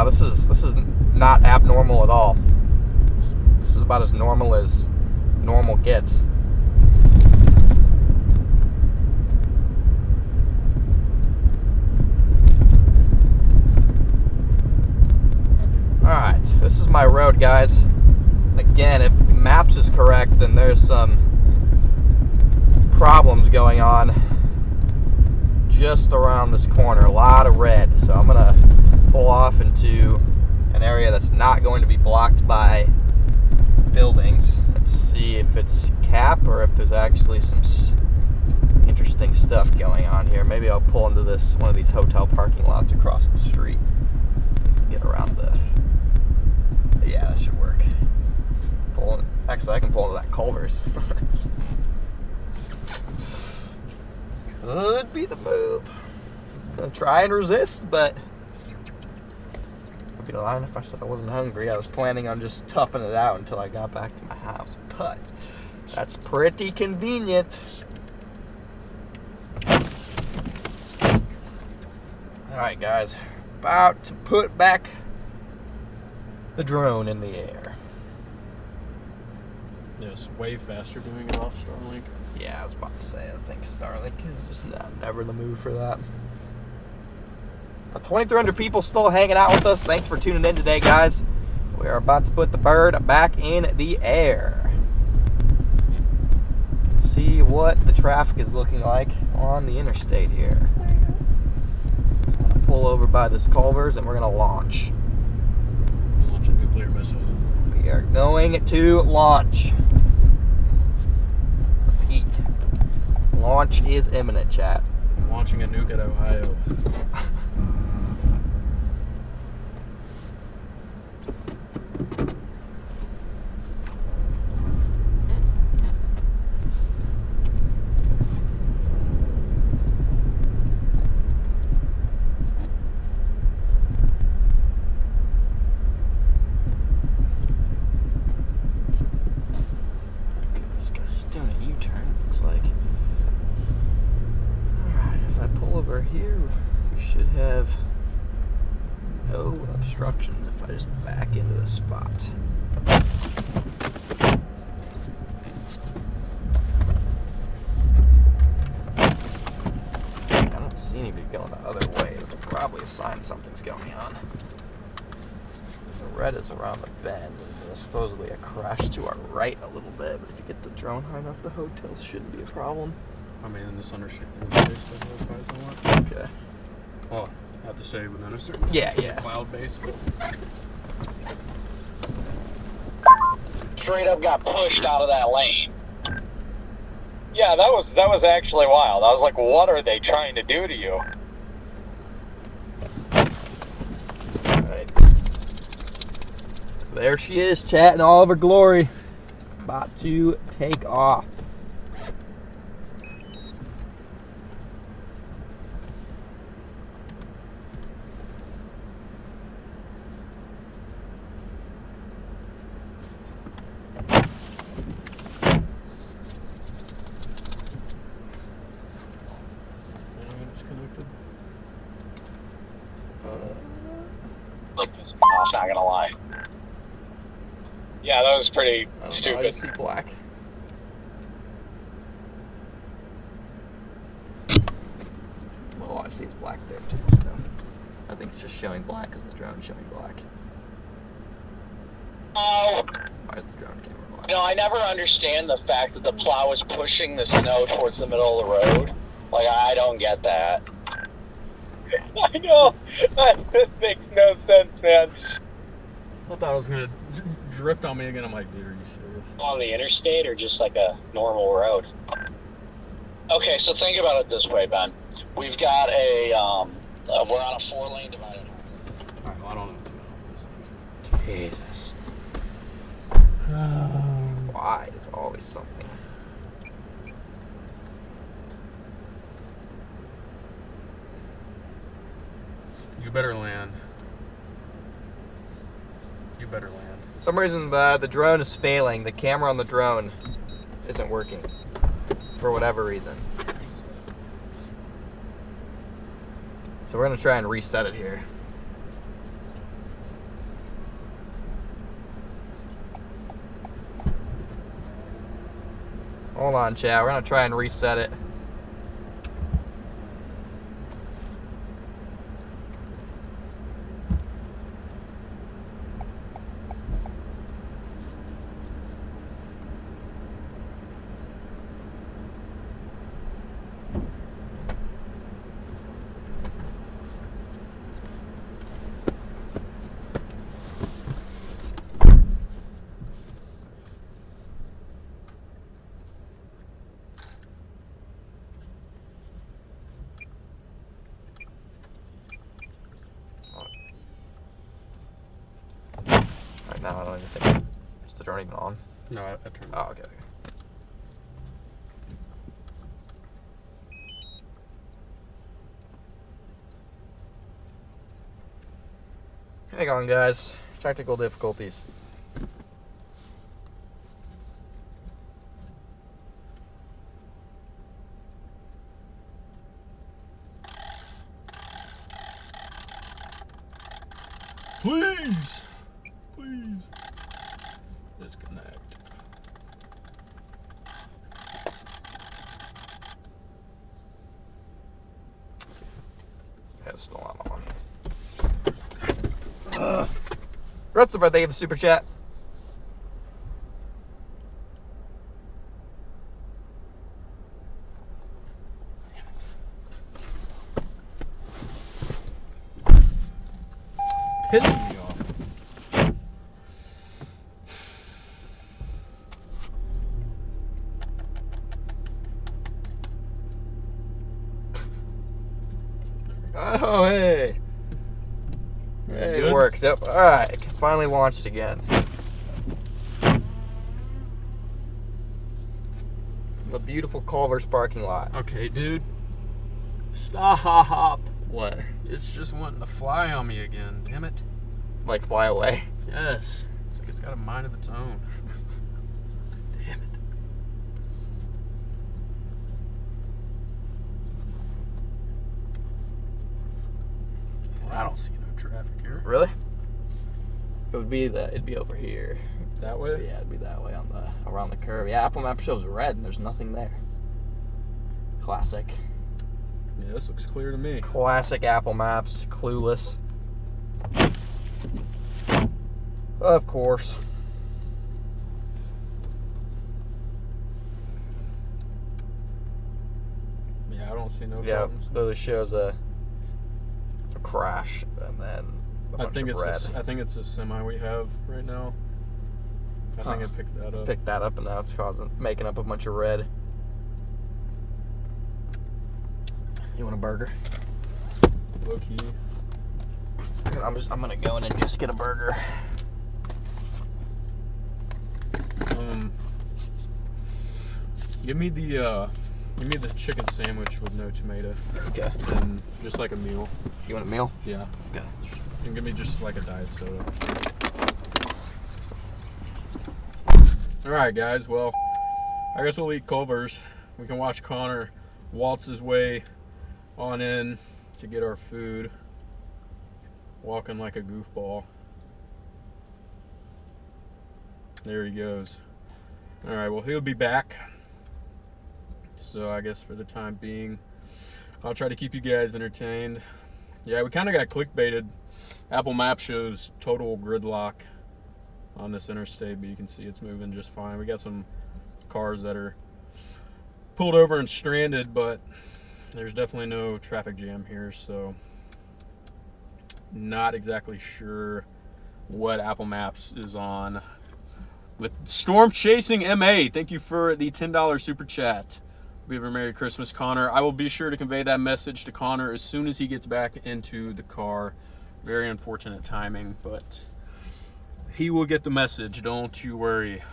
Wow, this is not abnormal at all. This is about as normal gets. Alright, this is my road, guys. Again, if Maps is correct, then there's some problems going on just around this corner. A lot of red. So I'm gonna pull off into an area that's not going to be blocked by buildings. Let's see if it's cap or if there's actually some interesting stuff going on here. Maybe I'll pull into one of these hotel parking lots across the street. Get around yeah, that should work. Actually, I can pull into that Culver's. Could be the move. Gonna try and resist, but I'd be lying if I said I wasn't hungry. I was planning on just toughing it out until I got back to my house, but that's pretty convenient. Alright, guys. About to put back the drone in the air. Yes, way faster doing it off Starlink. Yeah, I was about to say, I think Starlink is just never in the mood for that. 2,300 people still hanging out with us. Thanks for tuning in today, guys. We are about to put the bird back in the air. See what the traffic is looking like on the interstate here. Pull over by this Culver's and we're going to launch. Launch a nuclear missile. We are going to launch. Repeat. Launch is imminent, chat. I'm launching a nuke at Ohio. Here we should have no obstructions if I just back into the spot. I don't see anybody going the other way. There's probably a sign something's going on. The red is around the bend, and there's supposedly a crash to our right a little bit, but if you get the drone high enough, the hotel shouldn't be a problem. I mean, in this unrestricted space, those guys don't want. Okay. Well, I have to say within a certain yeah. cloud base. Straight up got pushed out of that lane. Yeah, that was actually wild. I was like, what are they trying to do to you? Alright. There she is, chat in all of her glory. About to take off. Not gonna lie. Yeah, that was pretty stupid. I just see black. Well, I see it's black there too, so I think it's just showing black because the drone's showing black. Oh. Why is the drone camera black? You know, I never understand the fact that the plow is pushing the snow towards the middle of the road. Like, I don't get that. I know. That makes no sense, man. I thought it was gonna drift on me again. I'm like, dude, are you serious? On the interstate or just like a normal road? Okay, so think about it this way, Ben. We've got we're on a 4-lane divided. Alright, well, I don't know. Jesus. Why is always something? You better land. You better land. For some reason the drone is failing. The camera on the drone isn't working. For whatever reason. So we're going to try and reset it here. Hold on, chat. We're gonna try and reset it. Right now, I don't even think it's the drone even on. No, I turned it. Oh, okay. Hang on, guys. Technical difficulties. Please! Please. Disconnect. Yeah, it's still not on. Rest of our day of the super chat. Pissing me off. Oh, hey. Hey, it Good? works. Yep. All right. Finally launched again. The beautiful Culver's parking lot. Okay, dude. Stop. What? It's just wanting to fly on me again. Damn it. Like fly away? Yes. It's like it's got a mind of its own. Damn it. I don't see no traffic here. Really? It'd be over here. That way? Yeah, it'd be that way around the curve. Yeah, Apple Map shows red and there's nothing there. Classic. Yeah, this looks clear to me. Classic Apple Maps. Clueless. Of course. Yeah, I don't see no Yeah, problems. literally shows a crash and then a bunch of red. I think it's a semi we have right now. I think it picked that up. Picked that up and now it's making up a bunch of red. You want a burger? Low key. I'm gonna go in and just get a burger. Give me the chicken sandwich with no tomato. Okay. And just like a meal. You want a meal? Yeah. Okay. And give me just like a diet soda. Alright guys, well, I guess we'll eat Culver's. We can watch Connor waltz his way on in to get our food. Walking like a goofball. There he goes. Alright, well he'll be back. So I guess for the time being, I'll try to keep you guys entertained. Yeah, we kind of got clickbaited. Apple Maps shows total gridlock on this interstate, but you can see it's moving just fine. We got some cars that are pulled over and stranded, but there's definitely no traffic jam here, so not exactly sure what Apple Maps is on. With Storm Chasing MA, thank you for the $10 super chat. We have a Merry Christmas, Connor. I will be sure to convey that message to Connor as soon as he gets back into the car. Very unfortunate timing, but he will get the message, don't you worry.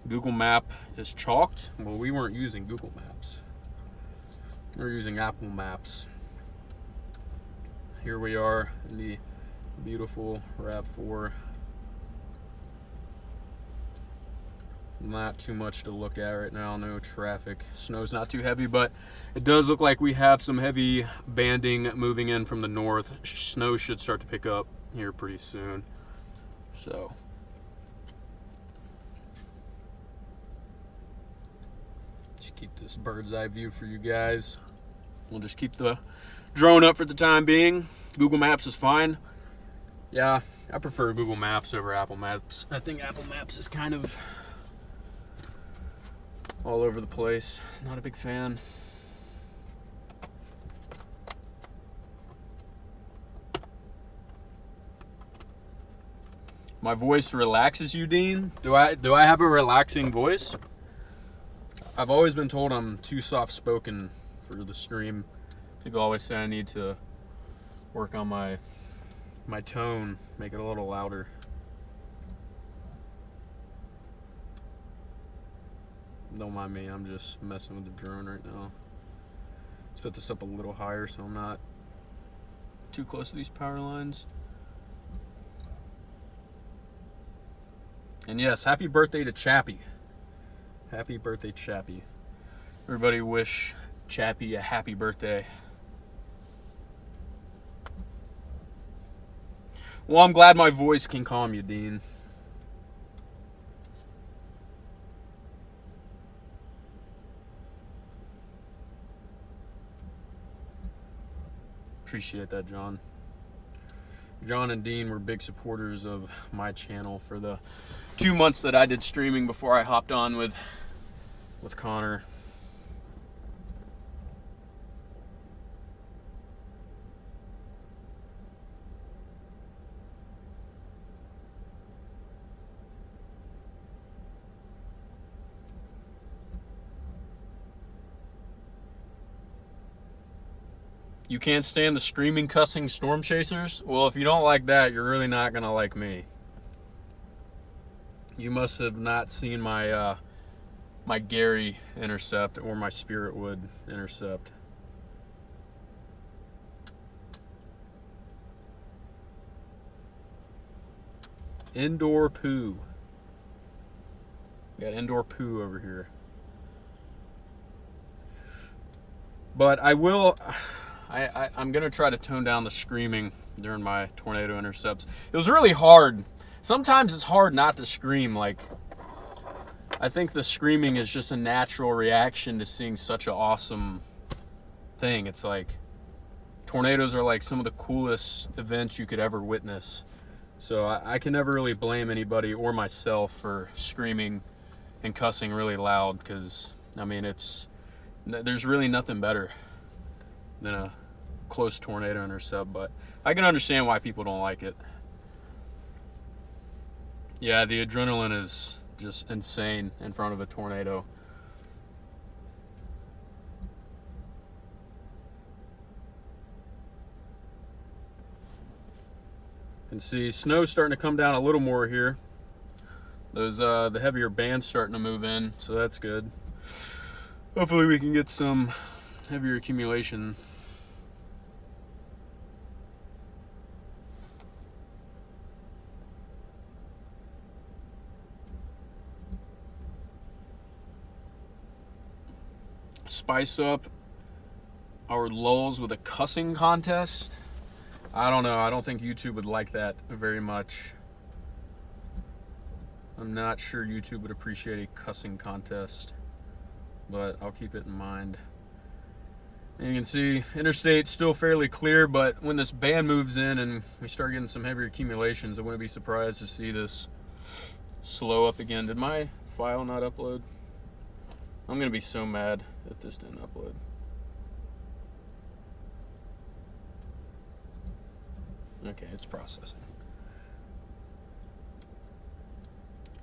Google Map is chalked. Well, we weren't using Google Maps. We were using Apple Maps. Here we are in the beautiful RAV4. Not too much to look at right now, no traffic. Snow's not too heavy, but it does look like we have some heavy banding moving in from the north. Snow should start to pick up here pretty soon. So Just keep this bird's eye view for you guys. We'll just keep the drone up for the time being. Google Maps is fine. Yeah, I prefer Google Maps over Apple Maps. I think Apple Maps is kind of all over the place. Not a big fan. My voice relaxes you, Dean? Do I have a relaxing voice? I've always been told I'm too soft-spoken for the stream. People always say I need to work on my tone, make it a little louder. Don't mind me, I'm just messing with the drone right now. Let's put this up a little higher so I'm not too close to these power lines. And yes, happy birthday to Chappie. Happy birthday, Chappie. Everybody wish Chappie a happy birthday. Well, I'm glad my voice can calm you, Dean. Appreciate that, John. John and Dean were big supporters of my channel for the 2 months that I did streaming before I hopped on with Connor. You can't stand the screaming, cussing storm chasers? Well, if you don't like that, you're really not gonna like me. You must have not seen my my Gary intercept or my Spirit Wood intercept. Indoor poo. We got indoor poo over here. But I'm gonna try to tone down the screaming during my tornado intercepts. It was really hard. Sometimes it's hard not to scream. Like, I think the screaming is just a natural reaction to seeing such an awesome thing. It's like, tornadoes are like some of the coolest events you could ever witness. So I can never really blame anybody or myself for screaming and cussing really loud, because, I mean, there's really nothing better than a close tornado intercept, but I can understand why people don't like it. Yeah, the adrenaline is just insane in front of a tornado. You can see snow starting to come down a little more here. Those the heavier bands starting to move in, so that's good. Hopefully we can get some heavier accumulation. Spice up our lulls with a cussing contest. I don't know. I don't think YouTube would like that very much. I'm not sure YouTube would appreciate a cussing contest, but I'll keep it in mind. And you can see interstate still fairly clear, but when this band moves in and we start getting some heavier accumulations, I wouldn't be surprised to see this slow up again. Did my file not upload? I'm gonna be so mad if this didn't upload. Okay, it's processing.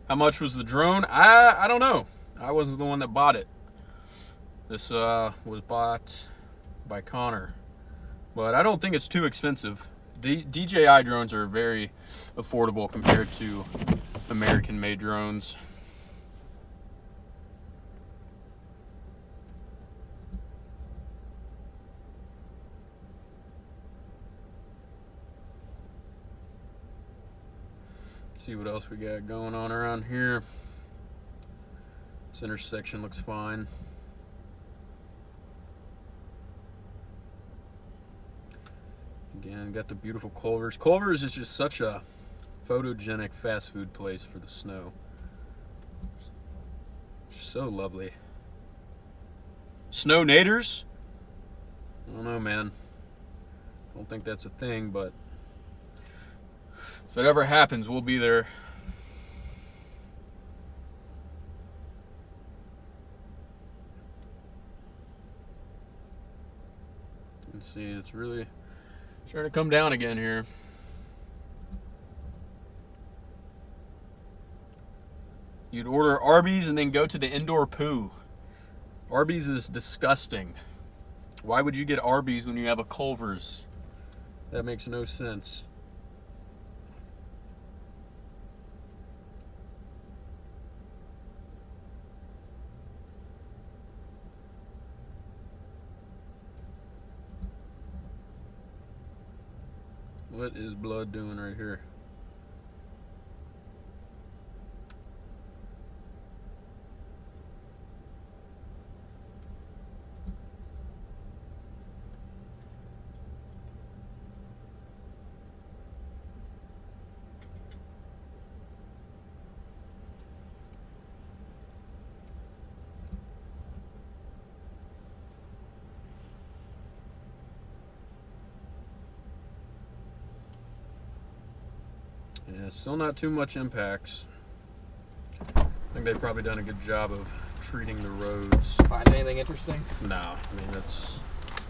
How much was the drone? I don't know. I wasn't the one that bought it. This was bought by Connor, but I don't think it's too expensive. DJI drones are very affordable compared to American-made drones. See what else we got going on around here. This intersection looks fine. Again, got the beautiful Culver's. Culver's is just such a photogenic fast food place for the snow. So lovely. Snow naders? I don't know, man. I don't think that's a thing, but if it ever happens, we'll be there. Let's see, it's really starting to come down again here. You'd order Arby's and then go to the indoor poo. Arby's is disgusting. Why would you get Arby's when you have a Culver's? That makes no sense. What is blood doing right here? Yeah, still not too much impacts. I think they've probably done a good job of treating the roads. Find anything interesting? No, I mean, that's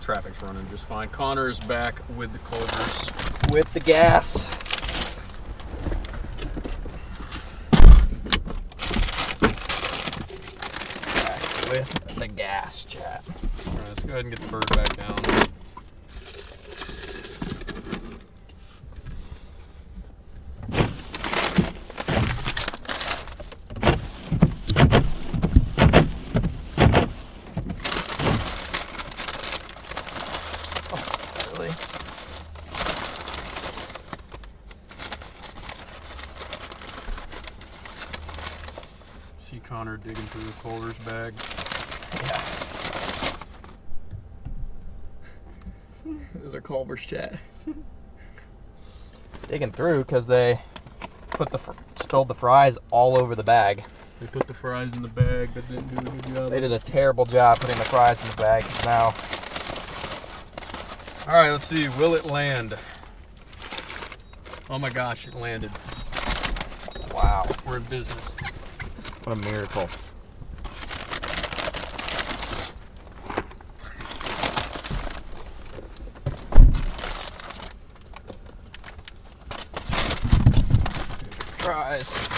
traffic's running just fine. Connor is back with the Culvers. With the gas. Back with the gas, chat. All right, let's go ahead and get the bird back down. See Connor digging through the Culver's bag. Yeah. Those are Culver's, chat. Digging through because they put spilled the fries all over the bag. They put the fries in the bag, but didn't do a good job. They did a terrible job putting the fries in the bag now. All right, let's see. Will it land? Oh my gosh, it landed. Wow. We're in business. What a miracle. Fries.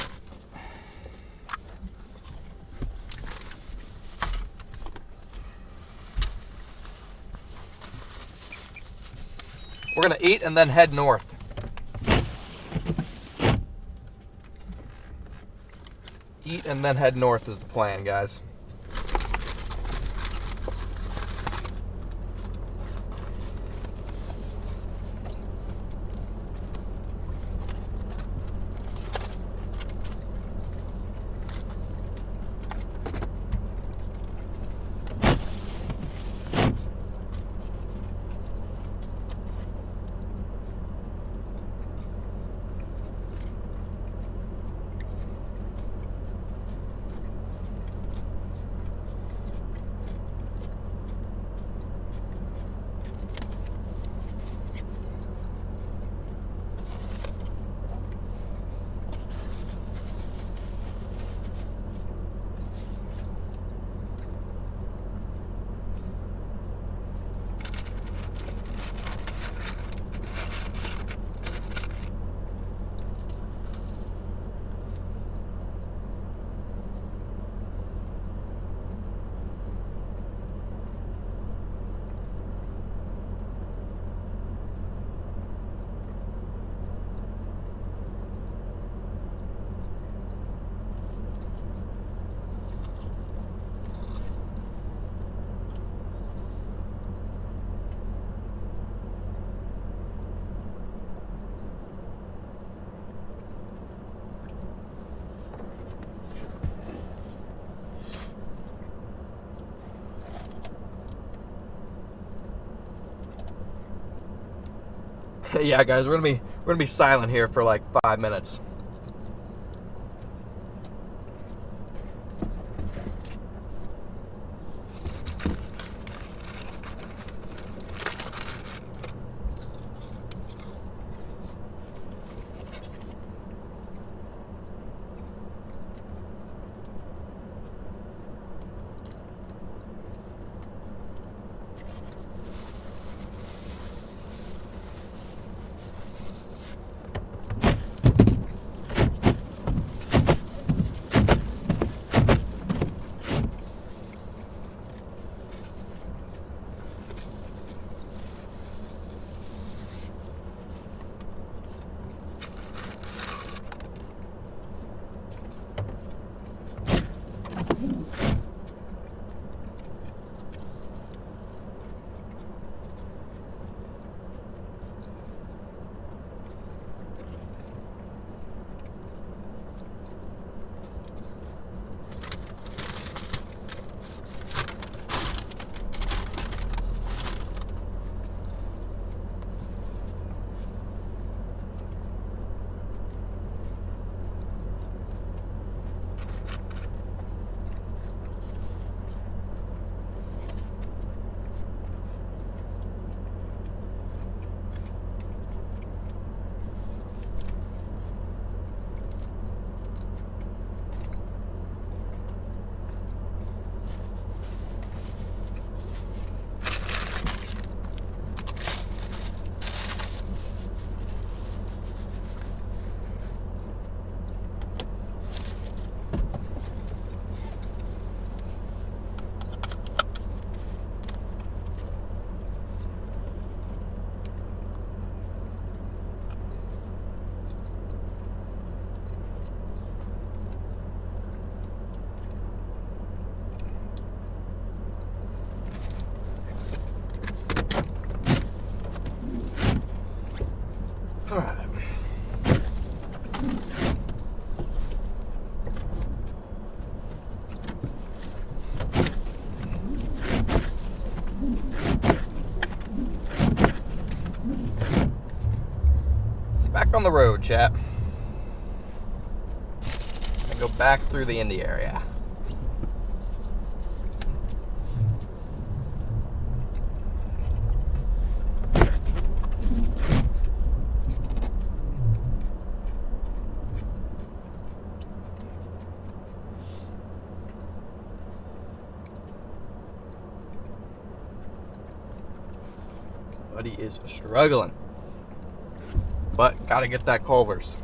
We're gonna eat and then head north. Eat and then head north is the plan, guys. Yeah, guys, we're gonna be silent here for like 5 minutes. on the road, chat. And go back through the Indy area. Buddy is struggling. But gotta get that Culver's.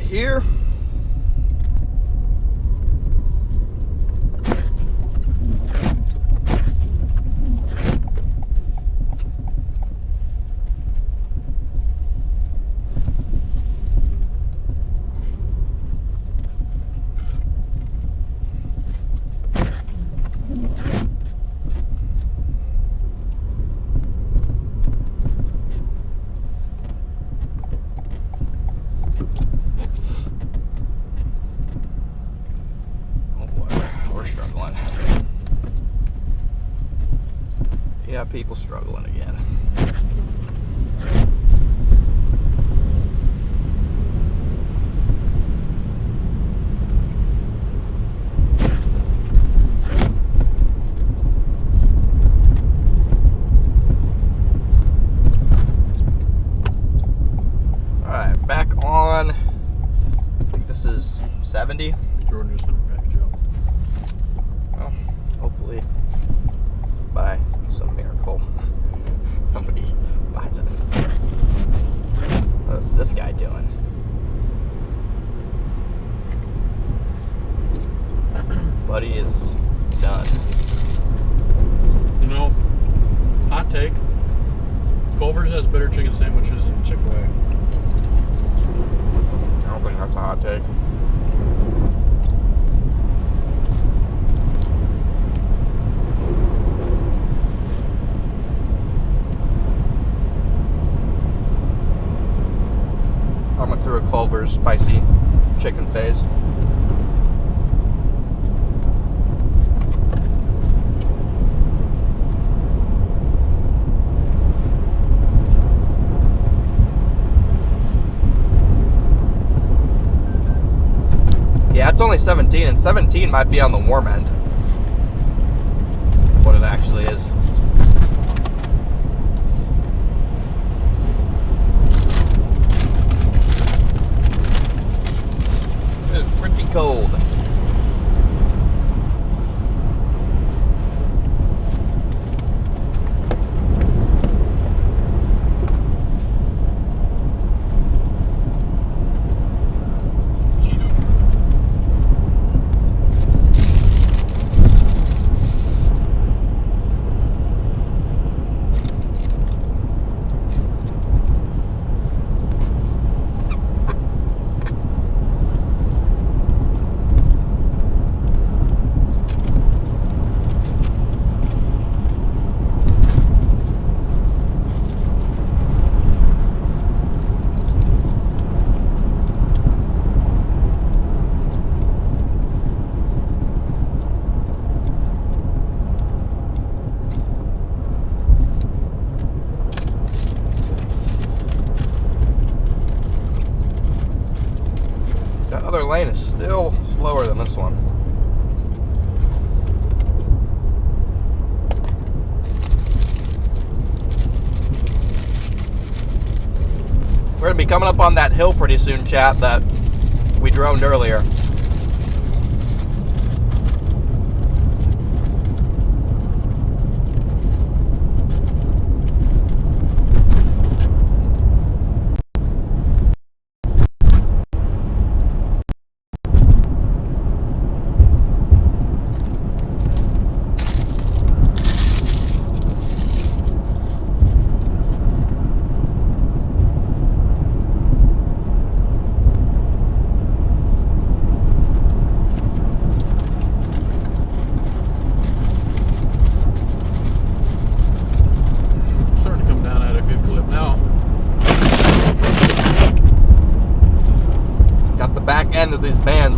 Here. Yeah, people struggling again. All right, back on. I think this is 70. Jordan just sent a package out. Well, hopefully by some miracle somebody buys it. What's this guy doing? Buddy is done. You know, hot take. Culver's has better chicken sandwiches than Chick-fil-A. I don't think that's a hot take. I went through a Culver's spicy chicken phase. Yeah, it's only 17, and 17 might be on the warm end. What it actually is. It's pretty cold. That other lane is still slower than this one. We're going to be coming up on that hill pretty soon, chat, that we droned earlier.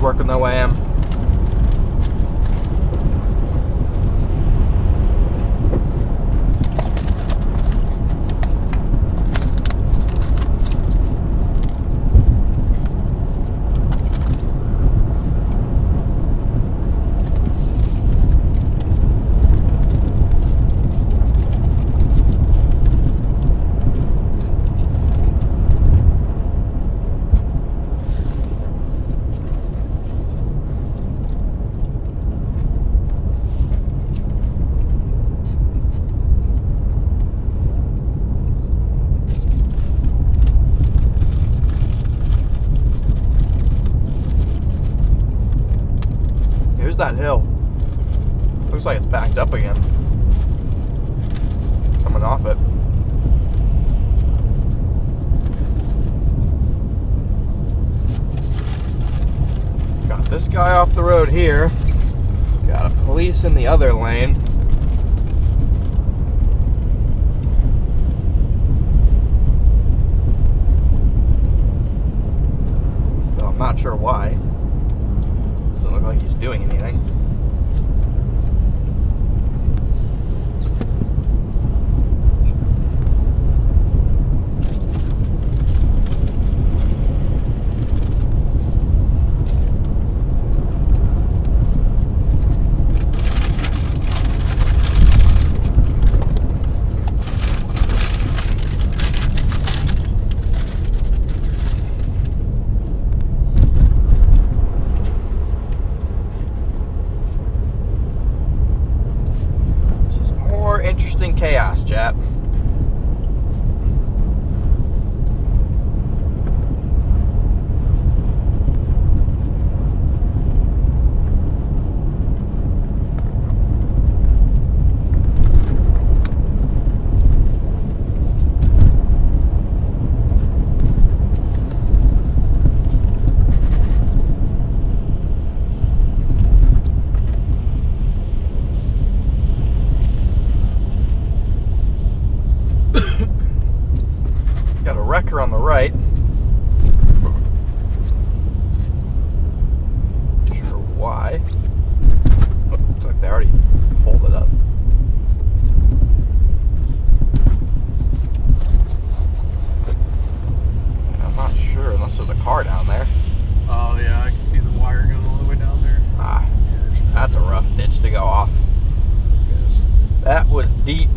work with no AM. Here's that hill. Looks like it's backed up again. Coming off it. Got this guy off the road here. Got a police in the other lane. Though I'm not sure why. Doesn't look like he's doing anything. Interesting chaos, chat. Got a wrecker on the right. Not sure why. Oh, looks like they already pulled it up. I'm not sure unless there's a car down there. Oh yeah, I can see the wire going all the way down there. Ah, that's a rough ditch to go off. Yes. That was deep.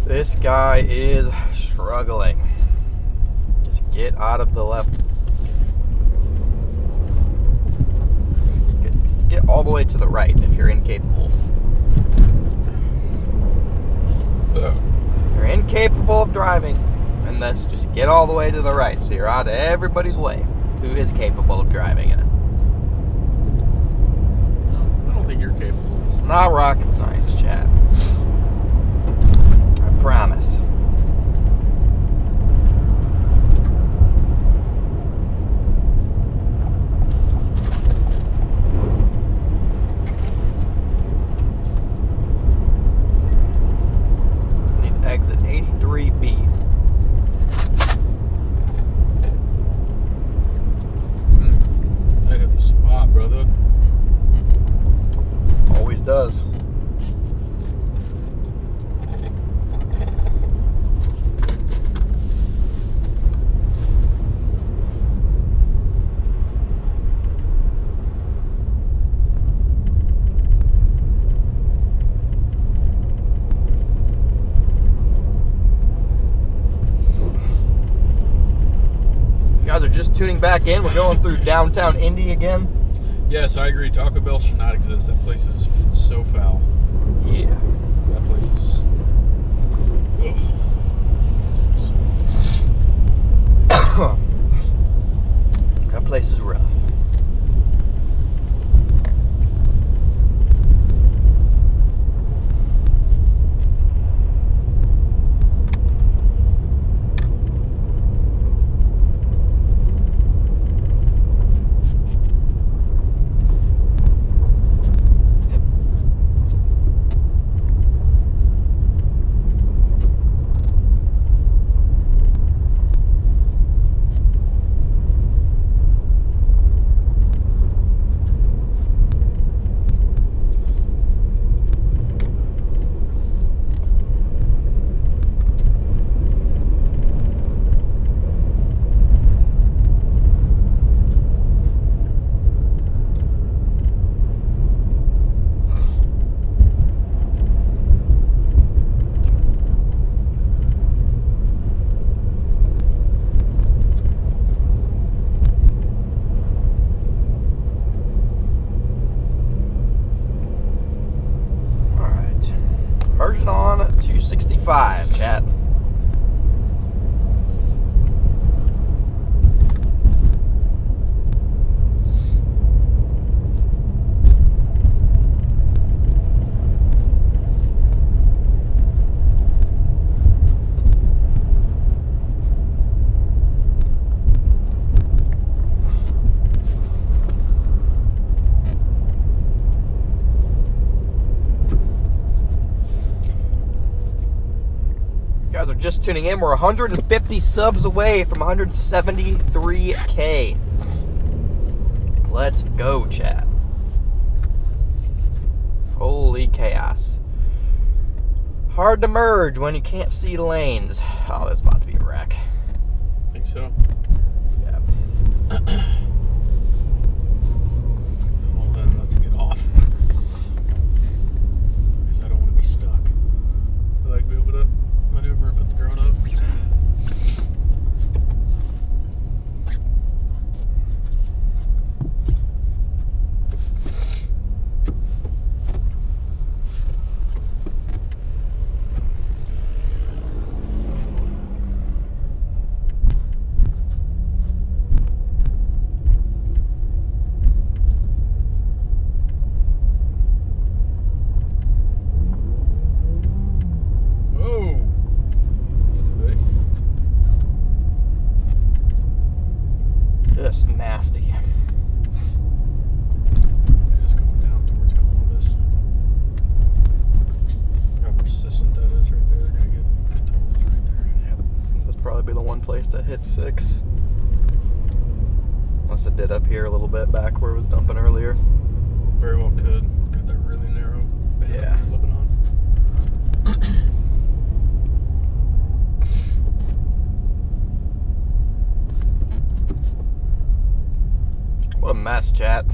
This guy is struggling. Just get out of the left. Get all the way to the right if you're incapable. You're incapable of driving in this. Just get all the way to the right so you're out of everybody's way who is capable of driving in it. No, I don't think you're capable. It's not rocket science, chat. I promise. Need to exit 83B. That hit the spot, brother. Always does. tuning back in. We're going through downtown Indy again. Yes, I agree. Taco Bell should not exist. That place is so foul. Yeah. That place is. Ugh. That place is rough. Merging on 265, chat. Guys are just tuning in. We're 150 subs away from 173K. Let's go, chat. Holy chaos. Hard to merge when you can't see lanes. Oh, this is about to be a wreck. Think so? Yeah. Well, then let's get off. Because I don't want to be stuck. I like to be able to maneuver and put the drone up. Just nasty. Just going down towards Columbus. How persistent that is right there. They're going to get totals right there. Yep. This probably be the one place that hits 6. Unless it did up here a little bit back where it was dumping earlier. Very well could. Got that really narrow band Yeah. you're looking on. What a mess, chat.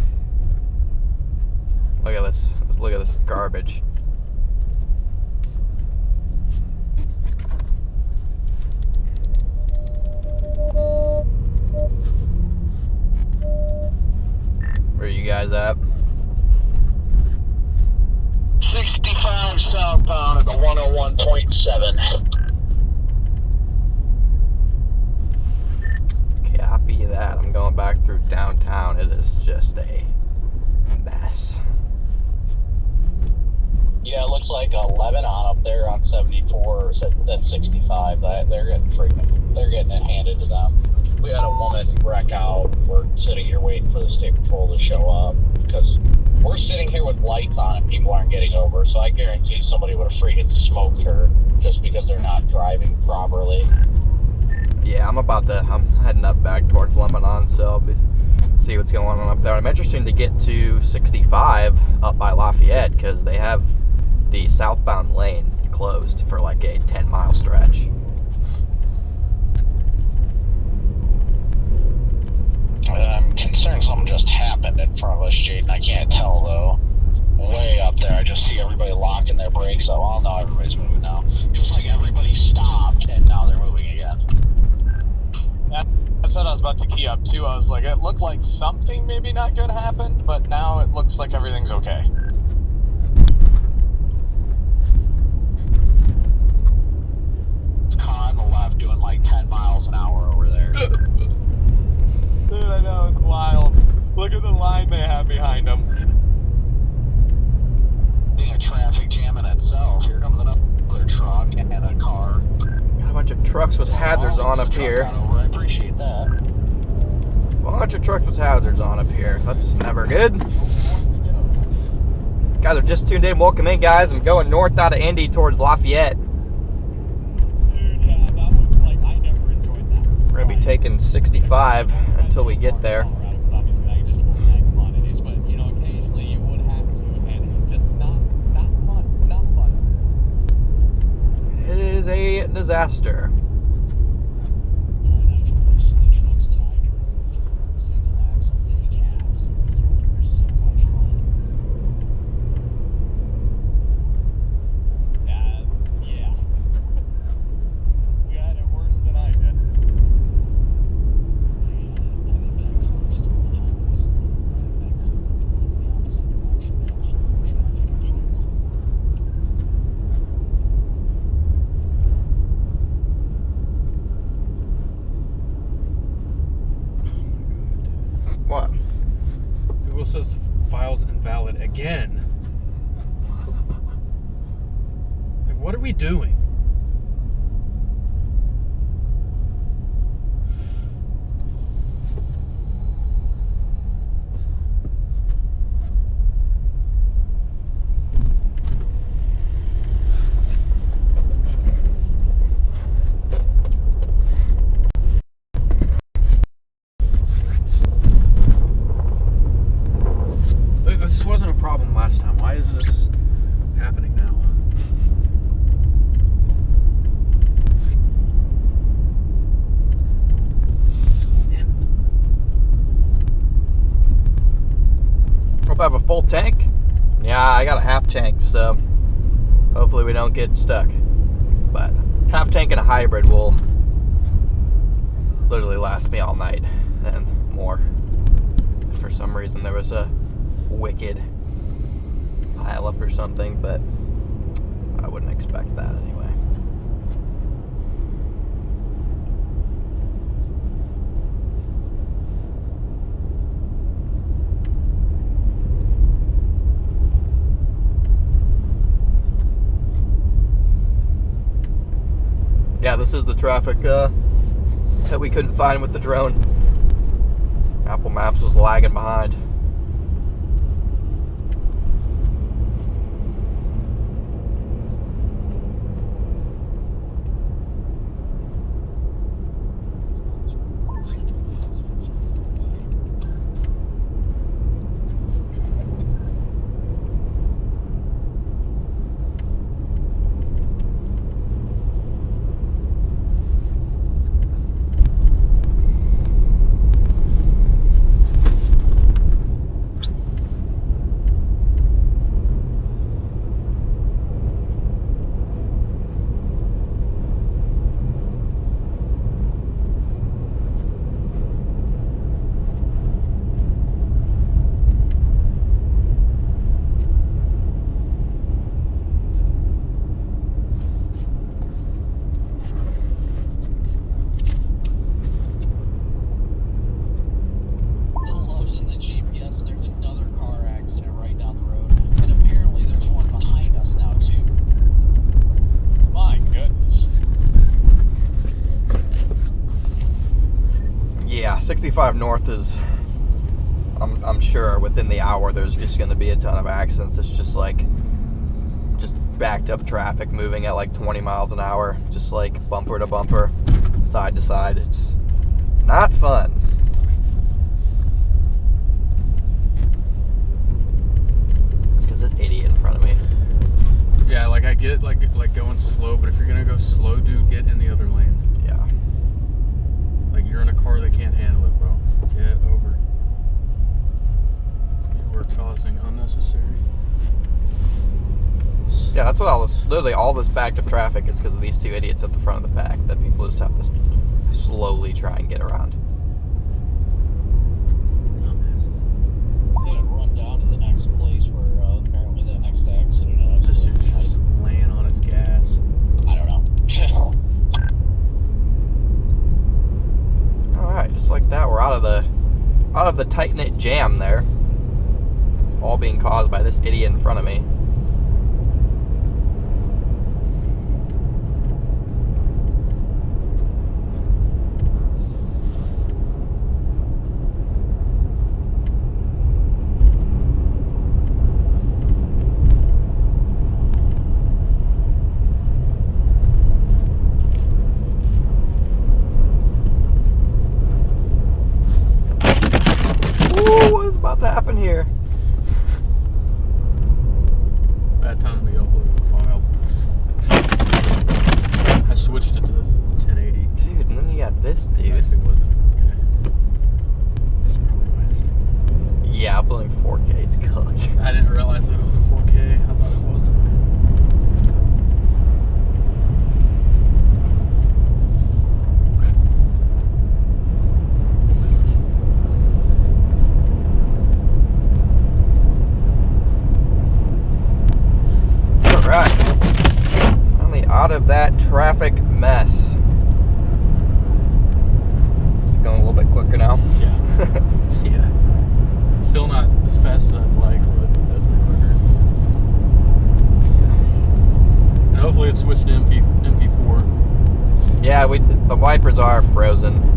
Look at this. Just look at this garbage. Where are you guys at? 65 southbound at the 101.7. Copy that. I'm going back through downtown. It is just a mess. Yeah, it looks like 11 on up there on 74 or at 65. They're getting it handed to them. We had a woman wreck out. We're sitting here waiting for the state patrol to show up because we're sitting here with lights on and people aren't getting over. So I guarantee somebody would have freaking smoked her just because they're not driving properly. Yeah, I'm heading up back towards Lebanon, so I'll see what's going on up there. I'm interested to get to 65 up by Lafayette because they have the southbound lane closed for like a 10-mile stretch. I'm concerned something just happened in front of us, Jaden. I can't tell, though. Way up there, I just see everybody locking their brakes. So, well, no, everybody's moving now. Feels like everybody stopped, and now they're moving again. That's what I was about to key up too. I was like, it looked like something maybe not good happened, but now it looks like everything's okay. Car on the left doing like 10 miles an hour over there. Dude, I know, it's wild. Look at the line they have behind them. Being a traffic jam in itself. Here comes another truck and a car. Got a bunch of trucks with hazards on up here. I appreciate that. Bunch of trucks with hazards on up here. That's never good. Guys are just tuned in. Welcome in, guys. I'm going north out of Indy towards Lafayette. Dude, yeah, that was like, I never enjoyed that. We're going to be taking 65 until we get there. Obviously, now you just hold 9 quantities, but, you know, occasionally you would have to, and just not fun, not fun. It is a disaster. What? Google says files invalid again. Like, what are we doing? This wasn't a problem last time. Why is this happening now? Hope I have a full tank. Yeah, I got a half tank, so hopefully we don't get stuck. But half tank and a hybrid will literally last me all night and more. For some reason there was a wicked pile up or something, but I wouldn't expect that anyway. Yeah, this is the traffic that we couldn't find with the drone. Apple Maps was lagging behind. Yeah, 65 north is, I'm sure within the hour there's just going to be a ton of accidents. It's just like, just backed up traffic moving at like 20 miles an hour, just like bumper to bumper, side to side. It's not fun. It's because this idiot in front of me. Yeah, like I get like going slow, but if you're gonna go slow, dude, get in the other lane. Yeah. Like you're in a car that can't handle it, bro. Get over. You were causing unnecessary. Yeah, that's what literally all this backed up traffic is because of these two idiots at the front of the pack that people just have to slowly try and get around. They had run down to the next place where apparently that next accident is. This dude's just laying on his gas. I don't know. Alright, just like that, we're out of the tight-knit jam there. All being caused by this idiot in front of me. Ooh, what is about to happen here? Bad time to be uploading the file. I switched it to 1080. Dude, and then you got this dude. Actually, it wasn't. Okay. This is probably why it stinks. Yeah, uploading 4K is cooked. I didn't realize that it was a 4K. I thought it wasn't. Alright. Finally out of that traffic mess. Is it going a little bit quicker now? Yeah. Yeah. Still not as fast as I'd like, but definitely quicker. Yeah. And hopefully it's switched to MP4. Yeah, the wipers are frozen.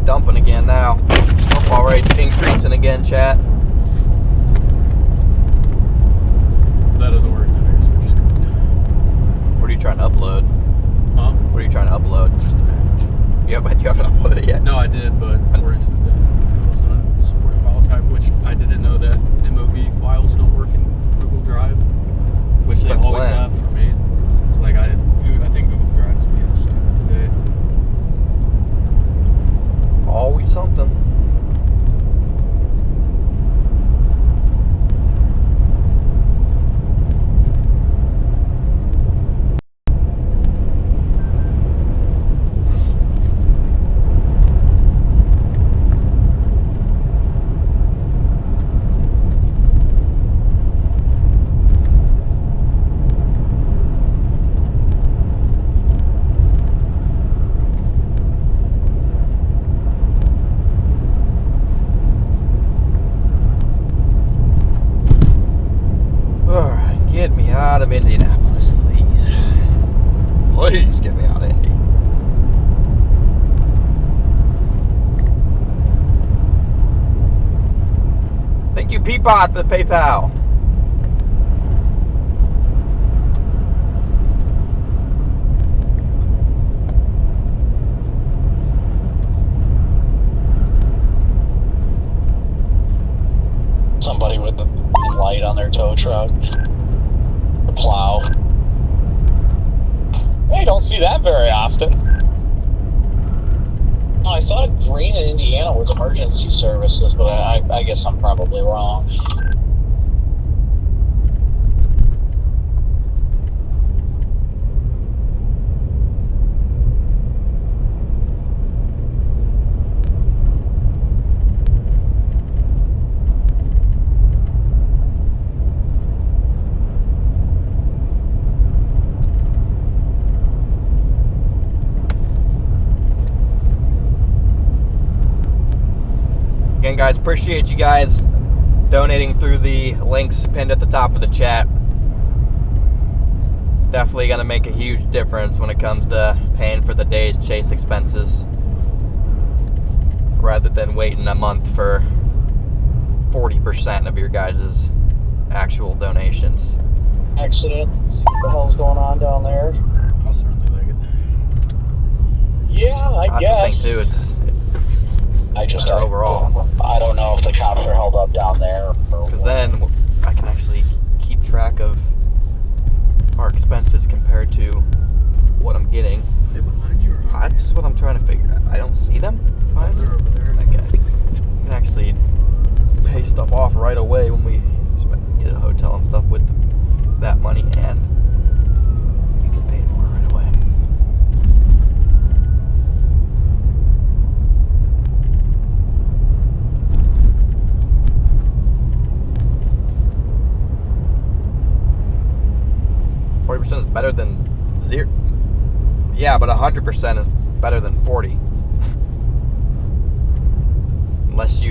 Dumping again now. Snowfall rate's increasing again, chat. That doesn't work, then I guess we're just cooked. What are you trying to upload? Huh? What are you trying to upload? Just the package. Yeah, but you haven't uploaded it yet. No, I did, but where is it? It was on support file type, which I didn't know that MOV files don't work in Google Drive, which they Since always when? have for me. So it's like I think Google Drive is being stupid today. Always something. Alright, get me out of Indianapolis, please. Please get me out of Indy. Thank you, Peapod, for the PayPal. Somebody with the light on their tow truck. The plow. Hey, don't see that very often. Oh, I thought green in Indiana was emergency services, but I guess I'm probably wrong. Again, guys, appreciate you guys donating through the links pinned at the top of the chat. Definitely going to make a huge difference when it comes to paying for the day's chase expenses, rather than waiting a month for 40% of your guys' actual donations. Accident. What the hell's going on down there? I'll Yeah, I That's guess. the thing too. I just better overall. I don't know if the cops are held up down there. Because then I can actually keep track of our expenses compared to what I'm getting. They're behind you or That's what I'm trying to figure out. I don't see them. Oh, they're over there. Okay. You can actually pay stuff off right away when we get a hotel and stuff with that money, and you can pay more right away. %40 is better than 0. Yeah, but 100% is better than 40. Unless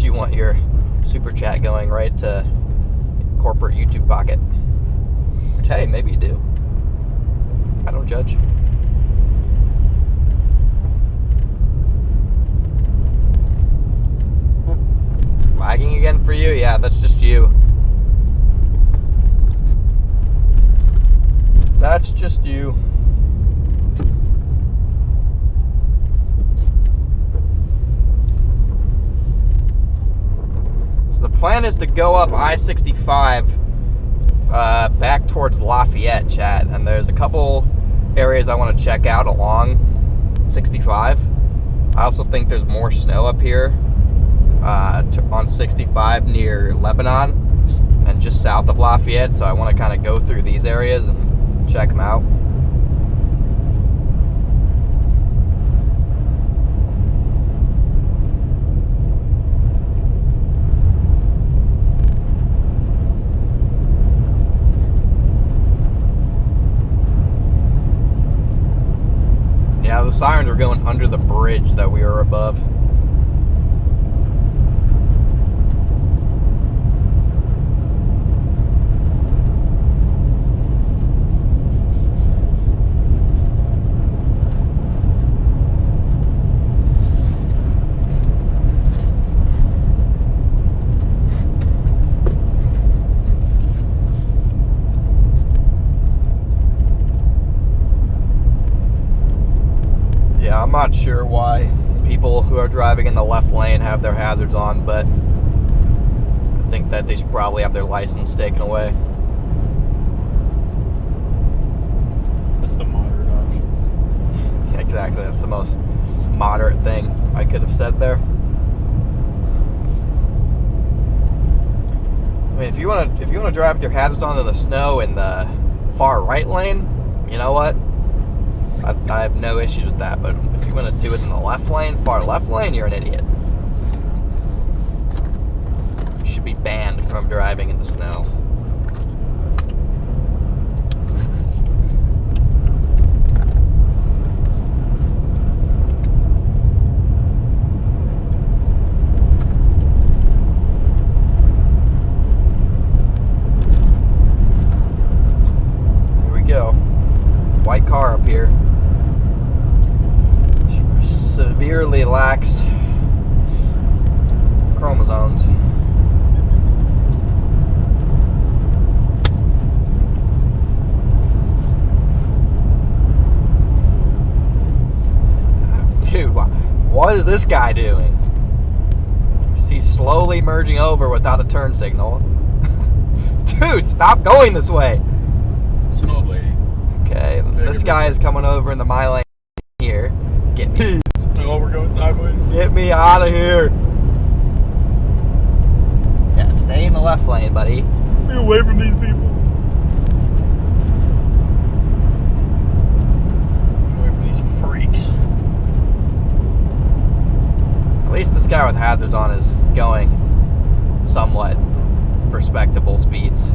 you want your super chat going right to corporate YouTube pocket. Which, hey, maybe you do. I don't judge. Lagging again for you? Yeah, that's just you. That's just you. So the plan is to go up I-65 back towards Lafayette, chat. And there's a couple areas I want to check out along 65. I also think there's more snow up here on 65 near Lebanon and just south of Lafayette. So I want to kind of go through these areas and check them out. Yeah, the sirens were going under the bridge that we were above. I'm not sure why people who are driving in the left lane have their hazards on, but I think that they should probably have their license taken away. That's the moderate option. Exactly, that's the most moderate thing I could have said there. I mean, if you want to drive with your hazards on in the snow in the far right lane, you know what? I have no issues with that, but if you want to do it in the left lane, far left lane, you're an idiot. You should be banned from driving in the snow. Here we go. White car up here. Severely lacks chromosomes. Dude, what is this guy doing? He's slowly merging over without a turn signal. Dude, stop going this way. It's an old lady. Okay, this guy is coming over into my lane here. Get me. Oh, we're going sideways. Get me out of here. Yeah, stay in the left lane, buddy. Be away from these people. Be away from these freaks. At least this guy with hazards on is going somewhat respectable speeds.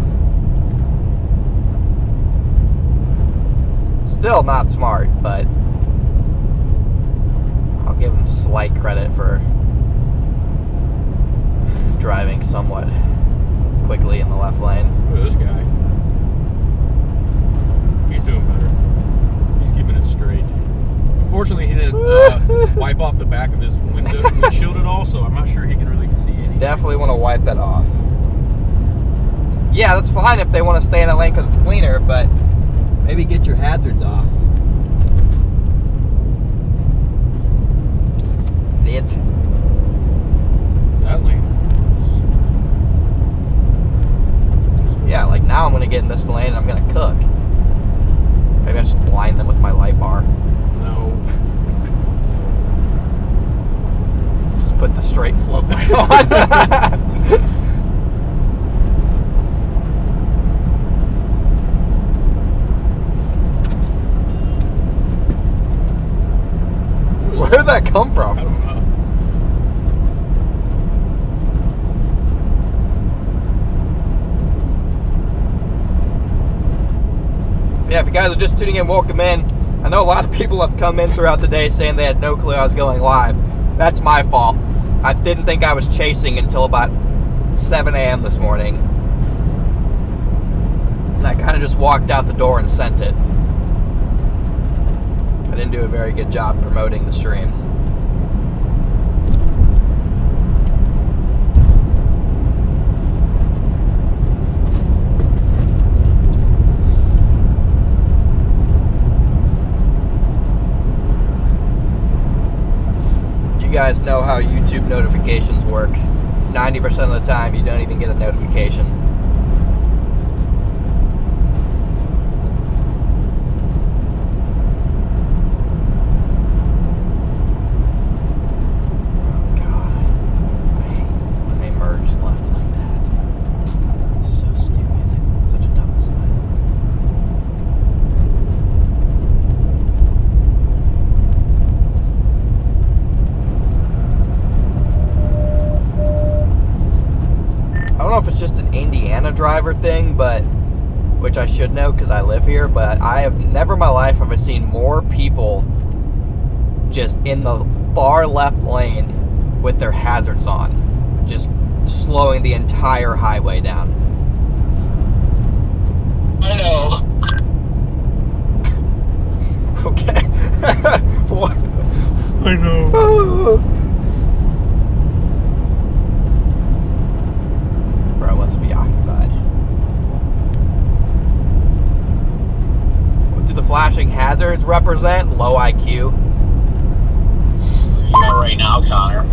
Still not smart, but I'll give him slight credit for driving somewhat quickly in the left lane. Look at this guy. He's doing better. He's keeping it straight. Unfortunately, he didn't wipe off the back of his windshield at all, so I'm not sure he can really see anything. Definitely want to wipe that off. Yeah, that's fine if they want to stay in that lane because it's cleaner, but maybe get your hazards off. idiot. That lane. Yeah, like now I'm gonna get in this lane and I'm gonna cook. Maybe I should blind them with my light bar. No. Just put the straight float light on. Where did that come I from? don't know. Yeah, if you guys are just tuning in, welcome in. I know a lot of people have come in throughout the day saying they had no clue I was going live. That's my fault. I didn't think I was chasing until about 7 a.m. this morning. And I kind of just walked out the door and sent it. I didn't do a very good job promoting the stream. You guys know how YouTube notifications work. 90% of the time, you don't even get a notification. Oh God, I hate when they merge left like that. It's so stupid. Such a dumb design. I don't know if it's just an Indiana driver thing, but which I should know because I live here, but I have never in my life have I seen more people just in the far left lane with their hazards on, just slowing the entire highway down. I know. Okay. What? I know. Bro must be occupied. What do the flashing hazards represent? Low IQ. Where you at right now, Connor?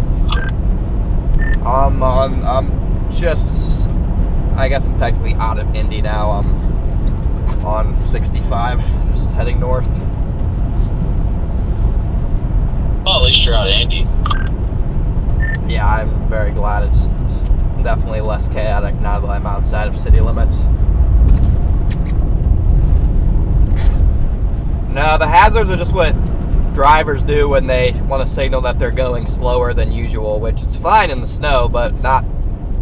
I'm just, I guess I'm technically out of Indy now. I'm on 65, just heading north. Well, at least you're out of Indy. Yeah, I'm very glad. It's definitely less chaotic now that I'm outside of city limits. No, the hazards are just what drivers do when they want to signal that they're going slower than usual, which it's fine in the snow, but not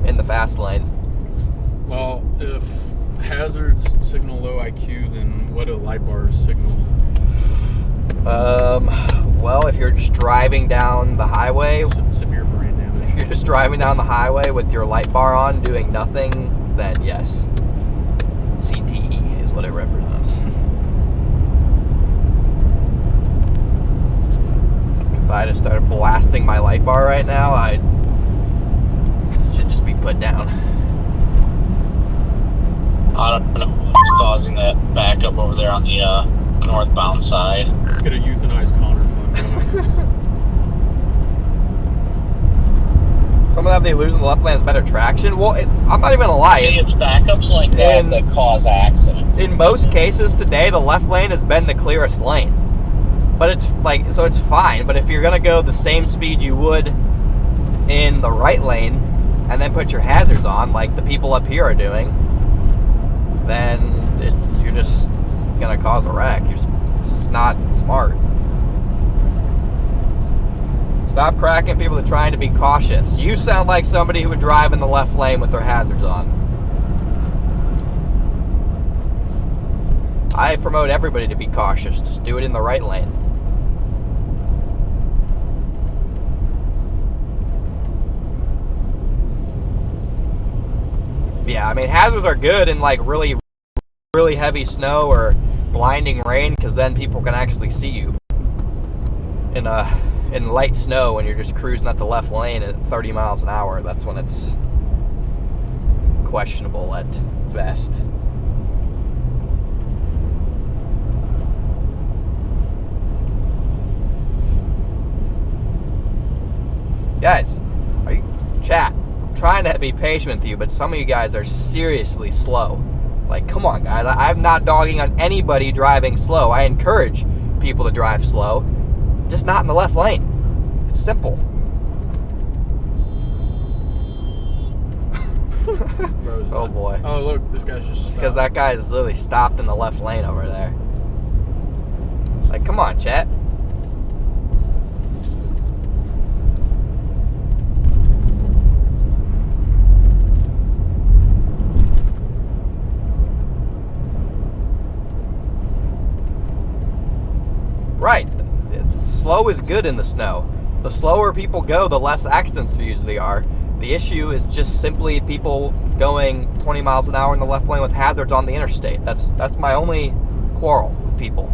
in the fast lane. Well, if hazards signal low IQ, then what do light bars signal? Well, if you're just driving down the highway, Severe brain damage. if you're just driving down the highway with your light bar on doing nothing, then yes. CTE is what it represents. If I just started blasting my light bar right now, I should just be put down. I don't know what's causing that backup over there on the northbound side. Let's get a euthanized Connor fund going. Some of that they lose in the left lane is better traction. Well, I'm not even gonna lie. See, it's backups like that that cause accidents. In most cases today, the left lane has been the clearest lane. But it's like, so it's fine. But if you're gonna go the same speed you would in the right lane and then put your hazards on, like the people up here are doing, then you're just gonna cause a wreck. It's not smart. Stop cracking people that are trying to be cautious. You sound like somebody who would drive in the left lane with their hazards on. I promote everybody to be cautious. Just do it in the right lane. Yeah, I mean, hazards are good in like really, really heavy snow or blinding rain, because then people can actually see you. In light snow, when you're just cruising at the left lane at 30 miles an hour, that's when it's questionable at best. Guys, chat, I'm trying to be patient with you, but some of you guys are seriously slow. Like, come on, guys. I'm not dogging on anybody driving slow. I encourage people to drive slow, just not in the left lane. It's simple. Oh boy. Oh, look, this guy's just. It's because that guy is literally stopped in the left lane over there. Like, come on, chat. Right. Slow is good in the snow. The slower people go, the less accidents there usually are. The issue is just simply people going 20 miles an hour in the left lane with hazards on the interstate. That's my only quarrel with people.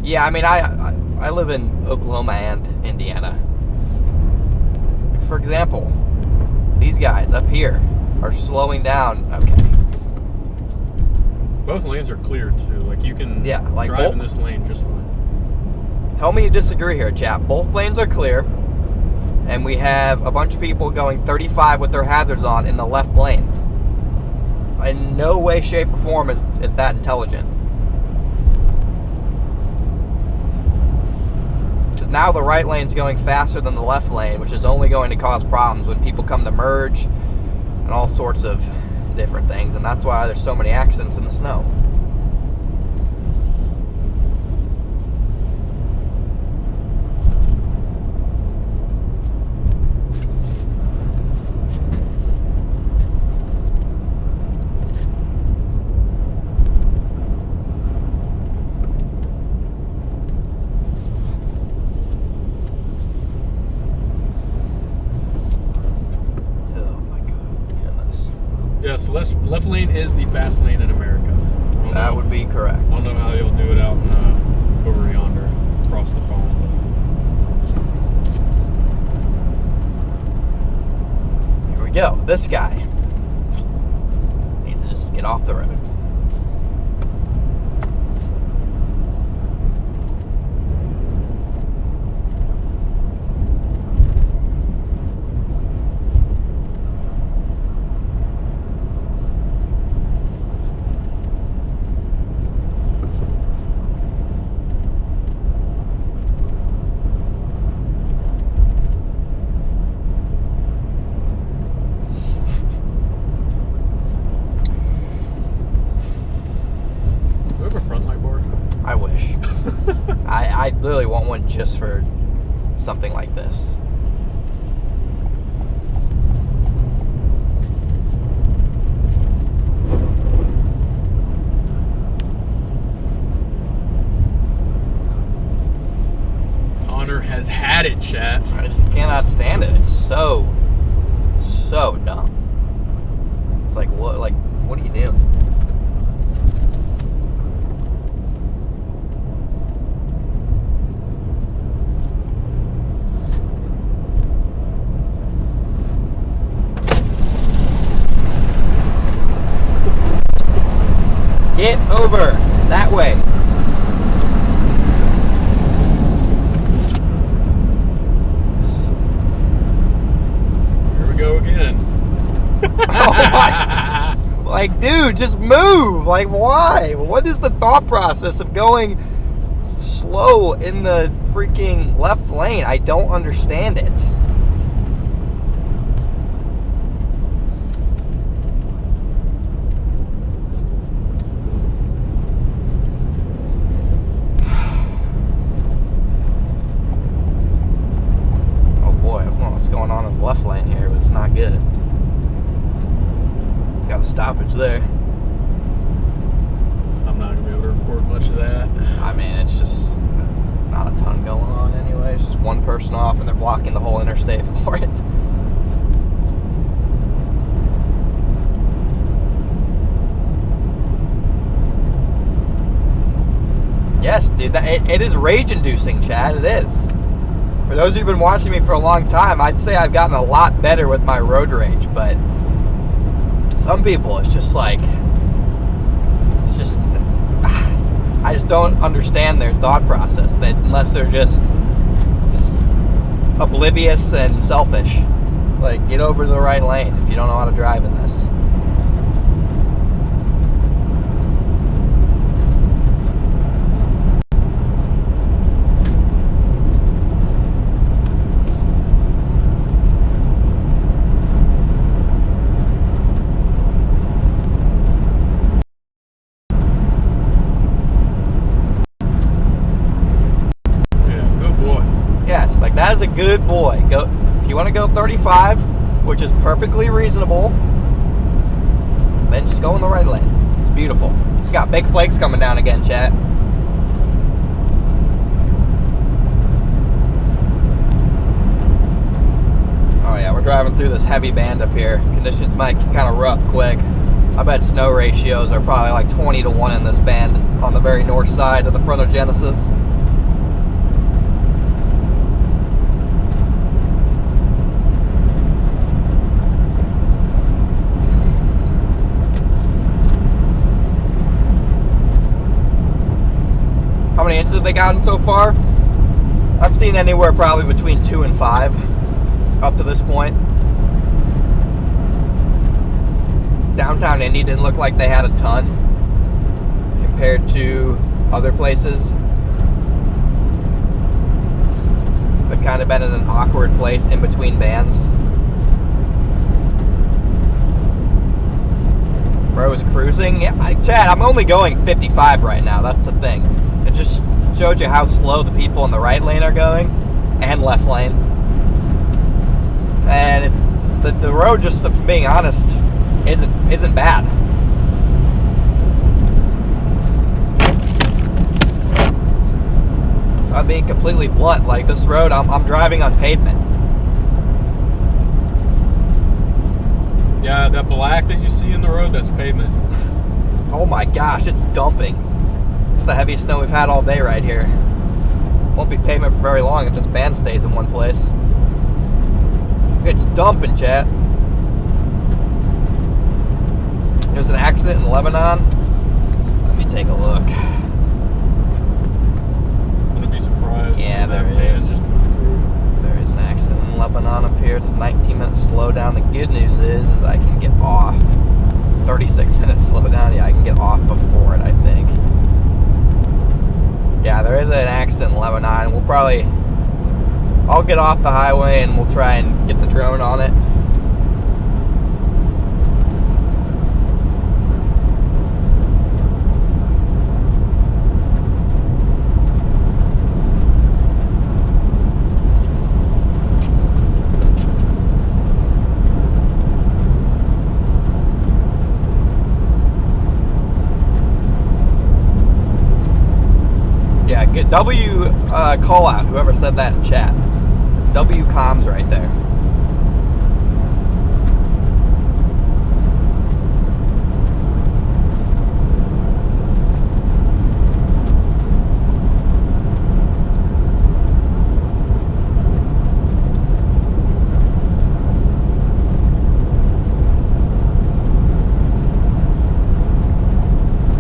Yeah, I mean, I live in Oklahoma and Indiana. For example, these guys up here are slowing down. Okay. Both lanes are clear too. Like you can drive in this lane just fine. Tell me you disagree here, chat. Both lanes are clear, and we have a bunch of people going 35 with their hazards on in the left lane. In no way, shape, or form is that intelligent. Because now the right lane's going faster than the left lane, which is only going to cause problems when people come to merge and all sorts of different things, and that's why there's so many accidents in the snow. Yes, left lane is the fast lane in America. That would be correct. I don't know how they'll do it out in, over yonder, across the pond. Here we go. This guy needs to just get off the road. I wish. I literally want one just for something like this. Connor has had it, chat. I just cannot stand it. It's so dumb. It's like, what are you doing? Get over that way. Here we go again. Like, dude, just move. Like, why? What is the thought process of going slow in the freaking left lane? I don't understand it. Going on in the left lane here, but it's not good. Got a stoppage there. I'm not gonna be able to record much of that. I mean, it's just not a ton going on anyway. It's just one person off and they're blocking the whole interstate for it. Yes, dude, it is rage-inducing, Chad. It is. For those who've been watching me for a long time, I'd say I've gotten a lot better with my road rage, but some people, it's just like, I just don't understand their thought process, unless they're just oblivious and selfish. Like, get over to the right lane if you don't know how to drive in this. That is a good boy. Go if you want to go 35, which is perfectly reasonable, then just go in the right lane. It's beautiful. You got big flakes coming down again, chat. Oh yeah, we're driving through this heavy band up here. Conditions might get kind of rough quick. I bet snow ratios are probably like 20-1 in this band on the very north side of the front of Genesis. How many inches have they gotten so far? I've seen anywhere probably between 2 and 5 up to this point. Downtown Indy didn't look like they had a ton compared to other places. They've kind of been in an awkward place in between bands. Bro is cruising. Yeah, Chad, I'm only going 55 right now. That's the thing. It just showed you how slow the people in the right lane are going and left lane. And the road, just if I'm being honest, isn't bad. If I'm being completely blunt, like this road, I'm driving on pavement. Yeah, that black that you see in the road, that's pavement. Oh my gosh, it's dumping. It's the heaviest snow we've had all day right here. Won't be pavement for very long if this band stays in one place. It's dumping, chat. There's an accident in Lebanon. Let me take a look. I'm gonna be surprised. Yeah, there is. There is an accident in Lebanon up here. It's a 19-minute slowdown. The good news is I can get off. 36-minute slowdown. Yeah, I can get off before it, I think. Yeah, there is an accident in Lebanon. I'll get off the highway and we'll try and get the drone on it. W call out, whoever said that in chat. W comms right there.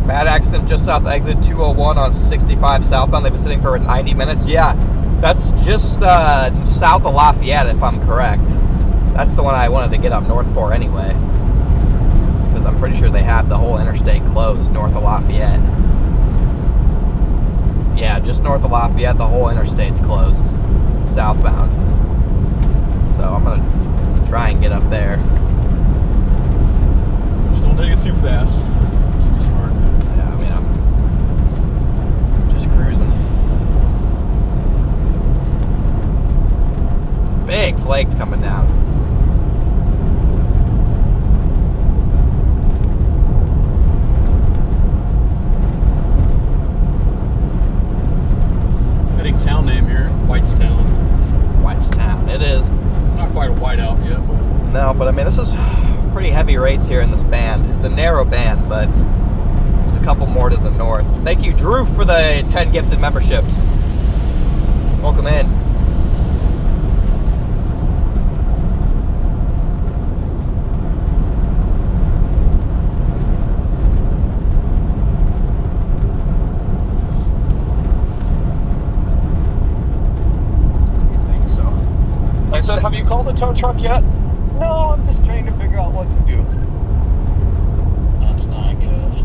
Bad accident just south of exit 201 on 65 southbound. They've been sitting for 90 minutes. Yeah, that's just south of Lafayette, if I'm correct. That's the one I wanted to get up north for anyway. It's because I'm pretty sure they have the whole interstate closed north of Lafayette. Yeah, just north of Lafayette, the whole interstate's closed, southbound. So I'm going to try and get up there. Just don't take it too fast. Just be smart. Yeah, I mean, I'm just cruising. Big flakes coming down. Fitting town name here, Whitestown. Whitestown, it is. Not quite a whiteout yet, but No, but I mean, this is pretty heavy rates here in this band. It's a narrow band, but there's a couple more to the north. Thank you, Drew, for the 10 gifted memberships. Welcome in. said, have you called the tow truck yet? No, I'm just trying to figure out what to do. That's not good.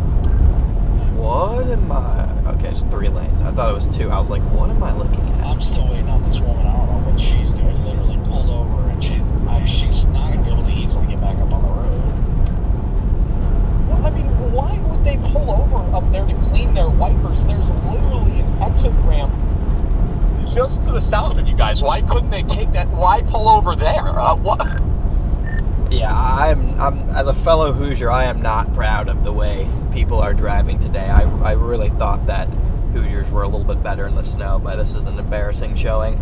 What am I? Okay, it's 3 lanes. I thought it was 2. I was like, what am I looking at? I'm still waiting on this woman. I don't know what she's doing. Literally pulled over, and she's not going to be able to easily get back up on the road. Well, I mean, why would they pull over up there to clean their wipers? There's literally an exit ramp just to the south of you guys. Why couldn't they take that? Why pull over there? What? Yeah, I'm as a fellow Hoosier, I am not proud of the way people are driving today. I really thought that Hoosiers were a little bit better in the snow, but this is an embarrassing showing.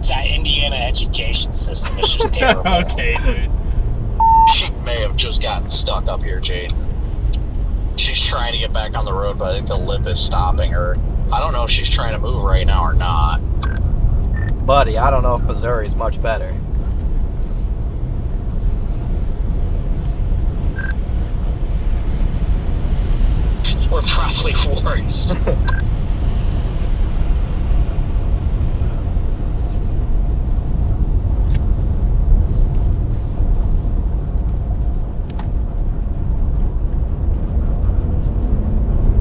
That Indiana education system is just terrible. Okay, dude. She may have just gotten stuck up here, Jade. She's trying to get back on the road, but I think the lip is stopping her. I don't know if she's trying to move right now or not. Buddy, I don't know if Missouri's much better. We're probably worse.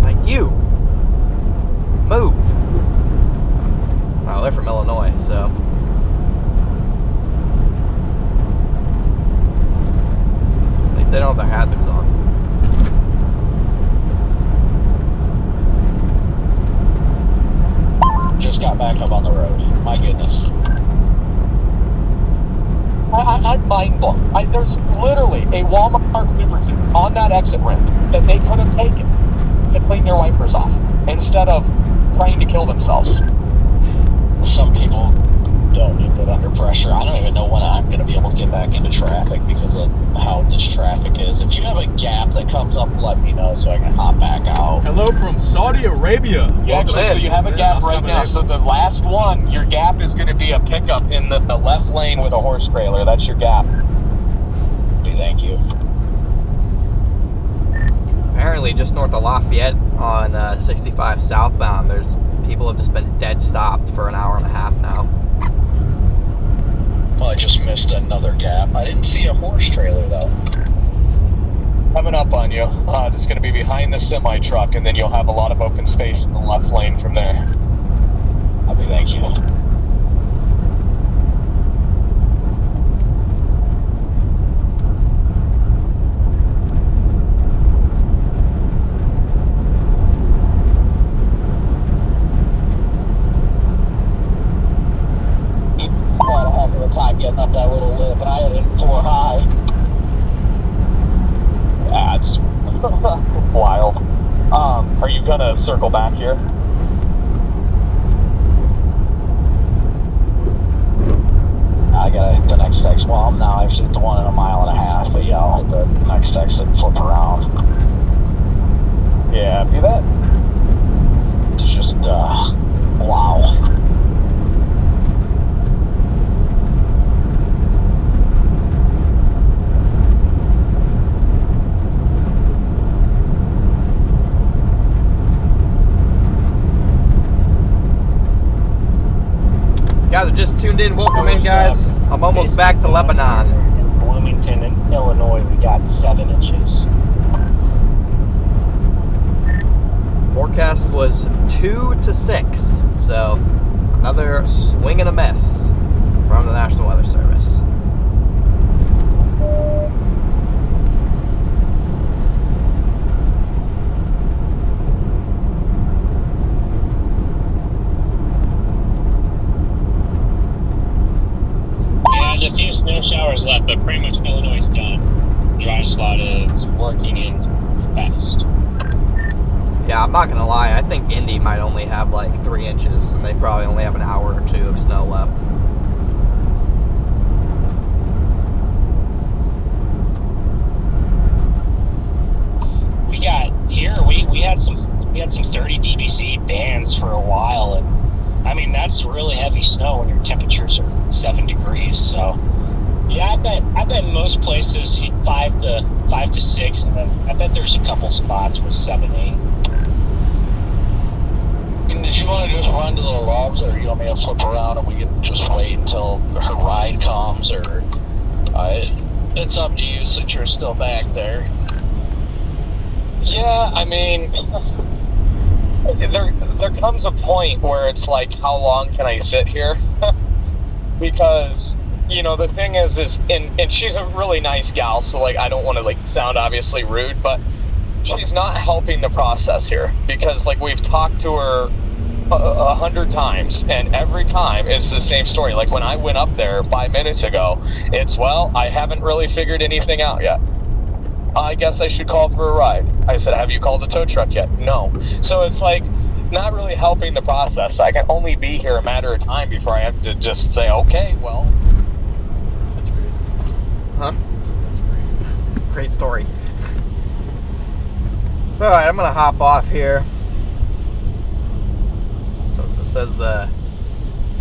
Like you. Move. Oh, they're from Illinois, so. At least they don't have their hazards on. Just got back up on the road. My goodness. I'm mind blown. There's literally a Walmart Liberty on that exit ramp that they could have taken to clean their wipers off instead of trying to kill themselves. Some people don't get put under pressure. I don't even know when I'm going to be able to get back into traffic because of how this traffic is. If you have a gap that comes up, let me know so I can hop back out. Hello from Saudi Arabia. Yeah, actually, so you have a gap right now. So the last one, your gap is going to be a pickup in the left lane with a horse trailer. That's your gap. Thank you. Apparently, just north of Lafayette on 65 southbound, there's people have just been dead stopped for an hour and a half now. Well, I just missed another gap. I didn't see a horse trailer, though. Coming up on you. It's going to be behind the semi-truck, and then you'll have a lot of open space in the left lane from there. Thank you. Well, I had a time getting up that little lip, and I had it in 4 high. Yeah, it's wild. Are you going to circle back here? I gotta hit the next exit. Well, I'm now actually at the 1 1/2 miles, but yeah, I'll hit the next exit and flip around. Yeah, do that. It's just, wow. Guys are just tuned in. Welcome in, guys. I'm almost back to Lebanon. In Bloomington, in Illinois, we got 7 inches. Forecast was 2 to 6, so another swing and a miss from the National Weather Service. Yeah, there's a few snow showers left, but pretty much Illinois is done. Dry slot is working in fast. Yeah, I'm not gonna lie. I think Indy might only have like 3 inches, and they probably only have an hour or 2 of snow left. We got here. We had some 30 dBc bands for a while, and I mean that's really heavy snow when your temperatures are 7 degrees. So yeah, I bet most places 5 to 6, and then I bet there's a couple spots with 7, 8. Did you want to just run to the logs, or you want me to flip around and we can just wait until her ride comes, or it's up to you since you're still back there. Yeah, I mean, there comes a point where it's like, how long can I sit here? Because, you know, the thing is and she's a really nice gal, so, like, I don't want to, like, sound obviously rude, but she's not helping the process here, because, like, we've talked to her 100 times, and every time it's the same story. Like, when I went up there 5 minutes ago, it's, well, I haven't really figured anything out yet. I guess I should call for a ride. I said, have you called the tow truck yet? No. So it's like, not really helping the process. I can only be here a matter of time before I have to just say, okay, well. That's great. Huh? That's great. Great story. Alright, I'm gonna hop off here. So it says the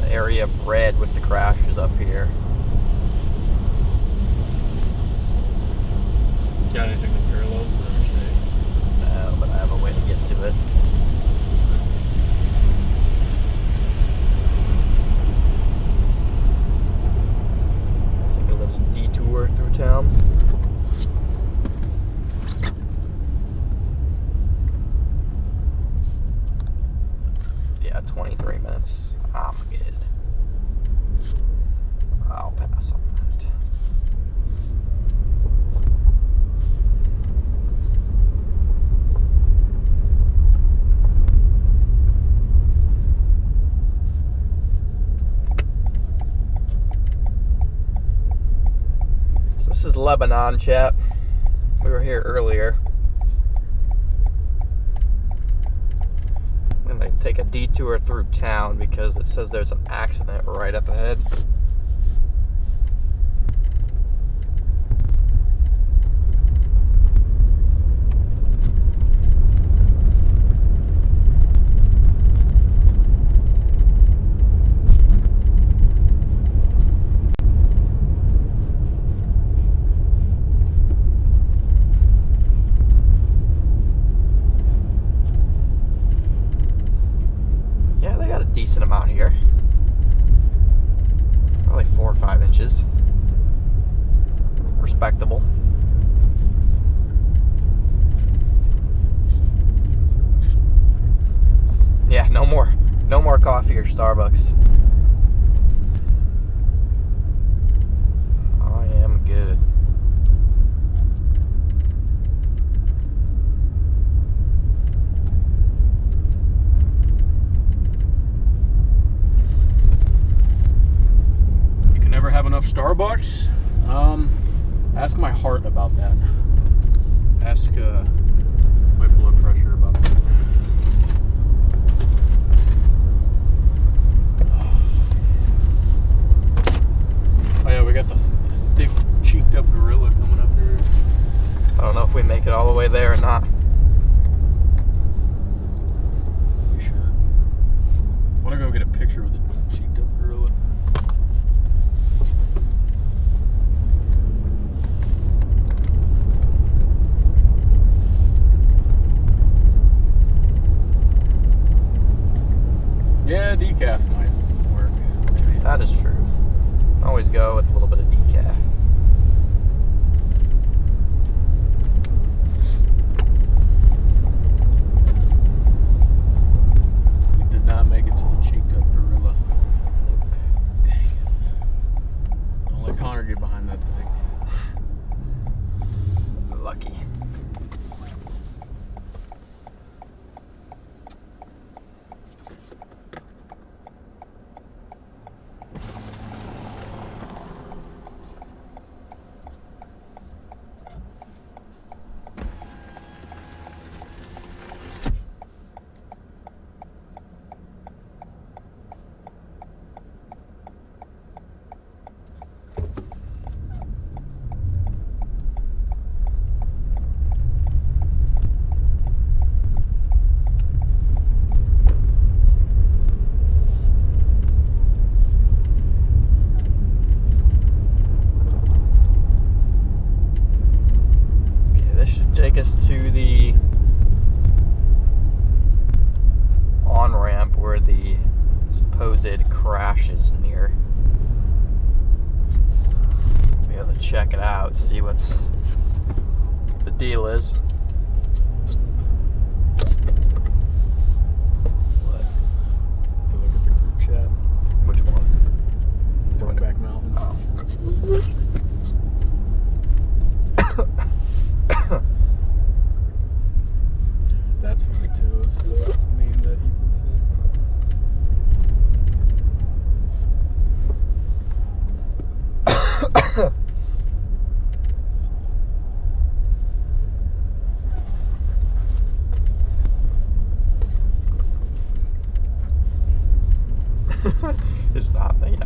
area of red with the crash is up here. Got anything that parallels the interstate? No, but I have a way to get to it. Take a little detour through town. Yeah, 23 minutes. I'm good. I'll pass on that. This is Lebanon, chat. We were here earlier. I'm gonna take a detour through town because it says there's an accident right up ahead. Decent amount here. Probably 4 or 5 inches. Respectable. Yeah, no more coffee or Starbucks. I am good. Have enough Starbucks? Ask my heart about that. Ask my blood pressure about that. Oh yeah, we got the thick cheeked up gorilla coming up here. I don't know if we make it all the way there or not. We should. Want to go get a picture with the cheeked up gorilla? Yeah, decaf might work. Maybe. That is true. Always go with a little bit of decaf. We did not make it to the cheeked up gorilla. Dang it. Don't let Connor get behind that thing. Lucky. Take us to the on-ramp where where the supposed crash is near. Be able to check it out, see what's the deal is. What? Look at the group chat. Which one? Brokeback Mountain. Oh. That's funny too. Is the meme that Ethan sent. It's not, yeah.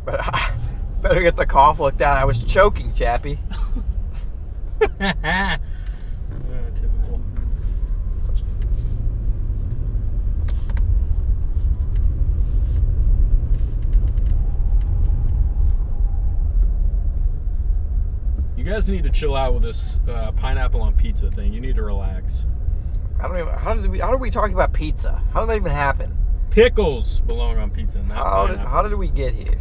But I better get the cough looked at. I was choking, Chappie. Yeah, typical. You guys need to chill out with this pineapple on pizza thing. You need to relax. I don't even. How did we talk about pizza? How did that even happen? Pickles belong on pizza, not pineapples. How did we get here?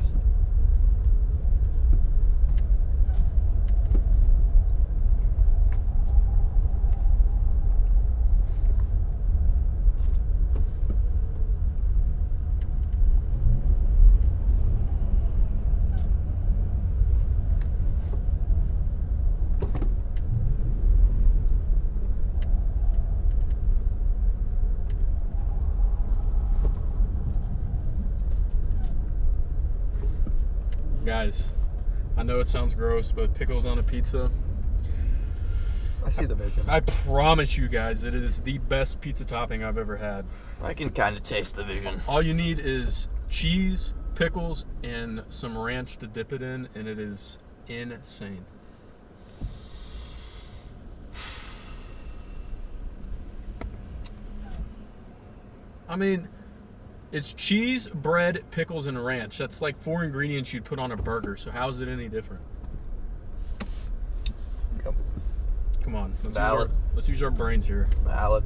Guys, I know it sounds gross, but pickles on a pizza, I see the vision. I promise you guys, it is the best pizza topping I've ever had. I can kind of taste the vision. All you need is cheese, pickles, and some ranch to dip it in, and it is insane. I mean, it's cheese, bread, pickles, and ranch. That's like 4 ingredients you'd put on a burger, so how is it any different? Yep. Come on, Valid. Let's use our brains here. Valid.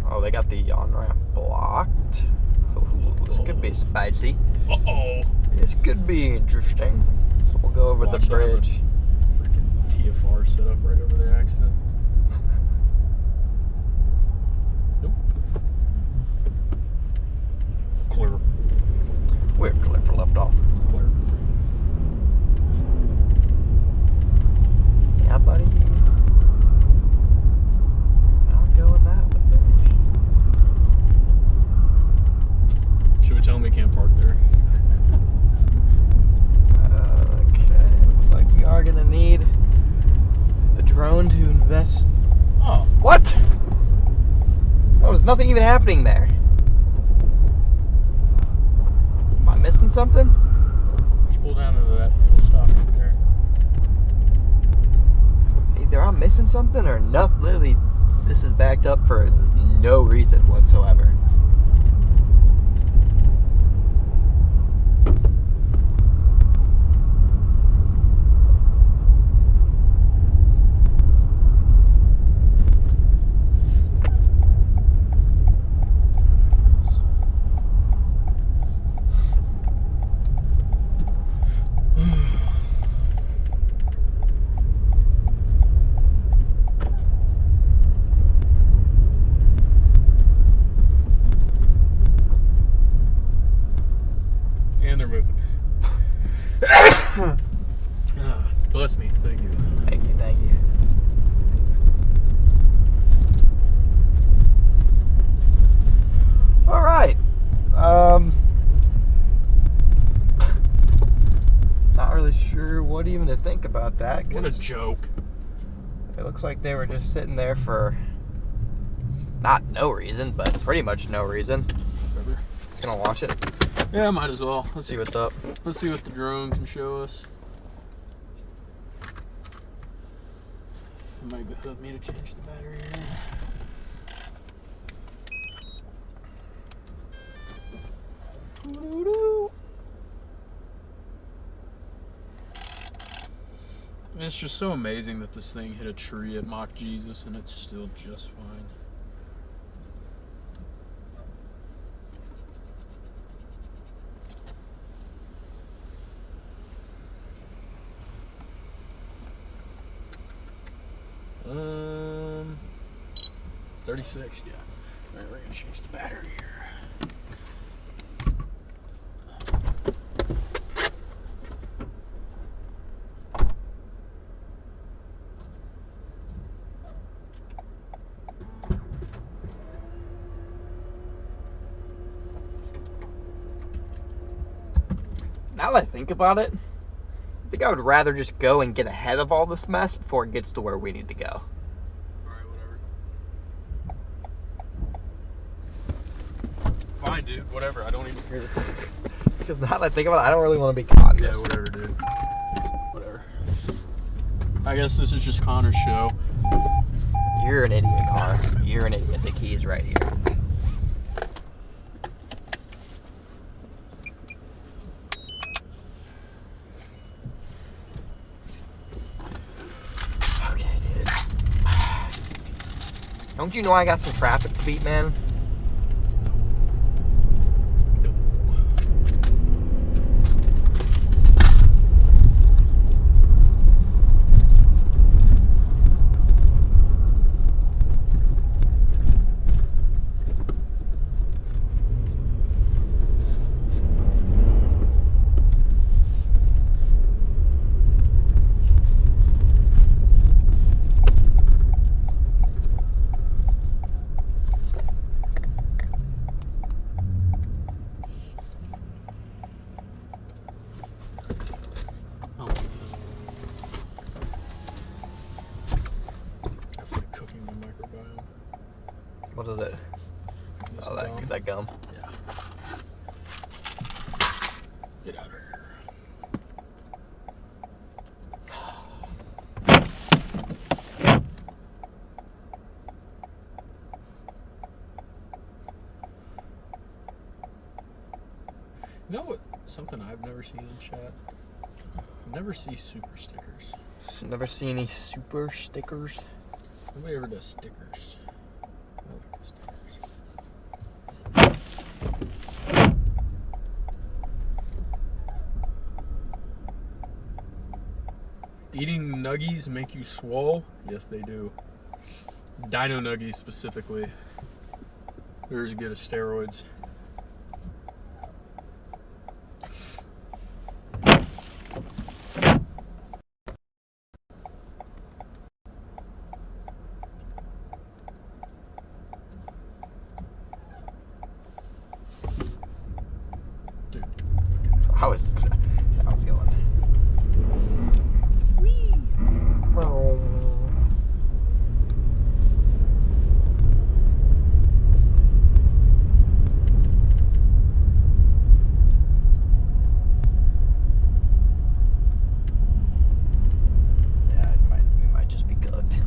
Oh, they got the on-ramp blocked. Oh, this could be spicy. Uh-oh. This could be interesting. So we'll go over Watch the that, have a bridge. Freaking TFR set up right over the accident. Nope. Clear. We're clear to left off. Clear. Yeah, buddy. Not going that way. Should we tell them we can't park there? Okay, looks like we are gonna need a drone to invest. Oh. What? There was nothing even happening there. Am I missing something? Just pull down into that fuel stop right there. Either I'm missing something or not. Literally, this is backed up for no reason whatsoever. And they're moving. Bless me. Thank you. Thank you, thank you. All right. Not really sure what even to think about that. What a 'cause joke. it looks like they were just sitting there for not no reason, but pretty much no reason. Just gonna watch it. Yeah, might as well. Let's see what's up. Let's see what the drone can show us. might behoove me to change the battery here. It's just so amazing that this thing hit a tree at Mock Jesus and it's still just fine. Um, 36, yeah. All right, we're gonna change the battery here. Now that I think about it, I think I would rather just go and get ahead of all this mess before it gets to where we need to go. Alright, whatever. Fine, dude, whatever. I don't even care. Because now that I think about it, I don't really want to be caught in Yeah, this. whatever, dude. Whatever. I guess this is just Connor's show. You're an idiot, car. You're an idiot. The key is right here. Okay, dude. Don't you know I got some traffic to beat, man? What is it? This Oh, gum. that gum. Yeah. Get out of here. You know what? Something I've never seen in chat? I never see super stickers. Never see any super stickers. Nobody ever does stickers. I like the stickers. Eating nuggies make you swole? Yes, they do. Dino nuggies specifically. They're as good as steroids. Dude. I was going. Oh. Yeah, we might just be cooked.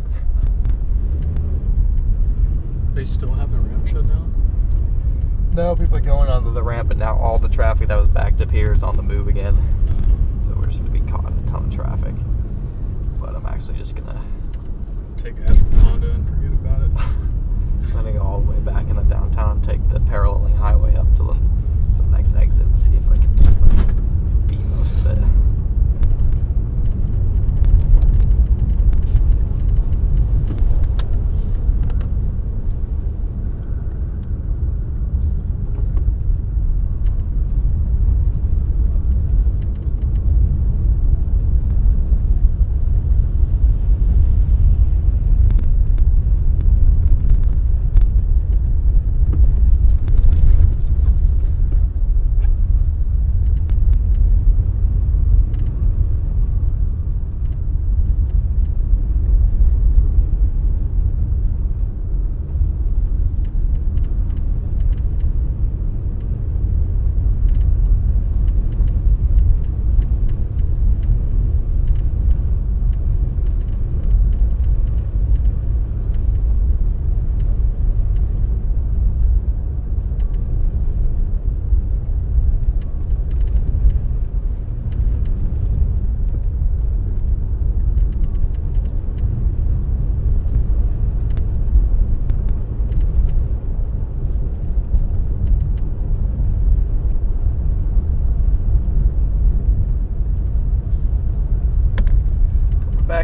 They still have the ramp shut down? No, people are going onto the ramp, and now all the traffic that was backed up here is on the move again. So we're just going to be caught in a ton of traffic. But I'm actually just going to... Take Ashford Honda and forget about it. I'm going to go all the way back in the downtown and take the paralleling highway up to the next exit and see if I can beat most of it.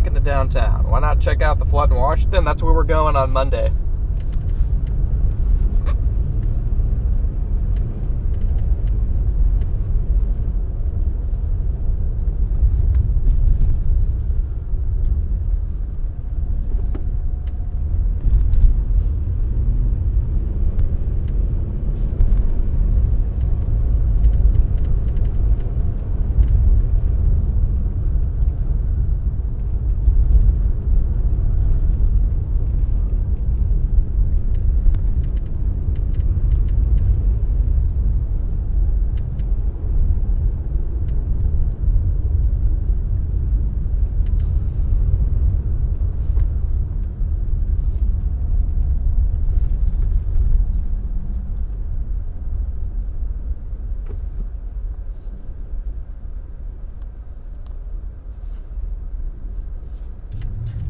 back into downtown. Why not check out the flood in Washington? That's where we're going on Monday.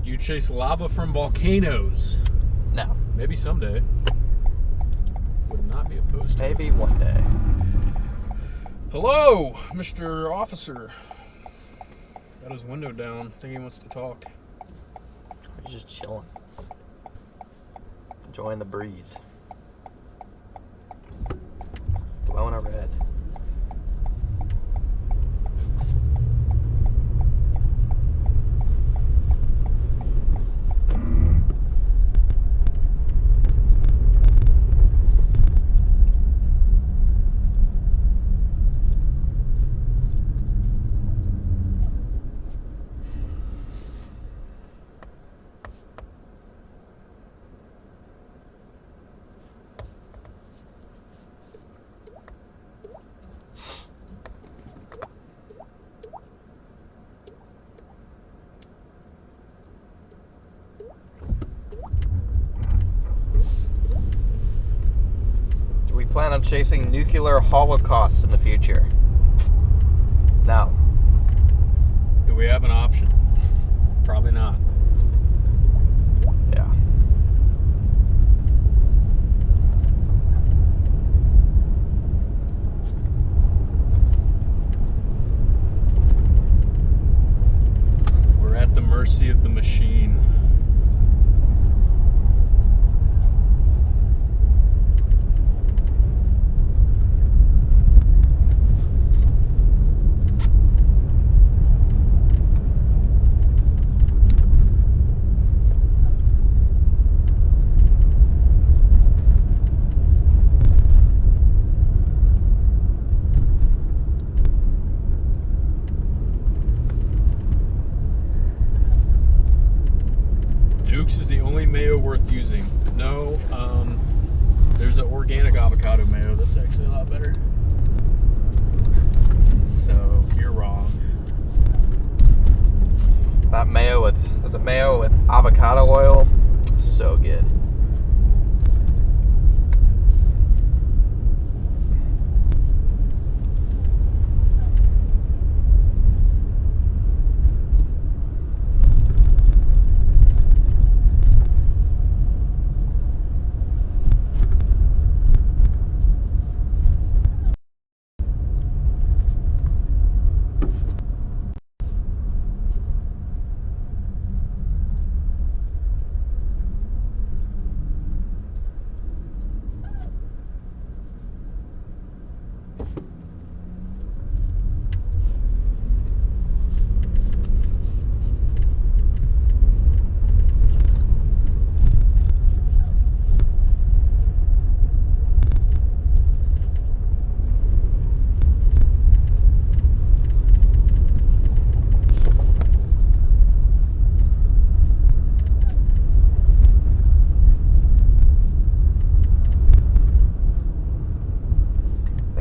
You chase lava from volcanoes. No. Maybe someday. Would not be opposed to it. Maybe one day. Hello, Mr. Officer. Got his window down. Think he wants to talk. He's just chilling. Enjoying the breeze. Blowing a red. Plan on chasing nuclear holocausts in the future? No. Do we have an option? Probably not. Yeah. We're at the mercy of the machine. Is the only mayo worth using. No, there's an organic avocado mayo that's actually a lot better. So you're wrong. That mayo with, was it mayo with avocado oil? So good.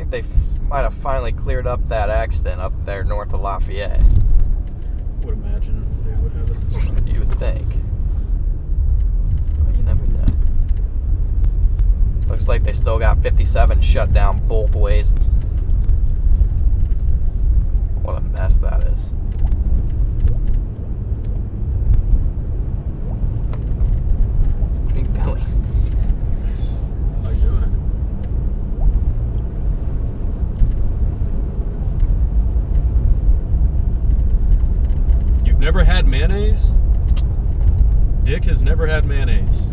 They might have finally cleared up that accident up there north of Lafayette. Would imagine they would have it. You would think. But you never know. Looks like they still got 57 shut down both ways. What a mess that is. What are you doing? I like doing it. You've never had mayonnaise? never had mayonnaise.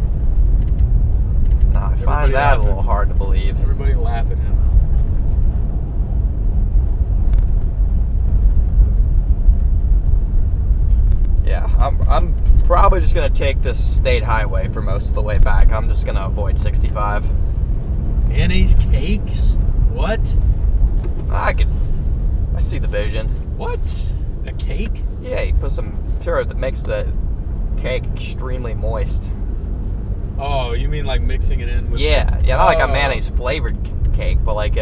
Now, I find Everybody that a laughing. little hard to believe. Everybody laugh at him. Yeah, I'm probably just gonna take this state highway for most of the way back. I'm just gonna avoid 65. Mayonnaise cakes? What? I see the vision. What? A cake? Yeah, you put some that makes the cake extremely moist. Oh, you mean like mixing it in with... Yeah, not like a Oh. mayonnaise flavored cake, but like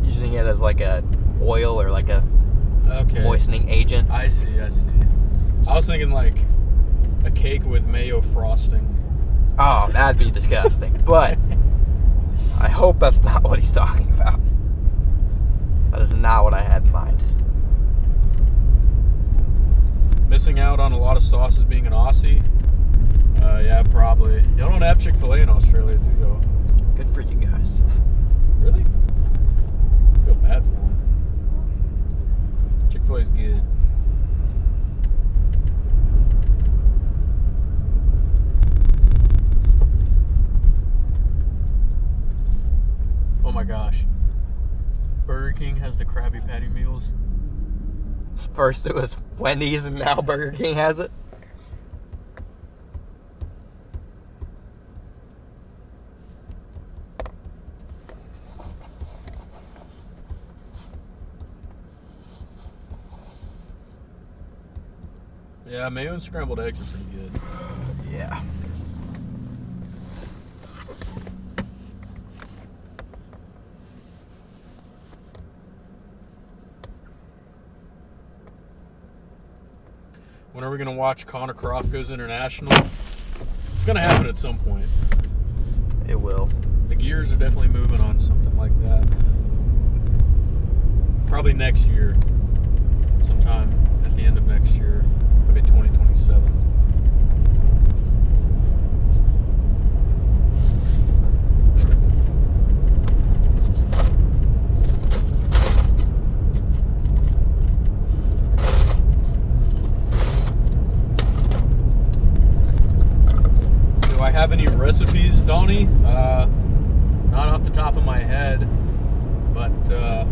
using it as like a oil or like a Okay. moistening agent. I see. I was thinking like a cake with mayo frosting. Oh, that'd be disgusting. But I hope that's not what he's talking about. That is not what I had in mind. Missing out on a lot of sauces being an Aussie? Yeah, probably. Y'all don't have Chick-fil-A in Australia, do y'all? Good for you guys. Really? I feel bad for them. Chick-fil-A's good. Oh my gosh. Burger King has the Krabby Patty meals. First it was Wendy's and now Burger King has it. Yeah, mayo and scrambled eggs are pretty good. Yeah. When are we going to watch Connor Croft Goes International? It's going to happen at some point. It will. The gears are definitely moving on something like that. Probably next year. Sometime at the end of next year. Maybe 2027. Do I have any recipes, Donnie? Not off the top of my head, but I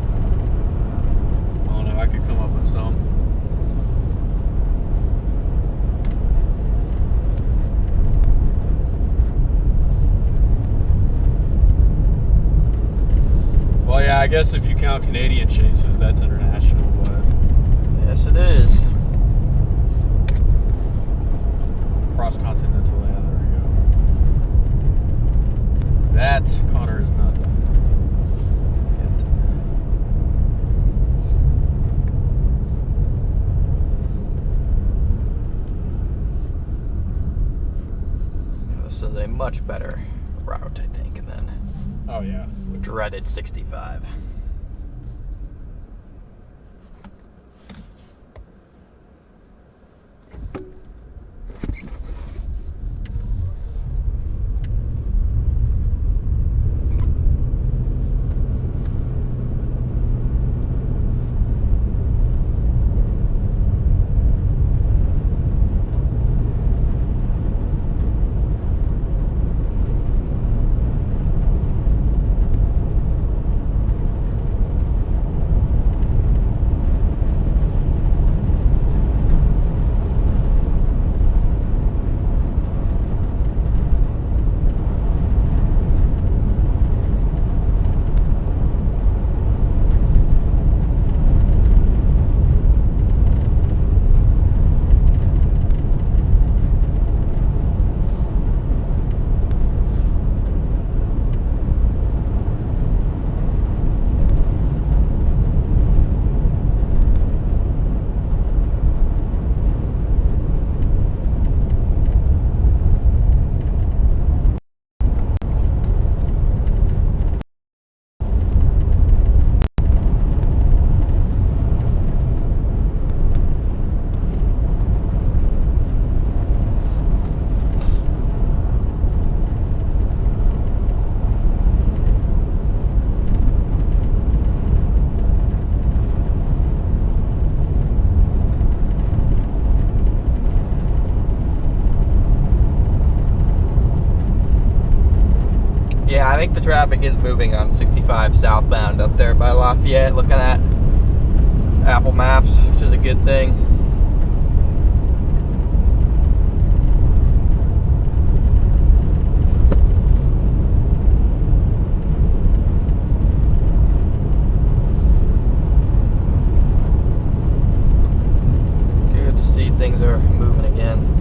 don't know, I could come up with some. Well, yeah, I guess if you count Canadian chases, that's international, but Yes, it is. cross-continental, yeah, there we go. That Connor is not done This is a much better route, I think, than yet. Oh, yeah. dreaded 65. traffic is moving on 65 southbound up there by Lafayette, looking at Apple Maps, which is a good thing. Good to see things are moving again.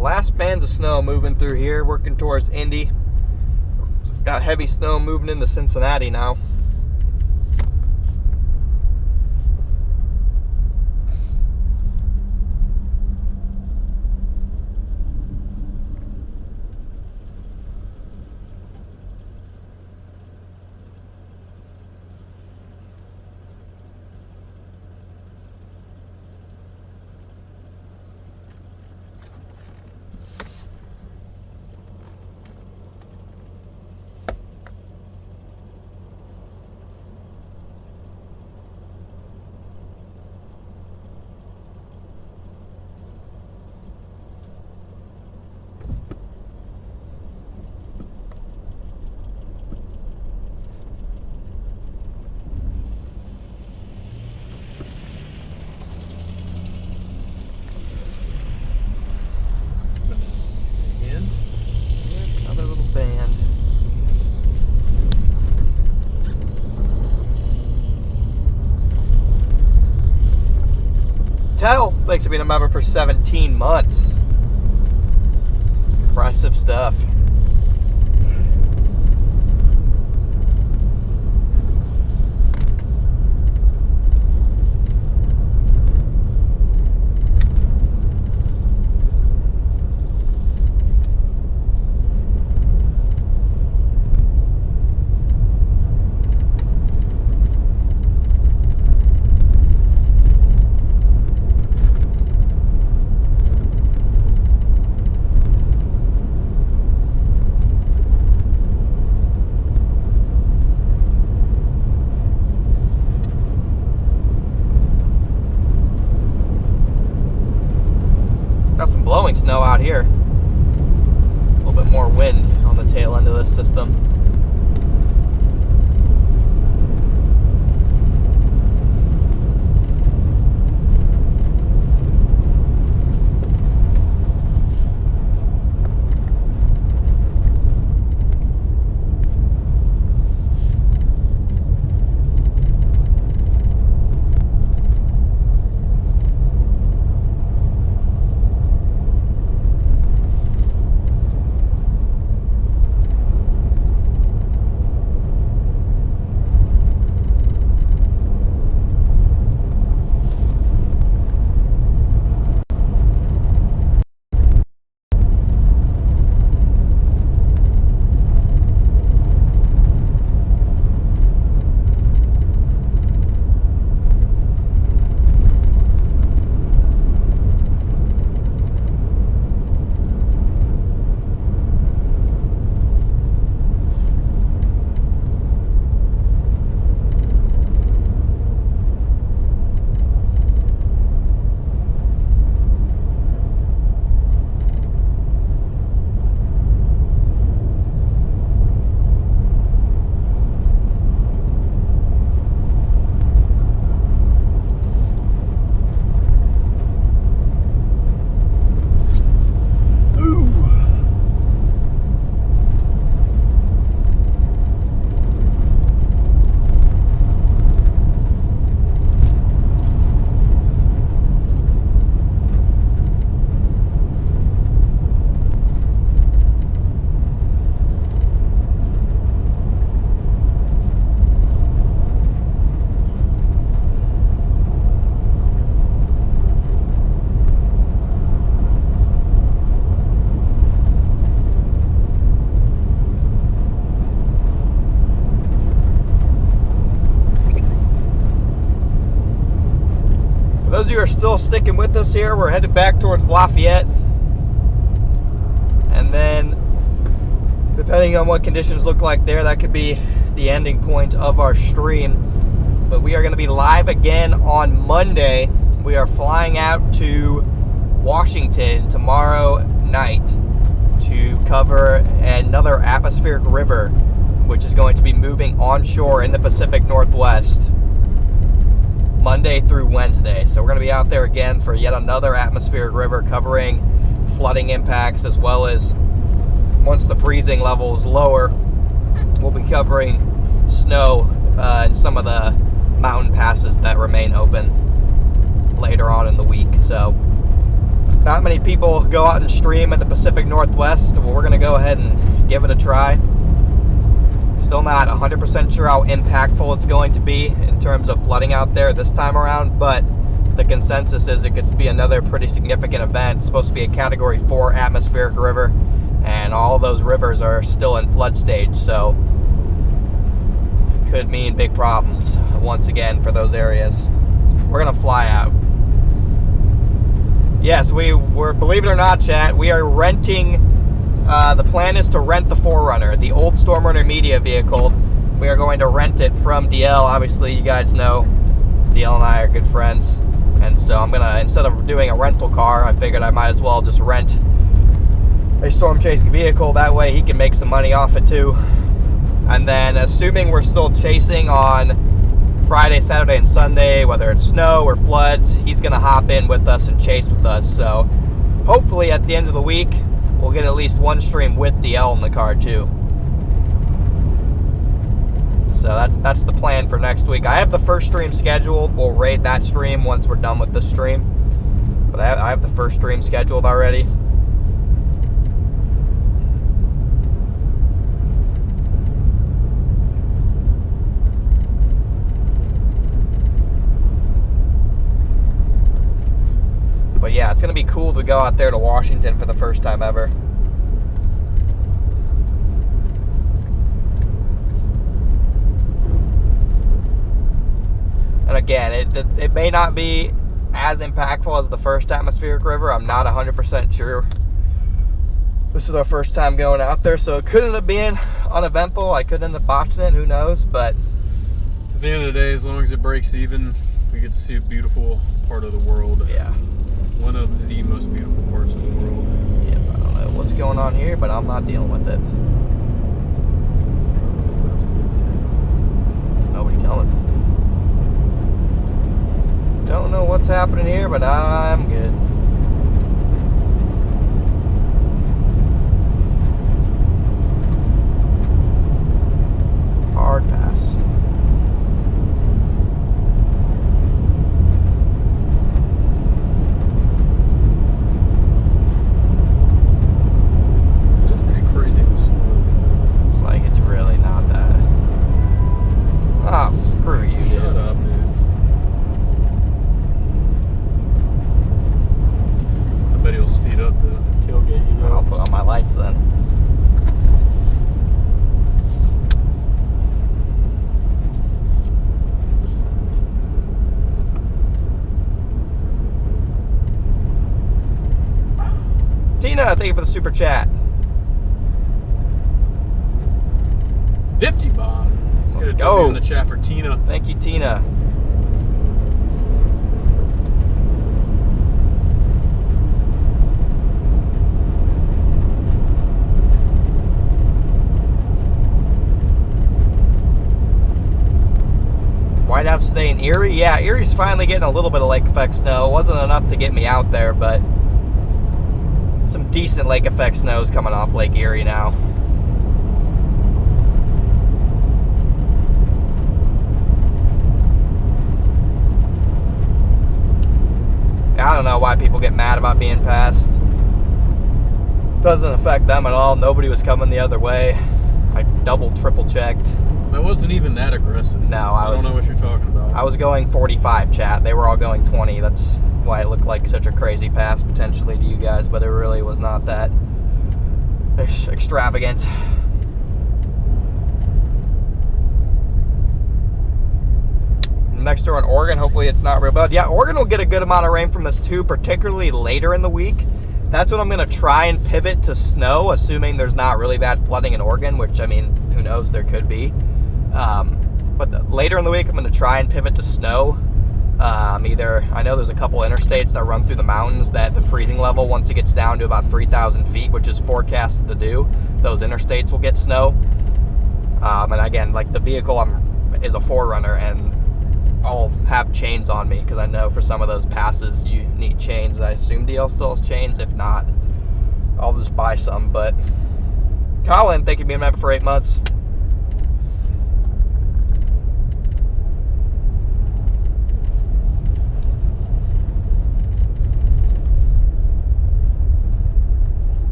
Last bands of snow moving through here, working towards Indy. Got heavy snow moving into Cincinnati now. Another little band. Tell, thanks for being a member for 17 months. Impressive stuff. Blowing snow out here. A little bit more wind on the tail end of this system. are still sticking with us here, we're headed back towards Lafayette. And then, depending on what conditions look like there, that could be the ending point of our stream. But we are going to be live again on Monday. We are flying out to Washington tomorrow night to cover another atmospheric river, which is going to be moving onshore in the Pacific Northwest Monday through Wednesday. So we're going to be out there again for yet another atmospheric river, covering flooding impacts, as well as, once the freezing level is lower, we'll be covering snow in some of the mountain passes that remain open later on in the week. So not many people go out and stream in the Pacific Northwest. Well, we're going to go ahead and give it a try. Still not 100% sure how impactful it's going to be in terms of flooding out there this time around, but the consensus is it could be another pretty significant event. It's supposed to be a Category 4 atmospheric river, and all those rivers are still in flood stage, so it could mean big problems once again for those areas. We're going to fly out. Yes, we're, believe it or not, chat, we are renting, the plan is to rent the 4Runner, the old Stormrunner media vehicle. We are going to rent it from DL. Obviously, you guys know DL and I are good friends. And so I'm going to, instead of doing a rental car, I figured I might as well just rent a storm chasing vehicle. That way he can make some money off it too. And then, assuming we're still chasing on Friday, Saturday, and Sunday, whether it's snow or floods, he's going to hop in with us and chase with us. So hopefully at the end of the week, we'll get at least one stream with DL in the car too. So that's the plan for next week. I have the first stream scheduled. We'll raid that stream once we're done with this stream. But I have the first stream scheduled already. But yeah, it's going to be cool to go out there to Washington for the first time ever. And again, it may not be as impactful as the first atmospheric river. I'm not 100% sure. This is our first time going out there, so it could end up being uneventful. I could end up botching it, who knows, but at the end of the day, as long as it breaks even, we get to see a beautiful part of the world. Yeah. One of the most beautiful parts of the world. Yeah, I don't know what's going on here, but I'm not dealing with it. There's nobody coming. Don't know what's happening here, but I'm good. Hard pass. That's pretty crazy. It's like it's really not that. Oh, screw you, dude. Shut up, dude. I bet he'll speed up to tailgate you. I'll put on my lights then. Tina, thank you for the super chat. 50 Bob. Let's Get a go. W in the chat for Tina. Thank you, Tina. Whiteouts today in Erie? Yeah, Erie's finally getting a little bit of lake effect snow. It wasn't enough to get me out there, but some decent lake effect snow is coming off Lake Erie now. I don't know why people get mad about being passed. Doesn't affect them at all. Nobody was coming the other way. I double, triple checked. That wasn't even that aggressive. No, I don't know what you're talking about. I was going 45, chat. They were all going 20. That's why it looked like such a crazy pass potentially to you guys, but it really was not that extravagant. next door in Oregon. Hopefully it's not real bad. Yeah, Oregon will get a good amount of rain from this too, particularly later in the week. That's when I'm going to try and pivot to snow, assuming there's not really bad flooding in Oregon, which, I mean, who knows, there could be. But later in the week, I'm going to try and pivot to snow. I know there's a couple interstates that run through the mountains that the freezing level, once it gets down to about 3,000 feet, which is forecasted to do, those interstates will get snow. And again, like the vehicle is a 4Runner, and I'll have chains on me because I know for some of those passes you need chains. I assume DL still has chains. If not, I'll just buy some. But Colin, thank you for being a member for 8 months.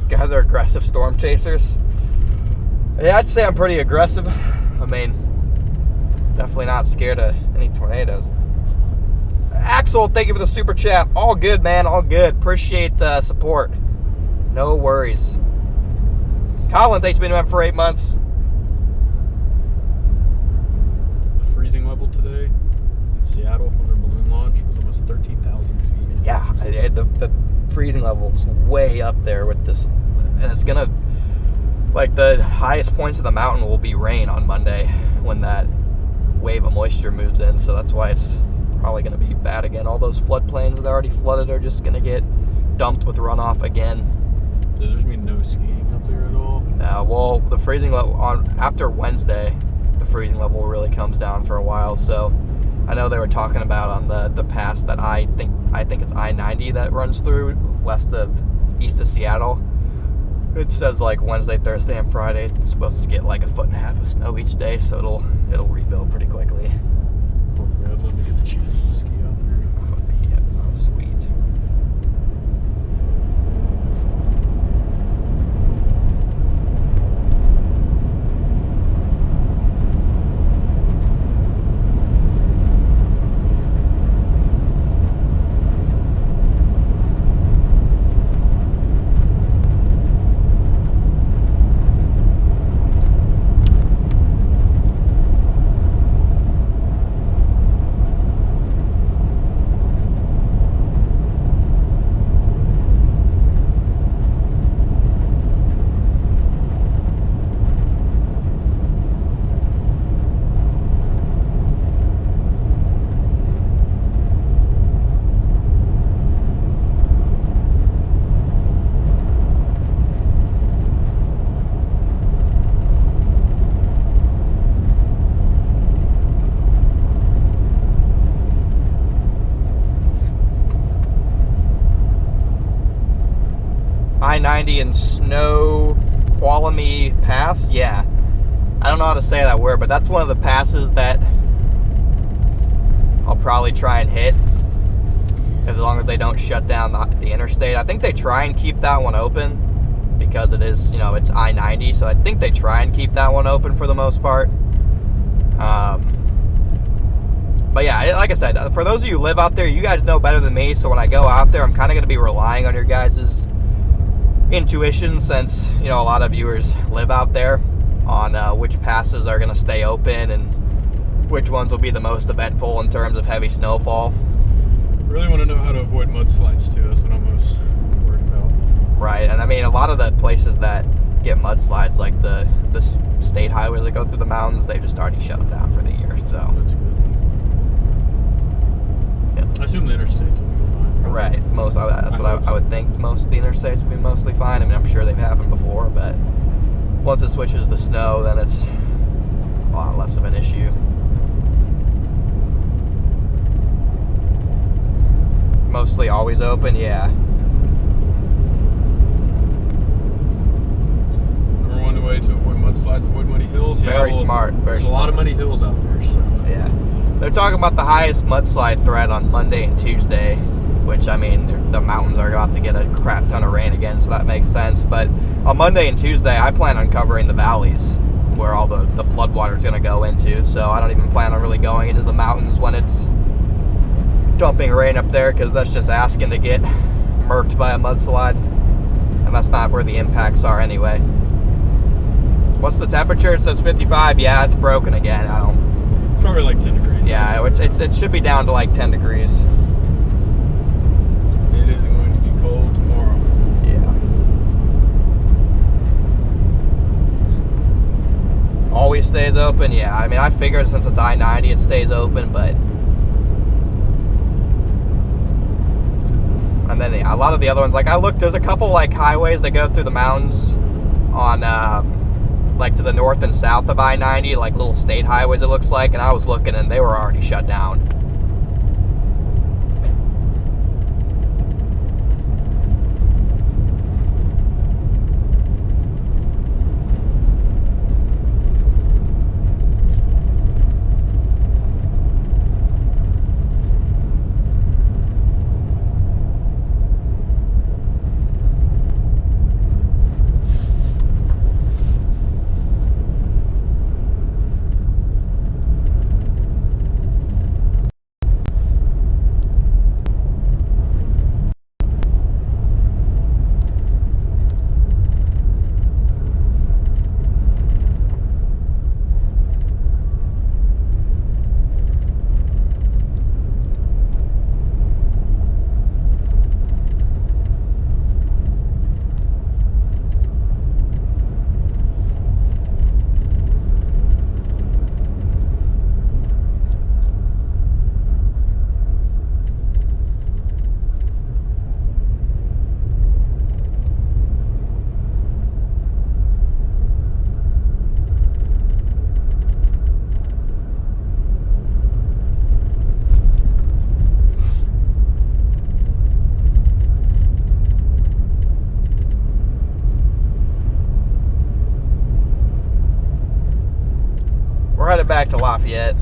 Guys are aggressive storm chasers. Yeah, I'd say I'm pretty aggressive. I mean, definitely not scared of any tornadoes. Axel, thank you for the super chat. All good, man. All good. Appreciate the support. No worries. Colin, thanks for being a member for 8 months. The freezing level today in Seattle from their balloon launch was almost 13,000 feet. Yeah, the freezing level is way up there with this, and it's gonna, like, the highest points of the mountain will be rain on Monday when that wave of moisture moves in, so that's why it's probably gonna be bad again. All those floodplains that are already flooded are just gonna get dumped with runoff again. There's gonna be no skiing up there at all? Well, the freezing level after Wednesday, the freezing level really comes down for a while, so I know they were talking about on the pass that I think it's I-90 that runs through east of Seattle. It says like Wednesday, Thursday, and Friday it's supposed to get like 1.5 feet of snow each day, so it'll rebuild pretty quickly. Hopefully, I'd love to get the chance to ski out there. Yeah, sweet. I-90 and Snoqualmie Pass, yeah. I don't know how to say that word, but that's one of the passes that I'll probably try and hit as long as they don't shut down the interstate. I think they try and keep that one open because it is, it's I-90, so I think they try and keep that one open for the most part. But yeah, like I said, for those of you who live out there, you guys know better than me, so when I go out there, I'm kind of going to be relying on your guys' intuition, since a lot of viewers live out there, on which passes are going to stay open and which ones will be the most eventful in terms of heavy snowfall. Really want to know how to avoid mudslides too. That's what I'm most worried about. Right, and I mean, a lot of the places that get mudslides, like the state highways that go through the mountains, they've just already shut them down for the year. So that's good. Yep. I assume the interstates will be fine. Right, that's what I would think. Most of the interstates will be mostly fine. I mean, I'm sure they've happened before, but once it switches to snow, then it's a lot less of an issue. Mostly always open, yeah. Number one way to avoid mudslides, avoid muddy hills. Very smart. There's a lot of muddy hills out there. So. Yeah. They're talking about the highest mudslide threat on Monday and Tuesday, which, I mean, the mountains are about to get a crap ton of rain again, so that makes sense. But on Monday and Tuesday, I plan on covering the valleys where all the floodwater is going to go into, so I don't even plan on really going into the mountains when it's dumping rain up there, because that's just asking to get murked by a mudslide, and that's not where the impacts are anyway. What's the temperature? It says 55. Yeah, it's broken again. I don't. It's probably like 10 degrees. Yeah, it should be down to like 10 degrees. It is going to be cold tomorrow. Yeah. Always stays open. Yeah, I mean, I figured since it's I-90, it stays open, but. And then a lot of the other ones, like I looked, there's a couple like highways that go through the mountains on, like to the north and south of I-90, like little state highways it looks like, and I was looking and they were already shut down. We're headed back to Lafayette.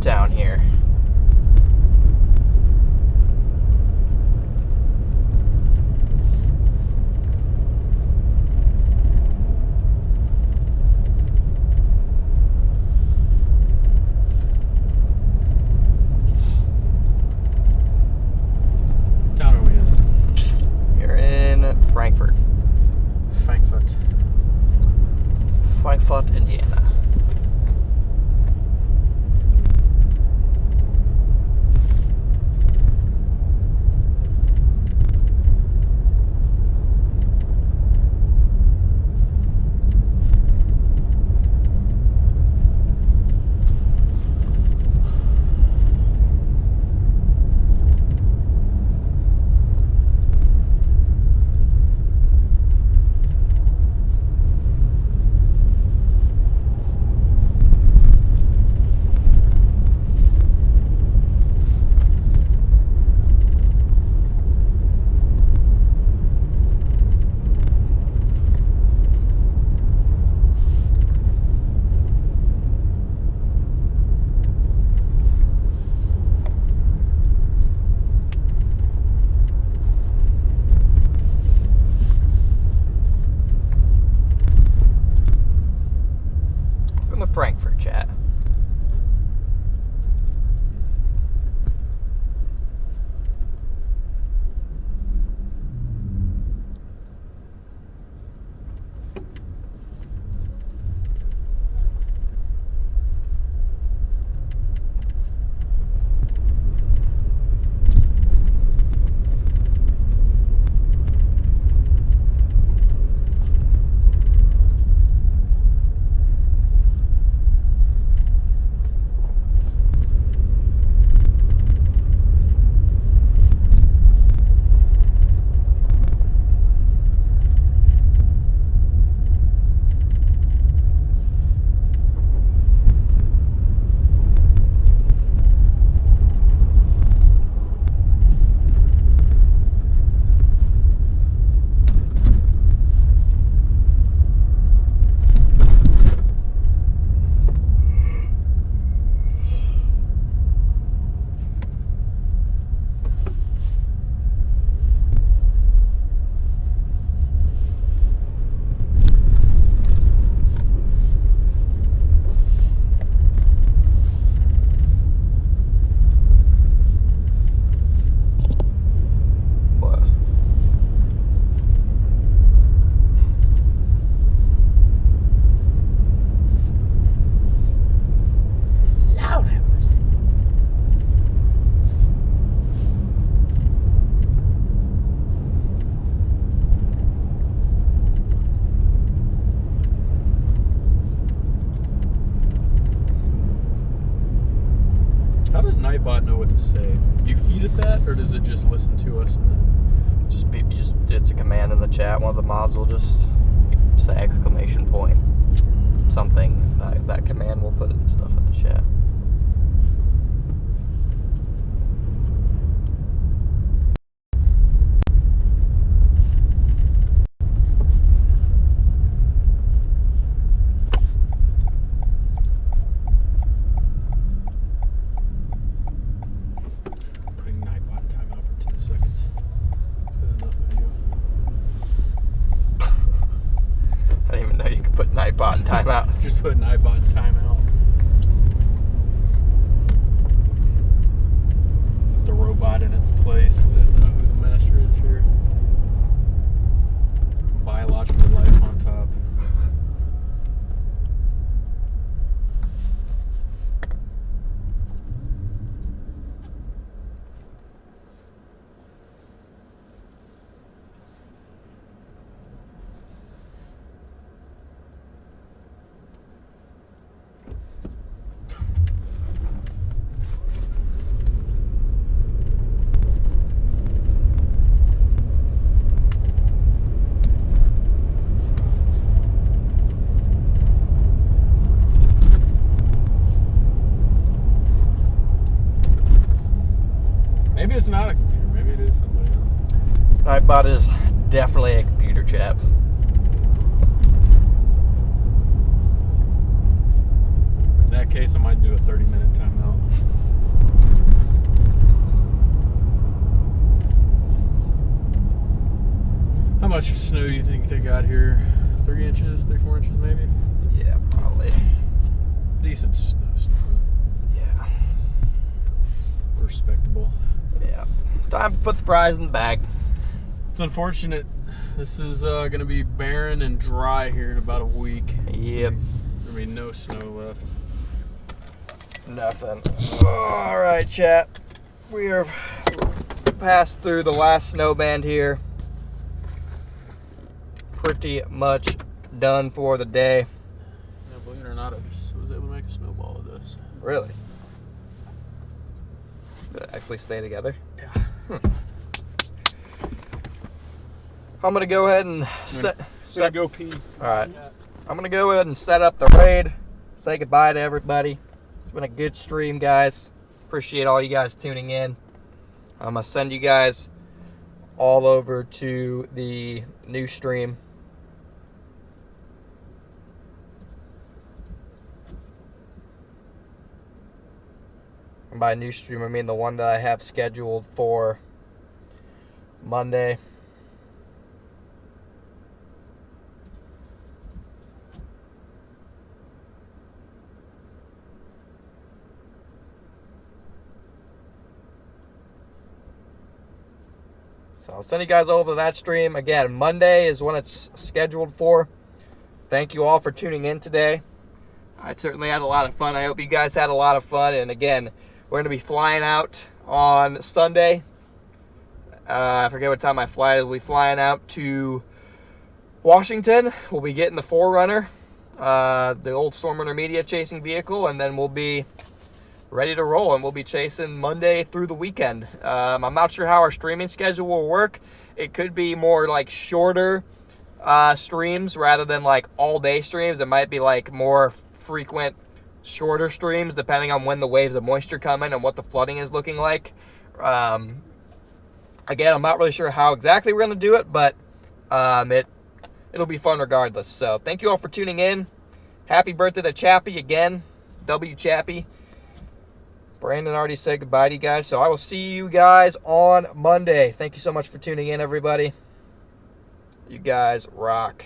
Down here. Town are we in? You're in Frankfort. Frankfort, Indiana. Frankfurt, chat. How does Nightbot know what to say? Do you feed it that, or does it just listen to us? And then... It's a command in the chat. One of the mods will just say exclamation point. Something. That command will put it stuff in the chat. Putting Nightbot in timeout for 10 seconds. Good enough video. I didn't even know you could put Nightbot in timeout. Just put Nightbot in timeout. Put the robot in its place. Let it know who the master is here. Biological life on top. Maybe it's not a computer. Maybe it is somebody else. Nightbot is definitely a computer, chat. In that case, I might do a 30-minute timeout. How much snow do you think they got here? 3 inches, 3-4 inches maybe? Yeah, probably. Decent snow. Yeah. Respectable. Yeah. Time to put the fries in the bag. It's unfortunate. This is going to be barren and dry here in about a week. Yep. There'll be no snow left. Nothing. All right, chat. We have passed through the last snow band here. Pretty much done for the day. Now, believe it or not, I just was able to make a snowball of this. Really? Did it actually stay together? Yeah. I'm gonna go ahead and set. Go pee. All right. I'm gonna go ahead and set up the raid. Say goodbye to everybody. It's been a good stream, guys. Appreciate all you guys tuning in. I'm gonna send you guys all over to the new stream. And by new stream, I mean the one that I have scheduled for Monday. So I'll send you guys over to that stream. Again, Monday is when it's scheduled for. Thank you all for tuning in today. I certainly had a lot of fun. I hope you guys had a lot of fun. And again, we're going to be flying out on Sunday. I forget what time my flight is. We'll be flying out to Washington. We'll be getting the 4Runner, the old Storm Intermediate chasing vehicle, and then we'll be ready to roll, and we'll be chasing Monday through the weekend. I'm not sure how our streaming schedule will work. It could be more like shorter streams rather than like all-day streams. It might be like more frequent, shorter streams depending on when the waves of moisture come in and what the flooding is looking like. Again, I'm not really sure how exactly we're going to do it, but it'll be fun regardless. So thank you all for tuning in. Happy birthday to Chappie again. W. Chappie. Brandon already said goodbye to you guys, so I will see you guys on Monday. Thank you so much for tuning in, everybody. You guys rock.